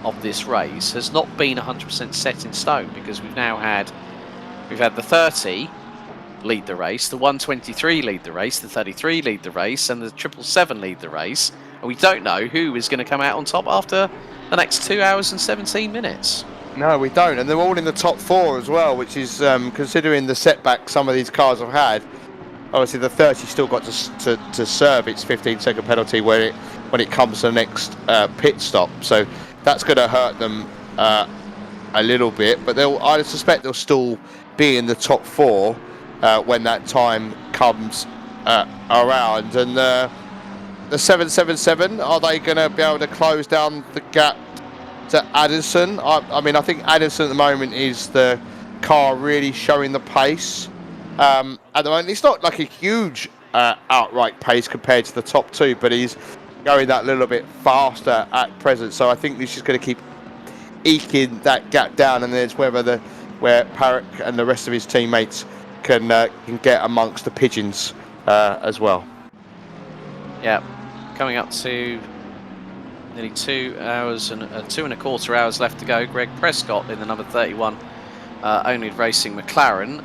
of this race, has not been 100% set in stone, because we've had the 30 lead the race, the 123 lead the race, the 33 lead the race, and the 777 lead the race, and we don't know who is going to come out on top after the next 2 hours and 17 minutes. No, we don't, and they're all in the top 4 as well, which is considering the setback some of these cars have had. Obviously, the 30 still got to serve its 15-second penalty when it comes to the next pit stop. So that's going to hurt them a little bit. But I suspect they'll still be in the top 4 when that time comes around. And the 777, are they going to be able to close down the gap to Addison? I think Addison at the moment is the car really showing the pace. At the moment, it's not like a huge outright pace compared to the top 2, but he's going that little bit faster at present. So I think he's just going to keep eking that gap down, and then it's whether the where Parrick and the rest of his teammates can get amongst the pigeons as well. Yeah, coming up to nearly 2 hours and 2.25 hours left to go. Greg Prescott in the number 31 Only Racing McLaren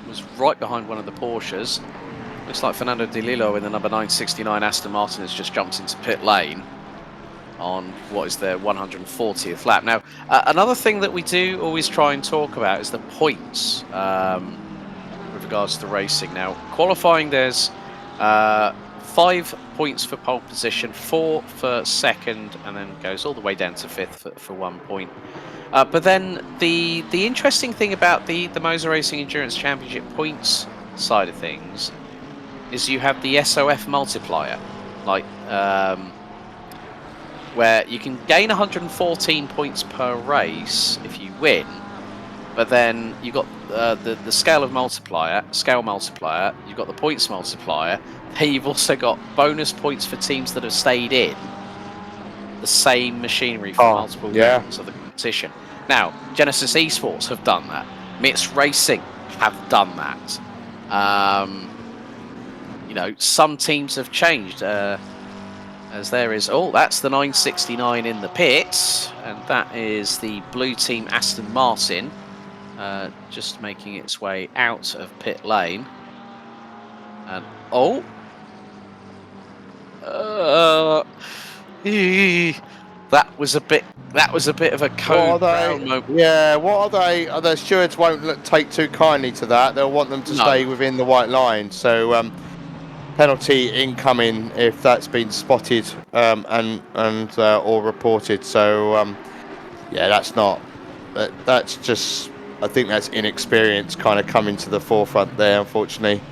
was right behind one of the Porsches. Looks like Fernando De Lillo in the number 969 Aston Martin has just jumped into pit lane on what is their 140th lap. Now, another thing that we do always try and talk about is the points with regards to racing. Now, qualifying, there's 5 points for pole position, 4 for second, and then goes all the way down to 5th for 1 point. But then the interesting thing about the Moza Racing Endurance Championship points side of things is you have the SOF multiplier, like where you can gain 114 points per race if you win, but then you've got the scale multiplier, you've got the points multiplier, then you've also got bonus points for teams that have stayed in the same machinery for multiple rounds of the competition. Now, Genesis Esports have done that. MITS Racing have done that. You know, some teams have changed. As there is, that's the 969 in the pits, and that is the blue team Aston Martin, just making its way out of pit lane. And that was a bit of a code brown moment. Yeah, what are they? The stewards won't take too kindly to that. They'll want them to stay within the white line. So penalty incoming if that's been spotted and or reported. So yeah, that's just, I think that's inexperience kind of coming to the forefront there, unfortunately,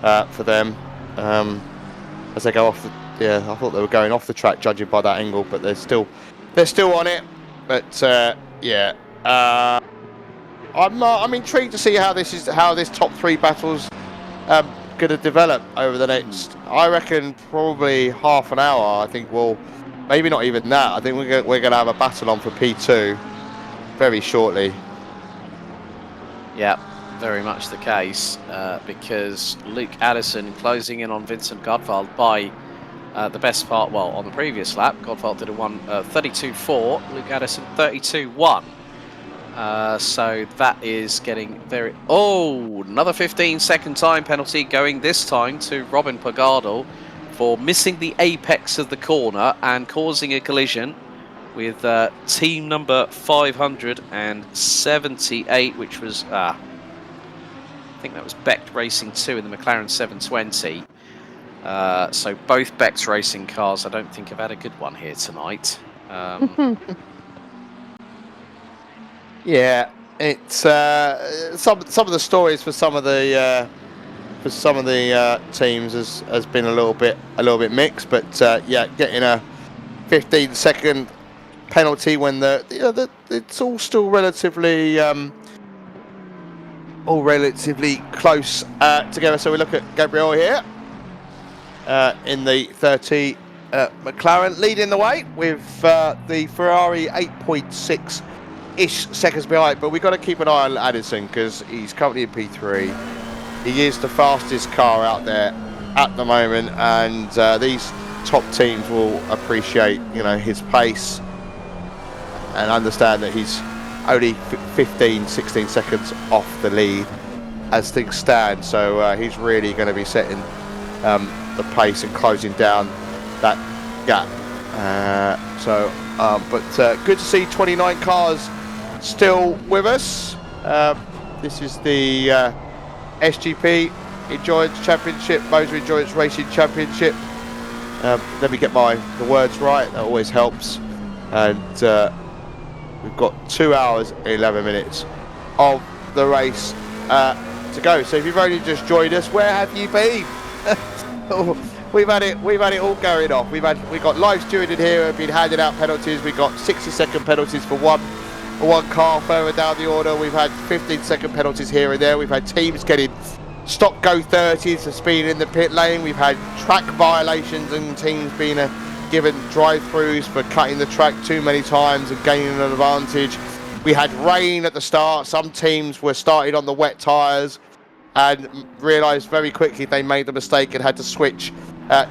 for them. As they go off I thought they were going off the track judging by that angle, but they're still on it. But I'm intrigued to see how this top 3 battles going to develop over the next, I reckon, probably half an hour. I think maybe not even that. I think we're going to have a battle on for P2 very shortly. Yeah, very much the case, because Luke Addison closing in on Vincent Godvald by the best part. Well, on the previous lap, Godvald did a 32.4, Luke Addison 32.1. So that is getting very... another 15-second time penalty going this time to Robin Pagardal for missing the apex of the corner and causing a collision with team number 578, which was... I think that was Beck Racing 2 in the McLaren 720. So both Beck's racing cars, I don't think, have had a good one here tonight. Yeah, it's some of the stories for some of the teams has been a little bit mixed, but yeah, getting a 15-second penalty when it's all still relatively close together. So we look at Gabriel here in the 30 McLaren leading the way with the Ferrari 8.6-ish seconds behind, but we've got to keep an eye on Addison because he's currently in P3. He is the fastest car out there at the moment, and these top teams will appreciate, his pace and understand that he's only 15-16 seconds off the lead as things stand. So he's really going to be setting the pace and closing down that gap. But good to see 29 cars still with us. This is the SGP Endurance Championship, Moza Endurance Racing Championship. Let me get the words right, that always helps. And we've got 2 hours and 11 minutes of the race to go. So if you've only just joined us, where have you been? We've had it all going off. We've got live stewarded here who have been handing out penalties. We've got 60-second penalties for one car further down the order. We've had 15-second penalties here and there. We've had teams getting stop-go 30s for speed in the pit lane. We've had track violations and teams being given drive-throughs for cutting the track too many times and gaining an advantage. we had rain at the start. Some teams were started on the wet tyres and realised very quickly they made the mistake and had to switch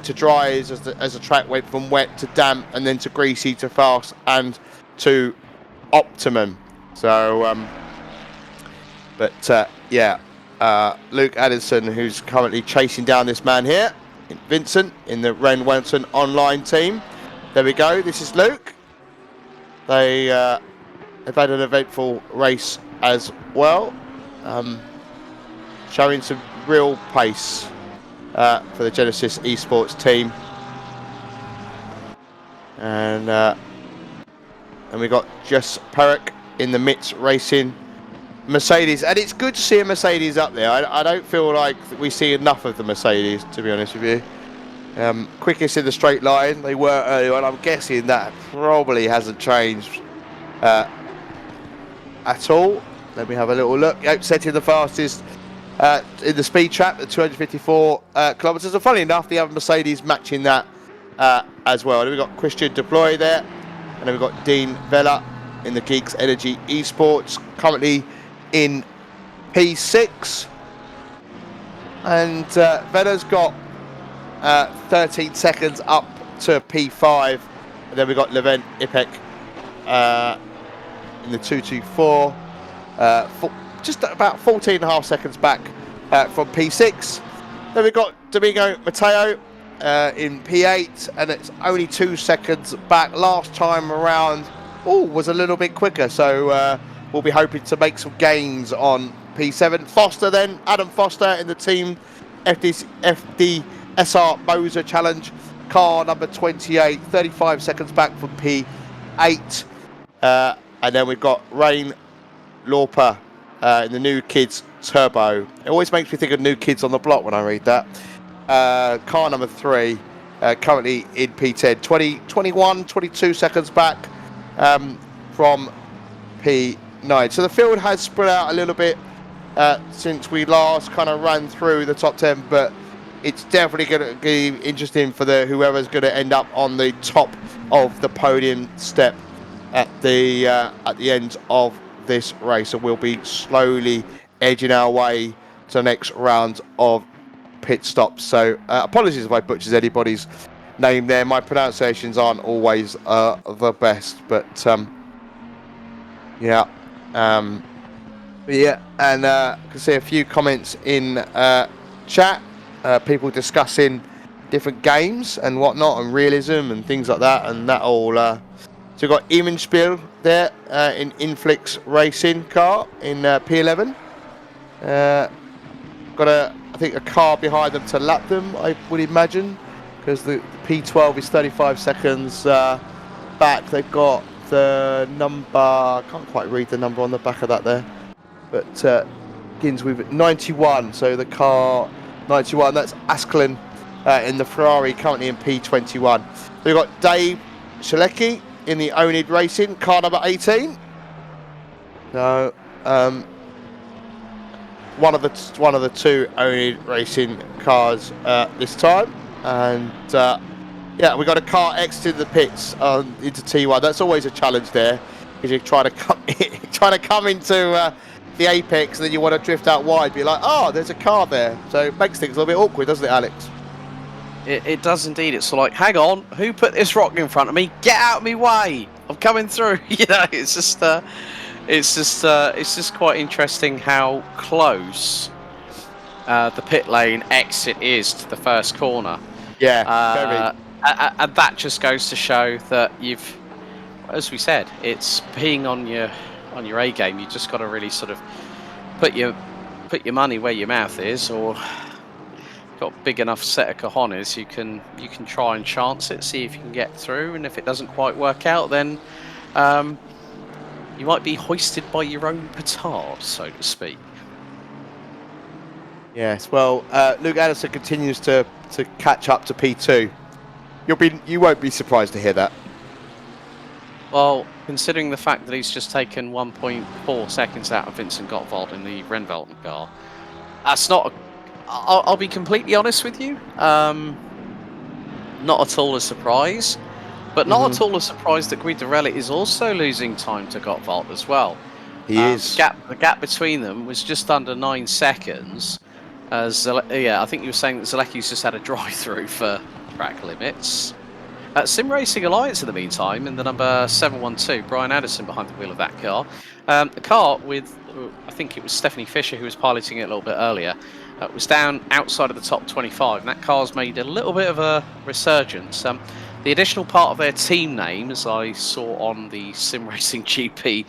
to dries as the track went from wet to damp and then to greasy to fast and to optimum. So, Luke Addison, who's currently chasing down this man here, Vincent, in the Ren Welton online team. There we go. This is Luke. They've had an eventful race as well, showing some real pace for the Genesis Esports team. And we got Jess Perrick in the MITS Racing Mercedes, and it's good to see a Mercedes up there. I don't feel like we see enough of the Mercedes, to be honest with you. Quickest in the straight line, they were earlier on. I'm guessing that probably hasn't changed at all. Let me have a little look. Yep, setting the fastest in the speed trap at 254 kilometres. And funny enough, the other Mercedes matching that as well. And then we've got Christian Deploy there, and then we've got Dean Vella in the Geeks Energy Esports, currently in P6. And Vella's got 13 seconds up to P5, and then we've got Levent Ipek in the 224, just about 14 and a half seconds back from P6. Then we've got Domingo Matteo in P8, and it's only 2 seconds back. Last time around, was a little bit quicker, so we'll be hoping to make some gains on P7. Foster then, Adam Foster in the team FD SR Moza Challenge, car number 28, 35 seconds back from P8. And then we've got Rain Lauper in the New Kids Turbo. It always makes me think of New Kids on the Block when I read that. Car number 3, currently in P10, 22 seconds back from P9. So the field has spread out a little bit since we last kind of ran through the top 10, but it's definitely going to be interesting for whoever's going to end up on the top of the podium step at the end of this race, and we'll be slowly edging our way to the next round of pit stops. So apologies if I butchers anybody's name there. My pronunciations aren't always the best, but and I can see a few comments in chat. People discussing different games and whatnot, and realism and things like that, and that all. So we've got Emenspiel there in Inflix Racing car in P11. Got I think a car behind them to lap them, I would imagine, because the P12 is 35 seconds back. They've got the number, I can't quite read the number on the back of that there, but begins with 91. So the car 91, that's Askelin in the Ferrari, currently in P21. We've got Dave Shalecki in the Onid Racing, car number 18. So one of the two Onid Racing cars this time, and we got a car exiting the pits into T1. That's always a challenge there, because you're trying to come into the apex, and then you want to drift out wide, be like, there's a car there. So it makes things a little bit awkward, doesn't it, Alex? It does indeed. It's like, hang on, who put this rock in front of me? Get out of my way! I'm coming through. It's just quite interesting how close the pit lane exit is to the first corner. Yeah, and that just goes to show that you've, as we said, it's being on your A game. You just got to really sort of put your money where your mouth is, or got a big enough set of cojones, you can try and chance it, see if you can get through, and if it doesn't quite work out, then you might be hoisted by your own petard, so to speak. Yes, well, Luke Addison continues to catch up to P2. You won't be surprised to hear that. Well, considering the fact that he's just taken 1.4 seconds out of Vincent Gottwald in the Renvelten car, that's not. I'll be completely honest with you. Not at all a surprise. But not at all a surprise that Guidarelli is also losing time to Gottwald as well. He is. The gap between them was just under 9 seconds. I think you were saying that Zalecki's just had a drive-through for track limits. Sim Racing Alliance, in the meantime, in the number 712, Brian Addison behind the wheel of that car. The car with, I think it was Stephanie Fisher who was piloting it a little bit earlier, was down outside of the top 25, and that car's made a little bit of a resurgence. The additional part of their team name, as I saw on the Sim Racing GP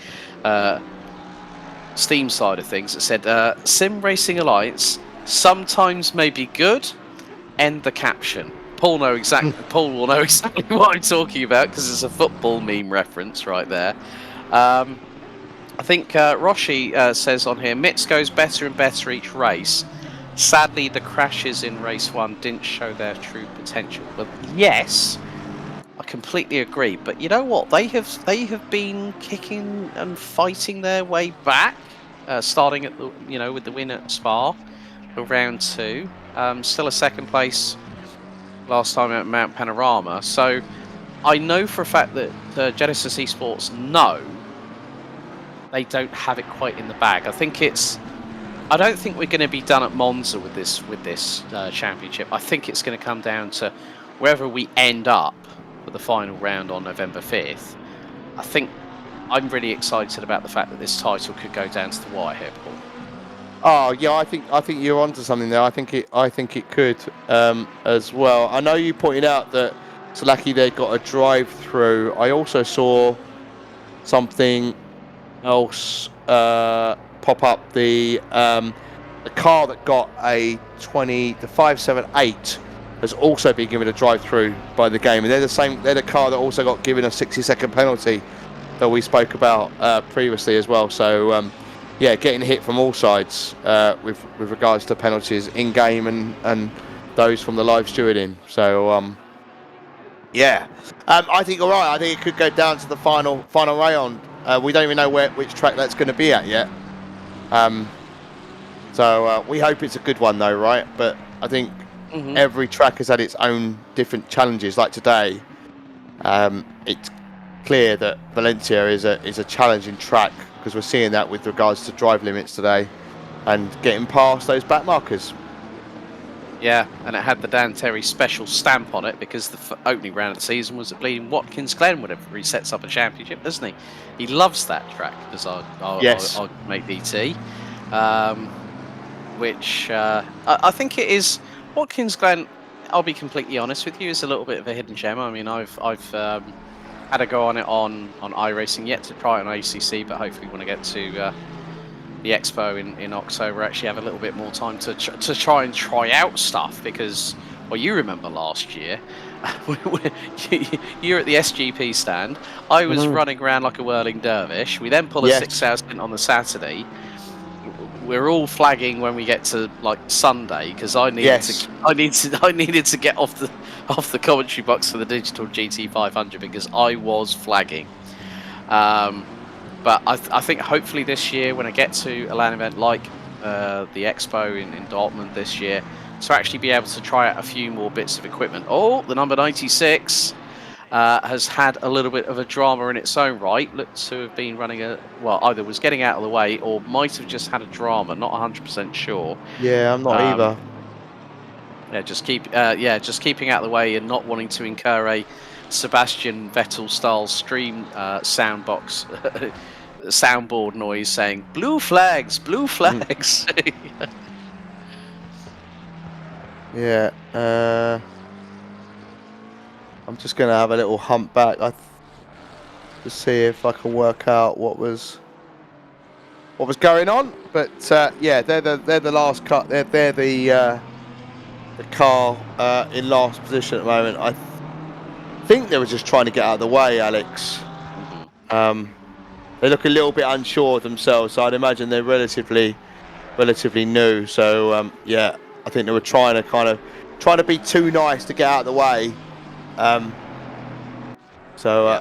Steam side of things, it said Sim Racing Alliance sometimes may be good. End the caption. Paul will know exactly what I'm talking about because it's a football meme reference right there. I think Roshi says on here, Mitz goes better and better each race. Sadly, the crashes in race 1 didn't show their true potential. Well, yes, I completely agree. But you know what? They have been kicking and fighting their way back, starting at with the win at Spa for round 2. Still a second place last time at Mount Panorama. So I know for a fact that Genesis Esports know they don't have it quite in the bag. I don't think we're going to be done at Monza with this championship. I think it's going to come down to wherever we end up for the final round on November 5th. I think I'm really excited about the fact that this title could go down to the wire here, Paul. Oh yeah, I think you're onto something there. I think it could as well. I know you pointed out that Salaki there got a drive-through. I also saw something else pop up. The car that got a 578 has also been given a drive-through by the game, and they're the car that also got given a 60-second penalty that we spoke about previously as well. So yeah, getting hit from all sides with regards to penalties in game and those from the live stewarding. So yeah, I think all right. I think it could go down to the final round. We don't even know which track that's going to be at yet. So we hope it's a good one though, right? But I think every track has had its own different challenges. Like today, it's clear that Valencia is a challenging track because we're seeing that with regards to drive limits today and getting past those back markers. Yeah, and it had the Dan Terry special stamp on it because the opening round of the season was at Bleeding Watkins Glen whenever he sets up a championship, doesn't he? He loves that track because I'll make DT. Which I think it is. Watkins Glen, I'll be completely honest with you, is a little bit of a hidden gem. I mean, I've had a go on it on iRacing, yet to try it on ACC, but hopefully when I get to the Expo in October, actually have a little bit more time to try and try out stuff because, well, you remember last year, you're at the SGP stand, I was running around like a whirling dervish. We then pull a 6-hour stint on the Saturday. We're all flagging when we get to like Sunday because I needed to get off the commentary box for the digital GT 500 because I was flagging. But I think hopefully this year when I get to a LAN event like the Expo in Dortmund this year, to actually be able to try out a few more bits of equipment. Oh, the number 96 has had a little bit of a drama in its own right. Looks to have been running either was getting out of the way or might have just had a drama. Not 100% sure. Yeah, I'm not either. Yeah, just keeping out of the way and not wanting to incur a Sebastian Vettel style stream soundboard noise saying blue flags, blue flags. Yeah. I'm just going to have a little hunt back to see if I can work out what was going on. But yeah, they're the last cut. They're the car in last position at the moment. I think they were just trying to get out of the way, Alex. They look a little bit unsure of themselves, so I'd imagine they're relatively new. So yeah, I think they were trying to be too nice to get out of the way.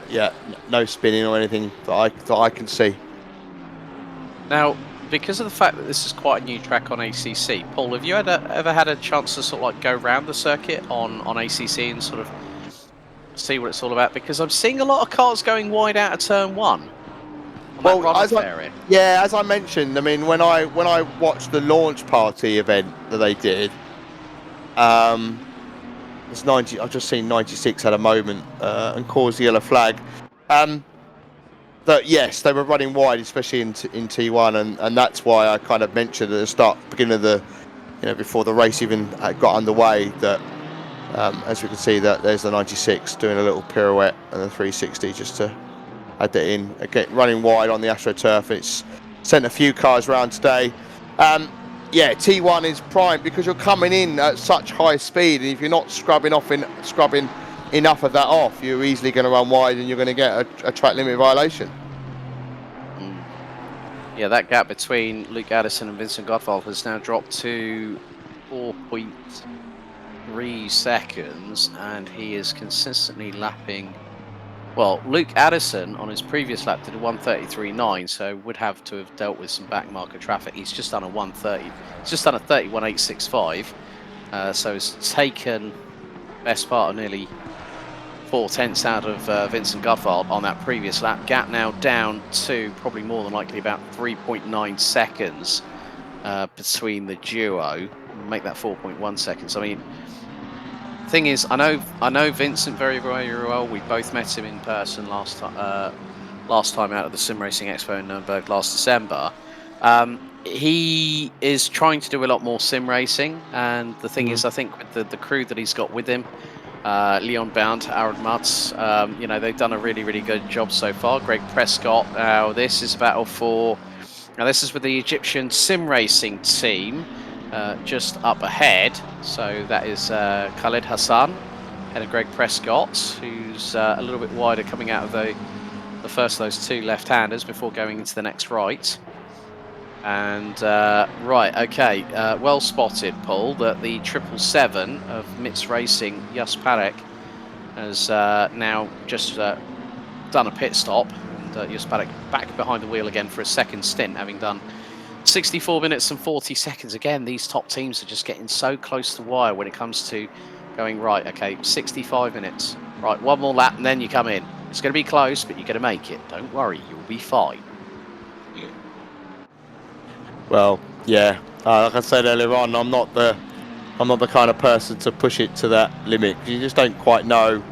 Yeah, no spinning or anything that I can see. Now, because of the fact that this is quite a new track on ACC, Paul, have you ever had a chance to sort of like go around the circuit on ACC and sort of see what it's all about, because I'm seeing a lot of cars going wide out of turn 1 on Well, that runoff as I- area. Yeah, as I mentioned, I mean, when I watched the launch party event that they did, it's 90. I've just seen 96 had a moment and caused the yellow flag. That yes, they were running wide, especially in T1, and that's why I kind of mentioned at the beginning of the, before the race even got underway, that as we can see that there's the 96 doing a little pirouette and the 360 just to add that in. Again, running wide on the AstroTurf. It's sent a few cars around today. Yeah, T1 is prime because you're coming in at such high speed, and if you're not scrubbing enough of that off, you're easily going to run wide and you're going to get a track limit violation. Yeah, that gap between Luke Addison and Vincent Gottwald has now dropped to 4.3 seconds, and he is consistently lapping. Well, Luke Addison on his previous lap did a 1:33.9, so would have to have dealt with some backmarker traffic. He's just done a 1:30. He's just done a 31.865. So it's taken best part of nearly 4/10 out of Vincent Gottwald on that previous lap. Gap now down to probably more than likely about 3.9 seconds between the duo. Make that 4.1 seconds. I mean, thing is, I know Vincent very, very well. We both met him in person last time out at the Sim Racing Expo in Nuremberg last December. He is trying to do a lot more sim racing, and the thing is, I think with the crew that he's got with him, Leon Bound, Aaron Mutz, they've done a really, really good job so far. Greg Prescott. Now this is a battle for. Now this is with the Egyptian sim racing team. Just up ahead, so that is Khalid Hassan and Greg Prescott, who's a little bit wider coming out of the first of those two left-handers before going into the next right. And right, okay, well spotted, Paul, that the 777 of MITS Racing, Yus Parek, has now just done a pit stop, and Yus Parek back behind the wheel again for a second stint, having done 64 minutes and 40 seconds. Again, these top teams are just getting so close to the wire when it comes to going, right, okay, 65 minutes. Right, one more lap and then you come in. It's going to be close, but you're going to make it. Don't worry, you'll be fine. Well, yeah, like I said earlier on, I'm not the kind of person to push it to that limit. You just don't quite know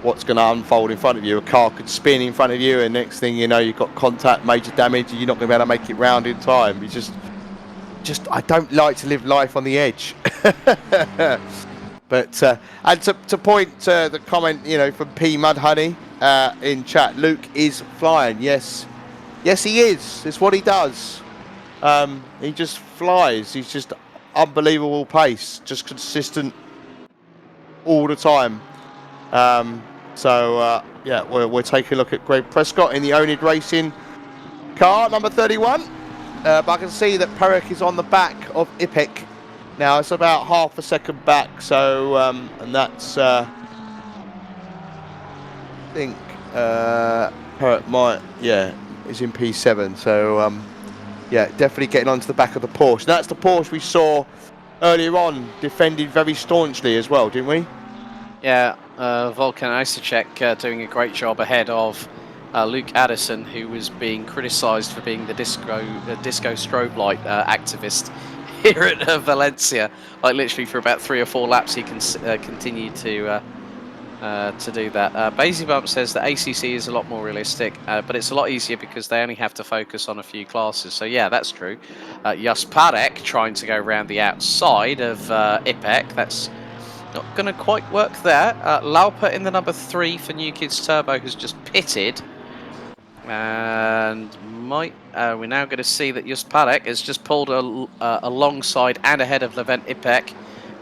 what's going to unfold in front of you. A car could spin in front of you, and next thing you know, you've got contact, major damage, and you're not going to be able to make it round in time. You just I don't like to live life on the edge. But and to point to the comment, from P Mudhoney in chat, Luke is flying. Yes, he is. It's what he does. He just flies. He's just unbelievable pace, just consistent all the time. Yeah, we're taking a look at Greg Prescott in the Onid Racing car, number 31. But I can see that Perek is on the back of Ipek. Now it's about half a second back, so and that's I think Perek is in P7. So yeah, definitely getting onto the back of the Porsche. That's the Porsche we saw earlier on, defended very staunchly as well, didn't we? Yeah, Volkan Isacek doing a great job ahead of Luke Addison, who was being criticised for being the disco strobe light activist here at Valencia. Like literally for about 3 or 4 laps, he can continue to do that. Basie Bump says that ACC is a lot more realistic, but it's a lot easier because they only have to focus on a few classes. So yeah, that's true. Yus Parek trying to go around the outside of Ipek. That's not going to quite work there. Lauper in the number 3 for New Kids Turbo has just pitted. And we're now going to see that Yus Parek has just pulled alongside and ahead of Levent Ipek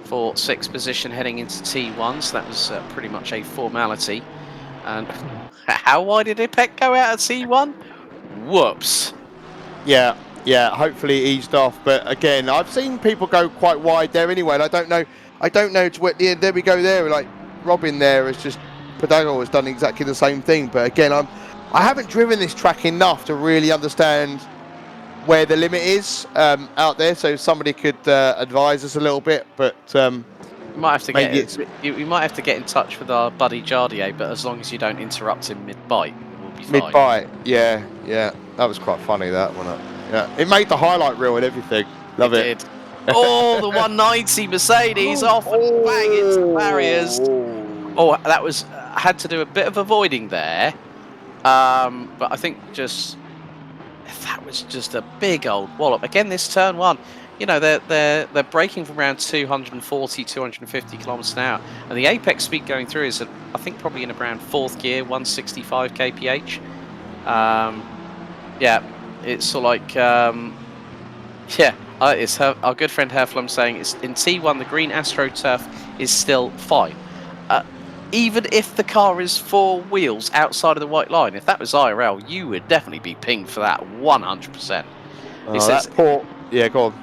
for 6th position heading into T1. So that was pretty much a formality. And how wide did Ipek go out at T1? Whoops. Yeah, hopefully it eased off. But again, I've seen people go quite wide there anyway, and I don't know to what there we go there, like Robin there has just, Padago has done exactly the same thing. But again, I haven't driven this track enough to really understand where the limit is out there, so somebody could advise us a little bit. But You might have to Maybe get you might have to get in touch with our buddy Jardier, but as long as you don't interrupt him mid-bite, we'll be fine. Mid-bite, yeah. That was quite funny, that, wasn't it? Yeah, it made the highlight reel and everything. Love it. Did. Oh, the 190 Mercedes off and bang into the barriers. Oh, that was had to do a bit of avoiding there, but I think that was just a big old wallop. Again, this turn one, you know, they're braking from around 240, 250 kilometers an hour, and the apex speed going through is, I think, probably in around fourth gear, 165 kph. Yeah, it's sort of like, yeah, it's our good friend Herflum saying it's in T1. The green AstroTurf is still fine. Even if the car is four wheels outside of the white line, if that was IRL, you would definitely be pinged for that 100%. It says, yeah, go on.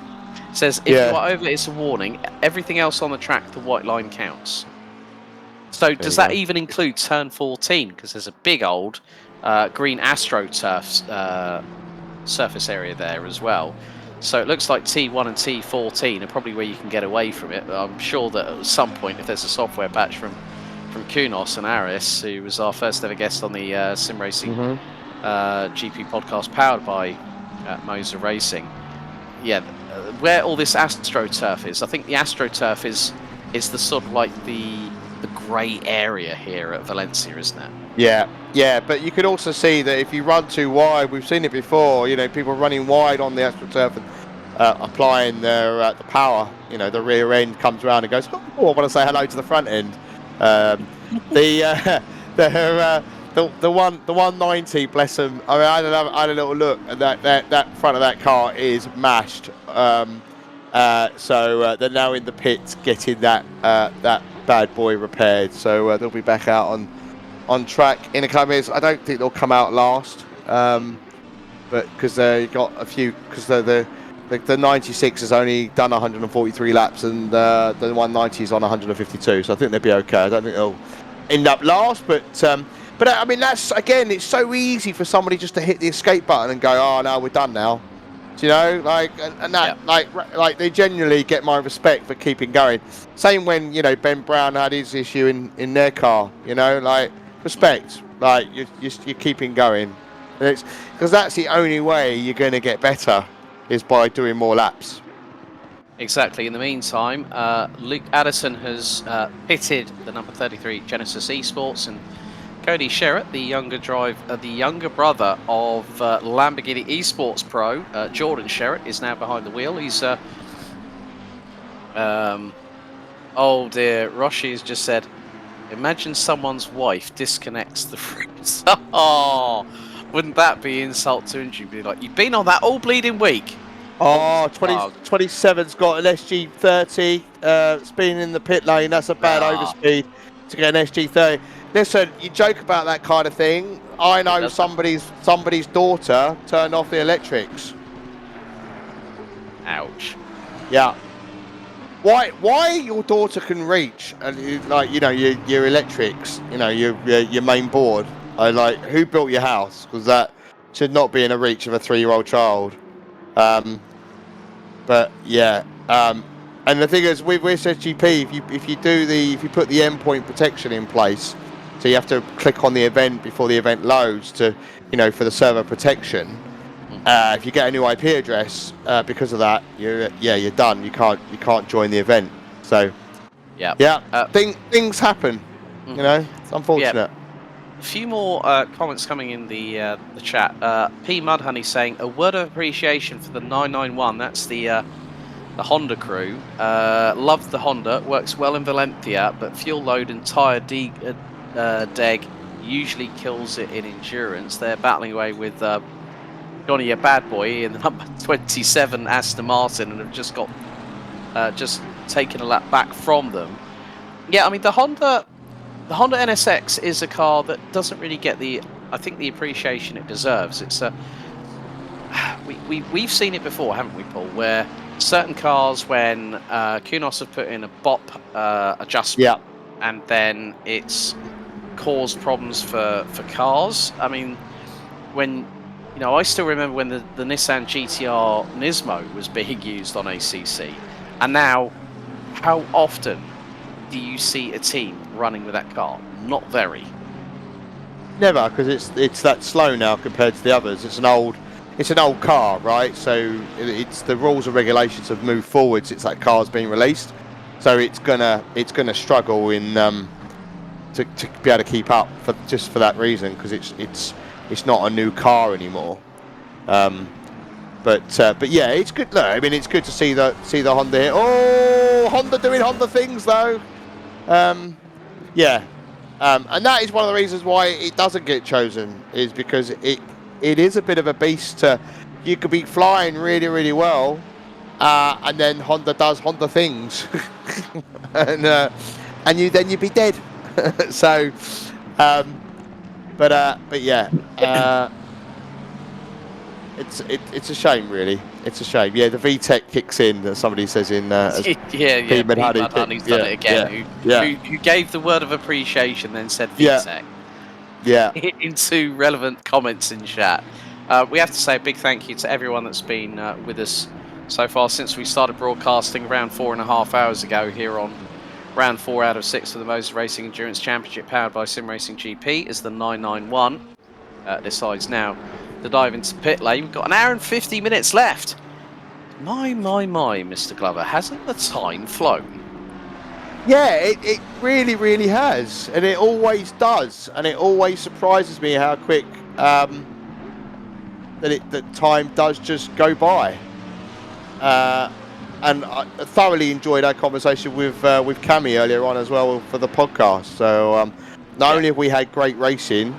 Says if you are over, it's a warning. Everything else on the track, the white line counts. So does that even include turn 14? Because there's a big old green AstroTurf surface area there as well. So it looks like T1 and T14 are probably where you can get away from it. But I'm sure that at some point, if there's a software patch from Kunos and Aris, who was our first ever guest on the Sim Racing GP podcast powered by Moza Racing. Yeah, where all this AstroTurf is, I think the AstroTurf is the sort of like the grey area here at Valencia, isn't it? Yeah, but you could also see that if you run too wide, we've seen it before, you know, people running wide on the AstroTurf and applying their the power, you know, the rear end comes around and goes, oh, I want to say hello to the front end. The 190, bless them. I mean, I had a little look, and that front of that car is mashed. So they're now in the pits getting that bad boy repaired. So they'll be back out on track in a couple of minutes. I don't think they'll come out last, but because they got a few, because the 96 has only done 143 laps, and the 190 is on 152. So I think they'll be okay. I don't think they'll end up last, but I mean, that's, again, it's so easy for somebody just to hit the escape button and go, oh no, we're done now. Do you know, like, and that, like they genuinely get my respect for keeping going. Same when, you know, Ben Brown had his issue in their car. You know, like, respect. Like, you're keeping going. And it's because that's the only way you're going to get better, is by doing more laps. Exactly. In the meantime, Luke Addison has pitted the number 33 Genesis Esports, and Cody Sherratt, the younger brother of Lamborghini Esports Pro, Jordan Sherratt, is now behind the wheel. He's oh dear, Roshi has just said, imagine someone's wife disconnects the fruits. Oh, wouldn't that be insult to injury? Be like, you've been on that all bleeding week. Oh, 27's got an SG30. It's been in the pit lane. That's a bad overspeed to get an SG30. Listen, you joke about that kind of thing. I know somebody's daughter turned off the electrics. Ouch. Yeah. Why your daughter can reach, and like, you know, your electrics, you know, your main board. Like, who built your house? Because that should not be in a reach of a 3-year-old child. But yeah. And the thing is, with SGP, if you put the endpoint protection in place, so you have to click on the event before the event loads to, you know, for the server protection. If you get a new IP address, because of that, you're done. You can't join the event. So things happen. You know, it's unfortunate. A few more comments coming in the chat. P Mudhoney saying, a word of appreciation for the 991. That's the Honda crew. Love the Honda. Works well in Valencia, but fuel load and tyre deg usually kills it in endurance. They're battling away with Johnny, a bad boy, in the number 27 Aston Martin, and have just got taken a lap back from them. Yeah, I mean, the Honda NSX is a car that doesn't really get the appreciation it deserves. It's we've seen it before, haven't we, Paul? Where certain cars, when Kunos have put in a BOP adjustment, and then it's caused problems for cars. I mean, when, you know, I still remember when the Nissan GTR Nismo was being used on ACC, and now how often do you see a team running with that car? Not very. Never, because it's that slow now compared to the others. It's an old car, right? So it's the rules and regulations have moved forward since that car's been released. So it's gonna struggle in to be able to keep up for that reason, because it's not a new car anymore. But yeah, it's good. Look, I mean, it's good to see the Honda here. Oh, Honda doing Honda things though. Yeah, and that is one of the reasons why it doesn't get chosen, is because it is a bit of a beast. You could be flying really, really well, and then Honda does Honda things, and you'd be dead. So, but yeah. It's a shame, really. It's a shame. Yeah, the VTEC kicks in, as somebody says in. Pete Madhoney's done it again. Who gave the word of appreciation, then said VTEC. Yeah. Into relevant comments in chat. We have to say a big thank you to everyone that's been with us so far since we started broadcasting around 4.5 hours ago here on round 4 out of 6 of the Moza Racing Endurance Championship, powered by Sim Racing GP, as the 991 decides now to dive into pit lane. We've got an hour and 50 minutes left. My, Mr. Glover, hasn't the time flown? Yeah, it really, really has, and it always does, and it always surprises me how quick that time does just go by. And I thoroughly enjoyed our conversation with Cami earlier on as well for the podcast. So not only have we had great racing,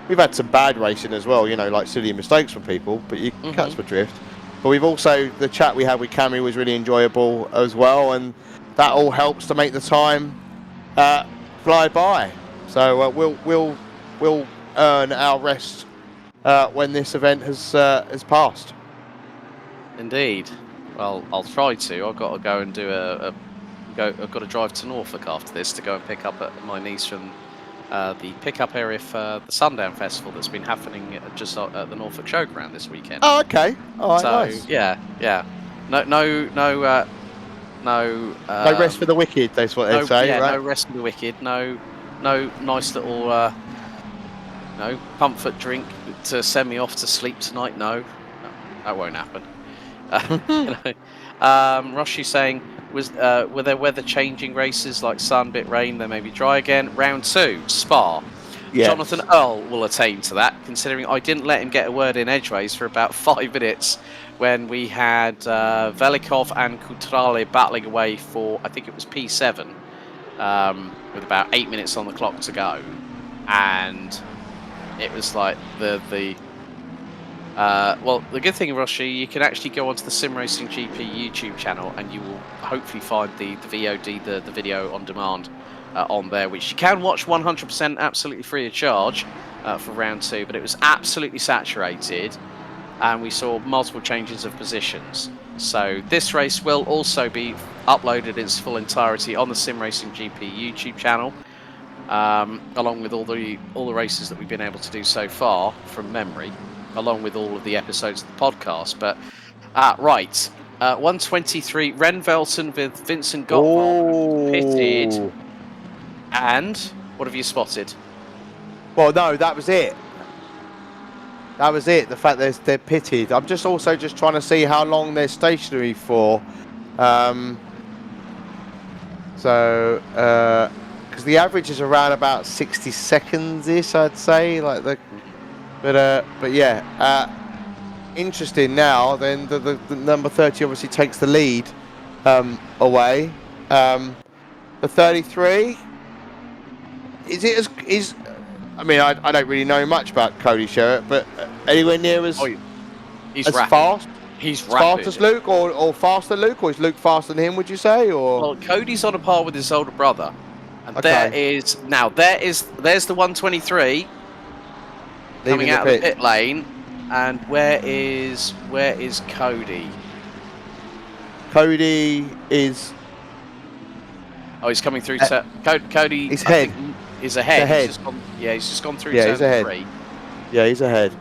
we've had some bad racing as well, like silly mistakes from people, but you catch the drift. But we've also, the chat we had with Cami was really enjoyable as well, and that all helps to make the time fly by. So we'll earn our rest when this event has passed. Indeed. Well, I'll try to. I've got to go and do I've got to drive to Norfolk after this to go and pick up my niece from the pickup area for the Sundown Festival that's been happening just at the Norfolk Showground this weekend. Oh, okay. All right, so, nice. Yeah. No rest for the wicked, that's what they say, right? No rest for the wicked. No nice little comfort drink to send me off to sleep tonight. No, that won't happen. Roshi saying, were there weather changing races like sun, bit rain, then maybe dry again? Round 2, Spa. Yes. Jonathan Earl will attain to that, considering I didn't let him get a word in edgeways for about 5 minutes when we had Velikov and Kutrale battling away for, I think it was P7, with about 8 minutes on the clock to go. And it was like well, the good thing, Roshi, you can actually go onto the Sim Racing GP YouTube channel and you will hopefully find the VOD, the video on demand on there, which you can watch 100% absolutely free of charge for round 2, but it was absolutely saturated and we saw multiple changes of positions. So this race will also be uploaded in its full entirety on the Sim Racing GP YouTube channel, along with all the races that we've been able to do so far from memory, along with all of the episodes of the podcast. But right, 123, Ren Velton with Vincent Gottwald pitted. And what have you spotted? Well, no, that was it. That was it. The fact that they're pitted. I'm just trying to see how long they're stationary for. Because the average is around about 60 seconds-ish, I'd say. But yeah, interesting now. Then the number 30 obviously takes the lead away. The 33. I mean, I don't really know much about Cody Sherritt, but anywhere near as fast? He's fast as Luke, or faster Luke, or is Luke faster than him? Would you say? Or well, Cody's on a par with his older brother, and there's the 123 coming out of the pit lane, and where is Cody? Cody is. Oh, he's coming through. Cody. He's ahead. Is ahead. He's just gone through. Yeah, he's ahead. Yeah, he's ahead.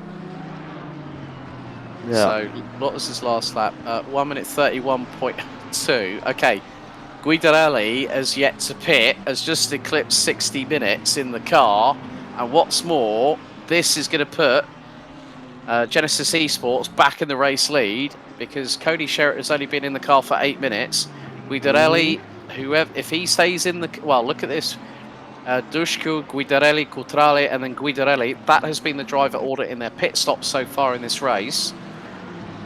Yeah. So, what was his last lap? 1 minute 31.2. Okay. Guidarelli has yet to pit, has just eclipsed 60 minutes in the car. And what's more, this is going to put Genesis Esports back in the race lead because Cody Sherritt has only been in the car for 8 minutes. Guidarelli, whoever, if he stays in the... Well, look at this. Dushku, Guidarelli, Cutrale, and then Guidarelli. That has been the driver order in their pit stops so far in this race.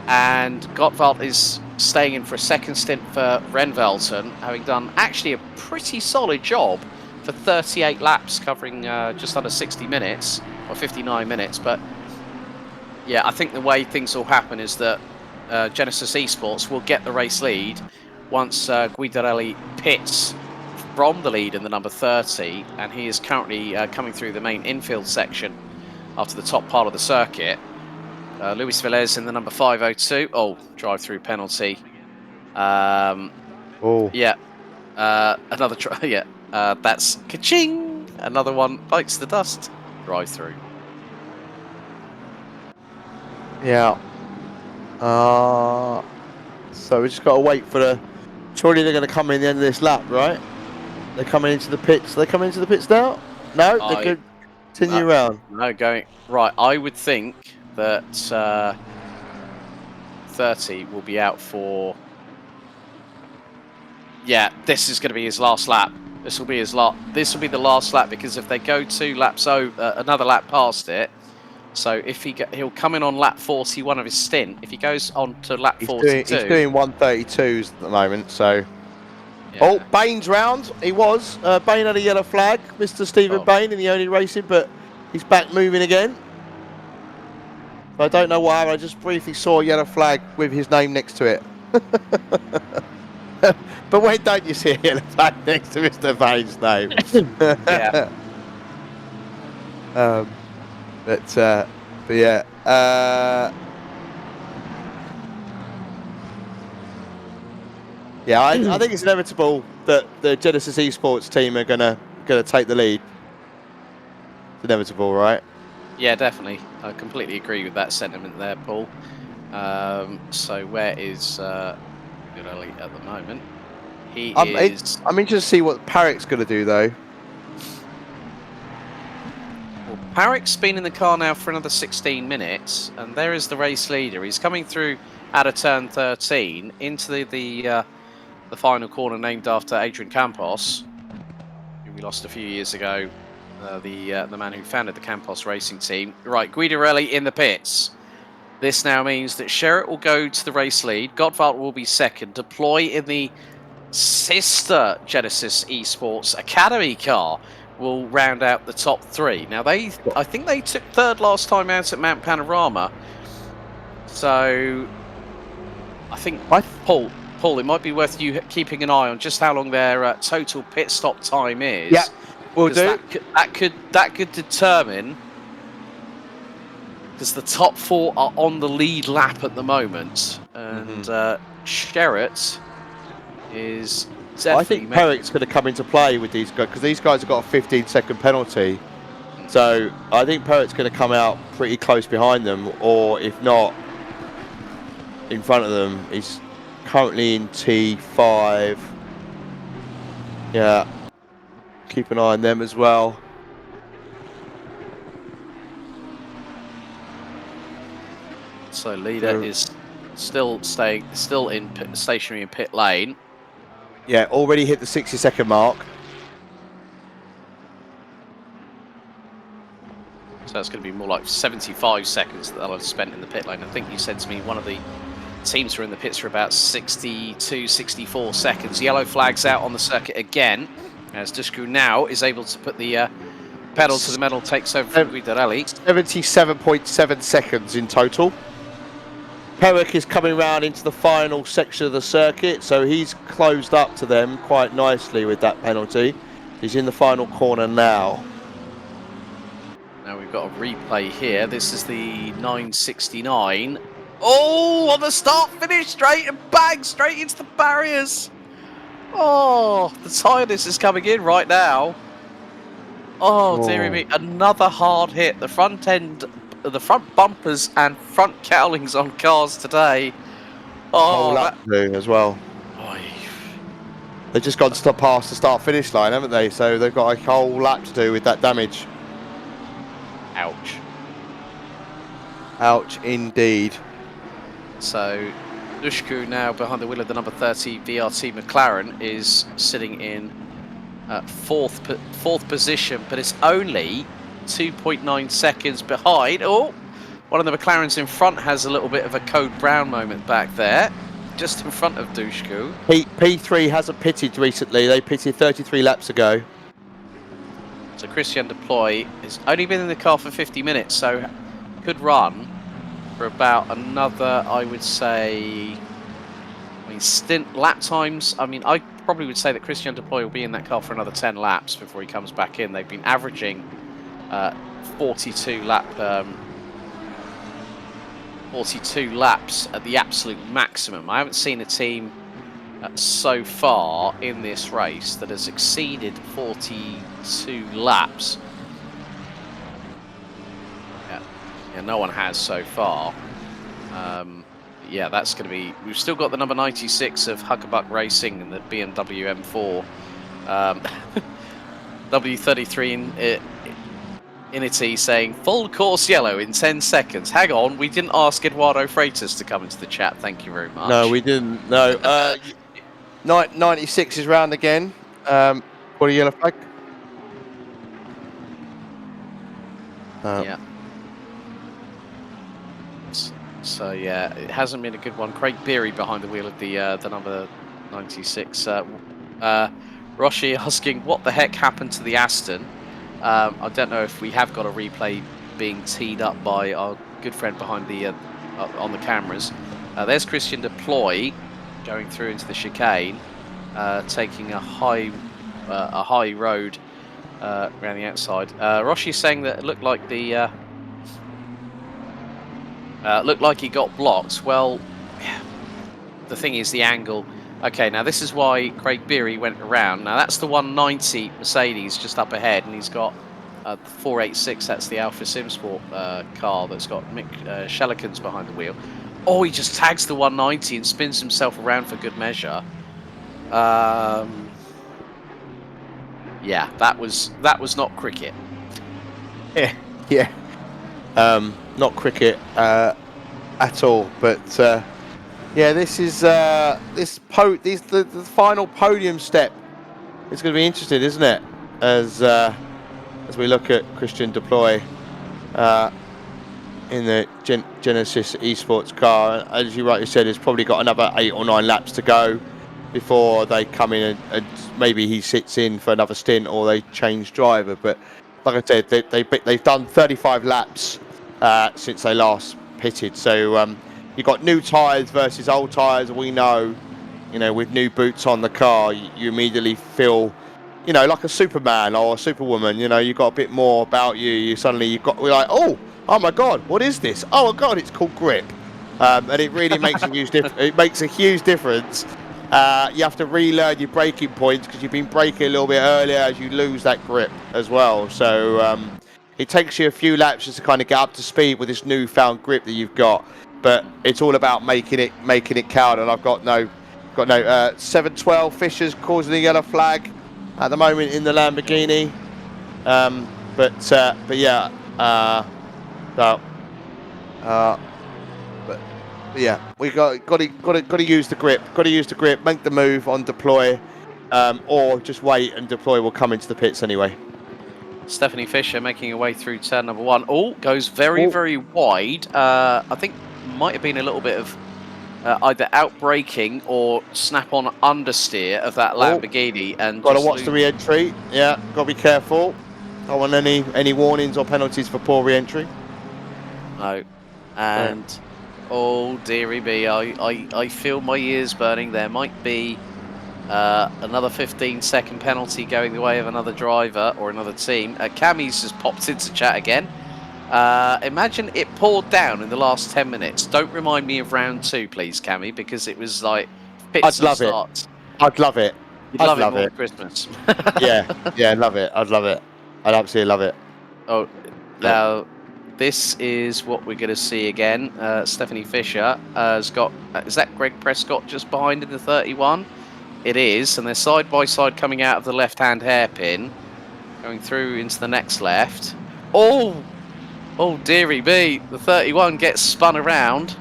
And Gottwald is staying in for a second stint for Renvelten, having done actually a pretty solid job for 38 laps, covering just under 60 minutes, or 59 minutes. But yeah, I think the way things will happen is that Genesis Esports will get the race lead once Guidarelli pits from the lead in the number 30, and he is currently coming through the main infield section after the top part of the circuit. Luis Velez in the number 502. Oh, drive-through penalty. Yeah. Another try. Yeah. That's ka-ching. Another one bites the dust. Drive-through. Yeah. So we just got to wait for the... Surely they're going to come in the end of this lap, right? They're coming into the pits. They're coming into the pits now? No, they could continue around. No, going... Right, I would think that 30 will be out for... Yeah, this is going to be his last lap. This will be his This will be the last lap, because if they go 2 laps over, another lap past it, so if he'll come in on lap 41 of his stint. If he goes on to lap 42, he's doing 132s at the moment. So, yeah. Oh, Bain's round. He was. Bain had a yellow flag, Mr. Stephen Bain in the only racing, but he's back moving again. I don't know why. I just briefly saw a yellow flag with his name next to it. But when don't you see a yellow flag next to Mr. Bain's name? Yeah. But yeah. Yeah, I think it's inevitable that the Genesis Esports team are gonna take the lead. It's inevitable, right? Yeah, definitely. I completely agree with that sentiment there, Paul. So where is Guidarelli at the moment? I'm interested to see what Parrick's going to do, though. Well, Parrick's been in the car now for another 16 minutes, and there is the race leader. He's coming through out of turn 13 into the final corner named after Adrian Campos, who we lost a few years ago. The man who founded the Campos racing team. Right, Guidarelli in the pits. This now means that Sherritt will go to the race lead. Gottwald will be second. Deploy in the sister Genesis Esports Academy car will round out the top 3. Now, I think they took third last time out at Mount Panorama. So, I think, Paul, it might be worth you keeping an eye on just how long their total pit stop time is. Yeah, we'll do. That could determine, because the top 4 are on the lead lap at the moment, and Sherritt is definitely... I think Perrick's going to come into play with these guys, because these guys have got a 15-second penalty. So I think Perrick's going to come out pretty close behind them, or if not, in front of them. He's currently in T5. Yeah, keep an eye on them as well. So leader is still stationary in pit lane. Yeah, already hit the 60-second mark. So that's going to be more like 75 seconds that I've spent in the pit lane. I think you said to me one of the teams were in the pits for about 62, 64 seconds. Yellow flags out on the circuit again, as Dushku now is able to put the pedal to the metal, takes over from Guidarelli. 77.7 seconds in total. Perrick is coming round into the final section of the circuit, so he's closed up to them quite nicely with that penalty. He's in the final corner now. Now we've got a replay here. This is the 969. Oh, on the start finish straight and bang straight into the barriers. Oh, the tiredness is coming in right now. Oh, dearie me, another hard hit. The front end, the front bumpers and front cowlings on cars today. Oh, that as well. They've just gone past the start-finish line, haven't they? So they've got a whole lap to do with that damage. Ouch. Ouch, indeed. So Dushku now behind the wheel of the number 30 VRT McLaren is sitting in fourth position, but it's only 2.9 seconds behind. Oh, one of the McLarens in front has a little bit of a Code Brown moment back there, just in front of Dushku. P3 hasn't pitted recently. They pitted 33 laps ago. So Christian Deploy has only been in the car for 50 minutes, so could run for about another, I would say, stint lap times. I mean, I probably would say that Christian Deploy will be in that car for another 10 laps before he comes back in. They've been averaging 42 laps at the absolute maximum. I haven't seen a team so far in this race that has exceeded 42 laps. Yeah, no one has so far. Yeah, that's going to be... We've still got the number 96 of Huckabuck Racing and the BMW M4. W33 Inity saying, full course yellow in 10 seconds. Hang on, we didn't ask Eduardo Freitas to come into the chat. Thank you very much. No, we didn't. No. 96 is round again. For a yellow flag. Yeah. So yeah, it hasn't been a good one. Craig Beery behind the wheel of the number 96. Roshi asking what the heck happened to the Aston. I don't know if we have got a replay being teed up by our good friend behind the on the cameras. There's Christian Deploy going through into the chicane, taking a high road around the outside. Roshi's saying that it looked like the looked like he got blocked. Well, the thing is the angle. Okay, now this is why Craig Beery went around. Now that's the 190 Mercedes just up ahead, and he's got the 486. That's the Alpha Simsport car that's got Mick Schellekens behind the wheel. Oh, he just tags the 190 and spins himself around for good measure. Yeah, that was not cricket. Yeah. Not cricket at all, but yeah, this is the final podium step. It's going to be interesting, isn't it? As we look at Christian Deploy in the Genesis Esports car, as you rightly said, he's probably got another 8 or 9 laps to go before they come in and maybe he sits in for another stint or they change driver. But like I said, they've done 35 laps since they last pitted. So you've got new tyres versus old tyres. We know, with new boots on the car, you immediately feel, like a Superman or a Superwoman. You've got a bit more about you. We're like, oh my God, what is this? Oh my God, it's called grip. And it really makes a huge difference. It makes a huge difference. You have to relearn your braking points because you've been braking a little bit earlier as you lose that grip as well. So it takes you a few laps just to kind of get up to speed with this newfound grip that you've got. But it's all about making it count. And I've got no 712 Fisher's causing a yellow flag at the moment in the Lamborghini. But yeah. Yeah, we got to use the grip. Got to use the grip. Make the move on Deploy, or just wait and Deploy will come into the pits anyway. Stephanie Fisher making her way through turn number 1. Oh, goes very wide. I think might have been a little bit of either outbraking or snap-on understeer of that Lamborghini. And got to watch the re-entry. Yeah, got to be careful. Don't want any warnings or penalties for poor re-entry. No, and. Oh, dearie me, I feel my ears burning. There might be another 15-second penalty going the way of another driver or another team. Cammy's just popped into chat again. Imagine it poured down in the last 10 minutes. Don't remind me of round 2, please, Cammy, because it was like pits and starts. I'd love it. You'd love it more than Christmas. yeah, love it. I'd love it. I'd absolutely love it. Oh, now... This is what we're going to see again. Stephanie Fisher has got... is that Greg Prescott just behind in the 31? It is, and they're side by side coming out of the left-hand hairpin, going through into the next left. Oh dearie me! The 31 gets spun around,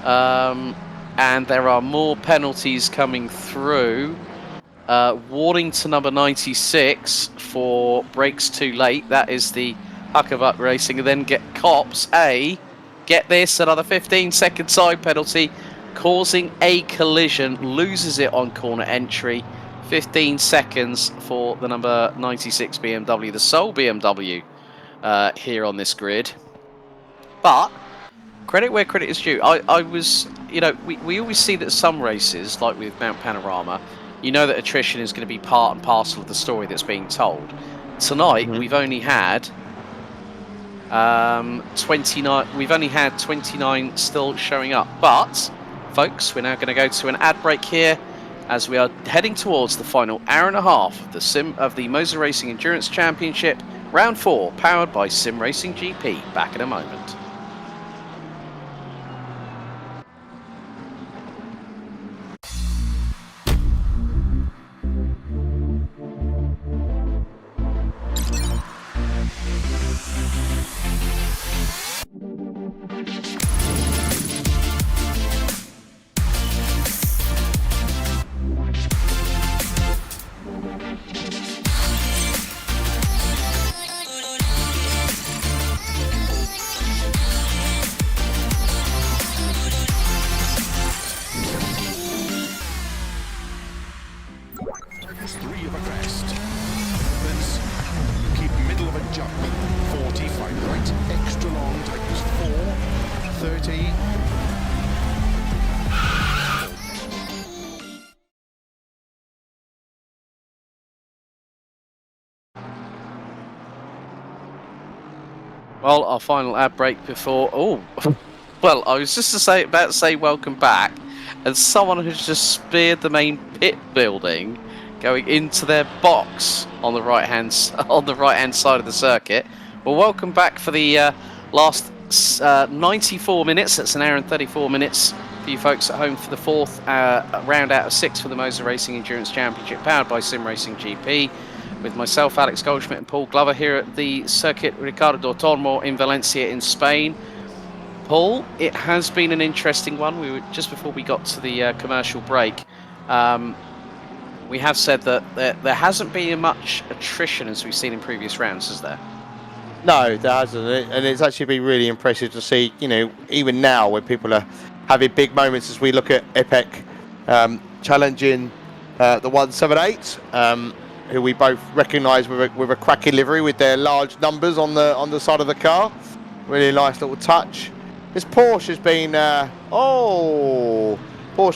and there are more penalties coming through. Warning to number 96 for brakes too late. That is the Huckabuck Racing, and then get this, another 15-second side penalty, causing a collision, loses it on corner entry. 15 seconds for the number 96 BMW, the sole BMW here on this grid. But credit where credit is due. I was, we always see that some races, like with Mount Panorama, that attrition is going to be part and parcel of the story that's being told. Tonight, we've only had 29. We've only had 29 still showing up. But, folks, we're now going to go to an ad break here as we are heading towards the final hour and a half of the Moza Racing Endurance Championship, Round 4, powered by Sim Racing GP. Back in a moment. Three of a crest. Opens. Keep middle of a jump. 45 right. Extra long tightens 4. 30. Well, our final ad break before. Well, I was just about to say welcome back, and someone has just speared the main pit building, going into their box on the right hand side of the circuit. Well, welcome back for the last 94 minutes. That's an hour and 34 minutes for you folks at home for the fourth round out of 6 for the Moza Racing Endurance Championship, powered by Sim Racing GP. With myself, Alex Goldschmidt, and Paul Glover here at the Circuit Ricardo Tormo in Valencia in Spain. Paul, it has been an interesting one. We were just before we got to the commercial break. We have said that there hasn't been much attrition as we've seen in previous rounds, has there? No, there hasn't, and it's actually been really impressive to see. Even now when people are having big moments, as we look at Epic challenging the 178. Who we both recognise with a cracking livery with their large numbers on the side of the car. Really nice little touch. This Porsche has been Porsche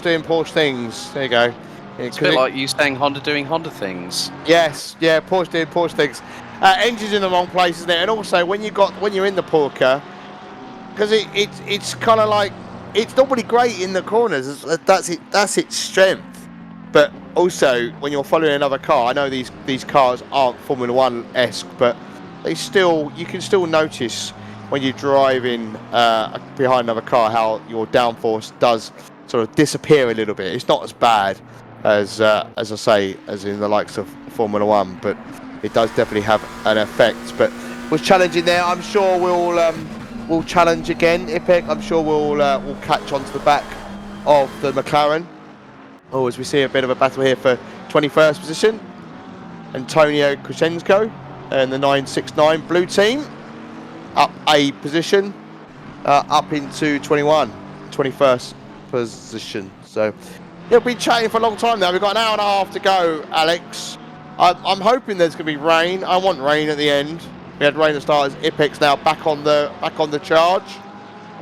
doing Porsche things. There you go. It's a bit like you saying Honda doing Honda things. Yes, yeah, Porsche doing Porsche things. Engines in the wrong place, isn't it? And also when you're in the Porker, because it's kind of like it's not really great in the corners. That's its strength. But also, when you're following another car, I know these cars aren't Formula 1-esque, but you can still notice when you're driving behind another car how your downforce does sort of disappear a little bit. It's not as bad as I say, as in the likes of Formula 1, but it does definitely have an effect. But was challenging there. I'm sure we'll challenge again, Ipek. I'm sure we'll catch onto the back of the McLaren. Oh, as we see a bit of a battle here for 21st position. Antonio Crescenzo and the 969 blue team up a position, up into 21st position. So we've been chatting for a long time now. We've got an hour and a half to go, Alex. I'm hoping there's going to be rain. I want rain at the end. We had rain at the start. As Ipek's now back on the charge.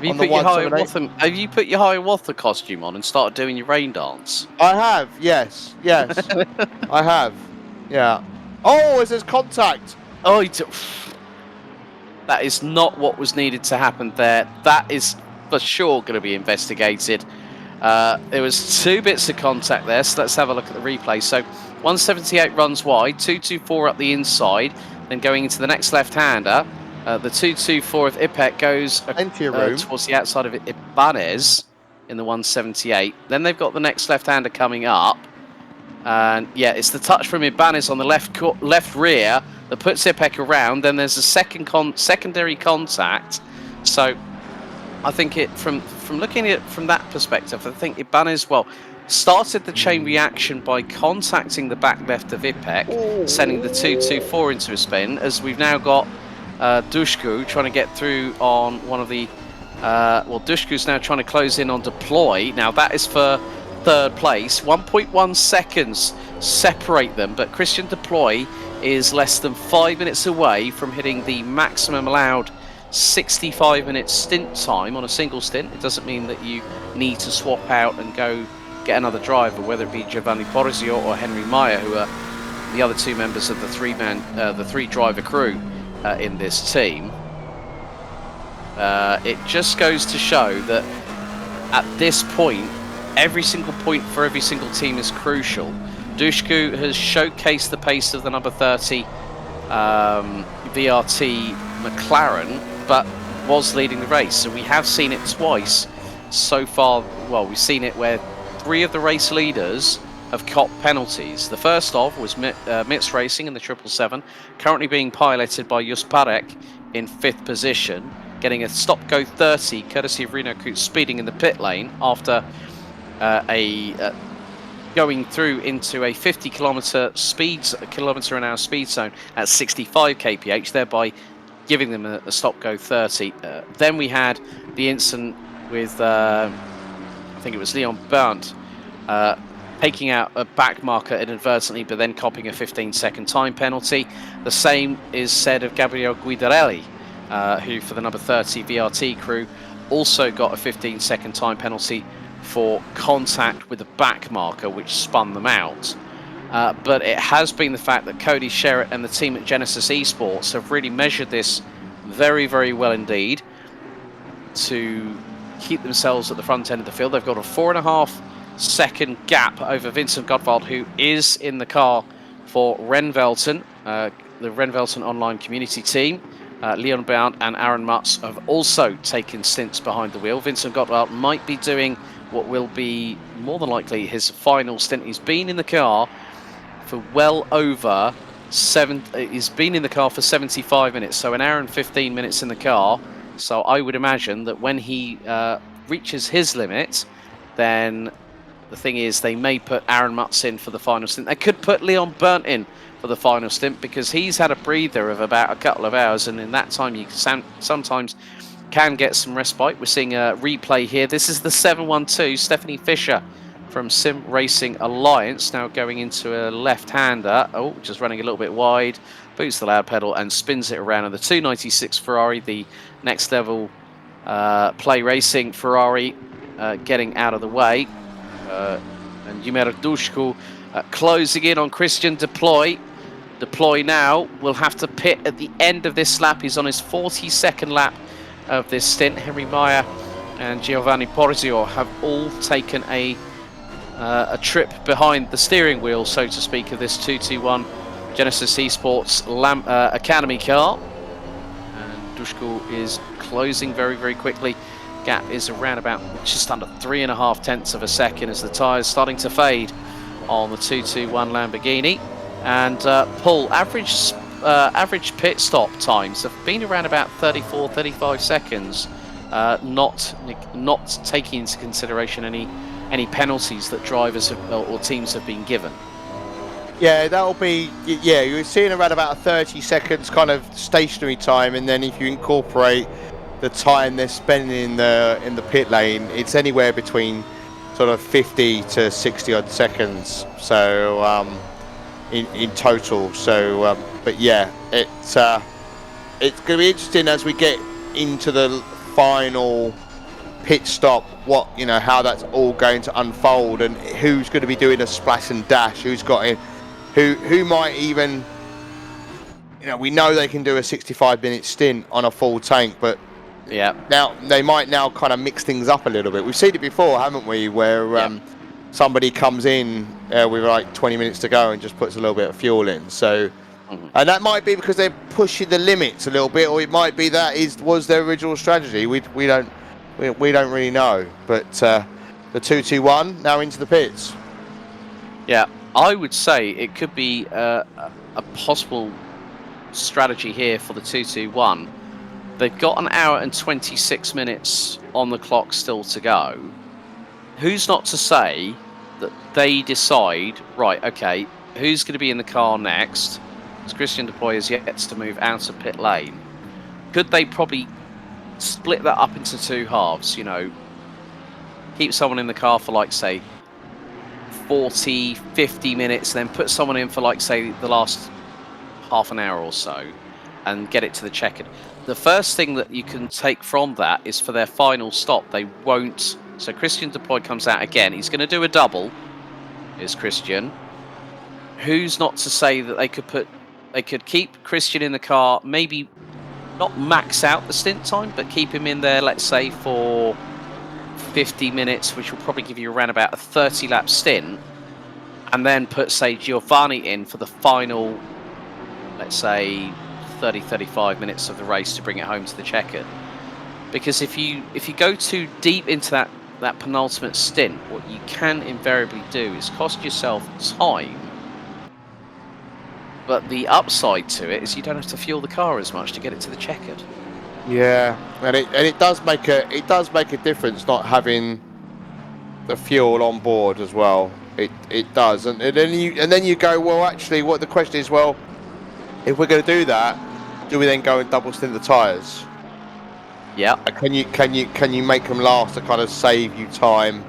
Have you put your Hiawatha costume on and started doing your rain dance? I have, yes. I have, yeah. Oh, there's contact. Oh, that is not what was needed to happen there. That is for sure going to be investigated. There was 2 bits of contact there, so let's have a look at the replay. So 178 runs wide, 224 up the inside, then going into the next left-hander. The 224 of Ipek goes towards the outside of Ibanez in the 178. Then they've got the next left-hander coming up. And yeah, it's the touch from Ibanez on the left rear that puts Ipek around. Then there's a secondary contact. So I think from looking at it from that perspective, I think Ibanez started the chain reaction by contacting the back left of Ipek, sending the 224 into a spin. As we've now got Dushku trying to get through on one of the Dushku's now trying to close in on Deploy. Now that is for third place. 1.1 seconds separate them, but Christian Deploy is less than 5 minutes away from hitting the maximum allowed 65-minute stint time on a single stint. It doesn't mean that you need to swap out and go get another driver, whether it be Giovanni Porzio or Henry Meyer, who are the other two members of the three-driver crew in this team. It just goes to show that at this point, every single point for every single team is crucial. Dushku has showcased the pace of the number 30 VRT McLaren, but was leading the race. So we have seen it twice so far. Well, we've seen it where 3 of the race leaders have copped penalties. The first of was Mitz Racing in the 777, currently being piloted by Jusparek in 5th position, getting a stop-go 30 courtesy of Reno Coots speeding in the pit lane after going through into a 50 kilometer an hour speed zone at 65 kph, thereby giving them a stop-go 30. Then we had the incident with I think it was Leon Berndt taking out a back marker inadvertently, but then copping a 15-second time penalty. The same is said of Gabriel Guidarelli, who for the number 30 VRT crew also got a 15-second time penalty for contact with the back marker, which spun them out. But it has been the fact that Cody Sherritt and the team at Genesis Esports have really measured this very, very well indeed to keep themselves at the front end of the field. They've got a 4.5-second gap over Vincent Gottwald, who is in the car for Renvelten, the Renvelten online community team. Leon Berndt and Aaron Mutz have also taken stints behind the wheel. Vincent Gottwald might be doing what will be more than likely his final stint. He's been in the car for well over he's been in the car for 75 minutes, so an hour and 15 minutes in the car. So I would imagine that when he reaches his limit, then the thing is they may put Aaron Mutz in for the final stint. They could put Leon Berndt in for the final stint because he's had a breather of about a couple of hours, and in that time you sometimes can get some respite. We're seeing a replay here. This is the 712, Stephanie Fisher from Sim Racing Alliance, now going into a left-hander. Oh, just running a little bit wide, boots the loud pedal and spins it around. And the 296 Ferrari, the next level play racing Ferrari, getting out of the way. And Yumer Dushku closing in on Christian Deploy. Deploy now will have to pit at the end of this lap. He's on his 42nd lap of this stint. Henry Meyer and Giovanni Porzio have all taken a trip behind the steering wheel, so to speak, of this 221 Genesis Esports Academy car. And Dushku is closing very, very quickly. Gap is around about just under 3.5 tenths of a second as the tyres starting to fade on the 221 Lamborghini. And Paul, average pit stop times have been around about 34-35 seconds, not taking into consideration any penalties that drivers or teams have been given. Yeah, that'll be, yeah, you're seeing around about 30 seconds kind of stationary time, and then if you incorporate the time they're spending in the pit lane, it's anywhere between sort of 50 to 60 odd seconds. So in total. So but yeah, it's going to be interesting as we get into the final pit stop, how that's all going to unfold, and who's going to be doing a splash and dash, who's got in, who might even, we know they can do a 65-minute stint on a full tank, but yeah, now they might now kind of mix things up a little bit. We've seen it before, haven't we, where somebody comes in with like 20 minutes to go and just puts a little bit of fuel in. So and that might be because they're pushing the limits a little bit, or it might be that was their original strategy. We don't really know. But the 221 now into the pits. Yeah, I would say it could be a possible strategy here for the 221. They've got an hour and 26 minutes on the clock still to go. Who's not to say that they decide, right, okay, who's going to be in the car next? As Christian Dupoy has yet to move out of pit lane. Could they probably split that up into two halves, you know, keep someone in the car for, like, say, 40, 50 minutes, then put someone in for, like, say, the last half an hour or so, and get it to the checkered. The first thing that you can take from that is for their final stop, they won't. So Christian Dupoy comes out again. He's going to do a double. Is Christian? Who's not to say that they could keep Christian in the car, maybe not max out the stint time, but keep him in there, let's say, for 50 minutes, which will probably give you around about a 30-lap stint, and then put, say, Giovanni in for the final, let's say, 30-35 minutes of the race to bring it home to the checkered. Because if you go too deep into that penultimate stint, what you can invariably do is cost yourself time. But the upside to it is you don't have to fuel the car as much to get it to the checkered. Yeah, and it does make a difference not having the fuel on board as well. It does, and then you go, well, actually, what the question is, well, if we're going to do that, do we then go and double stint the tyres? Yeah. Can you make them last to kind of save you time,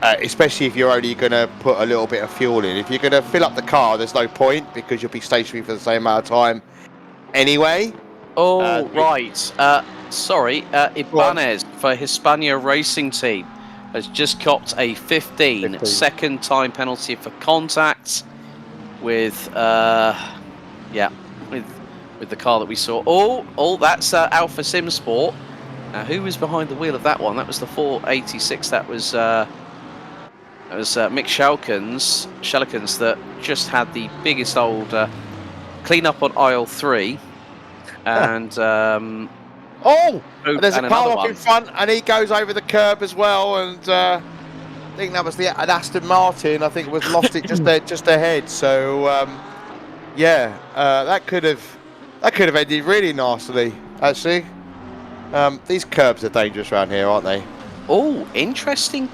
especially if you're only going to put a little bit of fuel in? If you're going to fill up the car, there's no point because you'll be stationary for the same amount of time anyway. Oh, right. Sorry, Ibanez for Hispania Racing Team has just copped a 15-second time penalty for contact with with the car that we saw. Oh, that's Alpha Sim Sport. Now, who was behind the wheel of that one? That was the 486. That was Mick Shellekens that just had the biggest old clean up on aisle 3. And there's a car one up in front, and he goes over the curb as well. And I think that was an Aston Martin. I think was lost it just ahead. So that could have ended really nastily. Actually, these curbs are dangerous around here, aren't they? Oh, interesting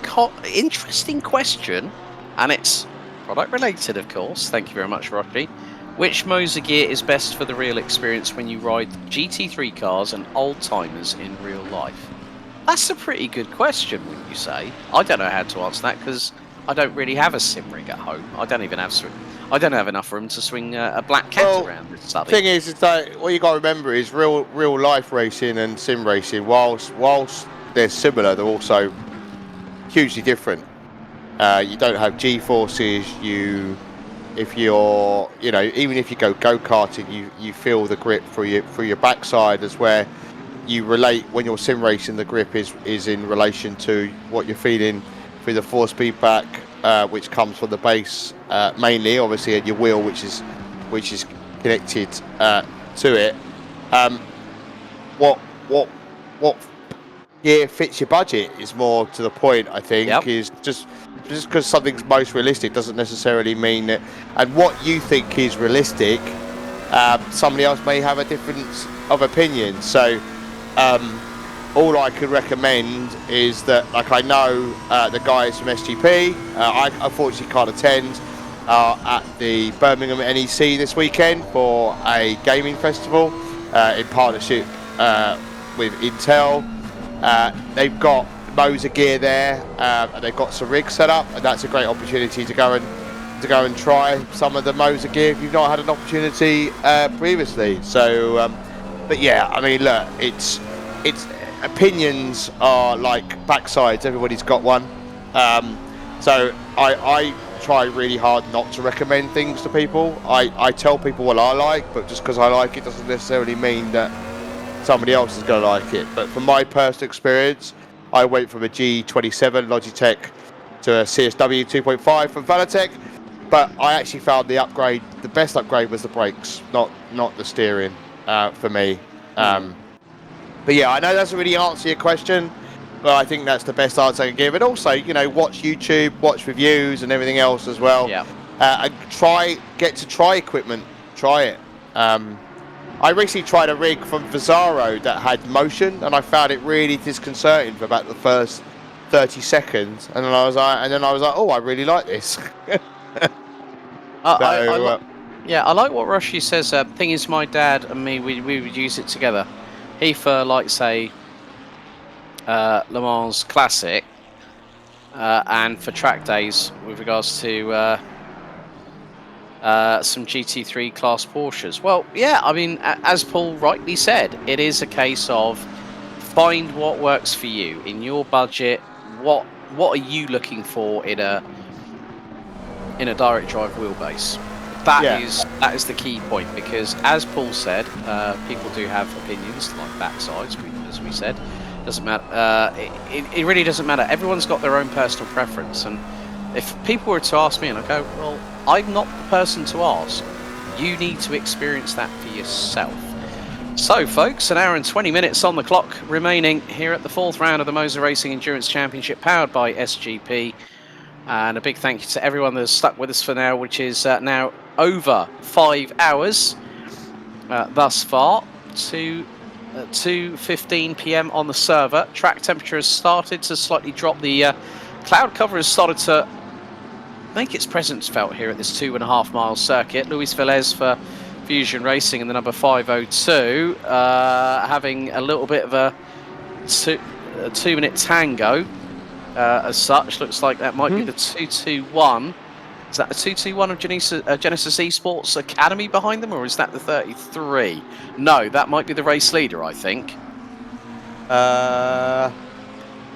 question, and it's product related, of course. Thank you very much, Rocky. Which Moza gear is best for the real experience when you ride GT3 cars and old timers in real life? That's a pretty good question, wouldn't you say? I don't know how to answer that because I don't really have a sim rig at home. I don't have enough room to swing a black cat around this The thing is that what you got to remember is real life racing and sim racing. Whilst they're similar, they're also hugely different. You don't have G-forces. If you're, even if you go karting, you feel the grip through your backside, as where you relate when you're sim racing. The grip is in relation to what you're feeling through the 4-speed back, which comes from the base mainly, obviously, and your wheel, which is connected to it. What gear fits your budget is more to the point. I think is just because something's most realistic doesn't necessarily mean that, and what you think is realistic, somebody else may have a difference of opinion. So all I could recommend is that, like, I know the guys from SGP, I unfortunately can't attend, at the Birmingham NEC this weekend for a gaming festival in partnership with Intel. They've got Moza gear there, and they've got some rigs set up, and that's a great opportunity to go and try some of the Moza gear if you've not had an opportunity previously. So, but yeah, I mean, look, it's opinions are like backsides. Everybody's got one. So I try really hard not to recommend things to people. I tell people what I like, but just because I like it doesn't necessarily mean that somebody else is going to like it. But from my personal experience, I went from a G27 Logitech to a CSW 2.5 from Vanatech, but I actually found the best upgrade was the brakes, not the steering for me. But yeah, I know that doesn't really answer your question, but I think that's the best answer I can give. And also, watch YouTube, watch reviews and everything else as well. Yeah. and get to try equipment. Try it. I recently tried a rig from Vizaro that had motion, and I found it really disconcerting for about the first 30 seconds, and then I was like, oh, I really like this. Yeah, I like what Roshi says. Thing is, my dad and me, we would use it together. He for like say Le Mans Classic, and for track days with regards to some GT3 class Porsches. Well, yeah, I mean, as Paul rightly said, it is a case of find what works for you in your budget. What are you looking for in a direct drive wheelbase? That is the key point, because as Paul said, people do have opinions like backsides, as we said. Doesn't matter. It really doesn't matter. Everyone's got their own personal preference, and if people were to ask me, and I go, well, I'm not the person to ask. You need to experience that for yourself. So, folks, an hour and 20 minutes on the clock remaining here at the 4th round of the Moza Racing Endurance Championship, powered by SGP. And a big thank you to everyone that's stuck with us for now, which is now over 5 hours thus far. To 2:15 p.m. on the server. Track temperature has started to slightly drop. The cloud cover has started to make its presence felt here at this 2.5 mile circuit. Luis Velez for Fusion Racing in the number 502, having a little bit of a 2-minute tango as such. Looks like that might be the 221. Is that the 221 of Genesis Esports Academy behind them, or is that the 33? No, that might be the race leader, I think.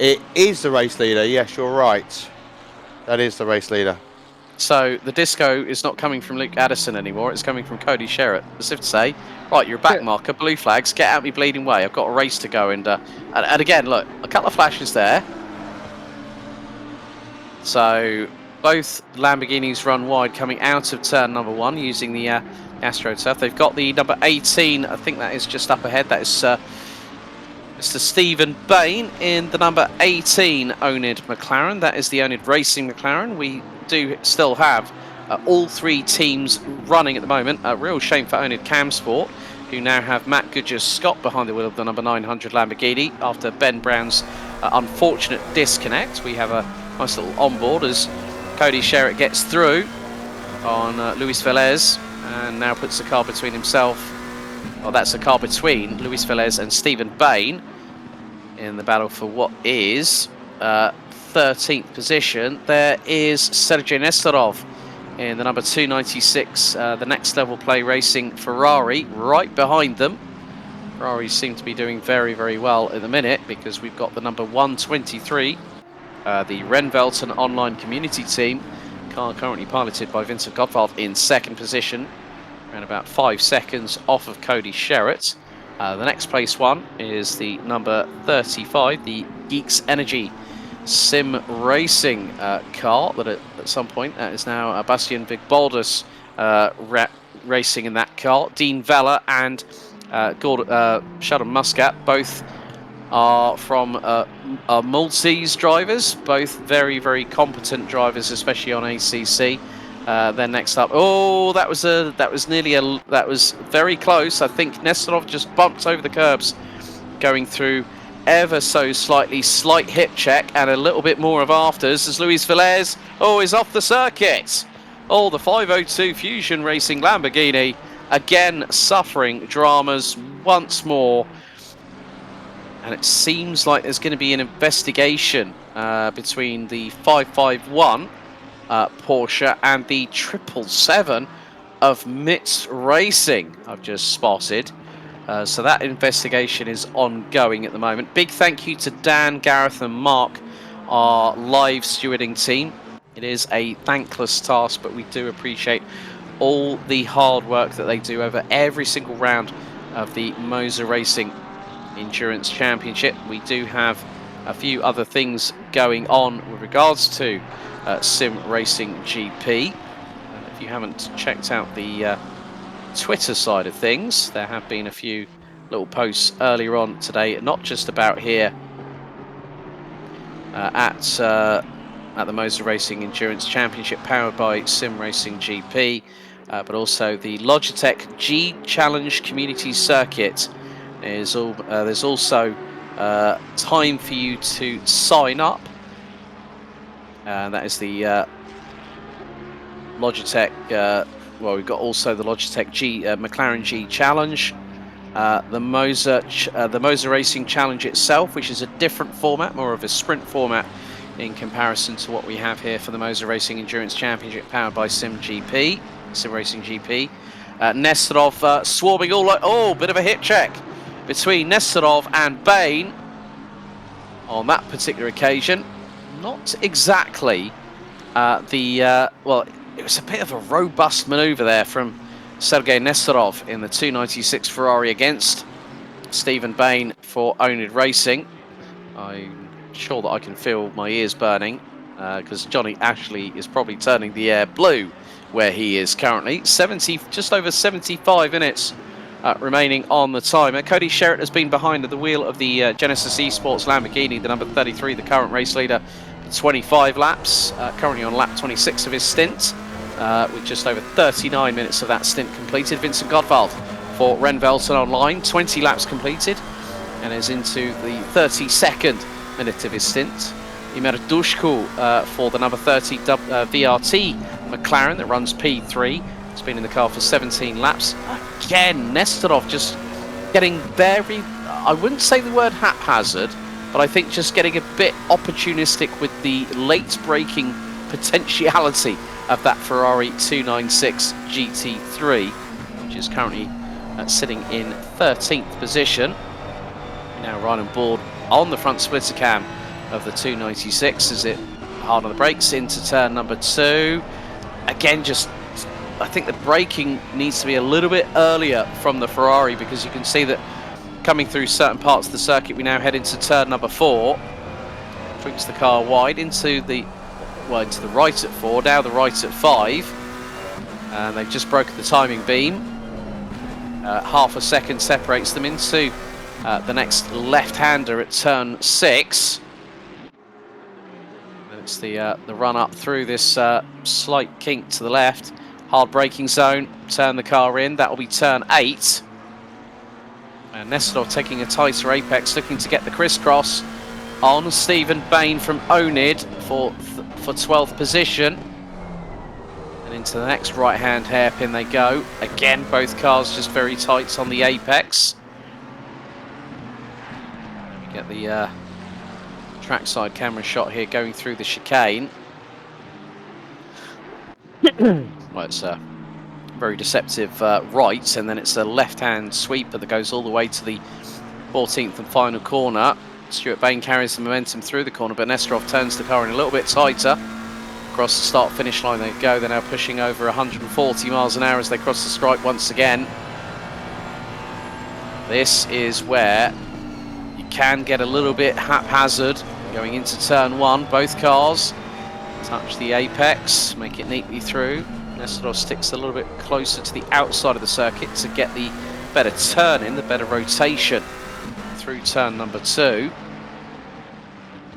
It is the race leader. Yes, you're right. That is the race leader. So the disco is not coming from Luke Addison anymore. It's coming from Cody Sherritt. As if to say, right, you're a back marker, blue flags, get out me bleeding way. I've got a race to go. And again, look, a couple of flashes there. So both Lamborghinis run wide coming out of turn number 1 using the AstroTurf. They've got the number 18, I think that is just up ahead. That is Mr. Stephen Bain in the number 18 Onid McLaren. That is the Onid Racing McLaren. We do still have all 3 teams running at the moment. A real shame for Onid Camsport, who now have Matt Goodger-Scott behind the wheel of the number 900 Lamborghini after Ben Brown's unfortunate disconnect. We have a nice little onboard as Cody Sherritt gets through on Luis Velez, and now puts the car between himself. Well, that's a car between Luis Velez and Stephen Bain in the battle for what is 13th position. There is Sergei Nestorov in the number 296, the Next Level Play Racing Ferrari, right behind them. Ferrari seem to be doing very, very well at the minute, because we've got the number 123, the Renvelton Online Community Team, car currently piloted by Vincent Gottwald, in 2nd position, around about 5 seconds off of Cody Sherritt. The next place one is the number 35, the Geeks Energy Sim Racing car, that at some point is now Bastian Vigboldus racing in that car. Dean Vella and Sheldon Muscat, both are from Maltese drivers, both very, very competent drivers, especially on ACC. Then next up, oh, that was very close. I think Nestorov just bumped over the curbs, going through ever so slightly. Slight hip check and a little bit more of afters as Luis Velez, is off the circuit. Oh, the 502 Fusion Racing Lamborghini again suffering dramas once more. And it seems like there's going to be an investigation between the 551 Porsche and the 777 of MITS Racing, I've just spotted. So that investigation is ongoing at the moment. Big thank you to Dan, Gareth and Mark, our live stewarding team. It is a thankless task, but we do appreciate all the hard work that they do over every single round of the Moza Racing Endurance Championship. We do have a few other things going on with regards to Sim Racing GP. If you haven't checked out the Twitter side of things, there have been a few little posts earlier on today, not just about here at at the Moza Racing Endurance Championship powered by Sim Racing GP, but also the Logitech G Challenge Community Circuit. There's also time for you to sign up. That is the Logitech. Well, we've got also the Logitech G McLaren G Challenge, the Moza Racing Challenge itself, which is a different format, more of a sprint format in comparison to what we have here for the Moza Racing Endurance Championship powered by Sim Racing GP. Nesterov swarming bit of a hit check between Nesterov and Bain on that particular occasion. Not exactly well, it was a bit of a robust manoeuvre there from Sergei Nesterov in the 296 Ferrari against Stephen Bain for Onid Racing. I'm sure that I can feel my ears burning because Johnny Ashley is probably turning the air blue where he is currently. Just over 75 minutes remaining on the timer. Cody Sherritt has been behind the wheel of the Genesis Esports Lamborghini, the number 33, the current race leader, for 25 laps, currently on lap 26 of his stint, with just over 39 minutes of that stint completed. Vincent Gottwald for Ren Velten Online, 20 laps completed, and is into the 32nd minute of his stint. Imer Dushku for the number 30 VRT McLaren that runs P3. It's been in the car for 17 laps. Again, Nesterov just getting very, I wouldn't say the word haphazard, but I think just getting a bit opportunistic with the late braking potentiality of that Ferrari 296 GT3, which is currently sitting in 13th position. Now right on board on the front splitter cam of the 296 as it hard on the brakes into turn number 2. Again, just I think the braking needs to be a little bit earlier from the Ferrari, because you can see that coming through certain parts of the circuit, we now head into turn number 4. Drinks the car wide into the right at 4, now the right at 5, and they've just broken the timing beam. Half a second separates them into the next left-hander at turn 6. And it's the run up through this slight kink to the left. Hard braking zone, turn the car in, that will be turn 8. And Nesterov taking a tighter apex, looking to get the crisscross on Stephen Bain from Onid for 12th position. And into the next right-hand hairpin they go. Again, both cars just very tight on the apex. We get the trackside camera shot here going through the chicane. Well, it's a very deceptive right, and then it's a left-hand sweeper that goes all the way to the 14th and final corner. Stuart Bain carries the momentum through the corner, but Nesterov turns the car in a little bit tighter. Across the start-finish line they go. They're now pushing over 140 miles an hour as they cross the stripe once again. This is where you can get a little bit haphazard going into turn 1. Both cars touch the apex, make it neatly through. Nesterov sticks a little bit closer to the outside of the circuit to get the better turn in, the better rotation through turn number 2.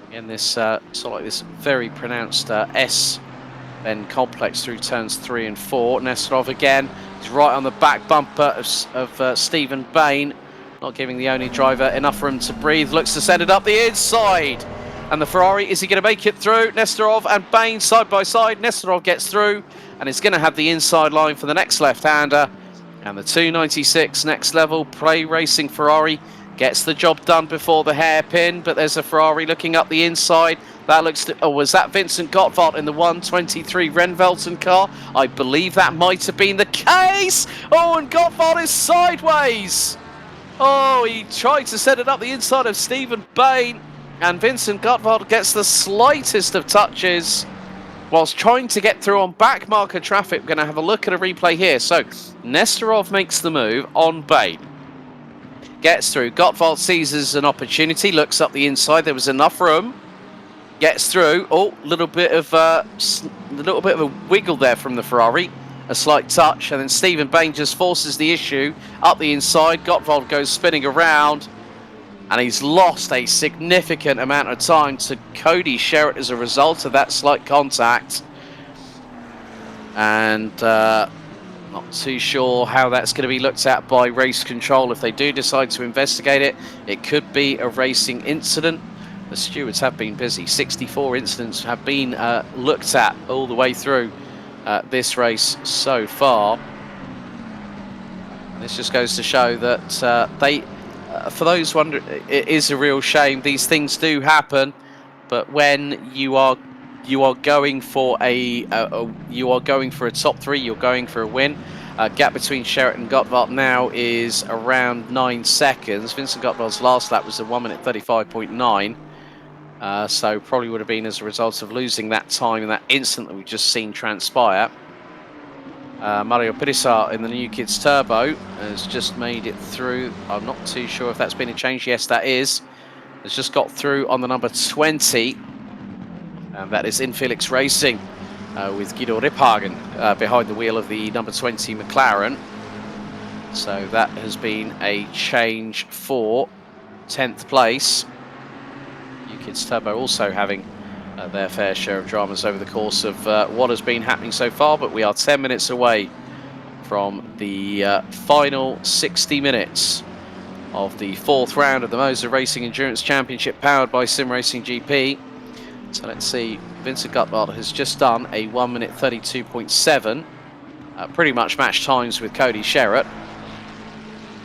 Again, this sort of like this very pronounced S-bend complex through turns 3 and 4. Nesterov again is right on the back bumper of Stephen Bain, not giving the Onid driver enough room to breathe. Looks to send it up the inside. And the Ferrari, is he going to make it through? Nesterov and Bain side by side. Nesterov gets through and is going to have the inside line for the next left-hander. And the 296 next level play racing Ferrari gets the job done before the hairpin, but there's a Ferrari looking up the inside. That looks to, was that Vincent Gottwald in the 123 Ren Velten car? I believe that might have been the case. Oh, and Gottwald is sideways. Oh, he tried to set it up the inside of Stephen Bain, and Vincent Gottwald gets the slightest of touches whilst trying to get through on back marker traffic. We're going to have a look at a replay here. So Nesterov makes the move on Bain. Gets through. Gottwald seizes an opportunity, looks up the inside. There was enough room. Gets through. Oh, little bit of a wiggle there from the Ferrari. A slight touch, and then Stephen Bain just forces the issue up the inside. Gottwald goes spinning around, And he's lost a significant amount of time to Cody Sherritt as a result of that slight contact. And not too sure how that's going to be looked at by race control. If they do decide to investigate it, it could be a racing incident. The stewards have been busy. 64 incidents have been looked at all the way through this race so far. This just goes to show that for those wondering, it is a real shame. These things do happen, but when you are going for a top three, you're going for a win. Gap between Sherritt and Gottwald now is around 9 seconds. Vincent Gottwald's last lap was a 1 minute 35.9. So probably would have been as a result of losing that time in that instant that we've just seen transpire. Mario Pirisar in the new Kids Turbo has just made it through. I'm not too sure if that's been a change. Yes, that is. Has just got through on the number 20. And that is Infelix Racing with Guido Riphagen behind the wheel of the number 20 McLaren. So that has been a change for 10th place. New Kids Turbo also having their fair share of dramas over the course of what has been happening so far, but we are 10 minutes away from the final 60 minutes of the 4th round of the Moza Racing Endurance Championship powered by Sim Racing GP. So let's see, Vincent Gottwald has just done a 1 minute 32.7, pretty much matched times with Cody Sherritt.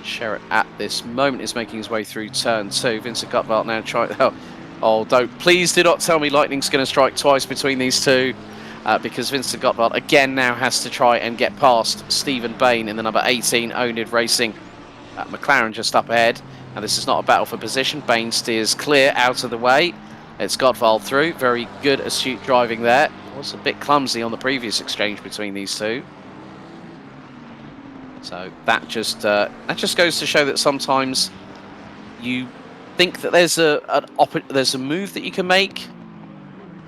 Sherritt at this moment is making his way through turn 2. Vincent Gottwald now trying. Oh, please do not tell me lightning's going to strike twice between these two, because Vincent Gottwald again now has to try and get past Stephen Bain in the number 18 Onid Racing. McLaren just up ahead, and this is not a battle for position. Bain steers clear out of the way. It's Gottwald through. Very good, astute driving there. Was a bit clumsy on the previous exchange between these two. So that just goes to show that sometimes you think that there's a move that you can make.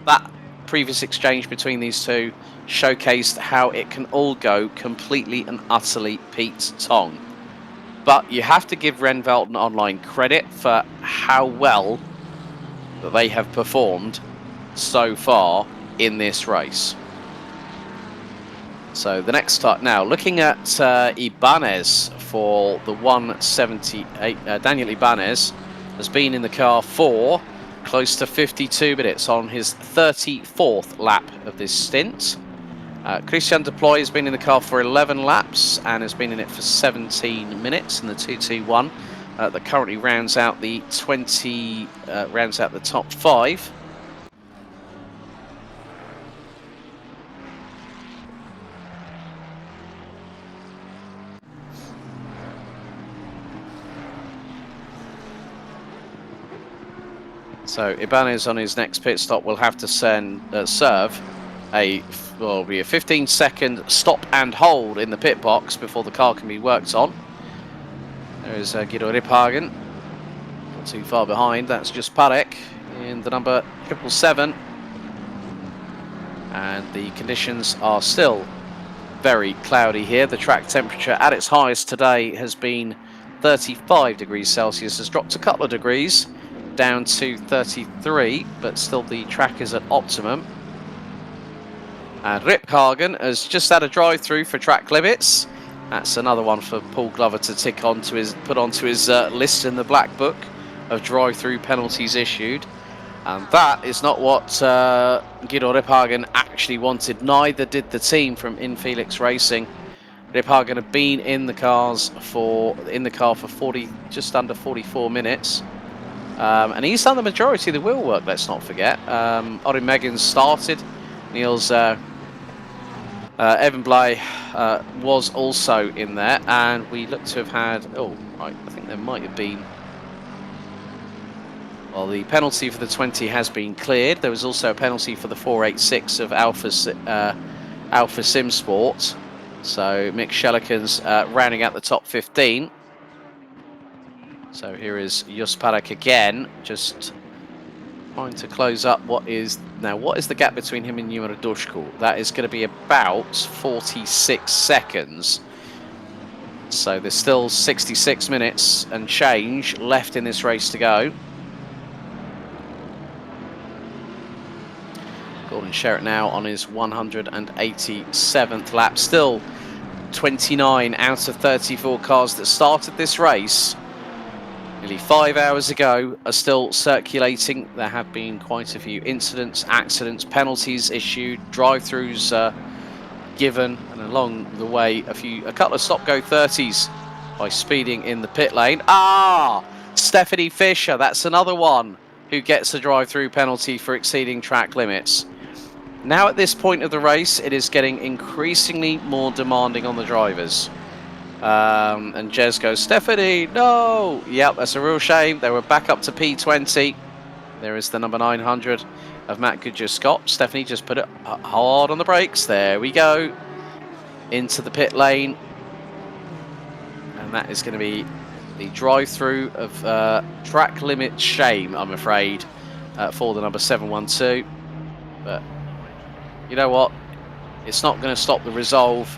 That previous exchange between these two showcased how it can all go completely and utterly Pete Tong. But you have to give Rennveld and Online credit for how well that they have performed so far in this race. So the next start now, looking at Ibanez for the 178. Daniel Ibanez has been in the car for close to 52 minutes on his 34th lap of this stint. Christian Deploy has been in the car for 11 laps and has been in it for 17 minutes in the 221. That currently rounds out the top 5. So Ibanez on his next pit stop will have to serve a 15-second stop and hold in the pit box before the car can be worked on. There is Guido Riphagen, not too far behind. That's just Parek in the number 777. And the conditions are still very cloudy here. The track temperature at its highest today has been 35 degrees Celsius, has dropped a couple of degrees down to 33, but still the track is at optimum. And Riphagen has just had a drive-through for track limits. That's another one for Paul Glover to put onto his list in the black book of drive-through penalties issued. And that is not what Guido Riphagen actually wanted. Neither did the team from Infelix Racing. Riphagen had been in the car for just under 44 minutes. And he's done the majority of the wheel work, let's not forget. Orin Meggins started. Niels Evan Blay was also in there. And we look to have had... Oh, right, I think there might have been... Well, the penalty for the 20 has been cleared. There was also a penalty for the 486 of Alpha Sim Sport. So Mick Schellekens rounding out the top 15. So here is Jos Parek again, just trying to close up what is the gap between him and Yuma Dushku? That is going to be about 46 seconds. So there's still 66 minutes and change left in this race to go. Gordon Sherritt now on his 187th lap. Still 29 out of 34 cars that started this race nearly 5 hours ago are still circulating. There have been quite a few incidents, accidents, penalties issued, drive-throughs given, and along the way a couple of stop-go 30s by speeding in the pit lane. Stephanie Fisher, that's another one who gets a drive-through penalty for exceeding track limits. Now at this point of the race, it is getting increasingly more demanding on the drivers. And Jez goes, Stephanie, no! Yep, that's a real shame. They were back up to P20. There is the number 900 of Matt Goodyear-Scott. Stephanie just put it hard on the brakes. There we go. Into the pit lane. And that is going to be the drive-through of track limit shame, I'm afraid, for the number 712. But you know what? It's not going to stop the resolve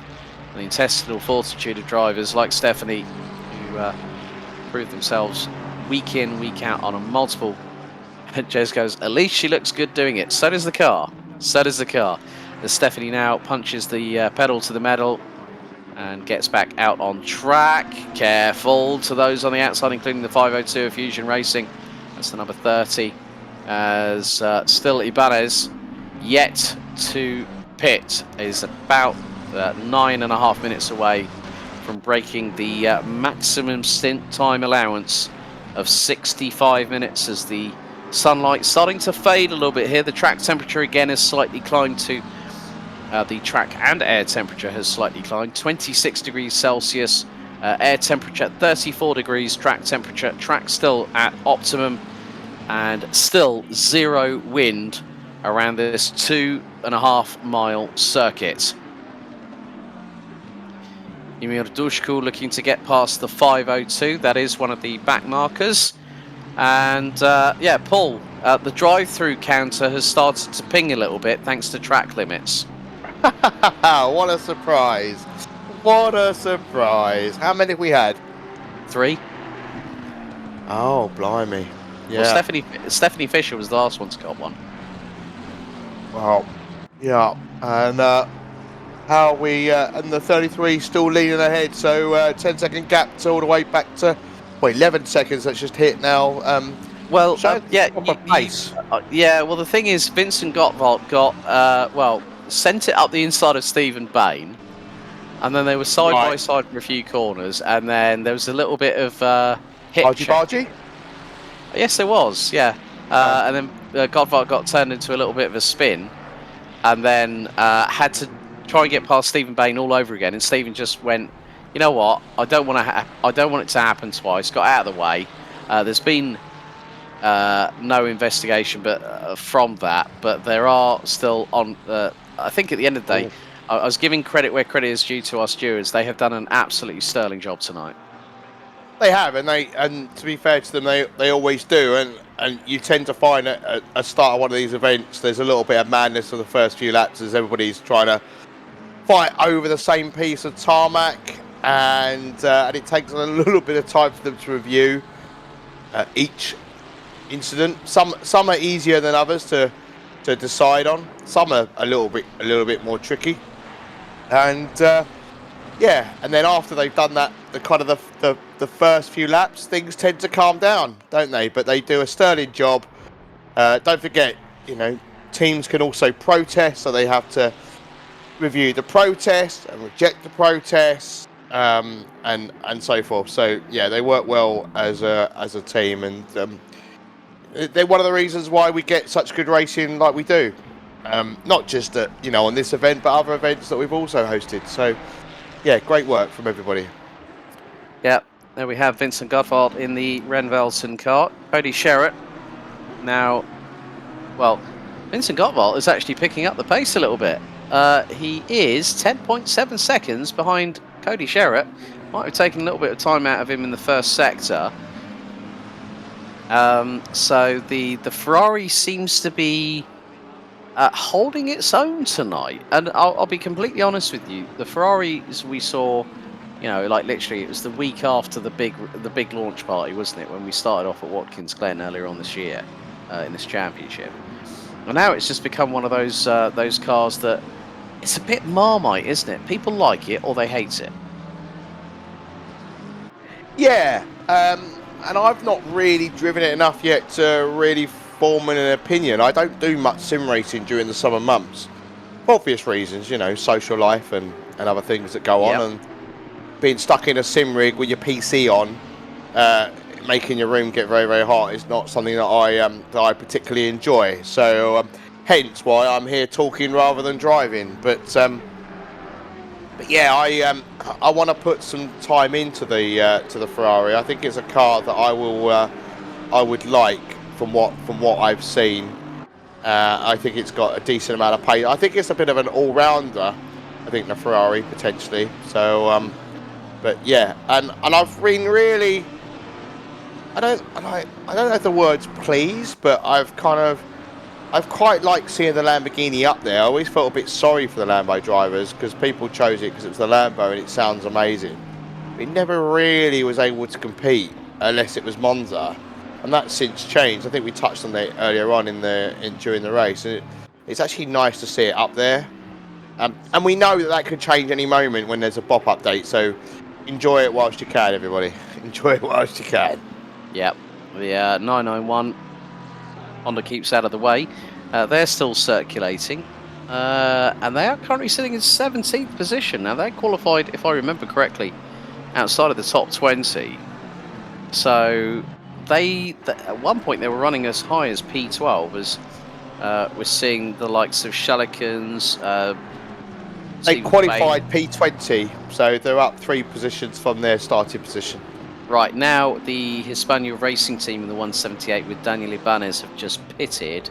and the intestinal fortitude of drivers like Stephanie, who prove themselves week in, week out on a multiple. And Jez goes, at least she looks good doing it. So does the car. So does the car. As Stephanie now punches the pedal to the metal and gets back out on track. Careful to those on the outside, including the 502 of Fusion Racing. That's the number 30. As still Ibanez yet to pit, is about 9.5 minutes away from breaking the maximum stint time allowance of 65 minutes as the sunlight starting to fade a little bit here. The track temperature again has slightly climbed to the track and air temperature has slightly climbed, 26 degrees Celsius, air temperature 34 degrees, track temperature, track still at optimum, and still zero wind around this 2.5 mile circuit. Emil Dushku looking to get past the 502. That is one of the back markers. And yeah, Paul, the drive-through counter has started to ping a little bit thanks to track limits. What a surprise. What a surprise. How many have we had? 3. Oh, blimey. Yeah. Well, Stephanie Fisher was the last one to get one. Well, yeah. And how we, and the 33 still leading ahead. So 10-second gap to all the way back to, well, 11 seconds. That's just hit now. Well, yeah. Pace. Yeah, well, the thing is, Vincent Gottwald got, well, sent it up the inside of Stephen Bain, and then they were side by side for a few corners, and then there was a little bit of hit Bargy? Yes, there was, yeah. And then Gottwald got turned into a little bit of a spin, and then had to try and get past Stephen Bain all over again, and Stephen just went, you know what, I don't want it to happen twice, got out of the way. There's been no investigation from that, but there are still on. I think at the end of the day, I was giving credit where credit is due to our stewards. They have done an absolutely sterling job tonight. They have, and to be fair to them, they always do. And you tend to find at a start of one of these events, there's a little bit of madness for the first few laps as everybody's trying to fight over the same piece of tarmac, and it takes a little bit of time for them to review each incident. Some are easier than others to decide on. Some are a little bit more tricky, and yeah. And then after they've done that, the first few laps, things tend to calm down, don't they? But they do a sterling job. Don't forget, teams can also protest, so they have to review the protest and reject the protest, and so forth. So yeah, they work well as a team, and they're one of the reasons why we get such good racing like we do. Not just on this event, but other events that we've also hosted. So yeah, great work from everybody. Yeah, there we have Vincent Gottwald in the Renvelsen car. Cody Sherritt now, well, Vincent Gottwald is actually picking up the pace a little bit. He is 10.7 seconds behind Cody Sherritt. Might have taken a little bit of time out of him in the first sector. So the Ferrari seems to be holding its own tonight, and I'll be completely honest with you. The Ferraris we saw You know, like literally, it was the week after the big launch party, wasn't it? When we started off at Watkins Glen earlier on this year in this championship, and now it's just become one of those cars that it's a bit Marmite, isn't it? People like it or they hate it. Yeah, and I've not really driven it enough yet to really form an opinion. I don't do much sim racing during the summer months, for obvious reasons, you know, social life and other things that go on, Yep. and being stuck in a sim rig with your PC on, making your room get very, very hot is not something that I particularly enjoy. So hence why I'm here talking rather than driving. But yeah, I want to put some time into the Ferrari. I think it's a car that I would like from what I've seen. I think it's got a decent amount of pace. I think it's a bit of an all-rounder. I think the Ferrari potentially. So but yeah, and I've been really. I don't know if the word's pleased, but I've quite liked seeing the Lamborghini up there. I always felt a bit sorry for the Lambo drivers because people chose it because it was the Lambo and it sounds amazing. It never really was able to compete unless it was Monza, and that's since changed. I think we touched on that earlier on during the race, and it's actually nice to see it up there. And we know that could change any moment when there's a BOP update. So enjoy it whilst you can, everybody. Enjoy it whilst you can. Yep. The 991 Honda keeps out of the way. They're still circulating. And they are currently sitting in 17th position. Now, they qualified, if I remember correctly, outside of the top 20. So, at one point, they were running as high as P12, as we're seeing the likes of Shalikans. They qualified P20, so they're up 3 positions from their starting position. Right, now the Hispania Racing team in the 178 with Daniel Ibanez have just pitted.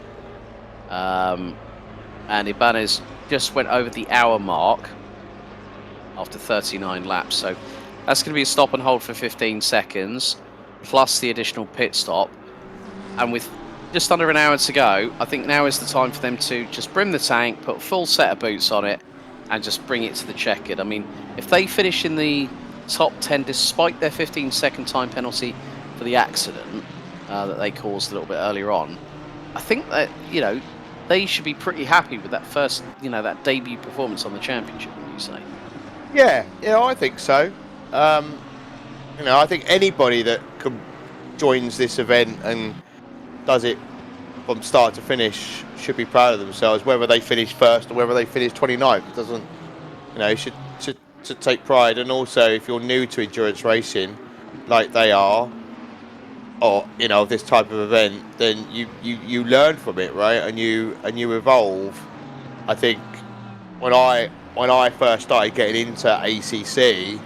And Ibanez just went over the hour mark after 39 laps. So that's going to be a stop and hold for 15 seconds, plus the additional pit stop. And with just under an hour to go, I think now is the time for them to just brim the tank, put a full set of boots on it, and just bring it to the checkered. I mean, if they finish in the top 10 despite their 15-second time penalty for the accident that they caused a little bit earlier on, I think that, you know, they should be pretty happy with that first, you know, that debut performance on the championship, wouldn't you say? Yeah, I think so. You know, I think anybody that joins this event and does it from start to finish should be proud of themselves, whether they finish first or whether they finish 29th. It doesn't, you know, should take pride. And also, if you're new to endurance racing, like they are, or you know, this type of event, then you learn from it, right? And you evolve. I think when I first started getting into ACC,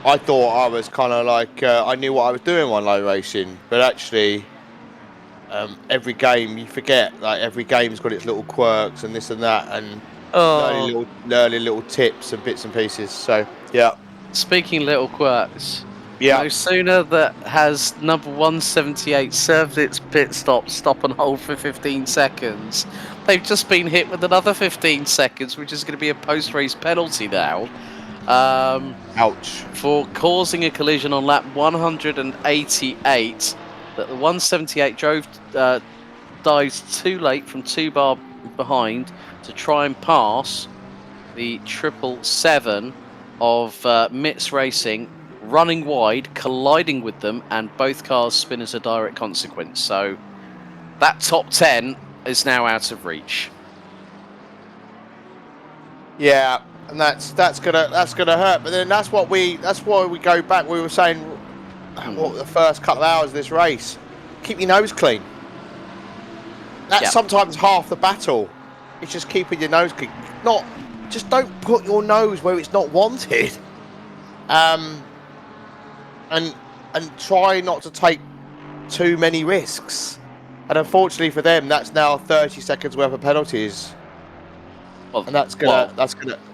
I thought I was kind of like I knew what I was doing on low racing, but actually. Every game you forget, like every game's got its little quirks and this and that, and learning little tips and bits and pieces. So yeah. Speaking little quirks, Yeah. no sooner that has number 178 served its pit stop and hold for 15 seconds, they've just been hit with another 15 seconds, which is going to be a post-race penalty now. Ouch. For causing a collision on lap 188. That the 178 dived too late from 2 bar behind to try and pass the 777 of Mitz Racing, running wide, colliding with them, and both cars spin as a direct consequence. So that top 10 is now out of reach. Yeah, and that's gonna hurt. But then that's why we go back. We were saying. What, the first couple of hours of this race, keep your nose clean. That's sometimes half the battle. It's just keeping your nose clean. Just don't put your nose where it's not wanted. And try not to take too many risks. And unfortunately for them, that's now 30 seconds worth of penalties. And that's gonna.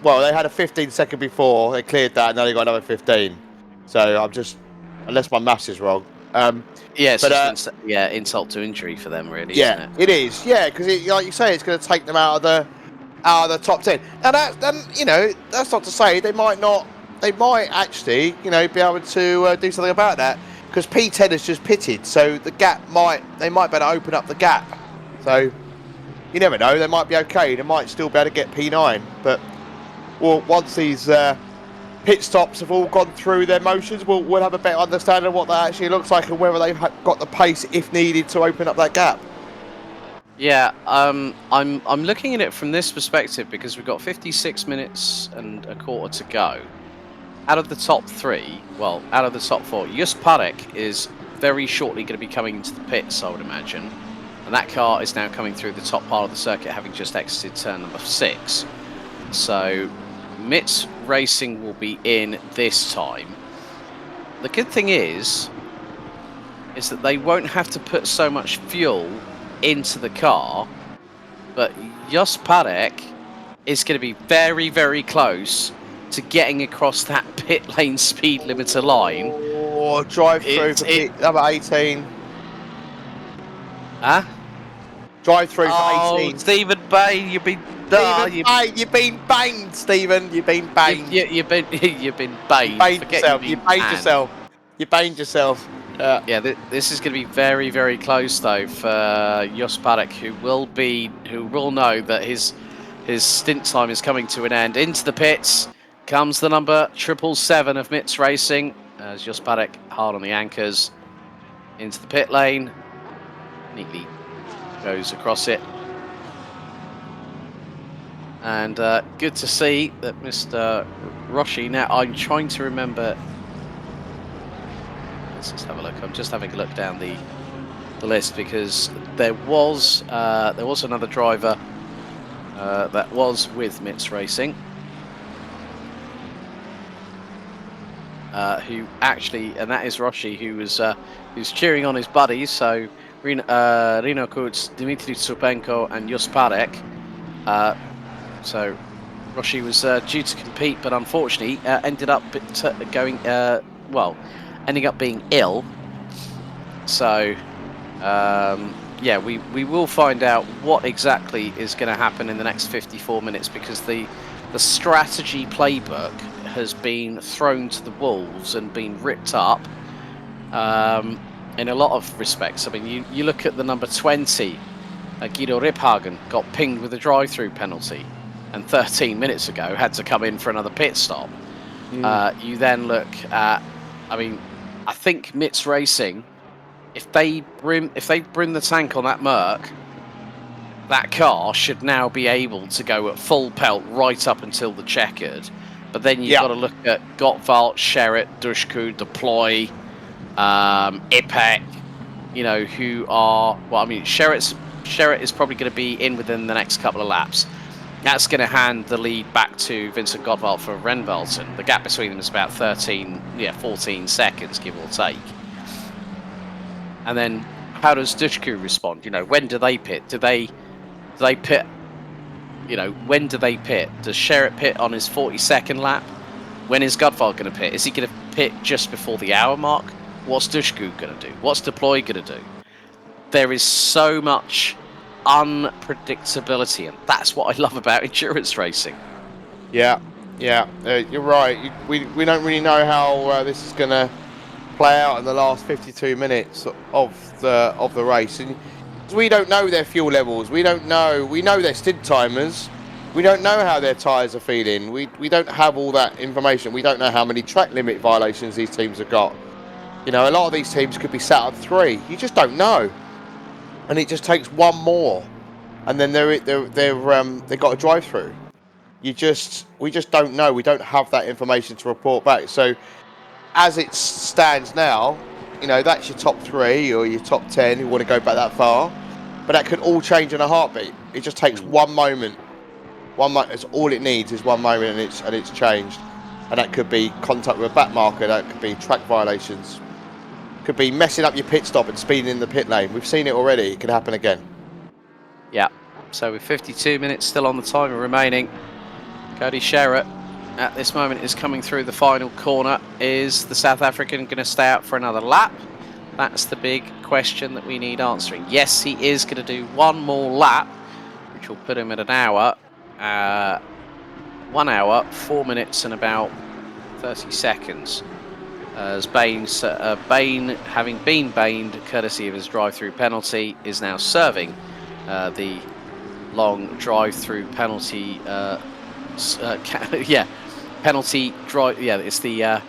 Well, they had a 15-second before. They cleared that, and now they got another 15. So I'm just. Unless my maths is wrong. It's just insult to injury for them, really. Yeah, isn't it? It is. Yeah, because like you say, it's going to take them out of the top 10. Now you know, that's not to say they might not they might actually, be able to do something about that, because P10 has just pitted, so the gap they might better open up the gap. So you never know, they might be okay. They might still be able to get P9, but once these pit stops have all gone through their motions, we'll have a better understanding of what that actually looks like and whether they've got the pace, if needed, to open up that gap. Yeah, I'm looking at it from this perspective because we've got 56 minutes and a quarter to go. Out of the top out of the top four, Just Parek is very shortly going to be coming into the pits, I would imagine. And that car is now coming through the top part of the circuit, having just exited turn number 6. So Mitz Racing will be in this time. The good thing is that they won't have to put so much fuel into the car, but Just Parek is going to be very, very close to getting across that pit lane speed limiter line. Or drive through for pit number 18. Huh? Drive through for 18. Stephen Bain, you've been You've been banged, Stephen. You've been banged. You've been banged. You banged yourself. You banged yourself. Yeah, this is going to be very, very close though for Just Parek, who will know that his stint time is coming to an end. Into the pits comes the number 777 of Mitz Racing as Just Parek hard on the anchors into the pit lane, neatly goes across it, and good to see that Mr. Roshi. Now I'm trying to remember. Let's just have a look. I'm just having a look down the list because there was another driver that was with Mitz Racing who actually, and that is Roshi, who's cheering on his buddies. So Rino Kuts, Dmitry Tsupenko, and Just Parek. So Roshi was due to compete, but unfortunately ended up ending up being ill. So yeah, we will find out what exactly is going to happen in the next 54 minutes, because the strategy playbook has been thrown to the wolves and been ripped up in a lot of respects. I mean, you look at the number 20, Guido Riphagen, got pinged with a drive-through penalty, and 13 minutes ago had to come in for another pit stop. You then look at, I think Mitz Racing, if they brim the tank on that Merc, that car should now be able to go at full pelt right up until the checkered. But then you've got to look at Gottwald, Sherritt, Dushku, Deploy, Ipek, who are, Sherritt is probably going to be in within the next couple of laps. That's going to hand the lead back to Vincent Gottwald for Renvelten. The gap between them is about 14 seconds, give or take. And then how does Dushku respond? When do they pit? Do they pit? When do they pit? Does Sherritt pit on his 42nd lap? When is Gottwald going to pit? Is he going to pit just before the hour mark? What's Dushku going to do? What's Deploy going to do? There is so much unpredictability, and that's what I love about endurance racing. Yeah, you're right. We don't really know how this is going to play out in the last 52 minutes of the race, and we don't know their fuel levels. We know their stint timers. We don't know how their tyres are feeling. We don't have all that information. We don't know how many track limit violations these teams have got. A lot of these teams could be sat at 3. You just don't know. And it just takes one more, and then they've got a drive through. We just don't know. We don't have that information to report back. So, as it stands now, that's your top 3 or your top 10 who want to go back that far, but that could all change in a heartbeat. It just takes one moment. It's all it needs is one moment, and it's changed. And that could be contact with a back marker. That could be track violations. Could be messing up your pit stop and speeding in the pit lane. We've seen it already. It could happen again. Yeah. So with 52 minutes still on the timer remaining, Cody Sherritt at this moment is coming through the final corner. Is the South African going to stay out for another lap? That's the big question that we need answering. Yes, he is going to do one more lap, which will put him at an hour. 1 hour, 4 minutes and about 30 seconds. As Bain, having been baned courtesy of his drive-through penalty, is now serving the long drive-through penalty. Penalty drive. Yeah, it's the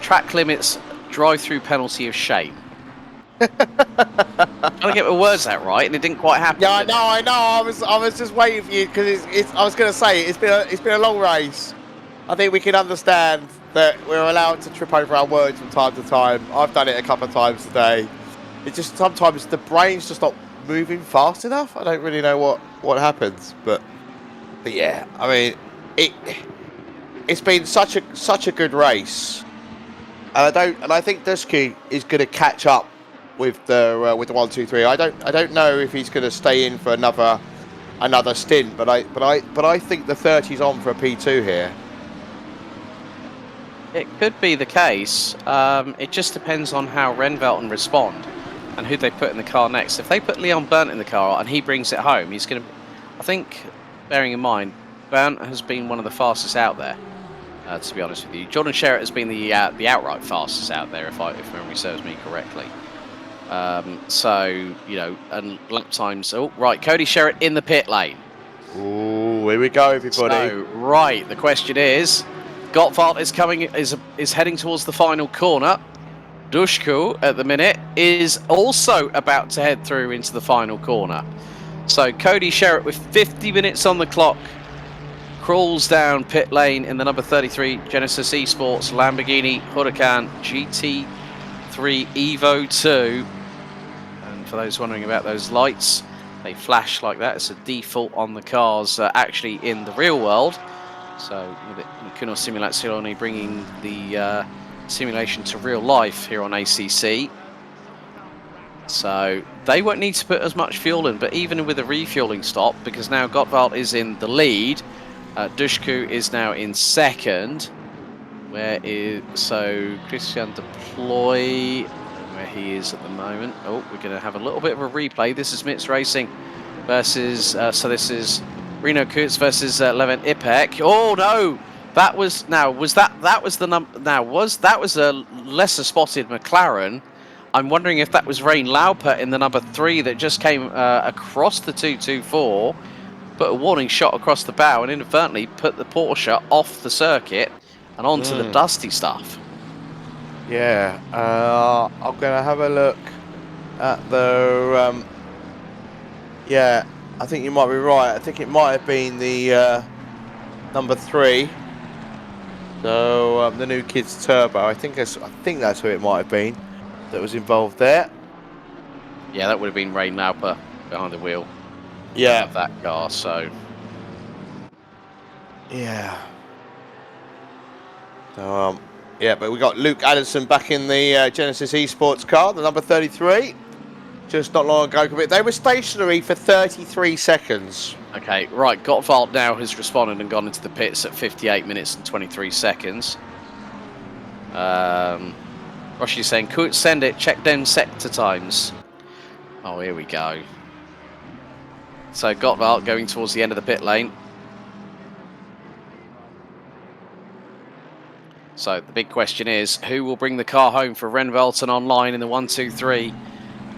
track limits drive-through penalty of shame. Trying to get my words out right, and it didn't quite happen. Yeah, I know. I was just waiting for you because I was going to say it's been a long race. I think we can understand that we're allowed to trip over our words from time to time. I've done it a couple of times today. It's just sometimes the brain's just not moving fast enough. I don't really know what happens, but yeah, I mean it's been such a good race, and I think Dusky is going to catch up with the 1-2-3. I don't know if he's going to stay in for another stint, but I think the 30's on for a P2 here. It could be the case. It just depends on how Renvelton respond and who they put in the car next. If they put Leon Burnt in the car and he brings it home, he's going to. I think, bearing in mind, Burnt has been one of the fastest out there. To be honest with you, Jordan Sherritt has been the outright fastest out there, if memory serves me correctly. So and lap times. Oh, right, Cody Sherritt in the pit lane. Ooh, here we go, everybody. So, right, the question is, Gottwald is heading towards the final corner. Dushku, at the minute, is also about to head through into the final corner. So Cody Sherritt, with 50 minutes on the clock, crawls down pit lane in the number 33 Genesis Esports Lamborghini Huracan GT3 Evo 2. And for those wondering about those lights, they flash like that. It's a default on the cars actually in the real world. So with Kuno Simulazione bringing the simulation to real life here on ACC. So they won't need to put as much fuel in, but even with a refueling stop, because now Gottwald is in the lead, Dushku is now in second. So Christian Deploy, where he is at the moment. Oh, we're going to have a little bit of a replay. This is Mitz Racing versus, so this is Reno Kutz versus Levent Ipek. Oh no, that was a lesser spotted McLaren. I'm wondering if that was Rain Lauper in the number 3 that just came across the 224, put a warning shot across the bow and inadvertently put the Porsche off the circuit and onto the dusty stuff. Yeah, I'm going to have a look at the... yeah, I think you might be right. I think it might have been the number 3. So the new kid's turbo. I think that's who it might have been that was involved there. Yeah, that would have been Rain Lauper behind the wheel. Yeah, Of that car. So yeah. So yeah, but we got Luke Addison back in the Genesis Esports car, the number 33. Just not long ago, they were stationary for 33 seconds. okay, right. Gottwald now has responded and gone into the pits at 58 minutes and 23 seconds. Roshi is saying, "Could send it. Check them sector times." Oh, here we go. So Gottwald going towards the end of the pit lane. So the big question is, who will bring the car home for Renvelton online in the 1-2-3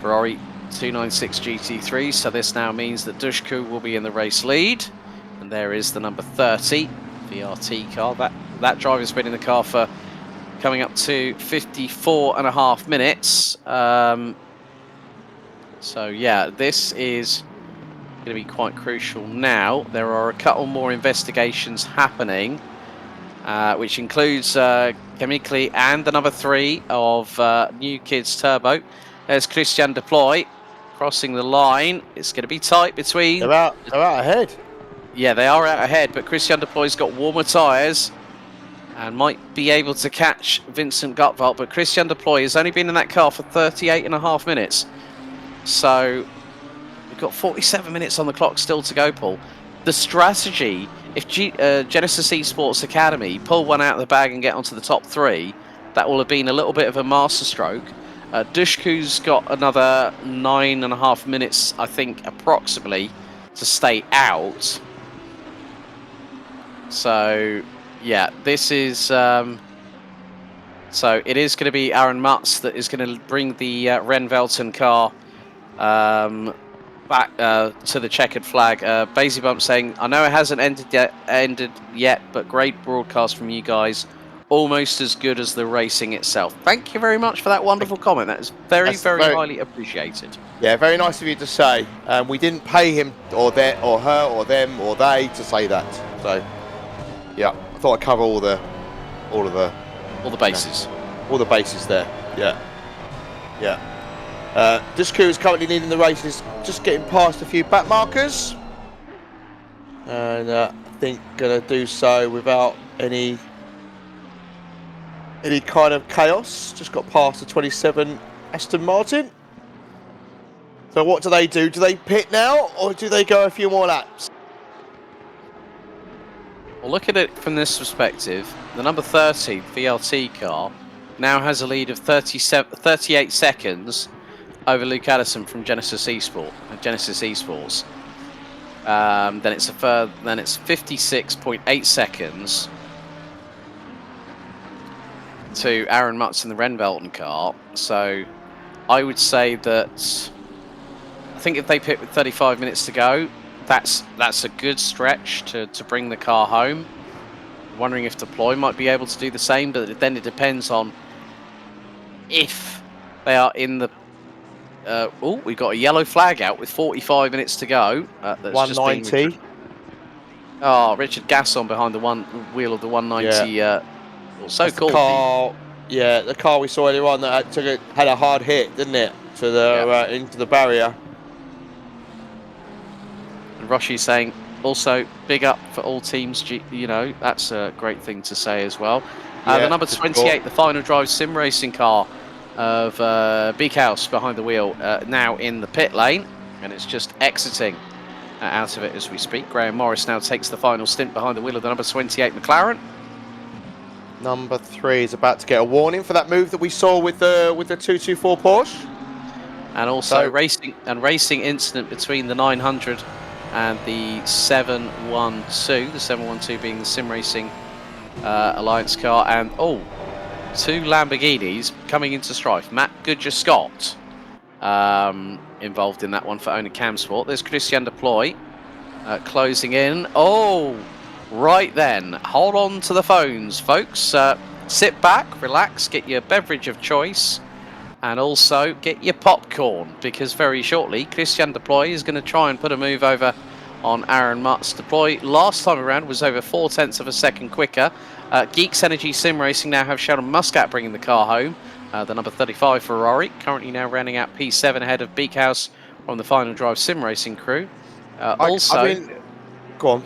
Ferrari 296 GT3? So this now means that Dushku will be in the race lead. And there is the number 30 VRT car. That driver's been in the car for coming up to 54.5 minutes. So yeah, this is going to be quite crucial now. There are a couple more investigations happening, which includes Chemically and the number 3 of New Kids Turbo. There's Christian Deploy crossing the line. It's going to be tight between... They're out ahead. Yeah, they are out ahead, but Christian Deploy's got warmer tyres and might be able to catch Vincent Gottwald, but Christian Deploy has only been in that car for 38.5 minutes. So we've got 47 minutes on the clock still to go, Paul. The strategy, if Genesis Esports Academy pull one out of the bag and get onto the top 3, that will have been a little bit of a masterstroke. Dushku's got another 9.5 minutes, I think, approximately, to stay out. So Yeah, this is so it is going to be Aaron Mutz that is going to bring the Renvelton car back to the checkered flag. Basie Bump saying, "I know it hasn't ended yet, but great broadcast from you guys. Almost as good as the racing itself." Thank you very much for that wonderful comment. That is very, That's very highly appreciated. yeah, very nice of you to say. We didn't pay him or that or her or them or they to say that. So yeah, I thought I'd cover all the All the bases. all the bases there. Yeah, yeah. Disku is currently leading the race. Is just getting past a few back markers, and I think gonna do so without any kind of chaos. Just got past the 27 Aston Martin. So what do? Do they pit now, or do they go a few more laps? Well, look at it from this perspective. The number 30 VLT car now has a lead of 38 seconds over Luke Addison from Genesis Esports. Then it's 56.8 seconds to Aaron Mutz in the Renvelton car. So I would say that I think if they pit with 35 minutes to go, that's a good stretch to bring the car home. Wondering if Deploy might be able to do the same, but then it depends on if they are in the. We got a yellow flag out with 45 minutes to go. That's 190. Richard Gasson behind the one wheel of the 190. Yeah. So The called. car, yeah, the car we saw earlier on that had a hard hit, didn't it, to the into the barrier. And Roshi saying also big up for all teams. That's a great thing to say as well. The number 28, the final drive sim racing car of Beekhouse behind the wheel, now in the pit lane, and it's just exiting out of it as we speak. Graham Morris now takes the final stint behind the wheel of the number 28 McLaren. Number 3 is about to get a warning for that move that we saw with the 224 Porsche. And also racing incident between the 900 and the 712. The 712 being the Sim Racing Alliance car, and two Lamborghinis coming into strife. Matt Goodger-Scott involved in that one for owner Cam Sport. There's Christian Deploy closing in. Right then, hold on to the phones, folks. Sit back, relax, get your beverage of choice, and also get your popcorn, because very shortly Christian Deploy is going to try and put a move over on Aaron Mutz. Deploy last time around was over 0.4 of a second quicker. Geeks Energy Sim Racing now have Sheldon Muscat bringing the car home. The number 35 Ferrari currently now rounding out P7 ahead of Beekhouse from the final drive sim racing crew. Go on.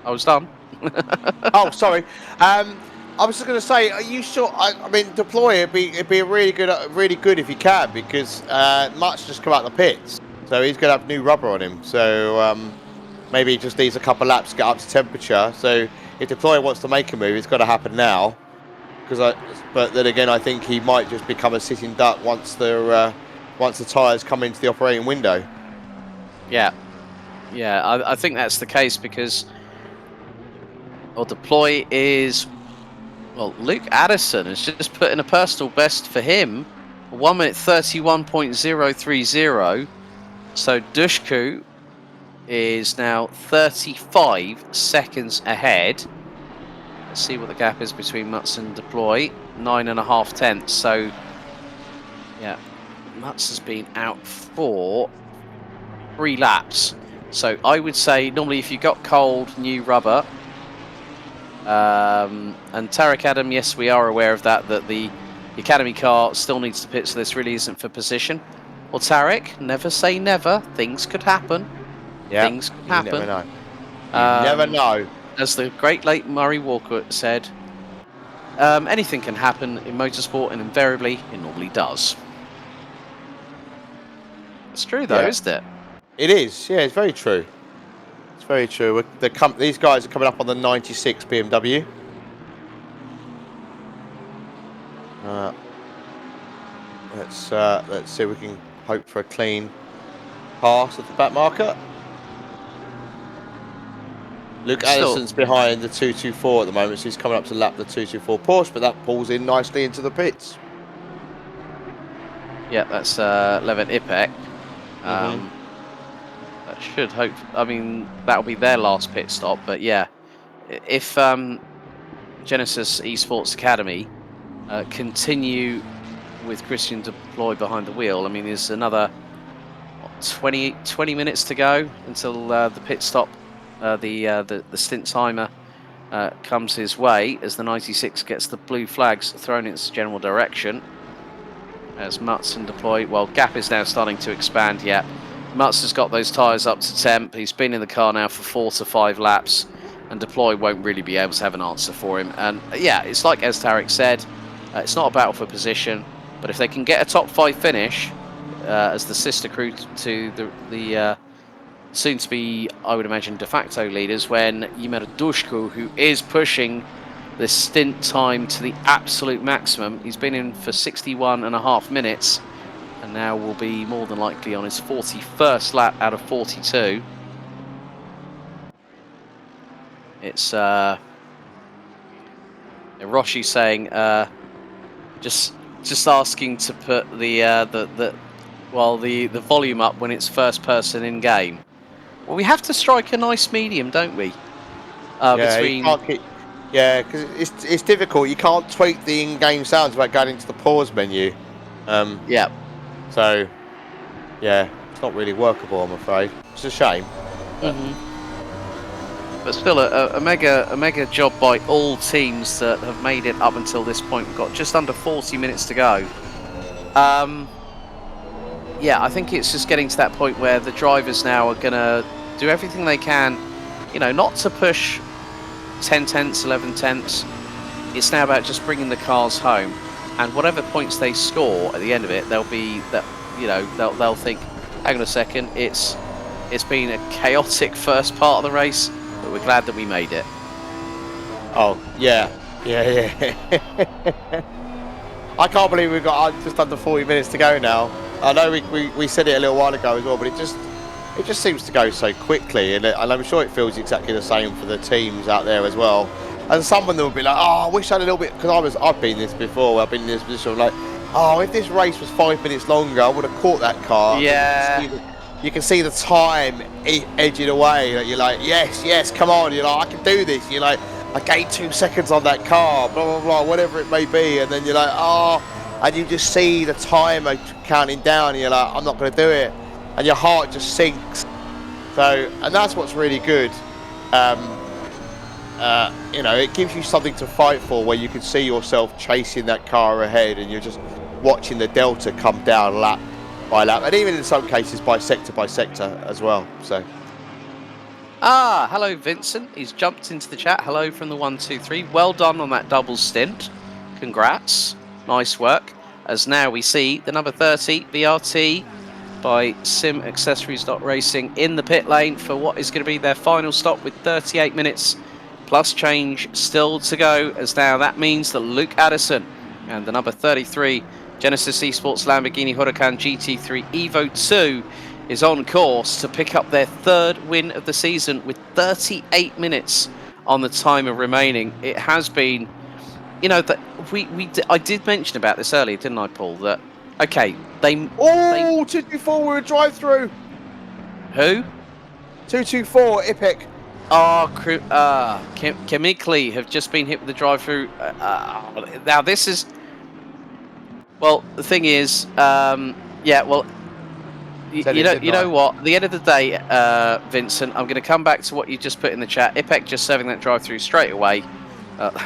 I was done. Oh, sorry. I was just going to say, are you sure? I mean, Deploy it'd be really good if you can, because Mutt's just come out of the pits, so he's going to have new rubber on him. So maybe he just needs a couple of laps to get up to temperature. So if Deploy wants to make a move, it's got to happen now. But then again, I think he might just become a sitting duck once the tyres come into the operating window. Yeah, I think that's the case, because Deploy is... Luke Addison has just put in a personal best for him, 1 minute 31.030. So Dushku is now 35 seconds ahead. Let's see what the gap is between Mutz and Deploy. 9.5 tenths. So, yeah, Mutz has been out for 3 laps. So I would say normally if you got cold, new rubber. And Tarek Adam, yes, we are aware of that the Academy car still needs to pit, so this really isn't for position. Well, Tarek, never say never. Things could happen. Yeah, things could happen. You never know. You never know. As the great late Murray Walker said, anything can happen in motorsport, and invariably it normally does. It's true though, isn't it? It is. Yeah, it's very true. It's very true. These guys are coming up on the 96 BMW. Let's see if we can hope for a clean pass at the back marker. Luke Still- Addison's behind the 224 at the moment, so he's coming up to lap the 224 Porsche, but that pulls in nicely into the pits. Yeah, that's Levin Ipek. Mhm. That should hope. I mean, that'll be their last pit stop. But yeah, if Genesis Esports Academy continue with Christian deploy behind the wheel, I mean, there's another 20 minutes to go until the pit stop, the stint timer comes his way as the 96 gets the blue flags thrown in its general direction. As Mutz deploy, well, gap is now starting to expand. Yeah, Mutz has got those tyres up to temp. He's been in the car now for 4 to 5 laps, and deploy won't really be able to have an answer for him. And yeah, it's like as Tarek said, it's not a battle for position, but if they can get a top 5 finish as the sister crew to the soon to be, I would imagine, de facto leaders, when Ymer Dushku, who is pushing the stint time to the absolute maximum. He's been in for 61.5 minutes and now will be more than likely on his 41st lap out of 42. It's Hiroshi saying just asking to put the volume up when it's first person in game. Well, we have to strike a nice medium, don't we? Between Because it's difficult. You can't tweak the in-game sounds without going into the pause menu. Yeah. So, yeah, it's not really workable, I'm afraid. It's a shame. But still, a mega job by all teams that have made it up until this point. We've got just under 40 minutes to go. Yeah, I think it's just getting to that point where the drivers now are going to do everything they can, not to push 10 tenths, 11 tenths. It's now about just bringing the cars home, and whatever points they score at the end of it, they'll be that they'll think, hang on a second, it's been a chaotic first part of the race, but we're glad that we made it. Oh, yeah. I can't believe we've got just under 40 minutes to go now. I know we said it a little while ago as well, but it just seems to go so quickly, and I'm sure it feels exactly the same for the teams out there as well. And some of them will be like, oh, I wish I had a little bit, because I've been this before. I've been in this position of like, oh, if this race was 5 minutes longer, I would have caught that car. Yeah. You can see the time edging away. Like, you're like, yes, come on. You're like, I can do this. You're like, I gained 2 seconds on that car, blah, blah, blah, whatever it may be. And then you're like, oh, and you just see the timer counting down, and you're like, I'm not going to do it. And your heart just sinks. So, and that's what's really good. It gives you something to fight for, where you can see yourself chasing that car ahead, and you're just watching the delta come down lap by lap, and even in some cases by sector as well. So, hello Vincent, he's jumped into the chat. Hello from the 123. Well done on that double stint, congrats, nice work. As now we see the number 30 VRT by SimAccessories.Racing in the pit lane for what is going to be their final stop, with 38 minutes plus change still to go, as now that means that Luke Addison and the number 33 Genesis Esports Lamborghini Huracan GT3 Evo 2 is on course to pick up their 3rd win of the season with 38 minutes on the timer remaining. It has been, that I did mention about this earlier, didn't I, Paul? That okay, they 224 were a drive-through. Who? 224 Ipek. Chemically have just been hit with the drive-through. Now this is, well, the thing is, you know what? At the end of the day, Vincent, I'm going to come back to what you just put in the chat. Ipek just serving that drive-through straight away.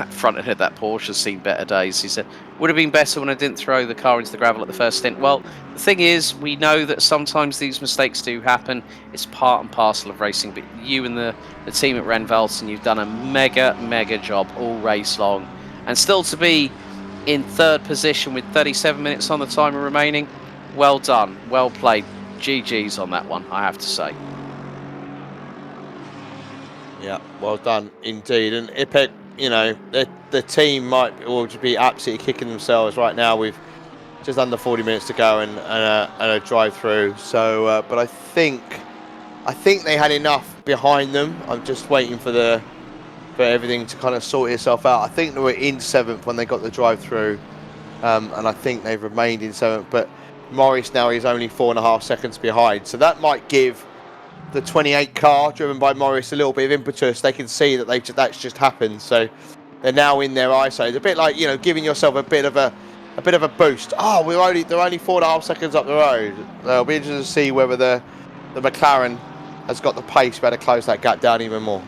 Front end of that Porsche has seen better days. He said, would have been better when I didn't throw the car into the gravel at the first stint. Well, the thing is, we know that sometimes these mistakes do happen. It's part and parcel of racing. But you and the team at Renvelton, you've done a mega job all race long. And still to be in 3rd position with 37 minutes on the timer remaining, well done, well played. GG's on that one, I have to say. Yeah, well done indeed. And Ipek, the team might just be absolutely kicking themselves right now with just under 40 minutes to go and a drive through. So, but I think they had enough behind them. I'm just waiting for everything to kind of sort itself out. I think they were in 7th when they got the drive-through, and I think they've remained in 7th. But Morris now is only 4.5 seconds behind, so that might give the 28 car driven by Morris a little bit of impetus. They can see that that's just happened, so they're now in their ISO. It's a bit like, you know, giving yourself a bit of a boost. Oh, they're only 4.5 seconds up the road. It'll be interesting to see whether the McLaren has got the pace to be able to close that gap down even more.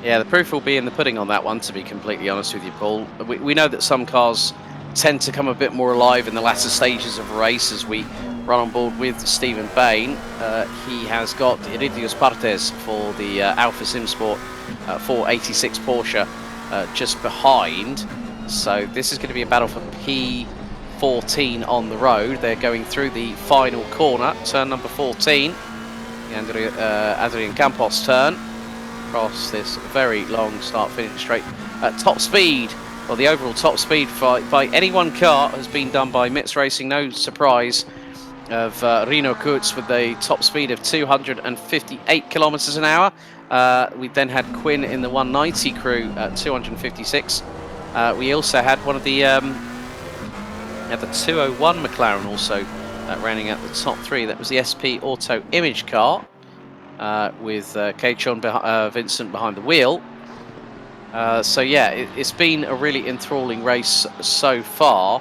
Yeah, the proof will be in the pudding on that one, to be completely honest with you, Paul. We know that some cars tend to come a bit more alive in the latter stages of a race. As we run on board with Stephen Bain, he has got Iridius Partes for the Alpha SimSport 486 Porsche just behind. So this is going to be a battle for P14 on the road. They're going through the final corner, turn number 14, the Adrian Campos turn, across this very long start-finish straight. Top speed, well, the overall top speed by any one car has been done by MITS Racing. No surprise of Rino Kutz with a top speed of 258 kilometers an hour. We then had Quinn in the 190 crew at 256. We also had one of the 201 McLaren also rounding out the top 3. That was the SP Auto Image car with Keichon Vincent behind the wheel. So yeah, it's been a really enthralling race so far,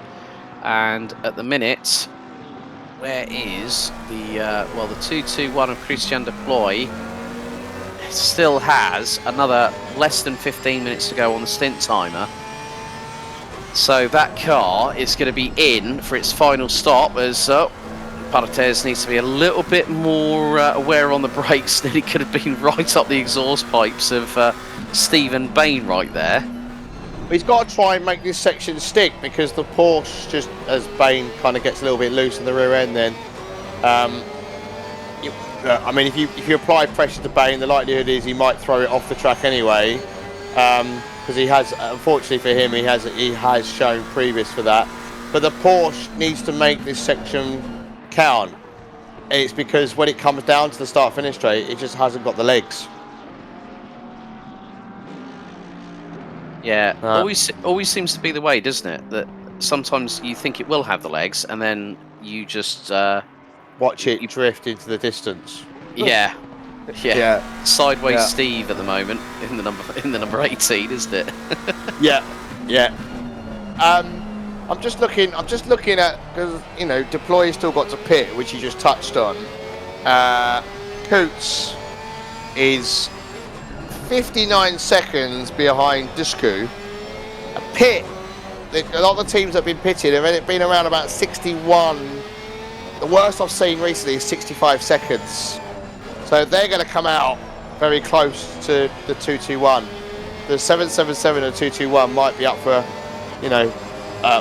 and at the minute, where is the the 221 of Christian Deploy still has another less than 15 minutes to go on the stint timer. So that car is going to be in for its final stop, as Partes needs to be a little bit more aware on the brakes. Than he could have been right up the exhaust pipes of Stephen Bain right there. He's got to try and make this section stick, because the Porsche, just as Bain kind of gets a little bit loose in the rear end, then I mean, if you apply pressure to Bain, the likelihood is he might throw it off the track anyway, because he has, unfortunately for him, he has shown previous for that. But the Porsche needs to make this section count. It's because when it comes down to the start-finish straight, it just hasn't got the legs. Yeah, always seems to be the way, doesn't it? That sometimes you think it will have the legs, and then you just watch it drift into the distance. Yeah. Sideways Yeah. Steve at the moment in the number 18, isn't it? Yeah. I'm just looking at, because, you know, Deploy's still got to pit, which you just touched on. Coots is 59 seconds behind Discu. A pit, a lot of the teams that have been pitted have been around about 61. The worst I've seen recently is 65 seconds. So they're going to come out very close to the 221. The 777 and 221 might be up for, you know,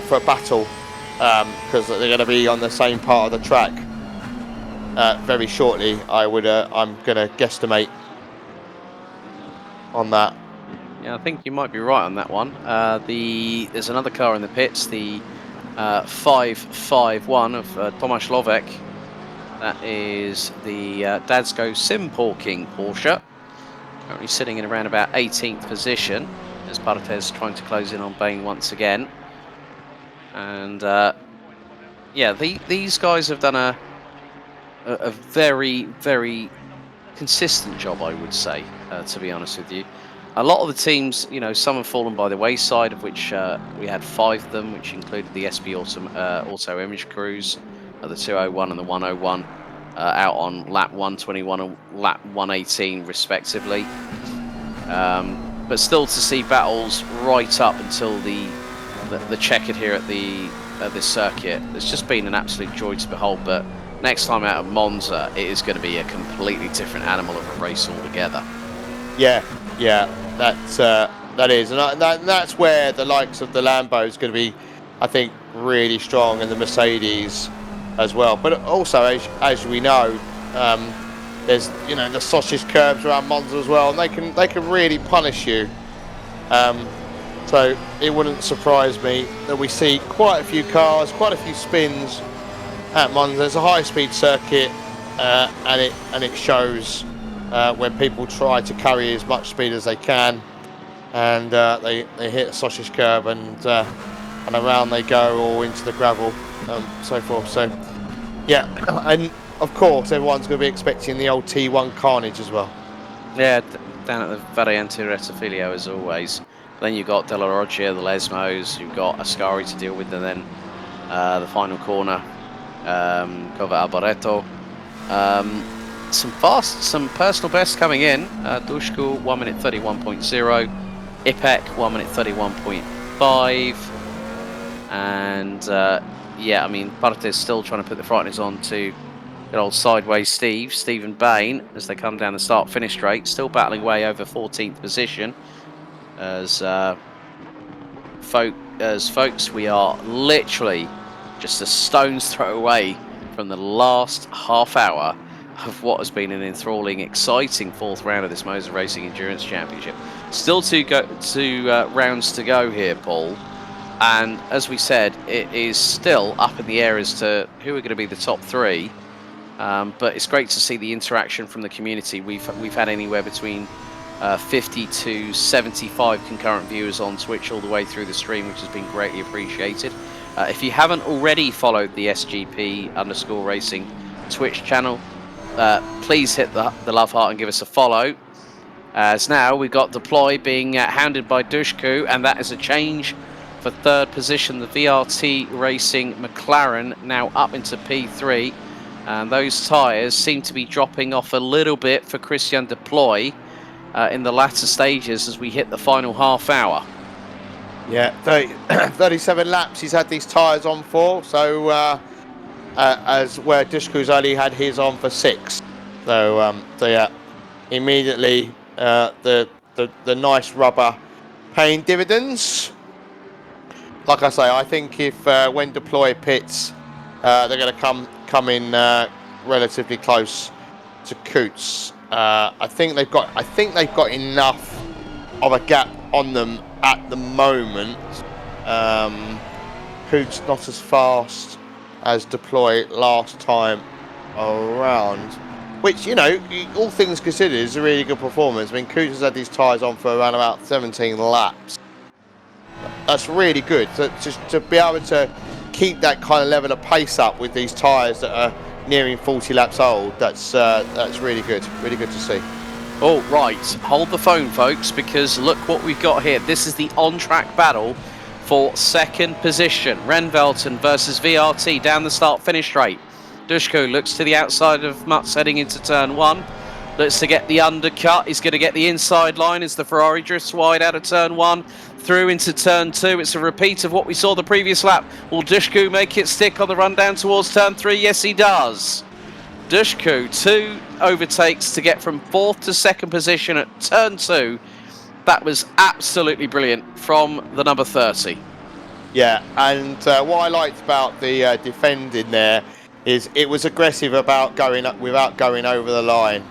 for a battle, because they're going to be on the same part of the track very shortly. I'm going to guesstimate on that. Yeah, I think you might be right on that one. There's another car in the pits, the 551 of Tomasz Lovek. That is the Dadsko Sim-Porking Porsche. Currently sitting in around about 18th position, as Partes trying to close in on Bain once again. And yeah, these guys have done a very, very consistent job, I would say, to be honest with you. A lot of the teams, you know, some have fallen by the wayside, of which we had 5 of them, which included the SP Auto Image crews, the 201 and the 101, out on lap 121 and lap 118 respectively. But still to see battles right up until the checkered here at this circuit, it's just been an absolute joy to behold. But next time out at Monza, it is going to be a completely different animal of a race altogether. Yeah, that is, and that's where the likes of the Lambo is going to be, I think, really strong, and the Mercedes as well. But also, as we know, there's, you know, the sausage curbs around Monza as well, and they can really punish you. So it wouldn't surprise me that we see quite a few cars, quite a few spins at Monza. It's a high-speed circuit, and it shows when people try to carry as much speed as they can, and they hit a sausage curb and around they go, or into the gravel, so forth. So yeah, and of course everyone's going to be expecting the old T1 carnage as well. Yeah, down at the Variante Rettifilio as always. Then you've got Della Roggia, the Lesmos, you've got Ascari to deal with, and then the final corner, Cova Alboreto. Some personal bests coming in. Dushku 1 minute 31.0, Ipek 1 minute 31.5, and yeah, I mean Barte's still trying to put the frighteners on to good old sideways Stephen Bain, as they come down the start-finish straight, still battling way over 14th position. As folks, we are literally just a stone's throw away from the last half hour of what has been an enthralling, exciting fourth round of this Moza Racing Endurance Championship. Still two rounds to go here, Paul. And as we said, it is still up in the air as to who are going to be the top three. But it's great to see the interaction from the community. We've had anywhere between 50 to 75 concurrent viewers on Twitch all the way through the stream, which has been greatly appreciated. If you haven't already followed the SGP_racing Twitch channel, please hit the love heart and give us a follow. As now we've got Deploy being hounded by Dushku, and that is a change for third position. The VRT Racing McLaren now up into P3. And those tyres seem to be dropping off a little bit for Christian Deploy in the latter stages as we hit the final half hour. Yeah, 37 laps he's had these tyres on for, so as where Dushku's only had his on for 6. So yeah, immediately the nice rubber paying dividends. Like I say, I think if when Deploy pits, they're going to come in relatively close to Coots. I think they've got enough of a gap on them at the moment. Coots not as fast as Deploy last time around, which, you know, all things considered, is a really good performance. I mean, Coots has had these tyres on for around about 17 laps. That's really good to be able to keep that kind of level of pace up with these tyres that are nearing 40 laps old. That's really good to see. Oh, right, hold the phone, folks, because look what we've got here. This is the on-track battle for second position. Renvelton versus VRT down the start-finish straight. Dushku looks to the outside of Mutz heading into turn 1. Looks to get the undercut. He's going to get the inside line as the Ferrari drifts wide out of turn 1. Through into turn 2. It's a repeat of what we saw the previous lap. Will Dushku make it stick on the run down towards turn 3? Yes, he does. Dushku, 2 overtakes to get from 4th to 2nd position at turn 2. That was absolutely brilliant from the number 30. Yeah, and what I liked about the defending there is it was aggressive about going up without going over the line.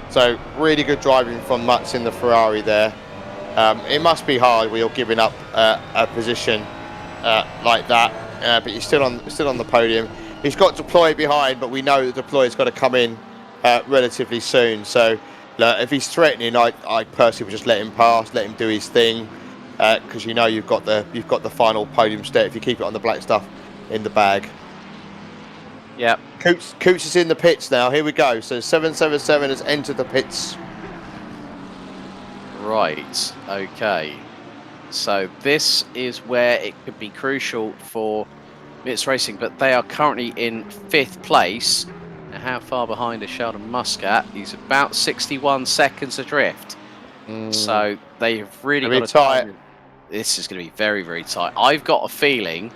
So really good driving from Mutz in the Ferrari there. It must be hard when you're giving up a position like that, but you're still on the podium. He's got Deploy behind, but we know that Deploy's got to come in relatively soon. So if he's threatening, I personally would just let him pass, let him do his thing, because you know you've got the final podium step if you keep it on the black stuff in the bag. Yeah. Coots is in the pits now. Here we go. So 777 has entered the pits. Right, okay. So this is where it could be crucial for Mits Racing, but they are currently in 5th place. Now, how far behind is Sheldon Muscat? He's about 61 seconds adrift. So they've really got to tight. This is going to be very, very tight. I've got a feeling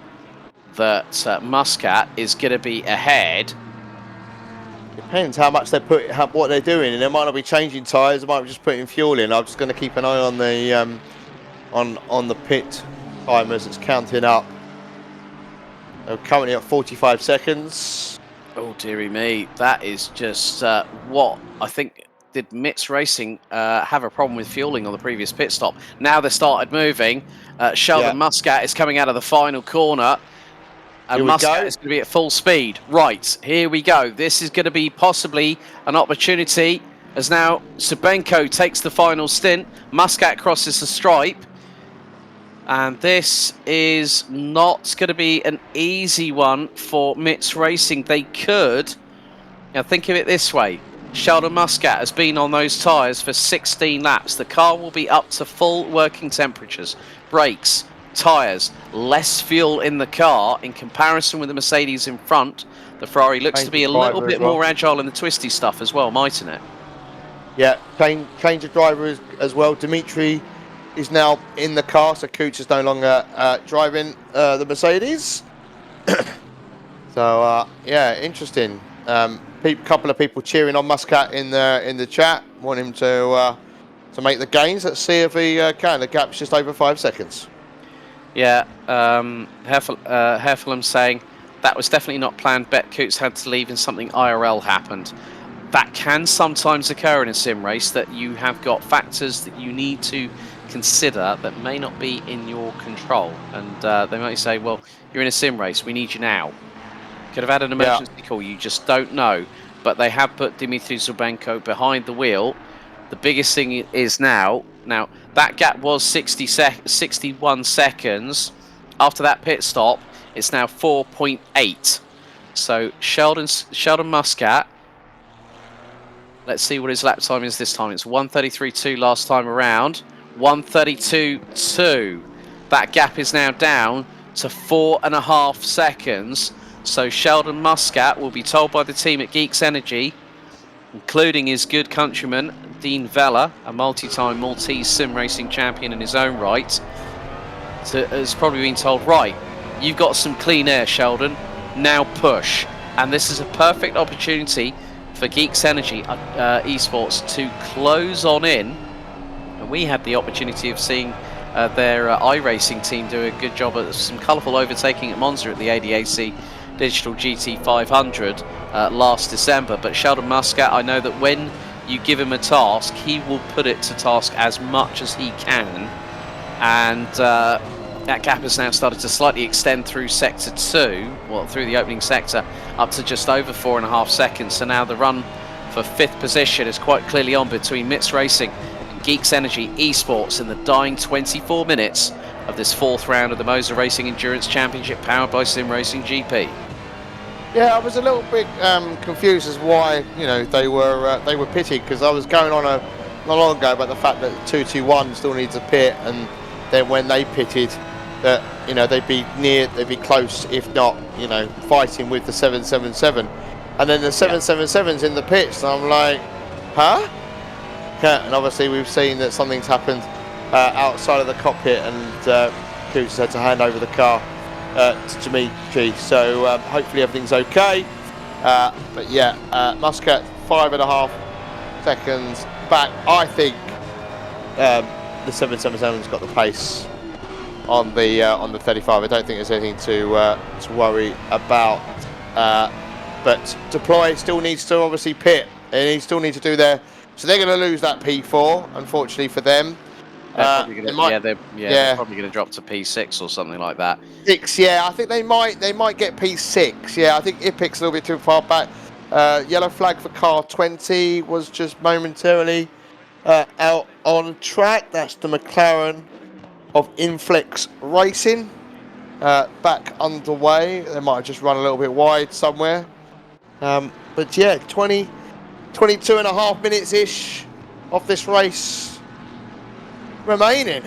that Muscat is going to be ahead. Depends how much they what they're doing, and they might not be changing tyres. They might be just putting fuel in. I'm just going to keep an eye on the on the pit timers. It's counting up. They're currently at 45 seconds. Oh dearie me, that is just what I think. Did Mits Racing have a problem with fueling on the previous pit stop? Now they started moving. Sheldon Muscat is coming out of the final corner. And Muscat is going to be at full speed. Right, here we go. This is going to be possibly an opportunity as now Subenko takes the final stint. Muscat crosses the stripe. And this is not going to be an easy one for Mitts Racing. They could, now think of it this way. Sheldon Muscat has been on those tyres for 16 laps. The car will be up to full working temperatures. Brakes, tyres, less fuel in the car in comparison with the Mercedes in front. The Ferrari looks to be a little bit more agile in the twisty stuff as well, mightn't it? Yeah, change of driver as well. Dimitri is now in the car, so Coots is no longer driving the Mercedes. So yeah, interesting. Couple of people cheering on Muscat in the chat, want him to make the gains. Let's see if he can. The gap's just over 5 seconds. Yeah, Herfelham saying that was definitely not planned. Bet Coots had to leave and something IRL happened. That can sometimes occur in a sim race, that you have got factors that you need to consider that may not be in your control. And they might say, well, you're in a sim race, we need you now. Could have had an emergency call, you just don't know. But they have put Dimitri Zubenko behind the wheel. The biggest thing is now that gap was 61 seconds. After that pit stop, it's now 4.8. So Sheldon Muscat, let's see what his lap time is this time. It's 1:33.2 last time around. 1:32.2. That gap is now down to 4.5 seconds. So Sheldon Muscat will be told by the team at Geeks Energy, including his good countryman Dean Vella, a multi-time Maltese sim racing champion in his own right, has probably been told, right, you've got some clean air, Sheldon, now push. And this is a perfect opportunity for Geeks Energy Esports to close on in. And we had the opportunity of seeing their iRacing team do a good job at some colourful overtaking at Monza at the ADAC Digital GT 500 last December. But Sheldon Muscat, I know that when you give him a task, he will put it to task as much as he can. And that gap has now started to slightly extend through sector 2, well, through the opening sector, up to just over 4.5 seconds. So now the run for 5th position is quite clearly on between Mitts Racing and Geeks Energy Esports in the dying 24 minutes of this 4th round of the Moza Racing Endurance Championship, powered by Sim Racing GP. Yeah, I was a little bit confused as why they were pitted, because I was going on not long ago about the fact that 221 still needs a pit, and then when they pitted, that they'd be close, if not fighting with the 777, and then the 777's in the pits, and I'm like, huh? Yeah, and obviously we've seen that something's happened outside of the cockpit, and Coots had to hand over the car to Dimitri, so hopefully everything's okay. But yeah, Muscat 5.5 seconds back. I think the 777's got the pace on the 35. I don't think there's anything to worry about. But Deploy still needs to obviously pit, and he still needs to do their. So they're going to lose that P4, unfortunately for them. They're probably going to drop to P6 or something like that. 6, yeah. I think they might get P6. Yeah, I think Ipic's a little bit too far back. Yellow flag for car 20 was just momentarily out on track. That's the McLaren of Inflex Racing. Back underway. They might have just run a little bit wide somewhere. But yeah, 22.5 minutes-ish of this race remaining.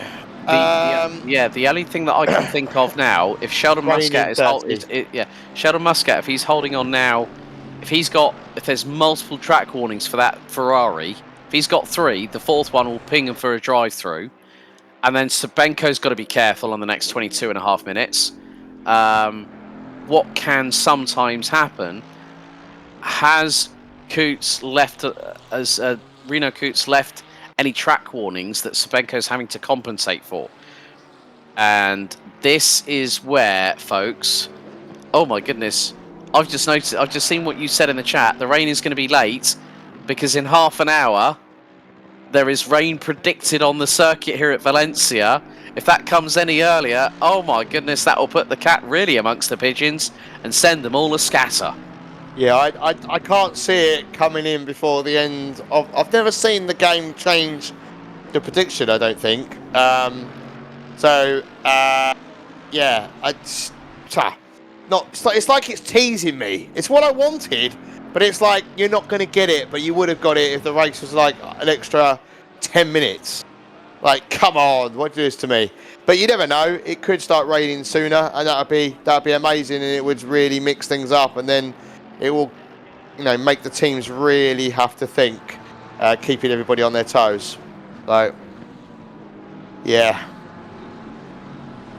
The only thing that I can think of now, if Sheldon Muscat Sheldon Muscat, if he's holding on now, if there's multiple track warnings for that Ferrari, if he's got 3, the 4th one will ping him for a drive-through, and then Sabenko's got to be careful on the next 22.5 minutes. What can sometimes happen? Has Coots left Reno Coots left any track warnings that Sabenko's having to compensate for? And this is where, folks, oh my goodness, I've just seen what you said in the chat. The rain is going to be late because in half an hour there is rain predicted on the circuit here at Valencia. If that comes any earlier, oh my goodness, that will put the cat really amongst the pigeons and send them all a scatter. Yeah, I can't see it coming in before the end of. I've never seen the game change the prediction. I don't think. Yeah, not. It's like it's teasing me. It's what I wanted, but it's like you're not going to get it. But you would have got it if the race was like an extra 10 minutes. Like, come on, what do this to me? But you never know. It could start raining sooner, and that'd be amazing, and it would really mix things up, and then it will, make the teams really have to think, keeping everybody on their toes. So, yeah.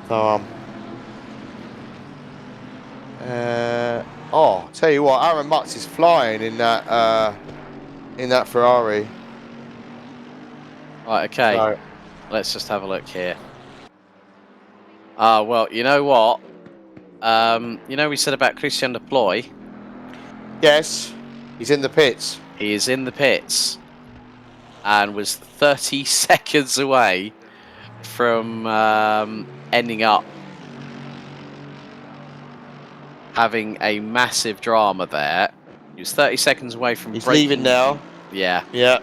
So, tell you what, Aaron Mutz is flying in that Ferrari. Right, okay. So, Let's just have a look here. Well, you know what? We said about Christian Deploy. yes, he's in the pits. He is in the pits and was 30 seconds away from ending up having a massive drama there. He was 30 seconds away from He's breaking. leaving now. Yeah. Yeah.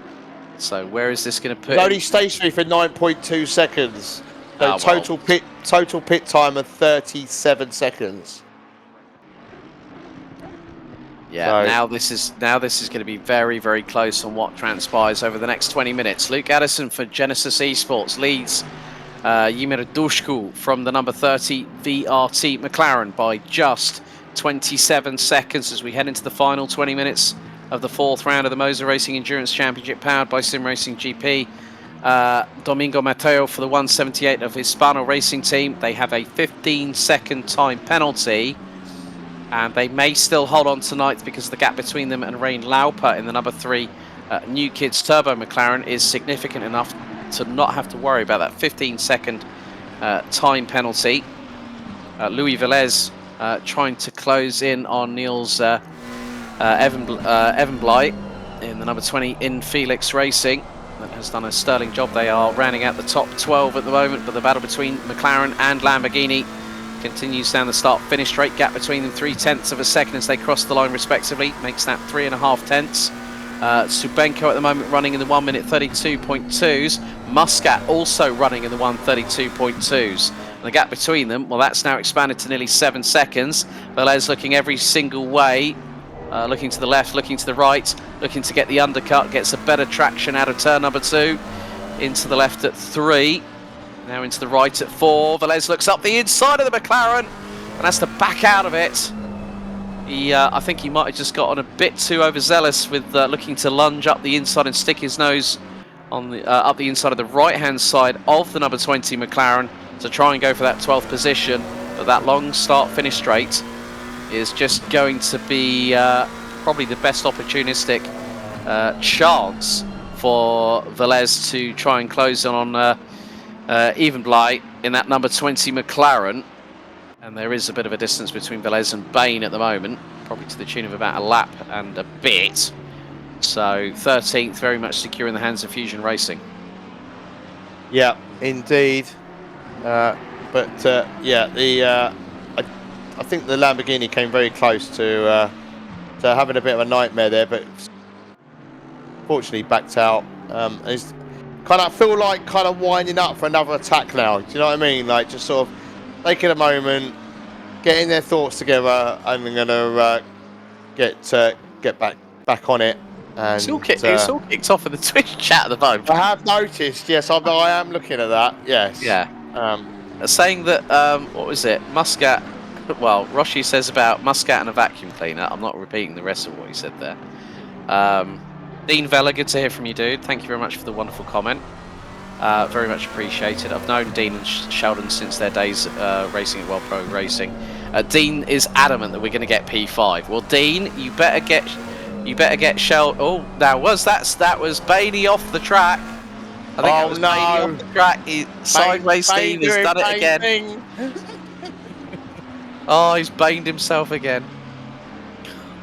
So where is this going to put He's him? only stationary for 9.2 seconds. So Well. total pit time of 37 seconds. Yeah, So- now this is going to be very, very close on what transpires over the next 20 minutes. Luke Addison for Genesis Esports leads Yumir Dushku from the number 30 VRT McLaren by just 27 seconds as we head into the final 20 minutes of the fourth round of the Moza Racing Endurance Championship powered by Sim Racing GP. Domingo Mateo for the 178 of Hispano Racing Team. They have a 15-second time penalty. And they may still hold on tonight because the gap between them and Rain Lauper in the number 3 New Kids Turbo McLaren is significant enough to not have to worry about that 15-second time penalty. Louis Velez trying to close in on Niels Evan Blight in the number 20 in Felix Racing. That has done a sterling job. They are rounding out the top 12 at the moment, but the battle between McLaren and Lamborghini continues down the start-finish straight. Gap between them 0.3 of a second as they cross the line respectively. Makes that 3.5 tenths. Subenko at the moment running in the 1 minute 32.2s. Muscat also running in the 1:32.2s. And the gap between them, well, that's now expanded to nearly 7 seconds. Velez looking every single way. Looking to the left, looking to the right, looking to get the undercut. Gets a better traction out of turn number 2. Into the left at 3. Now into the right at 4. Velez looks up the inside of the McLaren and has to back out of it. I think he might have just gotten a bit too overzealous with looking to lunge up the inside and stick his nose on the up the inside of the right-hand side of the number 20 McLaren to try and go for that 12th position. But that long start-finish straight is just going to be probably the best opportunistic chance for Velez to try and close on Even Blight in that number 20 McLaren. And there is a bit of a distance between Velez and Bain at the moment, probably to the tune of about a lap and a bit. So 13th, very much secure in the hands of Fusion Racing. Yeah, indeed. Yeah, I think the Lamborghini came very close to having a bit of a nightmare there, but fortunately backed out. It's I feel like kind of winding up for another attack now. Do you know what I mean? Like just sort of taking a moment, getting their thoughts together, and we're gonna get back on it. And It's all kicked off in the Twitch chat at the moment. I have noticed. Yes, I am looking at that. Yes. Yeah. Saying that what was it? Muscat. Well, Roshi says about Muscat and a vacuum cleaner. I'm not repeating the rest of what he said there. Dean Vella, good to hear from you, dude. Thank you very much for the wonderful comment. Very much appreciated. I've known Dean and Sheldon since their days racing at World Pro Racing. Dean is adamant that we're going to get P5. Well, Dean, you better get Sheldon. Oh, that was Bainey off the track. I think that was Bainey off the track. Sideways Dean has done it again. Oh, he's baned himself again.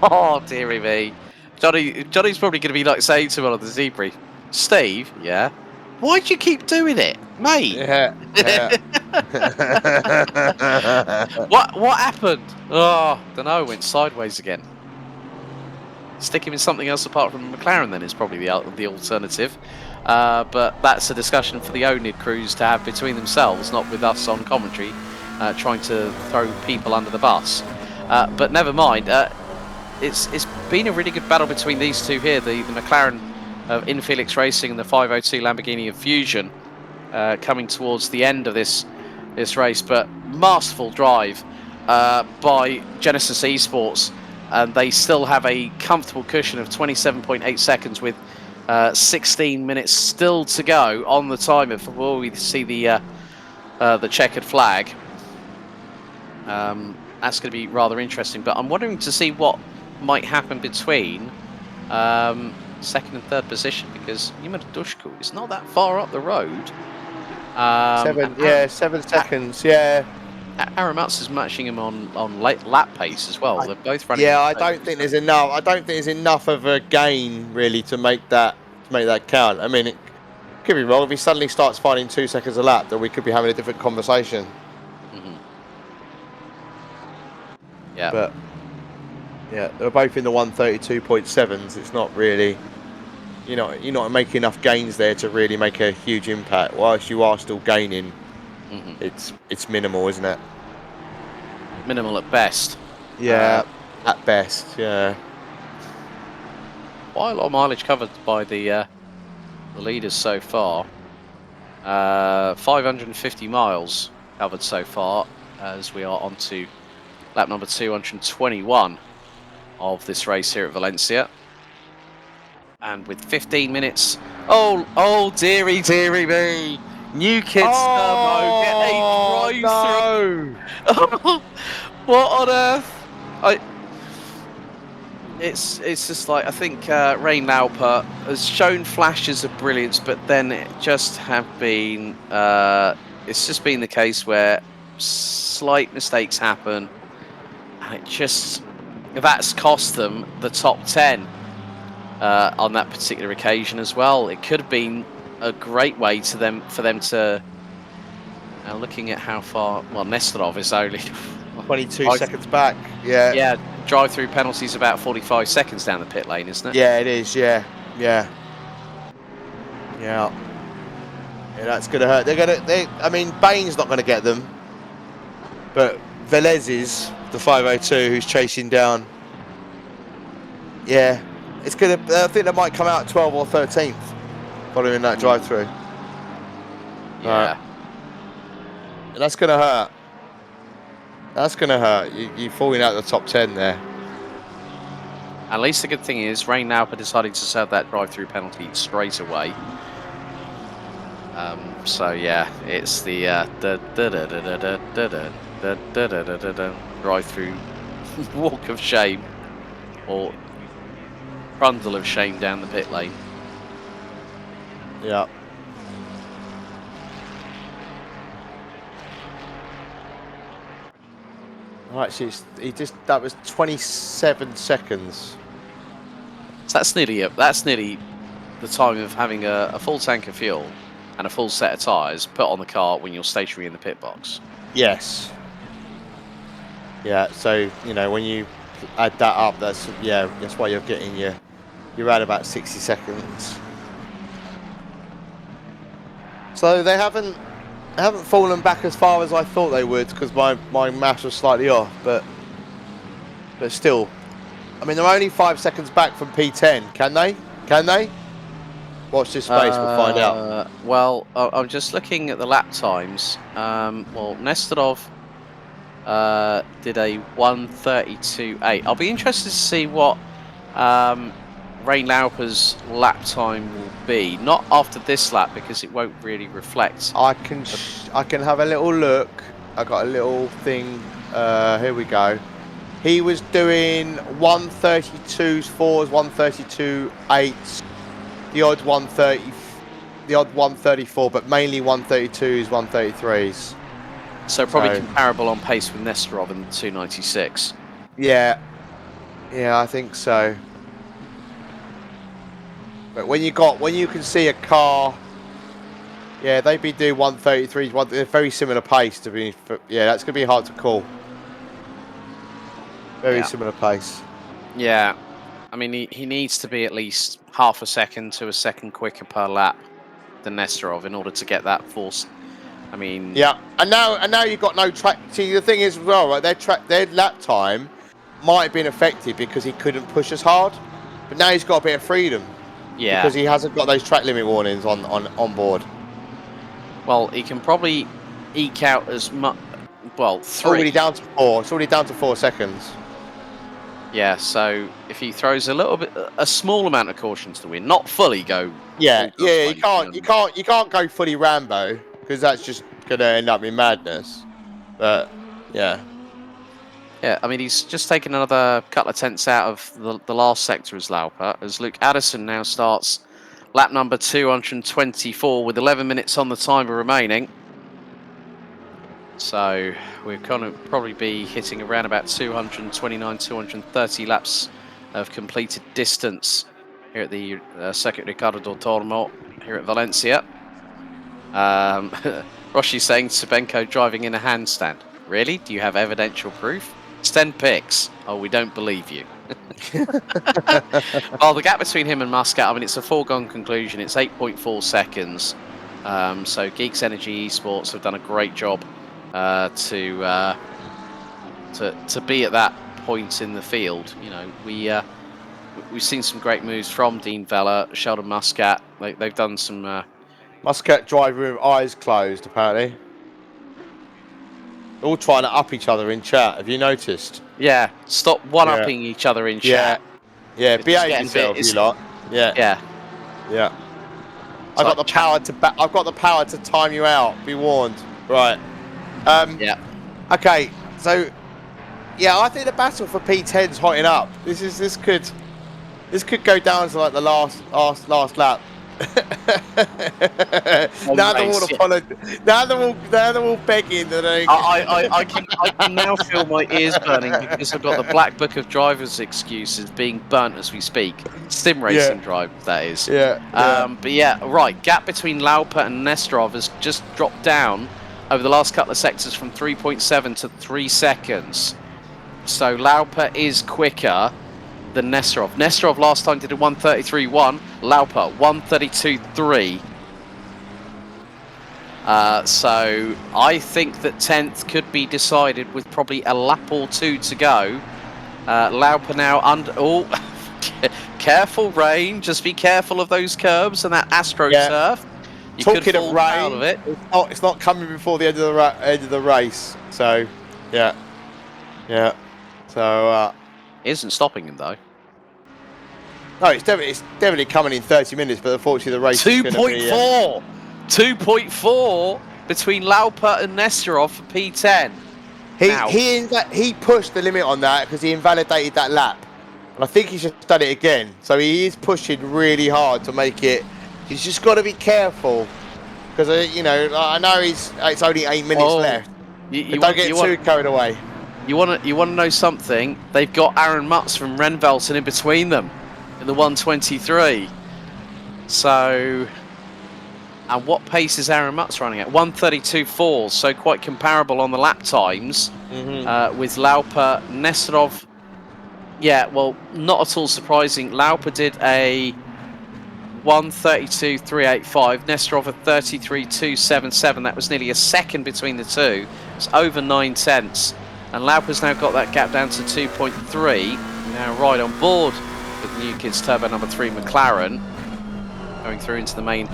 Oh, dearie me. Johnny's probably going to be like saying to him on the debrief, Steve, yeah, why'd you keep doing it, mate? Yeah. What happened? Oh, don't know. Went sideways again. stick him in something else apart from McLaren then is probably the alternative. But that's a discussion for the ONID crews to have between themselves, not with us on commentary, trying to throw people under the bus. But never mind. It's been a really good battle between these two here, the McLaren of Infelix Racing and the 502 Lamborghini of Fusion, coming towards the end of this race. But masterful drive by Genesis Esports, and they still have a comfortable cushion of 27.8 seconds with 16 minutes still to go on the timer before we see the checkered flag. That's going to be rather interesting, but I'm wondering to see what might happen between second and third position, because Yuma Dushku is not that far up the road. 7 seconds. Yeah. Aramatsu is matching him on lap pace as well. They're both running. Yeah, I don't think there's enough. I don't think there's enough of a gain really to make that count. I mean, it could be wrong. If he suddenly starts finding 2 seconds a lap, then we could be having a different conversation. Yeah. But yeah, they're both in the 132.7s. It's not really, you're not making enough gains there to really make a huge impact. Whilst you are still gaining, it's minimal, isn't it? Minimal at best. Yeah, at best. Yeah. Quite a lot of mileage covered by the leaders so far. 550 miles covered so far, as we are on to lap number 221 of this race here at Valencia. And with 15 minutes... Oh, dearie me! New Kids Turbo get a drive-through. What on earth? It's just like, I think Rain Lauper has shown flashes of brilliance, but then it just have been... it's just been the case where slight mistakes happen. And that's cost them the top 10 on that particular occasion as well. It could have been a great way for them to, looking at how far, well, Nestorov is only 22 seconds back. Yeah. Drive-through penalties about 45 seconds down the pit lane, isn't it? Yeah, it is. Yeah. That's gonna hurt. I mean, Bain's not gonna get them, but Velez is the 502 who's chasing down. Yeah, it's gonna. I think they might come out 12th or 13th following that drive-through. Yeah. And that's gonna hurt. That's gonna hurt. You're falling out of the top 10 there. At least the good thing is Rain Lauper decided to serve that drive-through penalty straight away. So yeah, it's the drive-through walk of shame, or trundle of shame down the pit lane. Yeah. Right, so that was 27 seconds. So that's nearly the time of having a full tank of fuel and a full set of tyres put on the car when you're stationary in the pit box. Yes. Yeah, so, when you add that up, that's why you're getting you're at about 60 seconds. So they haven't fallen back as far as I thought they would, because my maths was slightly off, but still, I mean, they're only 5 seconds back from P10. Can they? Watch this space, we'll find out. Well, I'm just looking at the lap times. Well, Nestorov did a 1:32.8. I'll be interested to see what Rain Lauper's lap time will be. Not after this lap, because it won't really reflect. I can have a little look. I got a little thing. Here we go. He was doing 1:32s, 4s, 1:32.8s, the odd 1:30, the odd 1:34, but mainly 1:32s, 1:33s. So probably comparable on pace with Nestorov in the 296. Yeah, I think so. But when you can see a car, they'd be doing 1:33s, they're very similar pace to be. That's gonna be hard to call. Very similar pace. Yeah, I mean, he needs to be at least half a second to a second quicker per lap than Nesterov in order to get that force. I mean, Yeah, and now you've got no track. See, the thing is as well, right? Their lap time might have been affected because he couldn't push as hard, but now he's got a bit of freedom yeah. because he hasn't got those track limit warnings on board. Well, he can probably eke out as much. Well, It's 3. already down to 4. It's already down to 4 seconds. Yeah, so if he throws a small amount of caution to the wind, not fully go. Yeah, full yeah. guns You can't go fully Rambo because that's just gonna end up in madness. But yeah. Yeah, I mean, he's just taken another couple of tenths out of the last sector as Lauper, as Luke Addison now starts lap number 224 with 11 minutes on the timer remaining. So we're going to probably be hitting around about 229, 230 laps of completed distance here at the Circuit Ricardo del Tormo here at Valencia. Roshi's saying Sabenko driving in a handstand. Really? Do you have evidential proof? Send pics. Oh, we don't believe you. Well, the gap between him and Muscat, I mean, it's a foregone conclusion. It's 8.4 seconds. So Geeks Energy Esports have done a great job to be at that point in the field. You know, we've seen some great moves from Dean Vella, Sheldon Muscat. They've done some. Muscat driving with eyes closed, apparently. They're all trying to up each other in chat. Have you noticed? Yeah, stop one-upping each other in chat. Yeah. It's Behave getting yourself, you lot. Yeah. Yeah. I've got the power to I've got the power to time you out. Be warned. Right. Yeah. Okay. So, yeah, I think the battle for P10's hotting up. This could go down to like the last lap. Now they're all begging that they. I can now feel my ears burning because I've got the Black Book of Drivers excuses being burnt as we speak. Sim racing drivers, that is. But yeah, right. Gap between Lauper and Nesterov has just dropped down over the last couple of sectors from 3.7 to 3 seconds. So Lauper is quicker than Nesterov. Nesterov last time did a 1:33.1. Lauper 1:32.3. So I think that 10th could be decided with probably a lap or two to go. Lauper now under. Oh, careful rain! Just be careful of those curbs and that AstroTurf. You Talking could fall of rain, out of it. It's not coming before the end of the race. So, yeah. So. It isn't stopping him though. No, it's definitely coming in 30 minutes, but unfortunately the race is going to be... 2.4! 2.4 between Lauper and Nesterov for P10. He pushed the limit on that because he invalidated that lap. And I think he's just done it again. So he is pushing really hard to make it... He's just got to be careful. Because, you know, I know it's only 8 minutes left. Don't get too carried away. You want to know something? They've got Aaron Mutz from Renvelten in between them in the 1:23. So, and what pace is Aaron Mutz running at? 1:32.4. So quite comparable on the lap times with Lauper, Nesterov. Yeah, well, not at all surprising. Lauper did a 1:32.385. Nesterov a 33.277. That was nearly a second between the two. It's over 9 tenths. And Lauper's now got that gap down to 2.3. Now right on board with the new kids turbo number 3 McLaren. Going through into the main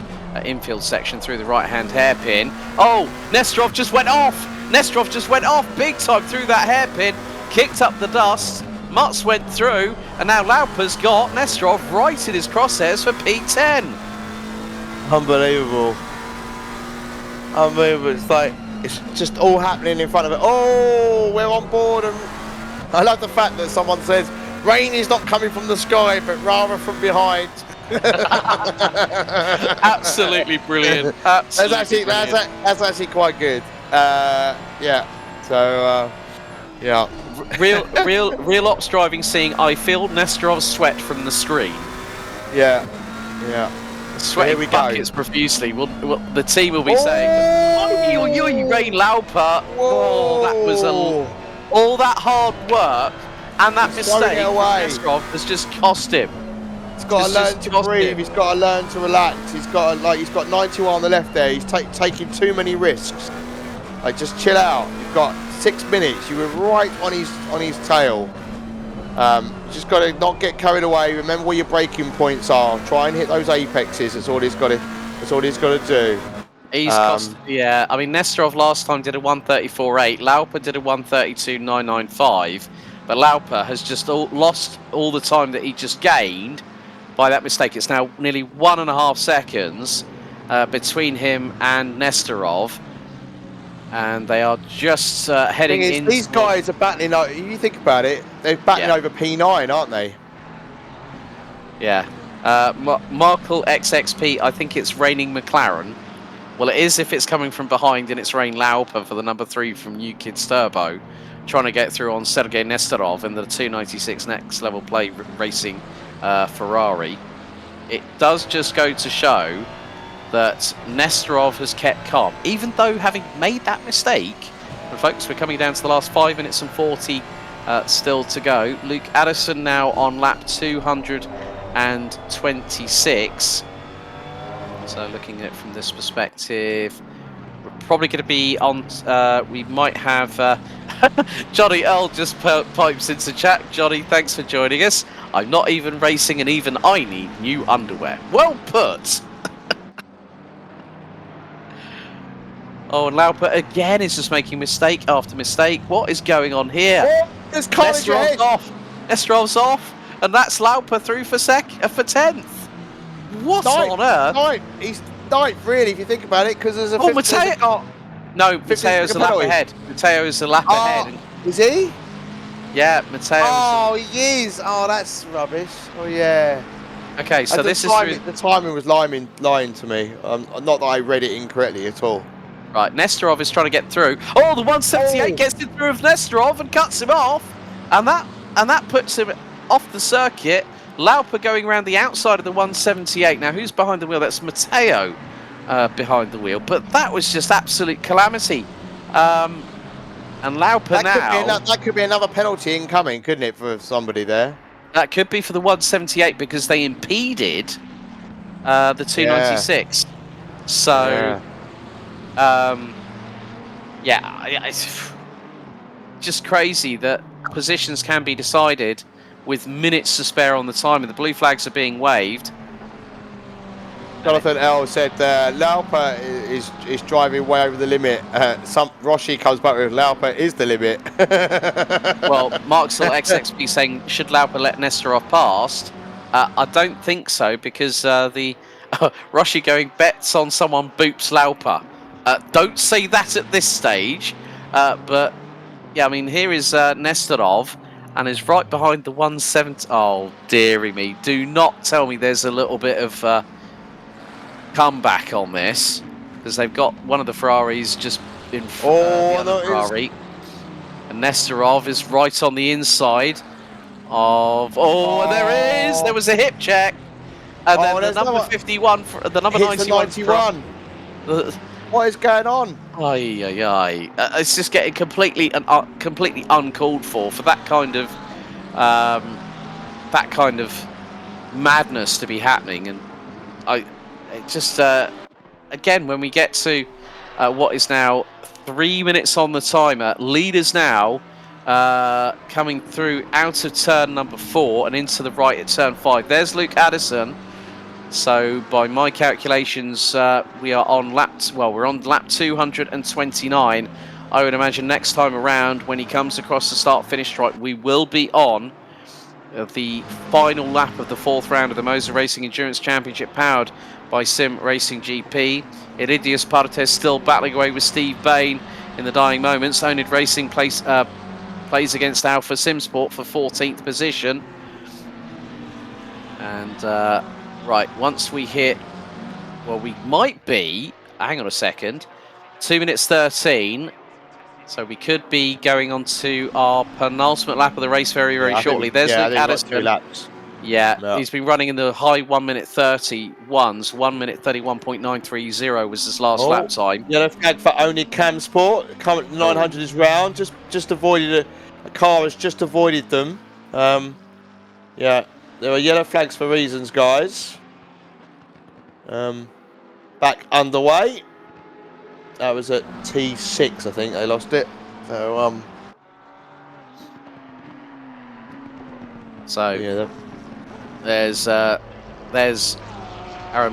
infield section through the right-hand hairpin. Oh, Nesterov just went off! Nesterov just went off big time through that hairpin. Kicked up the dust. Mutz went through. And now Lauper's got Nesterov right in his crosshairs for P10. Unbelievable. It's like... It's just all happening in front of it. Oh, we're on board. And I love the fact that someone says, rain is not coming from the sky, but rather from behind. Absolutely brilliant. Absolutely that's actually quite good. Yeah. So, yeah. Real ops driving seeing I feel Nesterov's sweat from the screen. Yeah. Sweating buckets profusely. The team will be saying, "Oh, you Rain Lauper." Oh, that was all that hard work And that He's throwing mistake it from away. Nesterov has just cost him. He's got to It's learn just to cost breathe. him. He's got to learn to relax. He's got 91 on the left there. He's taking too many risks. Like, just chill out. You've got 6 minutes. You were right on his tail. Just got to not get carried away. Remember where your braking points are. Try and hit those apexes. That's all he's got to. That's all he's got to do. He's cost. Yeah, I mean Nesterov last time did a 134.8. Lauper did a 132.995. But Lauper has just lost all the time that he just gained by that mistake. It's now nearly 1.5 seconds between him and Nesterov. And they are just heading in. These guys are battling. You think about it, they're battling over P9, aren't they? Yeah. Markle XXP, I think it's raining McLaren. Well, it is if it's coming from behind, and it's Rain Lauper for the number 3 from New Kids Turbo, trying to get through on Sergei Nesterov in the 296 Next Level Play Racing Ferrari. It does just go to show that Nesterov has kept calm, even though having made that mistake. And folks, we're coming down to the last 5 minutes and 40 still to go. Luke Addison now on lap 226. So looking at it from this perspective, we're probably going to be on. We might have Johnny Earl just pipes into chat. Johnny, thanks for joining us. I'm not even racing, and even I need new underwear. Well put. Oh, and Lauper again is just making mistake after mistake. What is going on here? Oh, there's carnage ahead. Nesterov's off. Nesterov's off, and that's Lauper through for 10th. What on earth? He's ninth, really, if you think about it, because there's a. Mateo. No, Mateo's a lap ahead. Mateo's a lap ahead. Is he? Yeah, Mateo. Oh, he is. Oh, that's rubbish. Oh, yeah. Okay, so this is the timing was lying to me. Not that I read it incorrectly at all. Right, Nesterov is trying to get through. Oh, the 178 gets in through of Nesterov and cuts him off, and that puts him off the circuit. Lauper going around the outside of the 178. Now, who's behind the wheel? That's Mateo behind the wheel. But that was just absolute calamity. And Lauper that could be another penalty incoming, couldn't it, for somebody there? That could be for the 178 because they impeded the 296. Yeah. So, it's just crazy that positions can be decided with minutes to spare on the time, and the blue flags are being waved. Jonathan L said Lauper is driving way over the limit. Roshi comes back with Lauper is the limit. Well, Marksel XXP saying, should Lauper let Nesterov past? I don't think so, because the Roshi going bets on someone boops Lauper. Don't say that at this stage, but yeah, I mean, here is Nesterov, and is right behind the 170. Oh, dearie me. Do not tell me there's a little bit of comeback on this, because they've got one of the Ferraris just in front of the other Ferrari. And Nesterov is right on the inside of... Oh, and there it is! There was a hip check. And then the number 51, the number 91. What is going on? It's just getting completely uncalled for that kind of madness to be happening. And again, when we get to what is now 3 minutes on the timer, leaders now coming through out of turn number 4 and into the right at turn 5. There's Luke Addison. So by my calculations, we are on we're on lap 229. I would imagine next time around, when he comes across the start-finish stripe, we will be on the final lap of the 4th round of the Moza Racing Endurance Championship, powered by Sim Racing GP. Iridius Partes still battling away with Steve Bain in the dying moments. Onid Racing plays against Alpha Simsport for 14th position. And right, once we hit, well, we might be, hang on a second, 2 minutes 13. So we could be going on to our penultimate lap of the race very shortly. There's Luke Addison. Yeah, he's been running in the high 1 minute 31s. 1 minute 31.930 was his last lap time. Yellow flag for only Cam Sport. 900 is round. Just avoided A car has just avoided them. Yeah, there are yellow flags for reasons, guys. Back underway. That was at T6, I think they lost it. So yeah, there's Aaron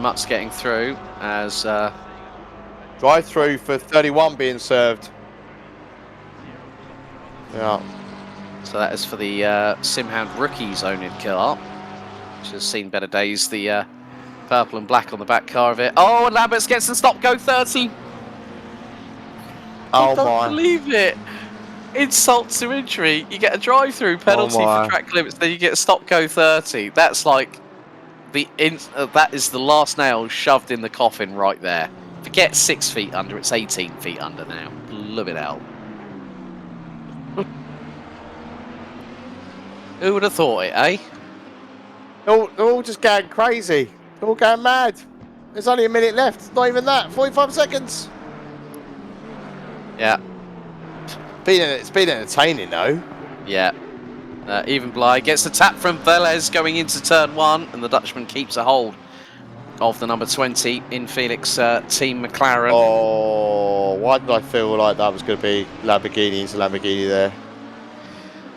Mutz getting through as drive through for 31 being served. Yeah. So that is for the Simhound Rookies owned car, which has seen better days. The purple and black on the back car of it. Oh, and Lamberts gets the stop, go 30. Oh I don't my. believe it. Insult to injury. You get a drive-through penalty my. for track limits, then you get a stop, go 30. That's like that is the last nail shoved in the coffin right there. Forget 6 feet under, it's 18 feet under now. Love it out. Who would have thought it, eh? They're all just going crazy. They're all going mad. There's only a minute left. Not even that. 45 seconds. Yeah. It's been entertaining, though. Yeah. Even Bly gets the tap from Velez going into turn 1, and the Dutchman keeps a hold of the number 20 in Felix Team McLaren. Oh, why did I feel like that was going to be Lamborghini's Lamborghini there?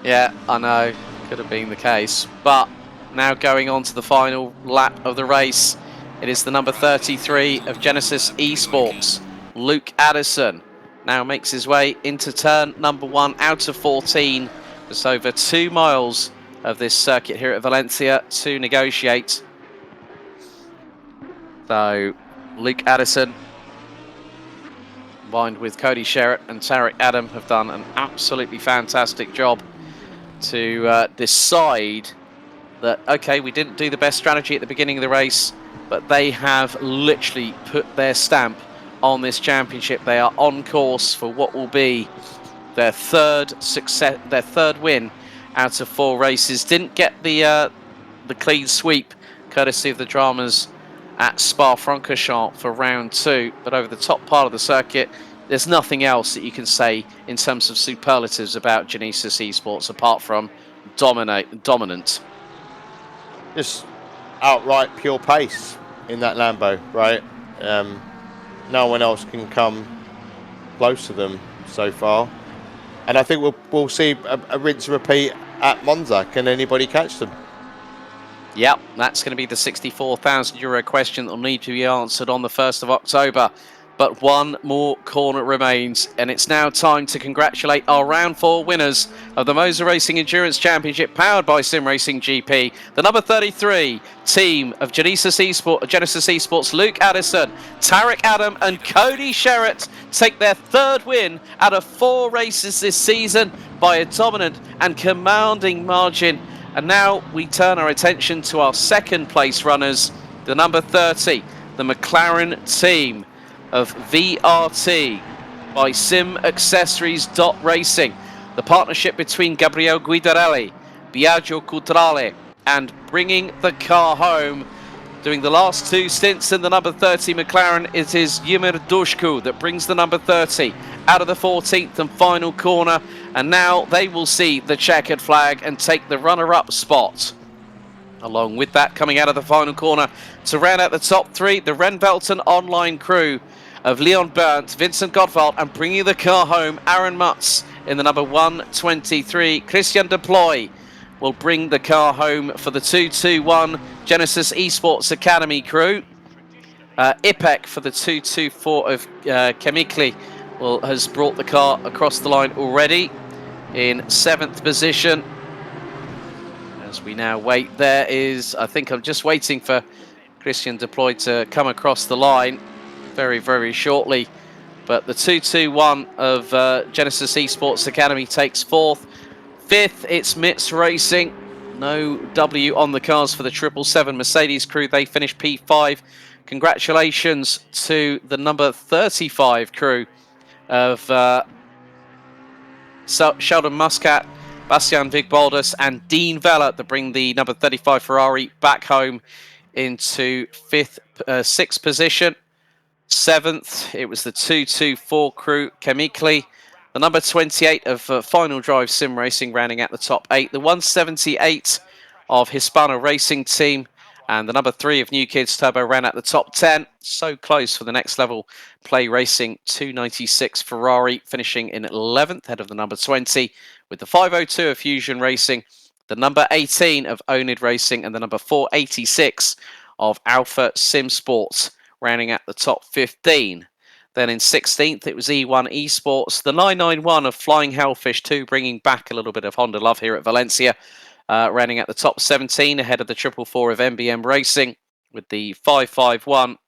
Yeah, I know. Could have been the case. But now going on to the final lap of the race, it is the number 33 of Genesis Esports, Luke Addison. Now makes his way into turn number 1 out of 14. Just over 2 miles of this circuit here at Valencia to negotiate. So Luke Addison, combined with Cody Sherritt and Tarek Adam, have done an absolutely fantastic job to decide that, okay, we didn't do the best strategy at the beginning of the race, but they have literally put their stamp on this championship. They are on course for what will be their third win out of 4 races. Didn't get the clean sweep, courtesy of the dramas at Spa-Francorchamps for round 2, but over the top part of the circuit, there's nothing else that you can say in terms of superlatives about Genesis Esports apart from dominant. Just outright pure pace in that Lambo, right? No one else can come close to them so far. And I think we'll see a rinse and repeat at Monza. Can anybody catch them? Yep, that's going to be the €64,000 question that will need to be answered on the 1st of October. But one more corner remains, and it's now time to congratulate our round 4 winners of the Moza Racing Endurance Championship powered by Sim Racing GP. The number 33 team of Genesis Esports, Luke Addison, Tarek Adam and Cody Sherritt take their 3rd win out of 4 races this season by a dominant and commanding margin. And now we turn our attention to our 2nd place runners, the number 30, the McLaren team of VRT by Sim Accessories Racing. The partnership between Gabriel Guidarelli, Biagio Cutrale, and bringing the car home. Doing the last 2 stints in the number 30 McLaren, it is Yumir Dushku that brings the number 30 out of the 14th and final corner. And now they will see the checkered flag and take the runner-up spot. Along with that, coming out of the final corner to round out the top 3, the Renvelten online crew of Leon Berndt, Vincent Gottwald, and bringing the car home, Aaron Mutz in the number 123. Christian Deploy will bring the car home for the 221 Genesis Esports Academy crew. Ipek for the 224 of Chemically has brought the car across the line already in 7th position. As we now wait, I think I'm just waiting for Christian Deploy to come across the line very, very shortly. But the 221 of Genesis Esports Academy takes 4th. 5th, it's Mitz Racing. No W on the cars for the 777 Mercedes crew. They finished P5. Congratulations to the number 35 crew of Sheldon Muscat, Bastian Vigbaldas and Dean Vella to bring the number 35 Ferrari back home into 6th position. 7th, it was the 224 crew, Chemically, The number 28 of Final Drive Sim Racing rounding out the top 8. The 178 of Hispano Racing Team. And the number 3 of New Kids Turbo ran out the top 10. So close for the next level. Play Racing 296 Ferrari finishing in 11th, ahead of the number 20. With the 502 of Fusion Racing. The number 18 of Onid Racing. And the number 486 of Alpha Sim Sports rounding out the top 15. Then in 16th, it was E1 Esports. The 991 of Flying Hellfish 2, bringing back a little bit of Honda love here at Valencia. Running at the top 17, ahead of the 444 of MBM Racing, with the 551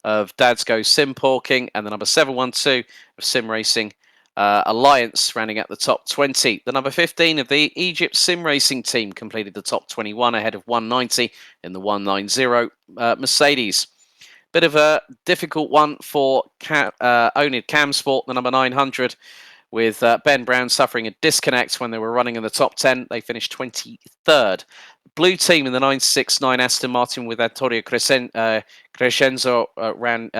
of Dad's Go Sim Porking, and the number 712 of Sim Racing Alliance, running at the top 20. The number 15 of the Egypt Sim Racing Team completed the top 21, ahead of 190 in the 190 Mercedes. Bit of a difficult one for Onid Cam Sport, the number 900, with Ben Brown suffering a disconnect when they were running in the top 10. They finished 23rd. Blue team in the 969 Aston Martin with Antonio Crescenzo ran,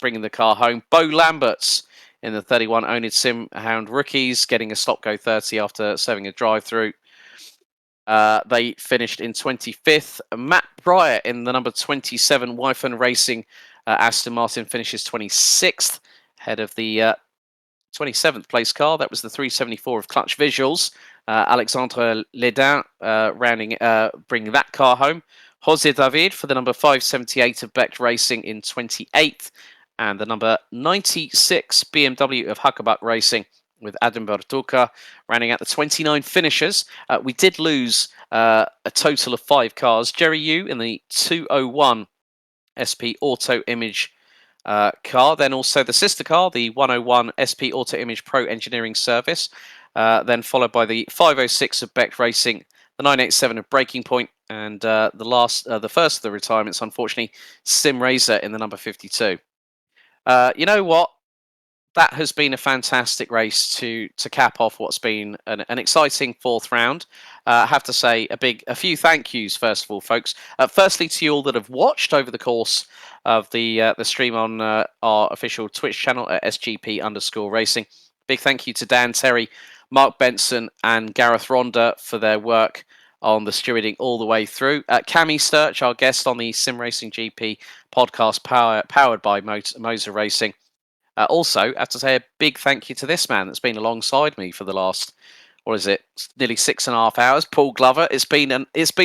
bringing the car home. Bo Lamberts in the 31 Onid Sim Hound Rookies, getting a stop-go 30 after serving a drive-through. They finished in 25th. Matt Breyer in the number 27 Wyfern Racing Aston Martin finishes 26th, ahead of the 27th place car. That was the 374 of Clutch Visuals. Alexandre Ledin bringing that car home. Jose David for the number 578 of Beck Racing in 28th. And the number 96 BMW of Huckabuck Racing with Adam Bertuca running out the 29 finishers. We did lose a total of 5 cars. Jerry Yu in the 201 SP Auto Image car. Then also the sister car, the 101 SP Auto Image Pro Engineering Service. Then followed by the 506 of Beck Racing, the 987 of Breaking Point, and the first of the retirements, unfortunately, Sim Razor in the number 52. You know what? That has been a fantastic race to cap off what's been an exciting 4th round. I have to say a few thank yous first of all, folks. Firstly, to you all that have watched over the course of the stream on our official Twitch channel at SGP_racing. Big thank you to Dan Terry, Mark Benson, and Gareth Ronda for their work on the stewarding all the way through. Cami Sturch, our guest on the Sim Racing GP podcast powered by Moza Racing. Also, I have to say a big thank you to this man that's been alongside me for the last, nearly 6.5 hours. Paul Glover. It's been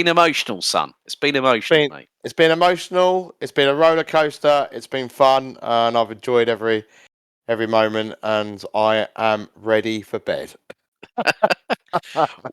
emotional, son. It's been emotional, mate. It's been emotional. It's been a roller coaster. It's been fun, and I've enjoyed every moment. And I am ready for bed.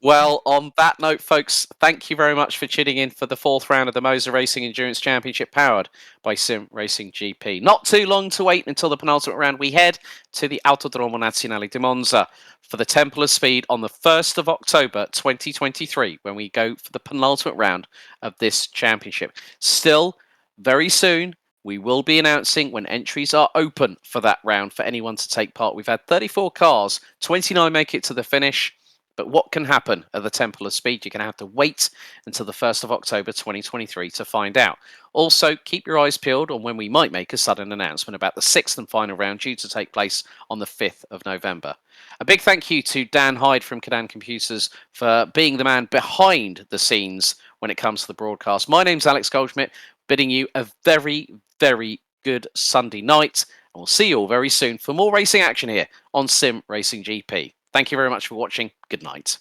Well, on that note, folks, thank you very much for tuning in for the 4th round of the Moza Racing Endurance Championship powered by Sim Racing GP. Not too long to wait until the penultimate round. We head to the Autodromo Nazionale di Monza for the Temple of Speed on the 1st of October 2023, when we go for the penultimate round of this championship. Still, very soon, we will be announcing when entries are open for that round for anyone to take part. We've had 34 cars, 29 make it to the finish. But what can happen at the Temple of Speed? You're going to have to wait until the 1st of October 2023 to find out. Also, keep your eyes peeled on when we might make a sudden announcement about the 6th and final round due to take place on the 5th of November. A big thank you to Dan Hyde from Cadan Computers for being the man behind the scenes when it comes to the broadcast. My name's Alex Goldschmidt, bidding you a very, very good Sunday night. And we'll see you all very soon for more racing action here on Sim Racing GP. Thank you very much for watching. Good night.